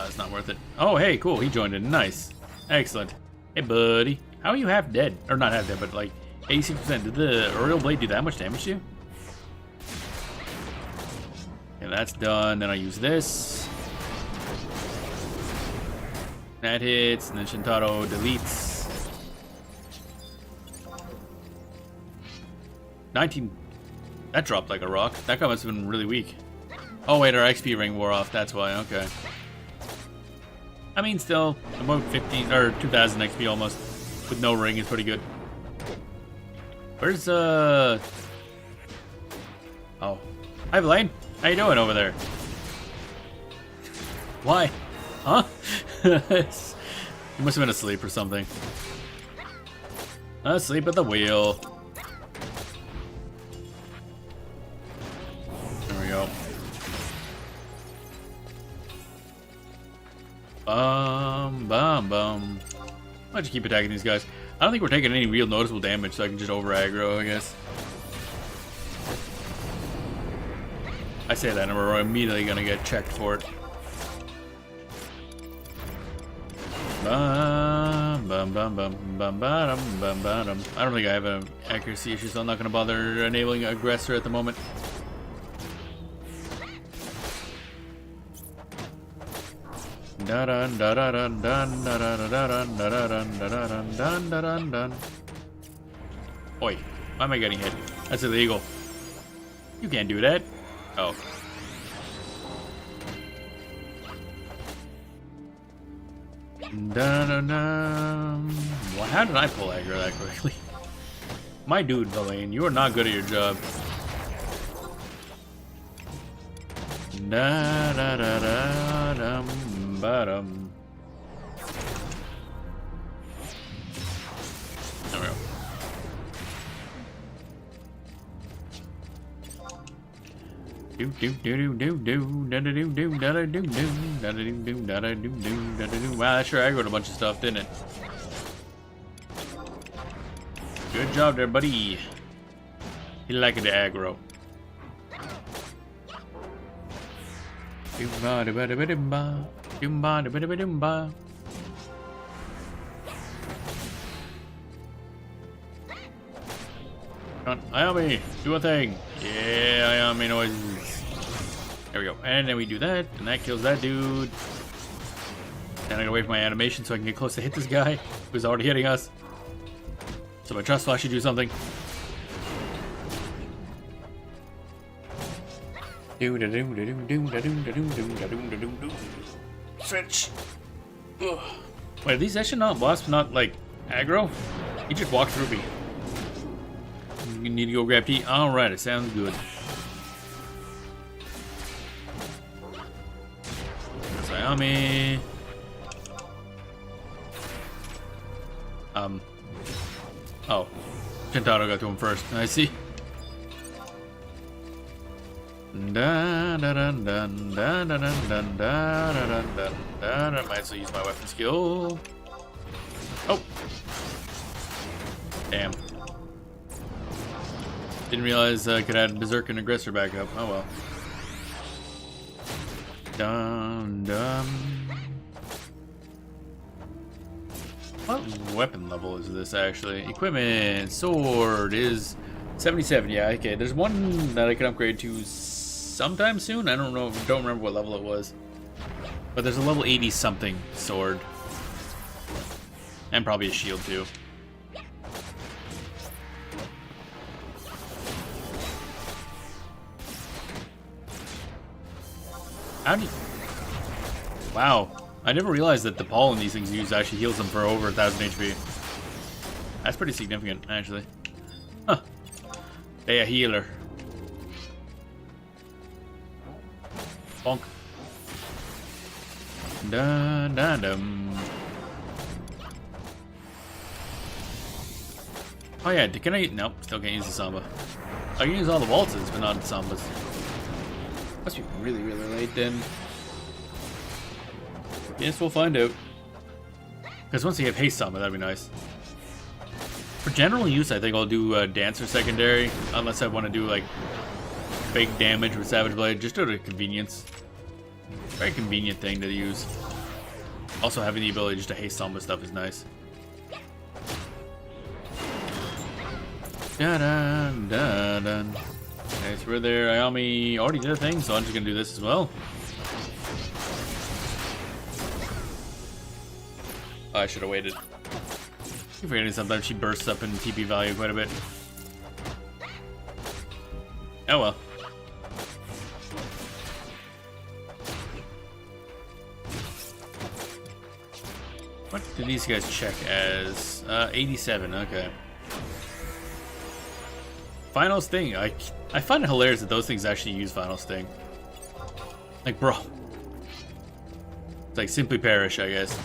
It's not worth it. Oh, hey, cool. He joined in. Nice. Excellent. Hey, buddy. How are you half dead? Or not half dead, but like 86%. Did the Aerial Blade do that much damage to you? Okay, that's done. Then I use this. That hits, and then Shintaro deletes. 19. That dropped like a rock. That guy must have been really weak. Oh, wait, our XP ring wore off. That's why. Okay. I mean, still, about 15 or 2,000 XP almost with no ring is pretty good. Where's Oh, hi Blaine. How you doing over there? Why? Huh? He must have been asleep or something. Asleep at the wheel. There we go. Bum. Why'd you keep attacking these guys? I don't think we're taking any real noticeable damage, so I can just over aggro, I guess. I say that, and we're immediately gonna get checked for it. I don't think I have an accuracy issue, so I'm not gonna bother enabling aggressor at the moment. Oi, why am I getting hit? That's illegal. You can't do that. Oh. Well, how did I pull aggro that quickly? My dude, Villain, you are not good at your job. Ba-dum. There we go. Wow, that sure aggroed a bunch of stuff, didn't it? Good job there, buddy. He liked the aggro. Ayami, do a thing. Yeah, Ayami noises. There we go. And then we do that, and that kills that dude. And I gotta wait for my animation so I can get close to hit this guy who's already hitting us. So my trust flash should do something. Switch. Ugh. Wait, are these actually not wasps, not like aggro? He just walked through me. You need to go grab tea. Alright, it sounds good. Sayami. Oh. Kentaro got to him first. I see. Might as well use my weapon skill. Oh. Damn. Didn't realize I could add Berserk and Aggressor back up. Oh well. What weapon level is this actually? Equipment, sword is 77. Yeah, okay. There's one that I can upgrade to sometime soon. I don't remember what level it was. But there's a level 80 something sword. And probably a shield too. Wow. I never realized that the pollen these things use actually heals them for over 1000 HP. That's pretty significant, actually. Huh. They a healer. Bonk. Dun dun dum. Oh yeah, can I... Nope, still can't use the Samba. I can use all the waltzes, but not the Sambas. Must be really, really late then. Yes, we'll find out. Because once you have haste Samba, that'd be nice. For general use, I think I'll do Dancer secondary, unless I want to do like big damage with Savage Blade, just out of convenience. Very convenient thing to use. Also, having the ability just to haste Samba stuff is nice. Dun dun dun. Okay, so we're there. Ayami already did a thing, so I'm just gonna do this as well. Oh, I should have waited. I'm forgetting sometimes she bursts up in TP value quite a bit. Oh well. What do these guys check as? 87, okay. Final Sting. I find it hilarious that those things actually use Final Sting. Like, bro. It's like simply perish, I guess.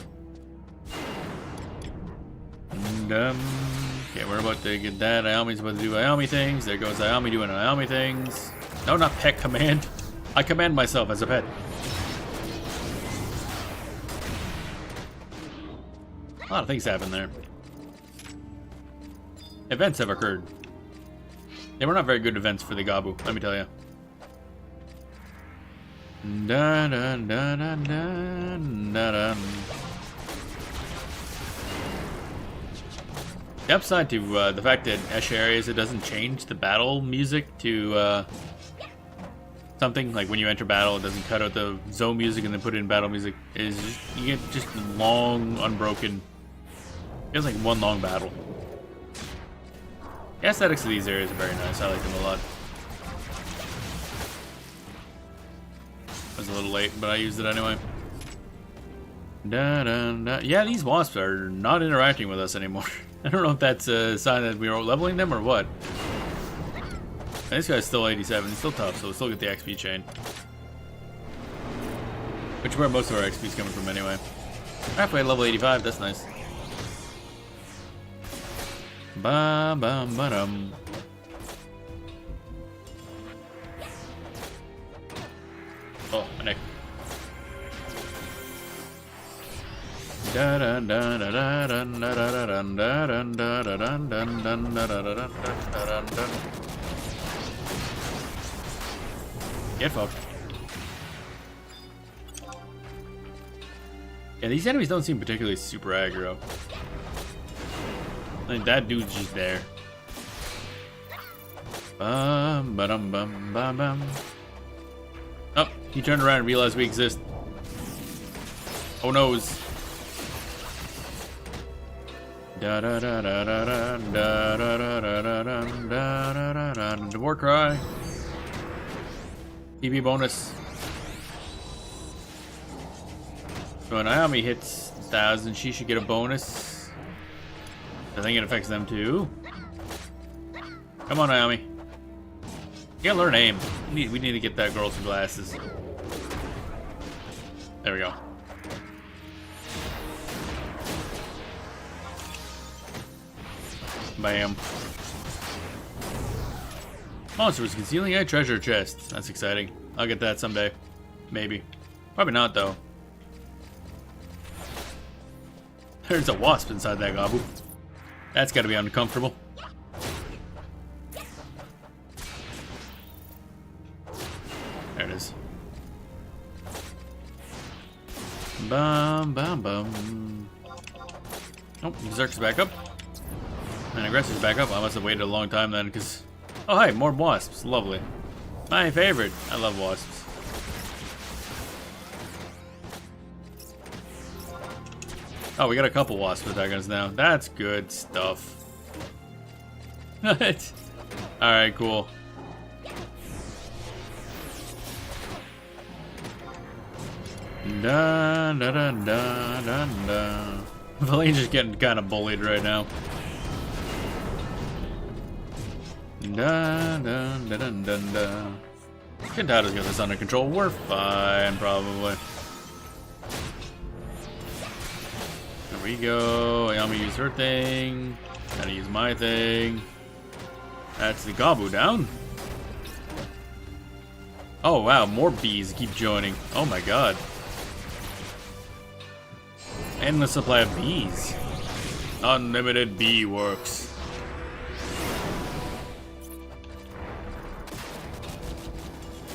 And, okay, we're about to get that. Ayami's about to do Ayami things. There goes Ayami doing Ayami things. No, not pet command. I command myself as a pet. A lot of things happen there. Events have occurred. They were not very good events for the Gabu, let me tell you. Da, da, da, da, da, da, da. The upside to the fact that Esh areas, it doesn't change the battle music to something. Like when you enter battle, it doesn't cut out the zone music and then put in battle music. Is you get just long, unbroken. Feels like one long battle. The aesthetics of these areas are very nice. I like them a lot. I was a little late, but I used it anyway. Da, da, da. Yeah, these wasps are not interacting with us anymore. I don't know if that's a sign that we are leveling them or what. And this guy's still 87. He's still tough, so we'll still get the XP chain. Which is where most of our XP is coming from anyway. Halfway at level 85. That's nice. Ba bum ba dum. Oh, my neck. Da da da da da da da da da da da da da da da. Get fucked. Yeah, these enemies don't seem particularly super aggro. Like that dude's just there. Bum bum bum bum bum. Oh, he turned around and realized we exist. Oh noes. Da da da da da da da da da da da da da da. War cry. TB bonus. So when Ayami hits 1,000, she should get a bonus. I think it affects them too. Come on, Ayami. You gotta learn aim. We need to get that girl some glasses. There we go. Bam. Monsters concealing a treasure chest. That's exciting. I'll get that someday. Maybe. Probably not, though. There's a wasp inside that Gabu. That's gotta be uncomfortable. There it is. Bum bum bum. Oh, Berserk's back up. And Aggressor's back up. I must have waited a long time then, because... Oh, hi, more wasps. Lovely. My favorite. I love wasps. Oh, we got a couple wasps attacking us now. That's good stuff. Alright, cool. Da da da da da da. Valene's just getting kind of bullied right now. Da da da da da da. Kentada's got this under control. We're fine, probably. There we go. Ayami used her thing. Gotta use my thing. That's the Gabu down. Oh wow, more bees keep joining. Oh my god. Endless supply of bees. Unlimited bee works.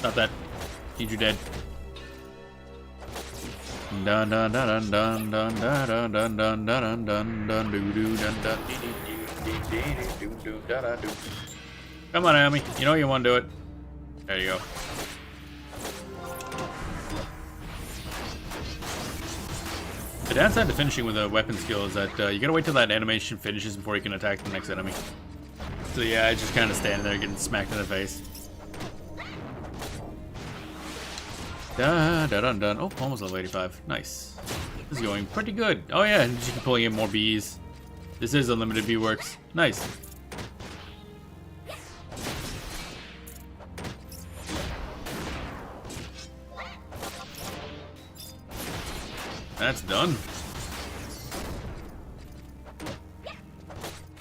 Not that. Need you dead. Dun dun dun dun dun dun dun dun dun dun dun dun doo doo dun dun dee dee dee doo doo da da doo. Come on, Ayami. You know you want to do it. There you go. The downside to finishing with a weapon skill is that you gotta wait till that animation finishes before you can attack the next enemy. So yeah, I just kind of stand there getting smacked in the face. Da da dun dun. Oh, almost level 85. Nice. This is going pretty good. Oh yeah, and just keep pulling in more bees. This is unlimited bee works. Nice. That's done.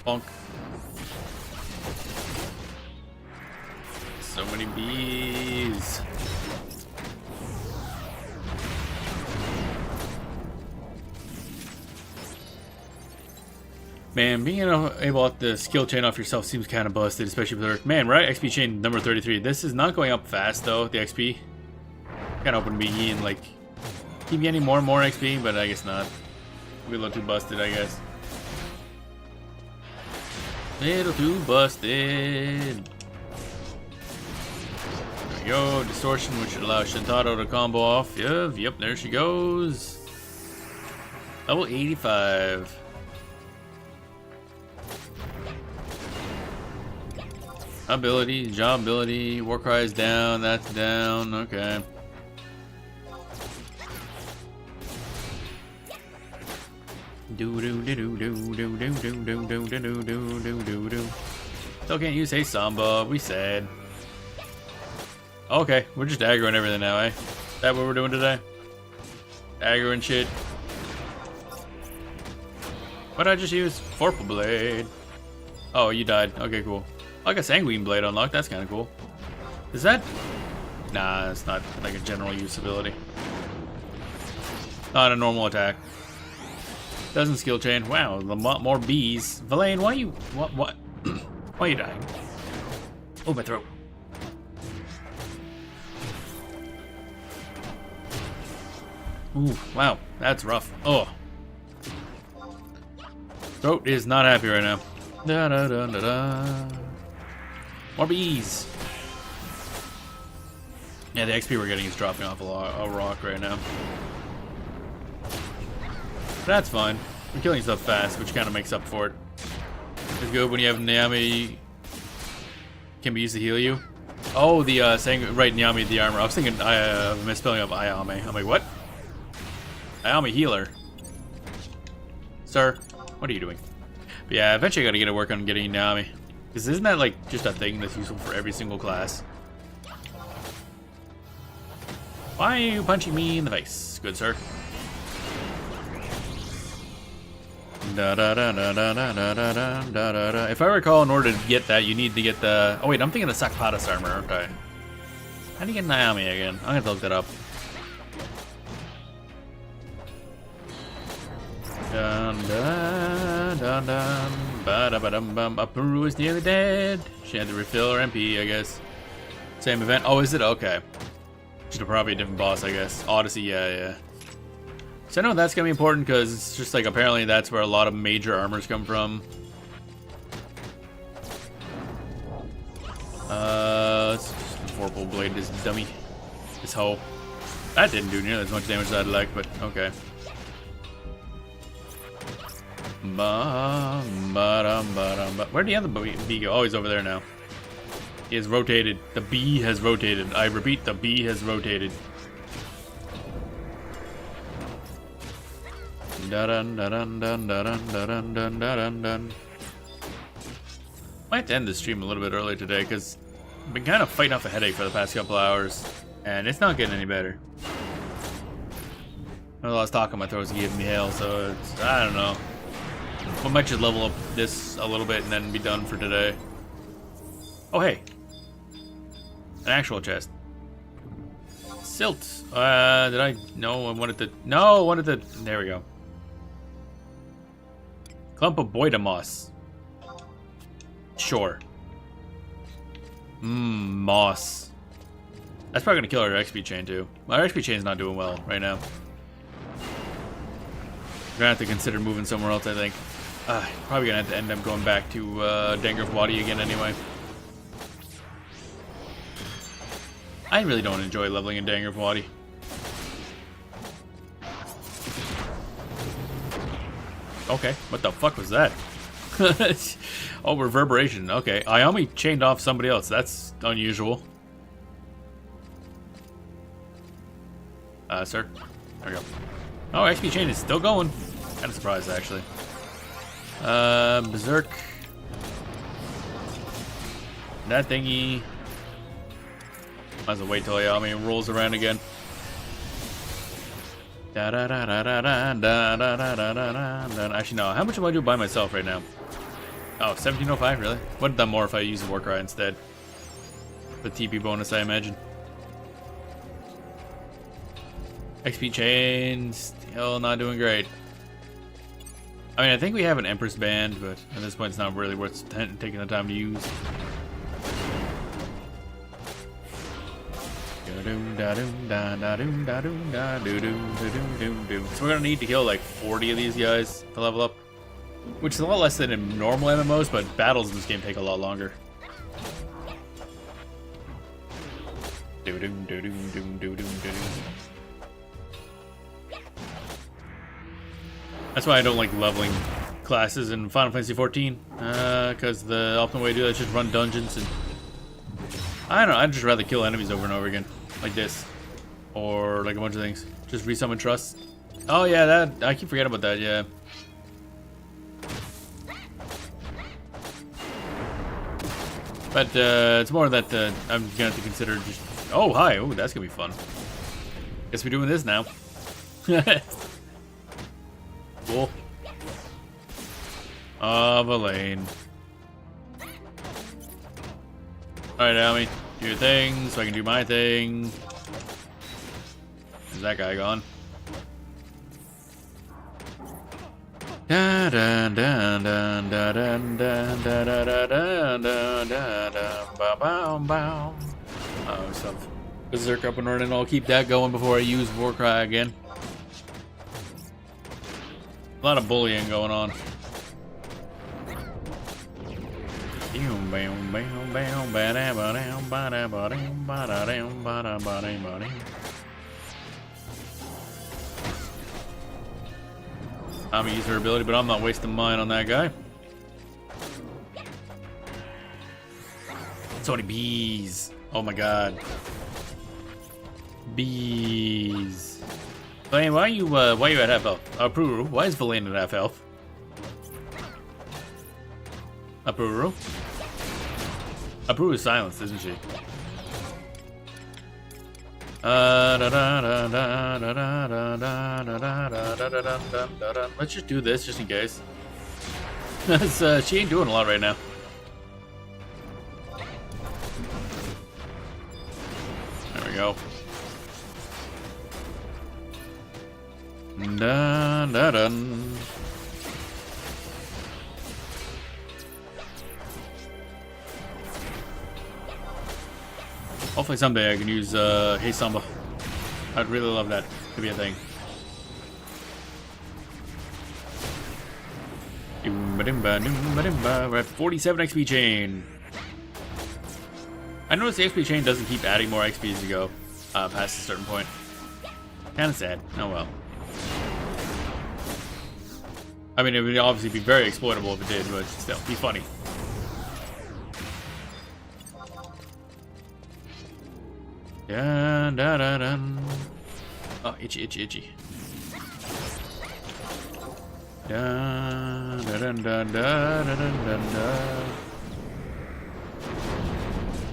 Bonk. So many bees. Man, being able to skill chain off yourself seems kind of busted, especially with Earth. Man, we're at XP chain number 33. This is not going up fast, though, the XP. Kind of hoping to be getting, like, keep getting more and more XP, but I guess not. Be a little too busted, I guess. Little too busted. There we go. Distortion, which should allow Shintaro to combo off. Yep, there she goes. Level 85. Ability, job ability, war cry is down, that's down, okay. Do do do do do do do do do do do do do do do. Still can't use Hey Samba, we said. Okay, we're just aggroing everything now, eh? Is that what we're doing today? Aggroing shit. What'd I just use? Vorpal Blade. Oh, you died. Okay, cool. Like a Sanguine Blade unlocked, that's kind of cool. Is that? Nah, it's not like a general use ability. Not a normal attack. Doesn't skill chain. Wow, a lot more bees. Villain, why you? What? Why are you dying? Oh, my throat. Ooh, wow, that's rough. Oh, throat is not happy right now. Da da da da da. More bees. Yeah, the XP we're getting is dropping off a rock right now. That's fine. We're killing stuff fast, which kind of makes up for it. It's good when you have Nyami can be used to heal you. Oh, the saying right, Nyami the armor. I was thinking misspelling of Ayame. I'm like, what? Ayame healer. Sir, what are you doing? But yeah, eventually I gotta get to work on getting Nyami. Because isn't that like just a thing that's useful for every single class? Why are you punching me in the face, good sir? Da da da da da da da da da da da. If I recall, in order to get that, you need to get the. Oh wait, I'm thinking the Sakpatas armor, aren't I? How do you get Nyami again? I'm gonna look that up. Dun dun dun dun. Ba da ba dum bum. Apuru is nearly dead. She had to refill her MP, I guess. Same event. Oh, is it? Okay. Should probably a different boss, I guess. Odyssey, yeah. So I know that's gonna be important because it's just like apparently that's where a lot of major armors come from. Let's just Vorpal Blade this dummy. This hoe. That didn't do nearly as much damage as I'd like, but okay. Where'd the other bee go? Oh, he's over there now. He has rotated. The bee has rotated. I repeat, the bee has rotated. Dun dun dun dun dun dun dun dun dun. Might have to end the stream a little bit early today because I've been kind of fighting off a headache for the past couple hours, and it's not getting any better. I lost talk on my throat's giving me hell, so it's, I don't know. We might just level up this a little bit and then be done for today. Oh hey, an actual chest. Silt. Did I? No, I wanted to. No, I wanted to. There we go. Clump of Boida moss. Sure. Moss. That's probably gonna kill our XP chain too. Our XP chain's not doing well right now. We're gonna have to consider moving somewhere else, I think. Probably gonna have to end up going back to Dangerous Wadi again anyway. I really don't enjoy leveling in Dangerous Wadi. Okay, what the fuck was that? Oh, reverberation. Okay, Ayame chained off somebody else. That's unusual. Sir. There we go. Oh, XP chain is still going. Kind of surprised, actually. Berserk. That thingy. Might as well wait till Ayame rolls around again. Da da da da da da da da da da da da. Actually, no. How much am I doing by myself right now? Oh, 1705, really? Would have done more if I used the Warcry instead. The TP bonus, I imagine. XP chain, still not doing great. I mean, I think we have an Empress band, but at this point, it's not really worth taking the time to use. So we're gonna need to kill like 40 of these guys to level up. Which is a lot less than in normal MMOs, but battles in this game take a lot longer. That's why I don't like leveling classes in Final Fantasy XIV, because the optimal way to do that is just run dungeons and... I don't know, I'd just rather kill enemies over and over again, like this. Or like a bunch of things. Just resummon trust. Oh yeah, that I keep forgetting about that, yeah. But it's more that I'm gonna have to consider just... Oh, hi. Oh, that's gonna be fun. Guess we're doing this now. Cool. Valane. Alright, Naomi. Do your thing so I can do my thing. Is that guy gone? Da da da da da da da da da da da da da ba ba ba. Oh, stuff. Berserk up and running. I'll keep that going before I use Warcry again. A lot of bullying going on. I'm gonna use her ability, but I'm not wasting mine on that guy. So many bees. Oh my god. Bees. Valane, why are you at half health? Apuru, why is Valane at half health? Apuru? Apuru is silenced, isn't she? Let's just do this just in case. She ain't doing a lot right now. There we go. Dun, dun, dun. Hopefully someday I can use Hey Samba. I'd really love that to be a thing. We're at 47 XP chain. I noticed the XP chain doesn't keep adding more XP as you go past a certain point. Kinda sad. Oh well. I mean, it would obviously be very exploitable if it did, but still, be funny. Dun, dun, dun, dun. Oh, itchy, itchy, itchy. Dun, dun, dun, dun, dun, dun, dun, dun.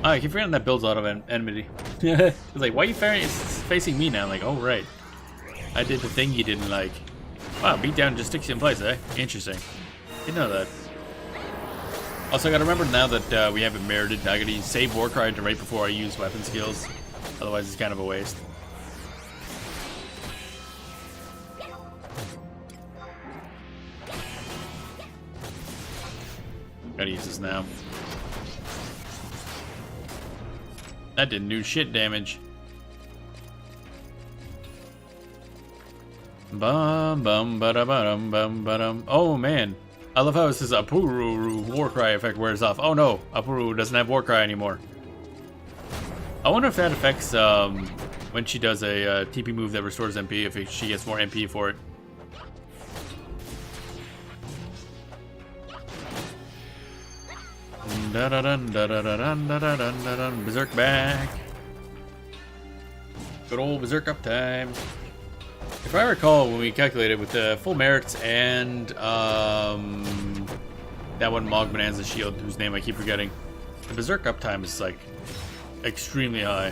Oh, I keep forgetting that builds out of enmity. It's like, why are you facing me now? Like, oh, right. I did the thing you didn't like. Wow, beatdown just sticks you in place, eh? Interesting. Didn't know that. Also, I gotta remember now that we have it merited, I gotta save Warcry right before I use weapon skills. Otherwise, it's kind of a waste. Gotta use this now. That didn't do shit damage. Bum bum ba bum bum ba. Oh man, I love how this is Apuru Warcry effect wears off. Oh no, Apuru doesn't have Warcry anymore. I wonder if that affects when she does a TP move that restores MP, if she gets more MP for it. Berserk back. Good old Berserk up time. If I recall, when we calculated with the full merits and that one Mog Bonanza shield, whose name I keep forgetting, the Berserk uptime is like extremely high.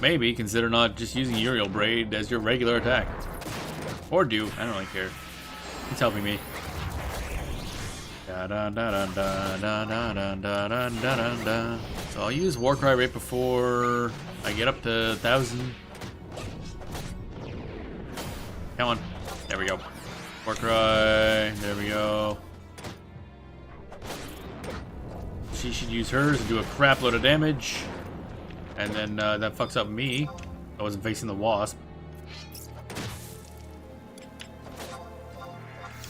maybe consider not just using Uriel Braid as your regular attack. Or do, I don't really care. It's helping me. So I'll use Warcry right before I get up to 1,000. Come on. There we go. Warcry. There we go. She should use hers and do a crap load of damage. And then that fucks up me. I wasn't facing the wasp.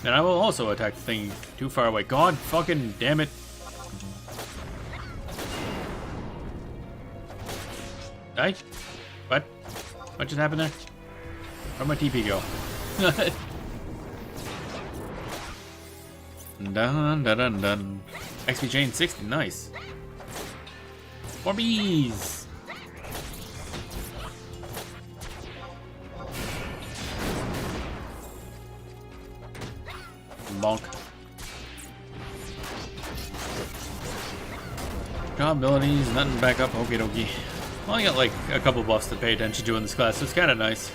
And I will also attack the thing too far away. God fucking damn it. Die? What? What just happened there? Where'd my TP go? Dun dun dun dun. XP chain 60, nice. More bees! Bonk. Draw abilities, nothing back up, okie dokie. Well, I got like a couple buffs to pay attention to in this class, so it's kind of nice.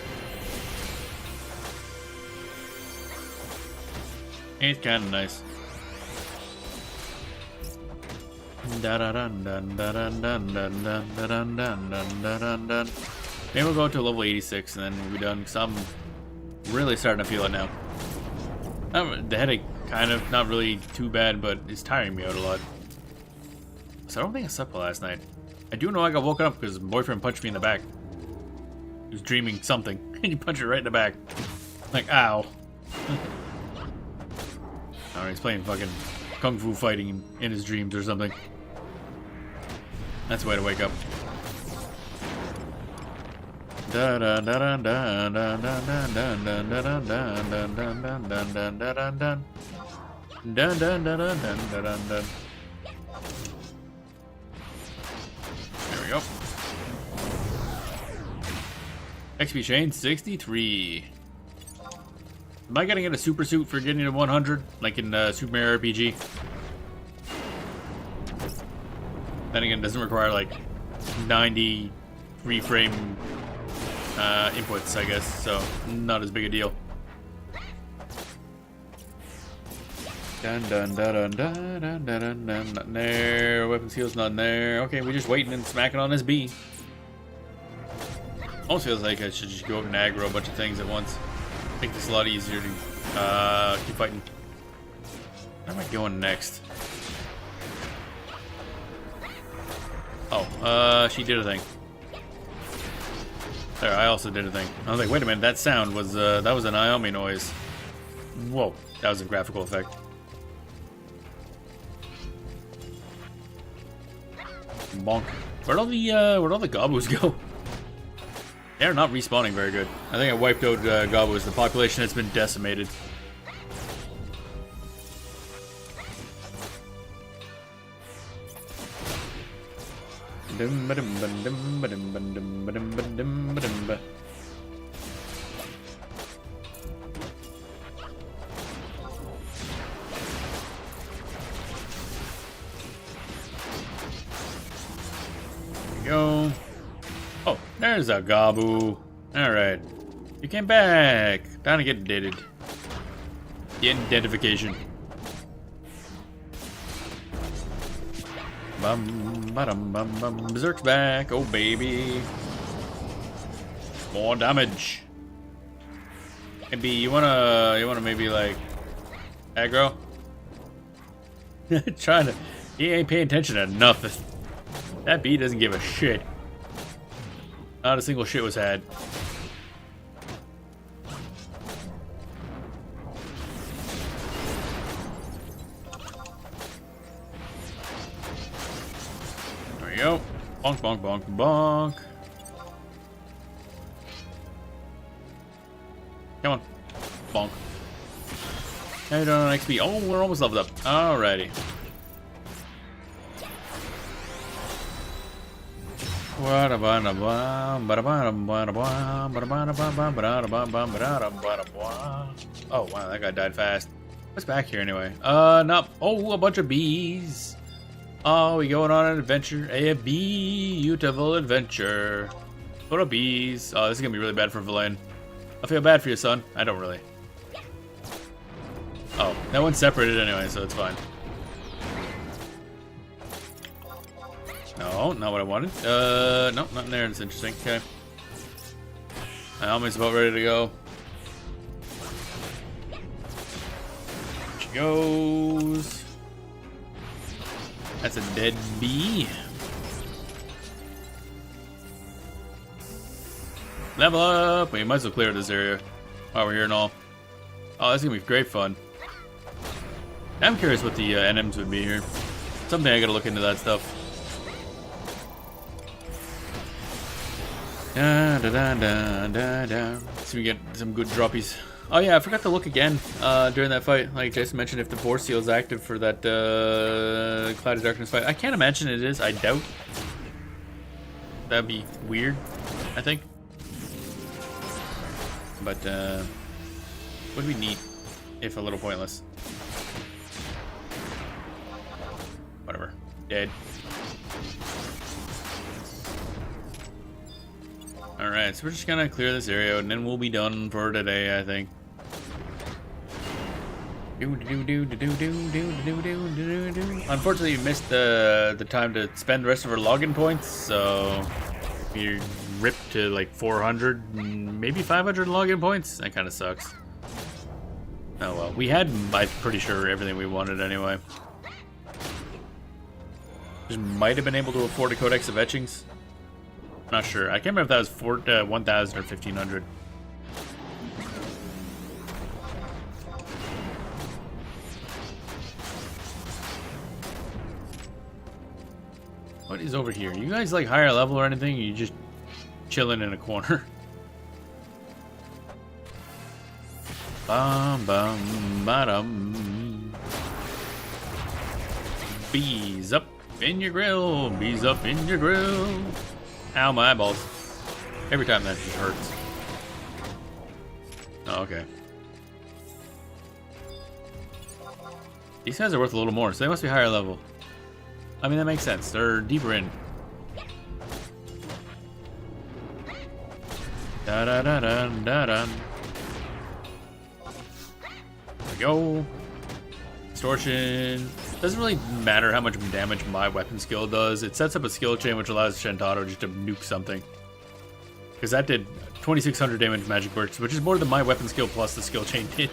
It's kind of nice. Maybe we'll go to level 86 and then we'll be done, because I'm really starting to feel it now. The headache, kind of, not really too bad, but it's tiring me out a lot. So I don't think I slept well last night. I do know I got woken up because my boyfriend punched me in the back. He was dreaming something, and he punched it right in the back. Like, ow. Alright, he's playing fucking kung fu fighting in his dreams or something. That's the way to wake up. Da da da da da da da da da da da da da da da da da da. Dun dun dun dun dun dun dun dun. There we go. XP chain 63. Am I gonna get a super suit for getting to 100, like in Super Mario RPG? Then again, it doesn't require like 90 frame inputs, I guess, so not as big a deal. Dun dun dun dun dun dun dun dun. Not in there. Weapon skills not in there. Okay, we're just waiting and smacking on this bee. Almost feels like I should just go up and aggro a bunch of things at once. Make this a lot easier to keep fighting. Where am I going next? Oh, she did a thing. There, I also did a thing. I was like, wait a minute, that sound was, that was an Naomi noise. Whoa, that was a graphical effect. Bonk. Where'd all the gobos go? They're not respawning very good. I think I wiped out gobos. The population has been decimated. Go. Oh, there's a Gabu. Alright. You came back. Time to get deaded. Identification. Bum bum bum bum. Berserk's back. Oh baby. More damage. Maybe you wanna maybe like aggro? Trying to. He ain't paying attention to nothing. That bee doesn't give a shit. Not a single shit was had. There we go. Bonk, bonk, bonk, bonk. Come on. Bonk. How you doing on XP? Oh, we're almost leveled up. Alrighty. Oh wow, that guy died fast. What's back here anyway? No. Oh, a bunch of bees. Oh, we going on an adventure. A beautiful adventure. Put up bees. Oh, this is gonna be really bad for Villain. I feel bad for you, son. I don't really. Oh, that one's separated anyway, so it's fine. No, not what I wanted. No, not in there. It's interesting. Okay. My helmet's about ready to go. She goes. That's a dead bee. Level up! We might as well clear this area while we're here and all. Oh, that's gonna be great fun. I'm curious what the NMs would be here. Someday I gotta look into that stuff. Da da da da da da. See if we get some good droppies. Oh yeah, I forgot to look again during that fight. Like Jason mentioned, if the Force Seal is active for that Cloud of Darkness fight. I can't imagine it is. I doubt. That'd be weird, I think. But would be neat, if a little pointless. Whatever. Dead. Alright, so we're just gonna clear this area and then we'll be done for today, I think. Unfortunately, you missed the time to spend the rest of our login points, so you're ripped to like 400, maybe 500 login points. That kind of sucks. Oh well, we had, I'm pretty sure, everything we wanted anyway. Just might have been able to afford a Codex of Etchings. Not sure. I can't remember if that was 1,000 or 1,500. What is over here? You guys like higher level or anything? Or you just chilling in a corner? Bum bum ba-dum. Bees up in your grill. Bees up in your grill. Ow, my eyeballs. Every time that just hurts. Oh, okay. These guys are worth a little more, so they must be higher level. I mean, that makes sense. They're deeper in. Da da da da da da. There we go. Distortion. Doesn't really matter how much damage my weapon skill does. It sets up a skill chain which allows Shantaro just to nuke something. Because that did 2,600 damage magic bursts, which is more than my weapon skill plus the skill chain did.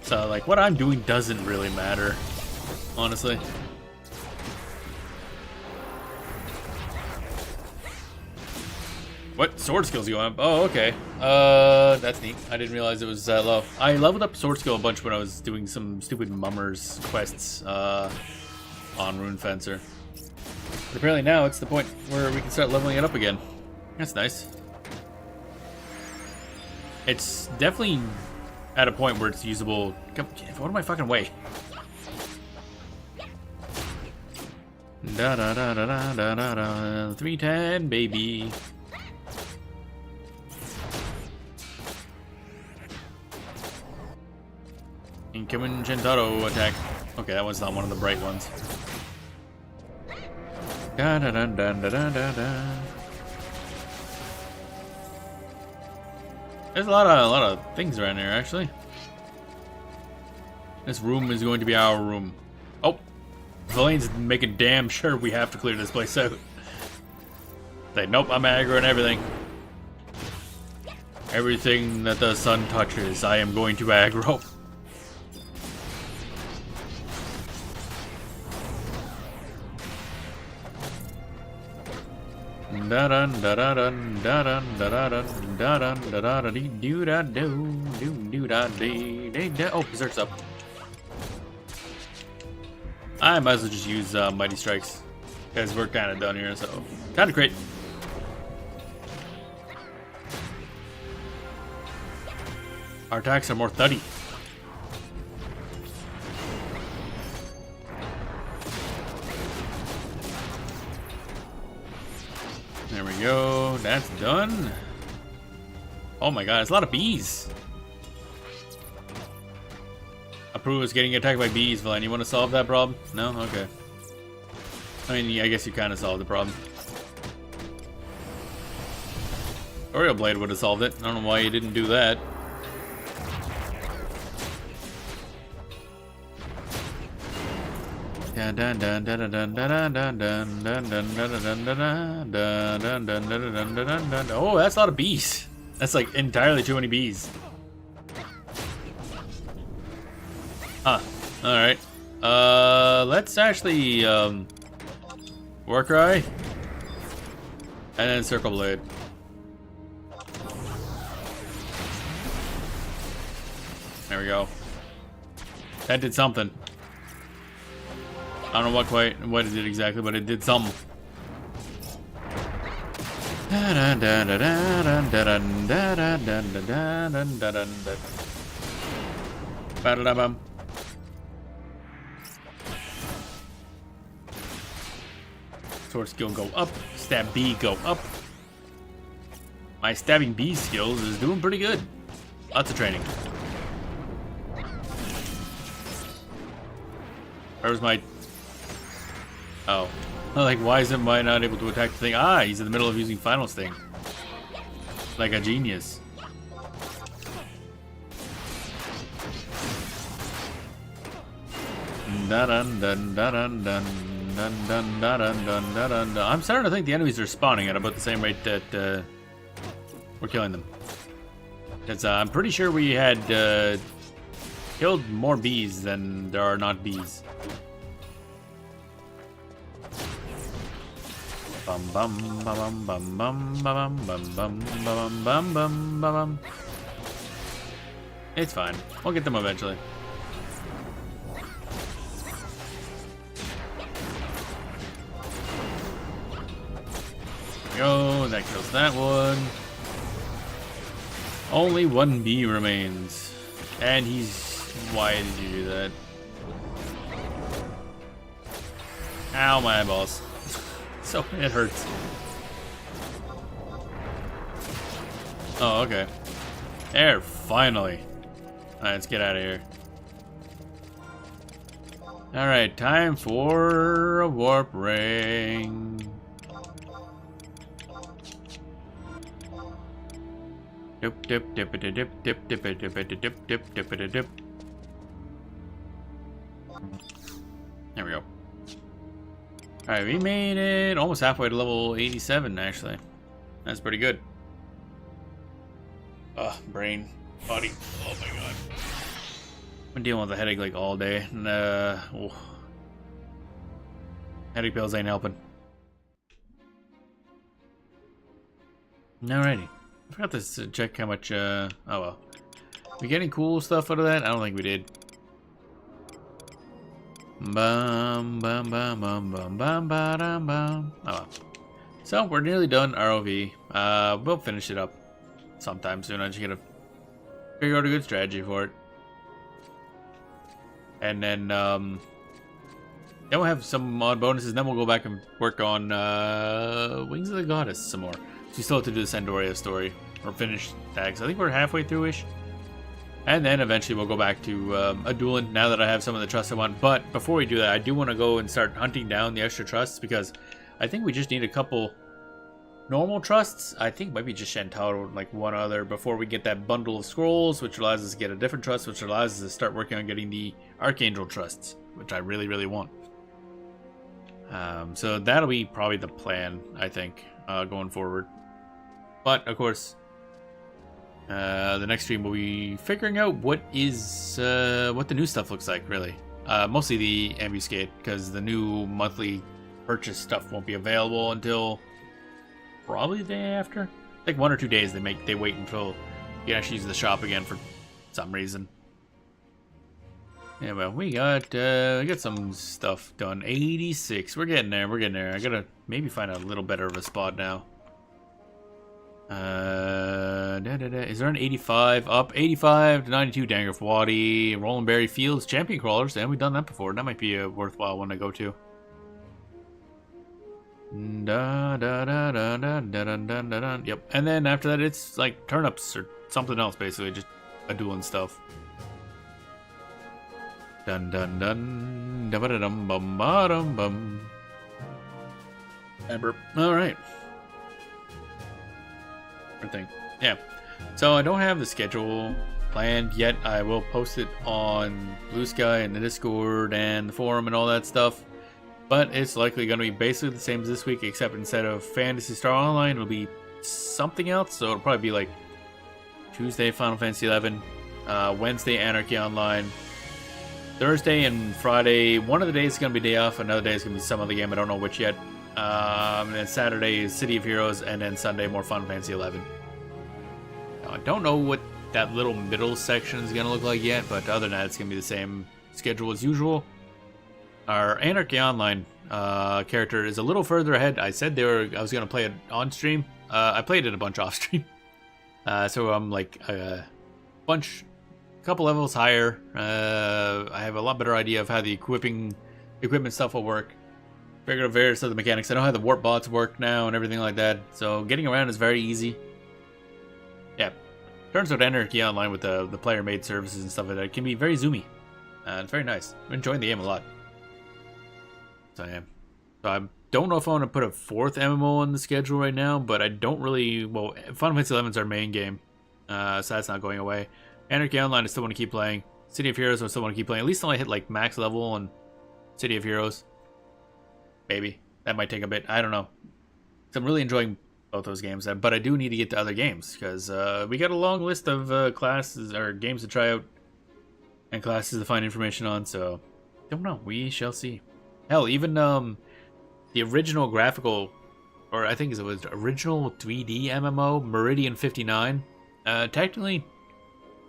So, like, what I'm doing doesn't really matter, honestly. What? Sword skills going up? Oh, okay. That's neat. I didn't realize it was that low. I leveled up sword skill a bunch when I was doing some stupid mummers quests on Rune Fencer. But apparently now it's the point where we can start leveling it up again. That's nice. It's definitely at a point where it's usable. What am I fucking way? Da da da da da da da da. 310, baby. Incoming Shantaro attack. Okay, that was not one of the bright ones. Da da da da da da da da. There's a lot of things around here, actually. This room is going to be our room. Oh, Villain's making damn sure we have to clear this place out. Say, nope, I'm aggro and everything. Everything that the sun touches, I am going to aggro. Da dun da da dun da dun da da dun da dun da da da dee doo da do do do da dee dee da. Oh, Berserk's up. I might as well just use Mighty Strikes because we're kind of done here. So kind of great. Our attacks are more thuddy. There we go. That's done. Oh my god, it's a lot of bees. Approve is getting attacked by bees, Villain. You want to solve that problem? No? Okay. I mean, I guess you kind of solved the problem. Oreo Blade would have solved it. I don't know why you didn't do that. Oh, that's a lot of bees. That's like entirely too many bees. Huh. Alright. Let's actually, Warcry. And then Circle Blade. There we go. That did something. I don't know what it did exactly, but it did something. Ba-da-da-bum. Sword skill go up. Stab B go up. My stabbing B skills is doing pretty good. Lots of training. Where's my... Oh. Like, why isn't my not able to attack the thing? Ah, he's in the middle of using Final Sting. Like a genius. I'm starting to think the enemies are spawning at about the same rate that we're killing them. Because I'm pretty sure we had killed more bees than there are not bees. Bum bum bum bum bum bum bum bum bum bum bum bum. It's fine. We'll get them eventually. Go, that kills that one. Only one bee remains. And he's... Why did you do that? Ow, my eyeballs. So, it hurts. Oh, okay. There, finally. Alright, let's get out of here. Alright, time for a warp ring. Dip dip dip dip dip dip dip dip dip dip dip dip dip. There we go. Alright, we made it almost halfway to level 87 actually. That's pretty good. Ugh, brain, body. Oh my god. I've been dealing with a headache like all day. And headache pills ain't helping. Alrighty. I forgot to check how much, oh well. We getting cool stuff out of that? I don't think we did. Bum bum bum bum bum bum bum bum. Oh well. So we're nearly done ROV. We'll finish it up sometime soon. I just gotta figure out a good strategy for it. And then we'll have some mod bonuses, then we'll go back and work on Wings of the Goddess some more. We still have to do the Sandoria story, or finish tags. I think we're halfway through-ish. And then eventually we'll go back to Adulan, now that I have some of the trusts I want. But before we do that, I do want to go and start hunting down the extra trusts, because I think we just need a couple normal trusts. I think maybe just Shantaro, like one other, before we get that bundle of scrolls, which allows us to get a different trust, which allows us to start working on getting the Archangel trusts, which I really, really want. So that'll be probably the plan, I think, going forward. But, of course, the next stream will be figuring out what the new stuff looks like, really. Mostly the Ambuscade, because the new monthly purchase stuff won't be available until probably the day after. Like 1 or 2 days they wait until you can actually use the shop again for some reason. Yeah, well, we got some stuff done. 86. We're getting there. I gotta maybe find a little better of a spot now. Is there an 85? Up 85 to 92 Dangerous Wadi, Roland Berry Fields, Champion Crawlers, and we've done that before. That might be a worthwhile one to go to. Yep. And then after that, it's like turnips or something else, basically, just Adulan stuff. Dun dun dun da ba dum bum ba dum bum. All right. thing. Yeah. So I don't have the schedule planned yet. I will post it on Blue Sky and the Discord and the forum and all that stuff. But it's likely going to be basically the same as this week, except instead of Phantasy Star Online, it'll be something else. So it'll probably be like Tuesday Final Fantasy 11, Wednesday Anarchy Online, Thursday and Friday. One of the days is going to be day off. Another day is going to be some other game. I don't know which yet. And then Saturday is City of Heroes, and then Sunday more Final Fantasy 11. Now, I don't know what that little middle section is going to look like yet, but other than that, it's going to be the same schedule as usual. Our Anarchy Online character is a little further ahead. I said I was going to play it on stream. I played it a bunch off stream. So I'm like a couple levels higher. I have a lot better idea of how the equipment stuff will work. Figured out various other mechanics. I know how the warp bots work now and everything like that. So getting around is very easy. Yeah. Turns out Anarchy Online with the player-made services and stuff like that can be very zoomy. It's very nice. I'm enjoying the game a lot. So I am. So I don't know if I want to put a fourth MMO on the schedule right now, but I don't really. Well, Final Fantasy XI is our main game, so that's not going away. Anarchy Online I still want to keep playing. City of Heroes I still want to keep playing. At least until I hit like max level on City of Heroes. Maybe that might take a bit. I don't know. So I'm really enjoying both those games, but I do need to get to other games because we got a long list of classes or games to try out and classes to find information on. So don't know. We shall see. Hell, even the original graphical, or I think it was original 3D MMO, Meridian 59. Technically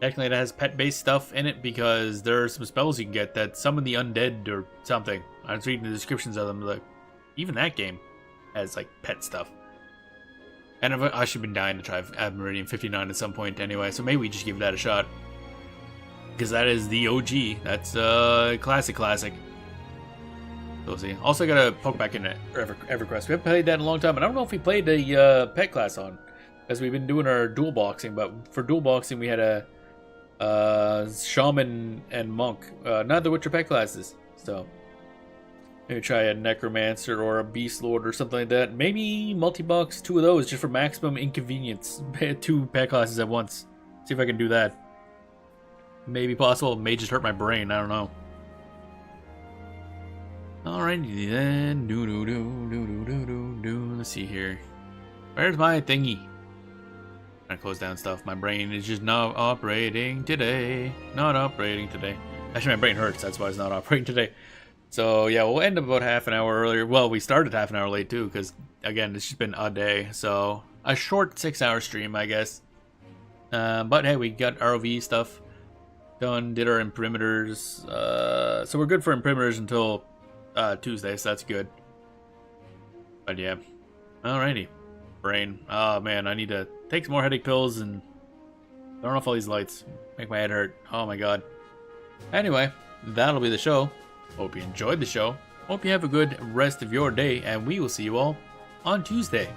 it has pet-based stuff in it because there are some spells you can get that summon the undead or something. I was reading the descriptions of them, like even that game has like pet stuff. And I've actually been dying to try Meridian 59 at some point anyway, so maybe we just give that a shot because that is the OG. That's classic. We'll see. Also, gotta poke back into EverQuest. We haven't played that in a long time, and I don't know if we played a pet class on, because we've been doing our dual boxing. But for dual boxing, we had a shaman and monk, neither of which are pet classes. So maybe try a necromancer or a beast lord or something like that. Maybe multi-box 2 of those just for maximum inconvenience. 2 pet classes at once. See if I can do that. Maybe possible. It may just hurt my brain. I don't know. Alrighty then. Let's see here. Where's my thingy? I'm gonna close down stuff. My brain is just not operating today. Actually, my brain hurts. That's why it's not operating today. So yeah, we'll end up about half an hour earlier. Well, we started half an hour late too, because again, it's just been a day. So a short 6-hour stream, I guess. But hey, we got ROV stuff done. Did our imperimeters. So we're good for imperimeters until Tuesday, so that's good. But yeah. Alrighty. Brain. Oh man, I need to take some more headache pills and turn off all these lights. Make my head hurt. Oh my god. Anyway, that'll be the show. Hope you enjoyed the show. Hope you have a good rest of your day, and we will see you all on Tuesday.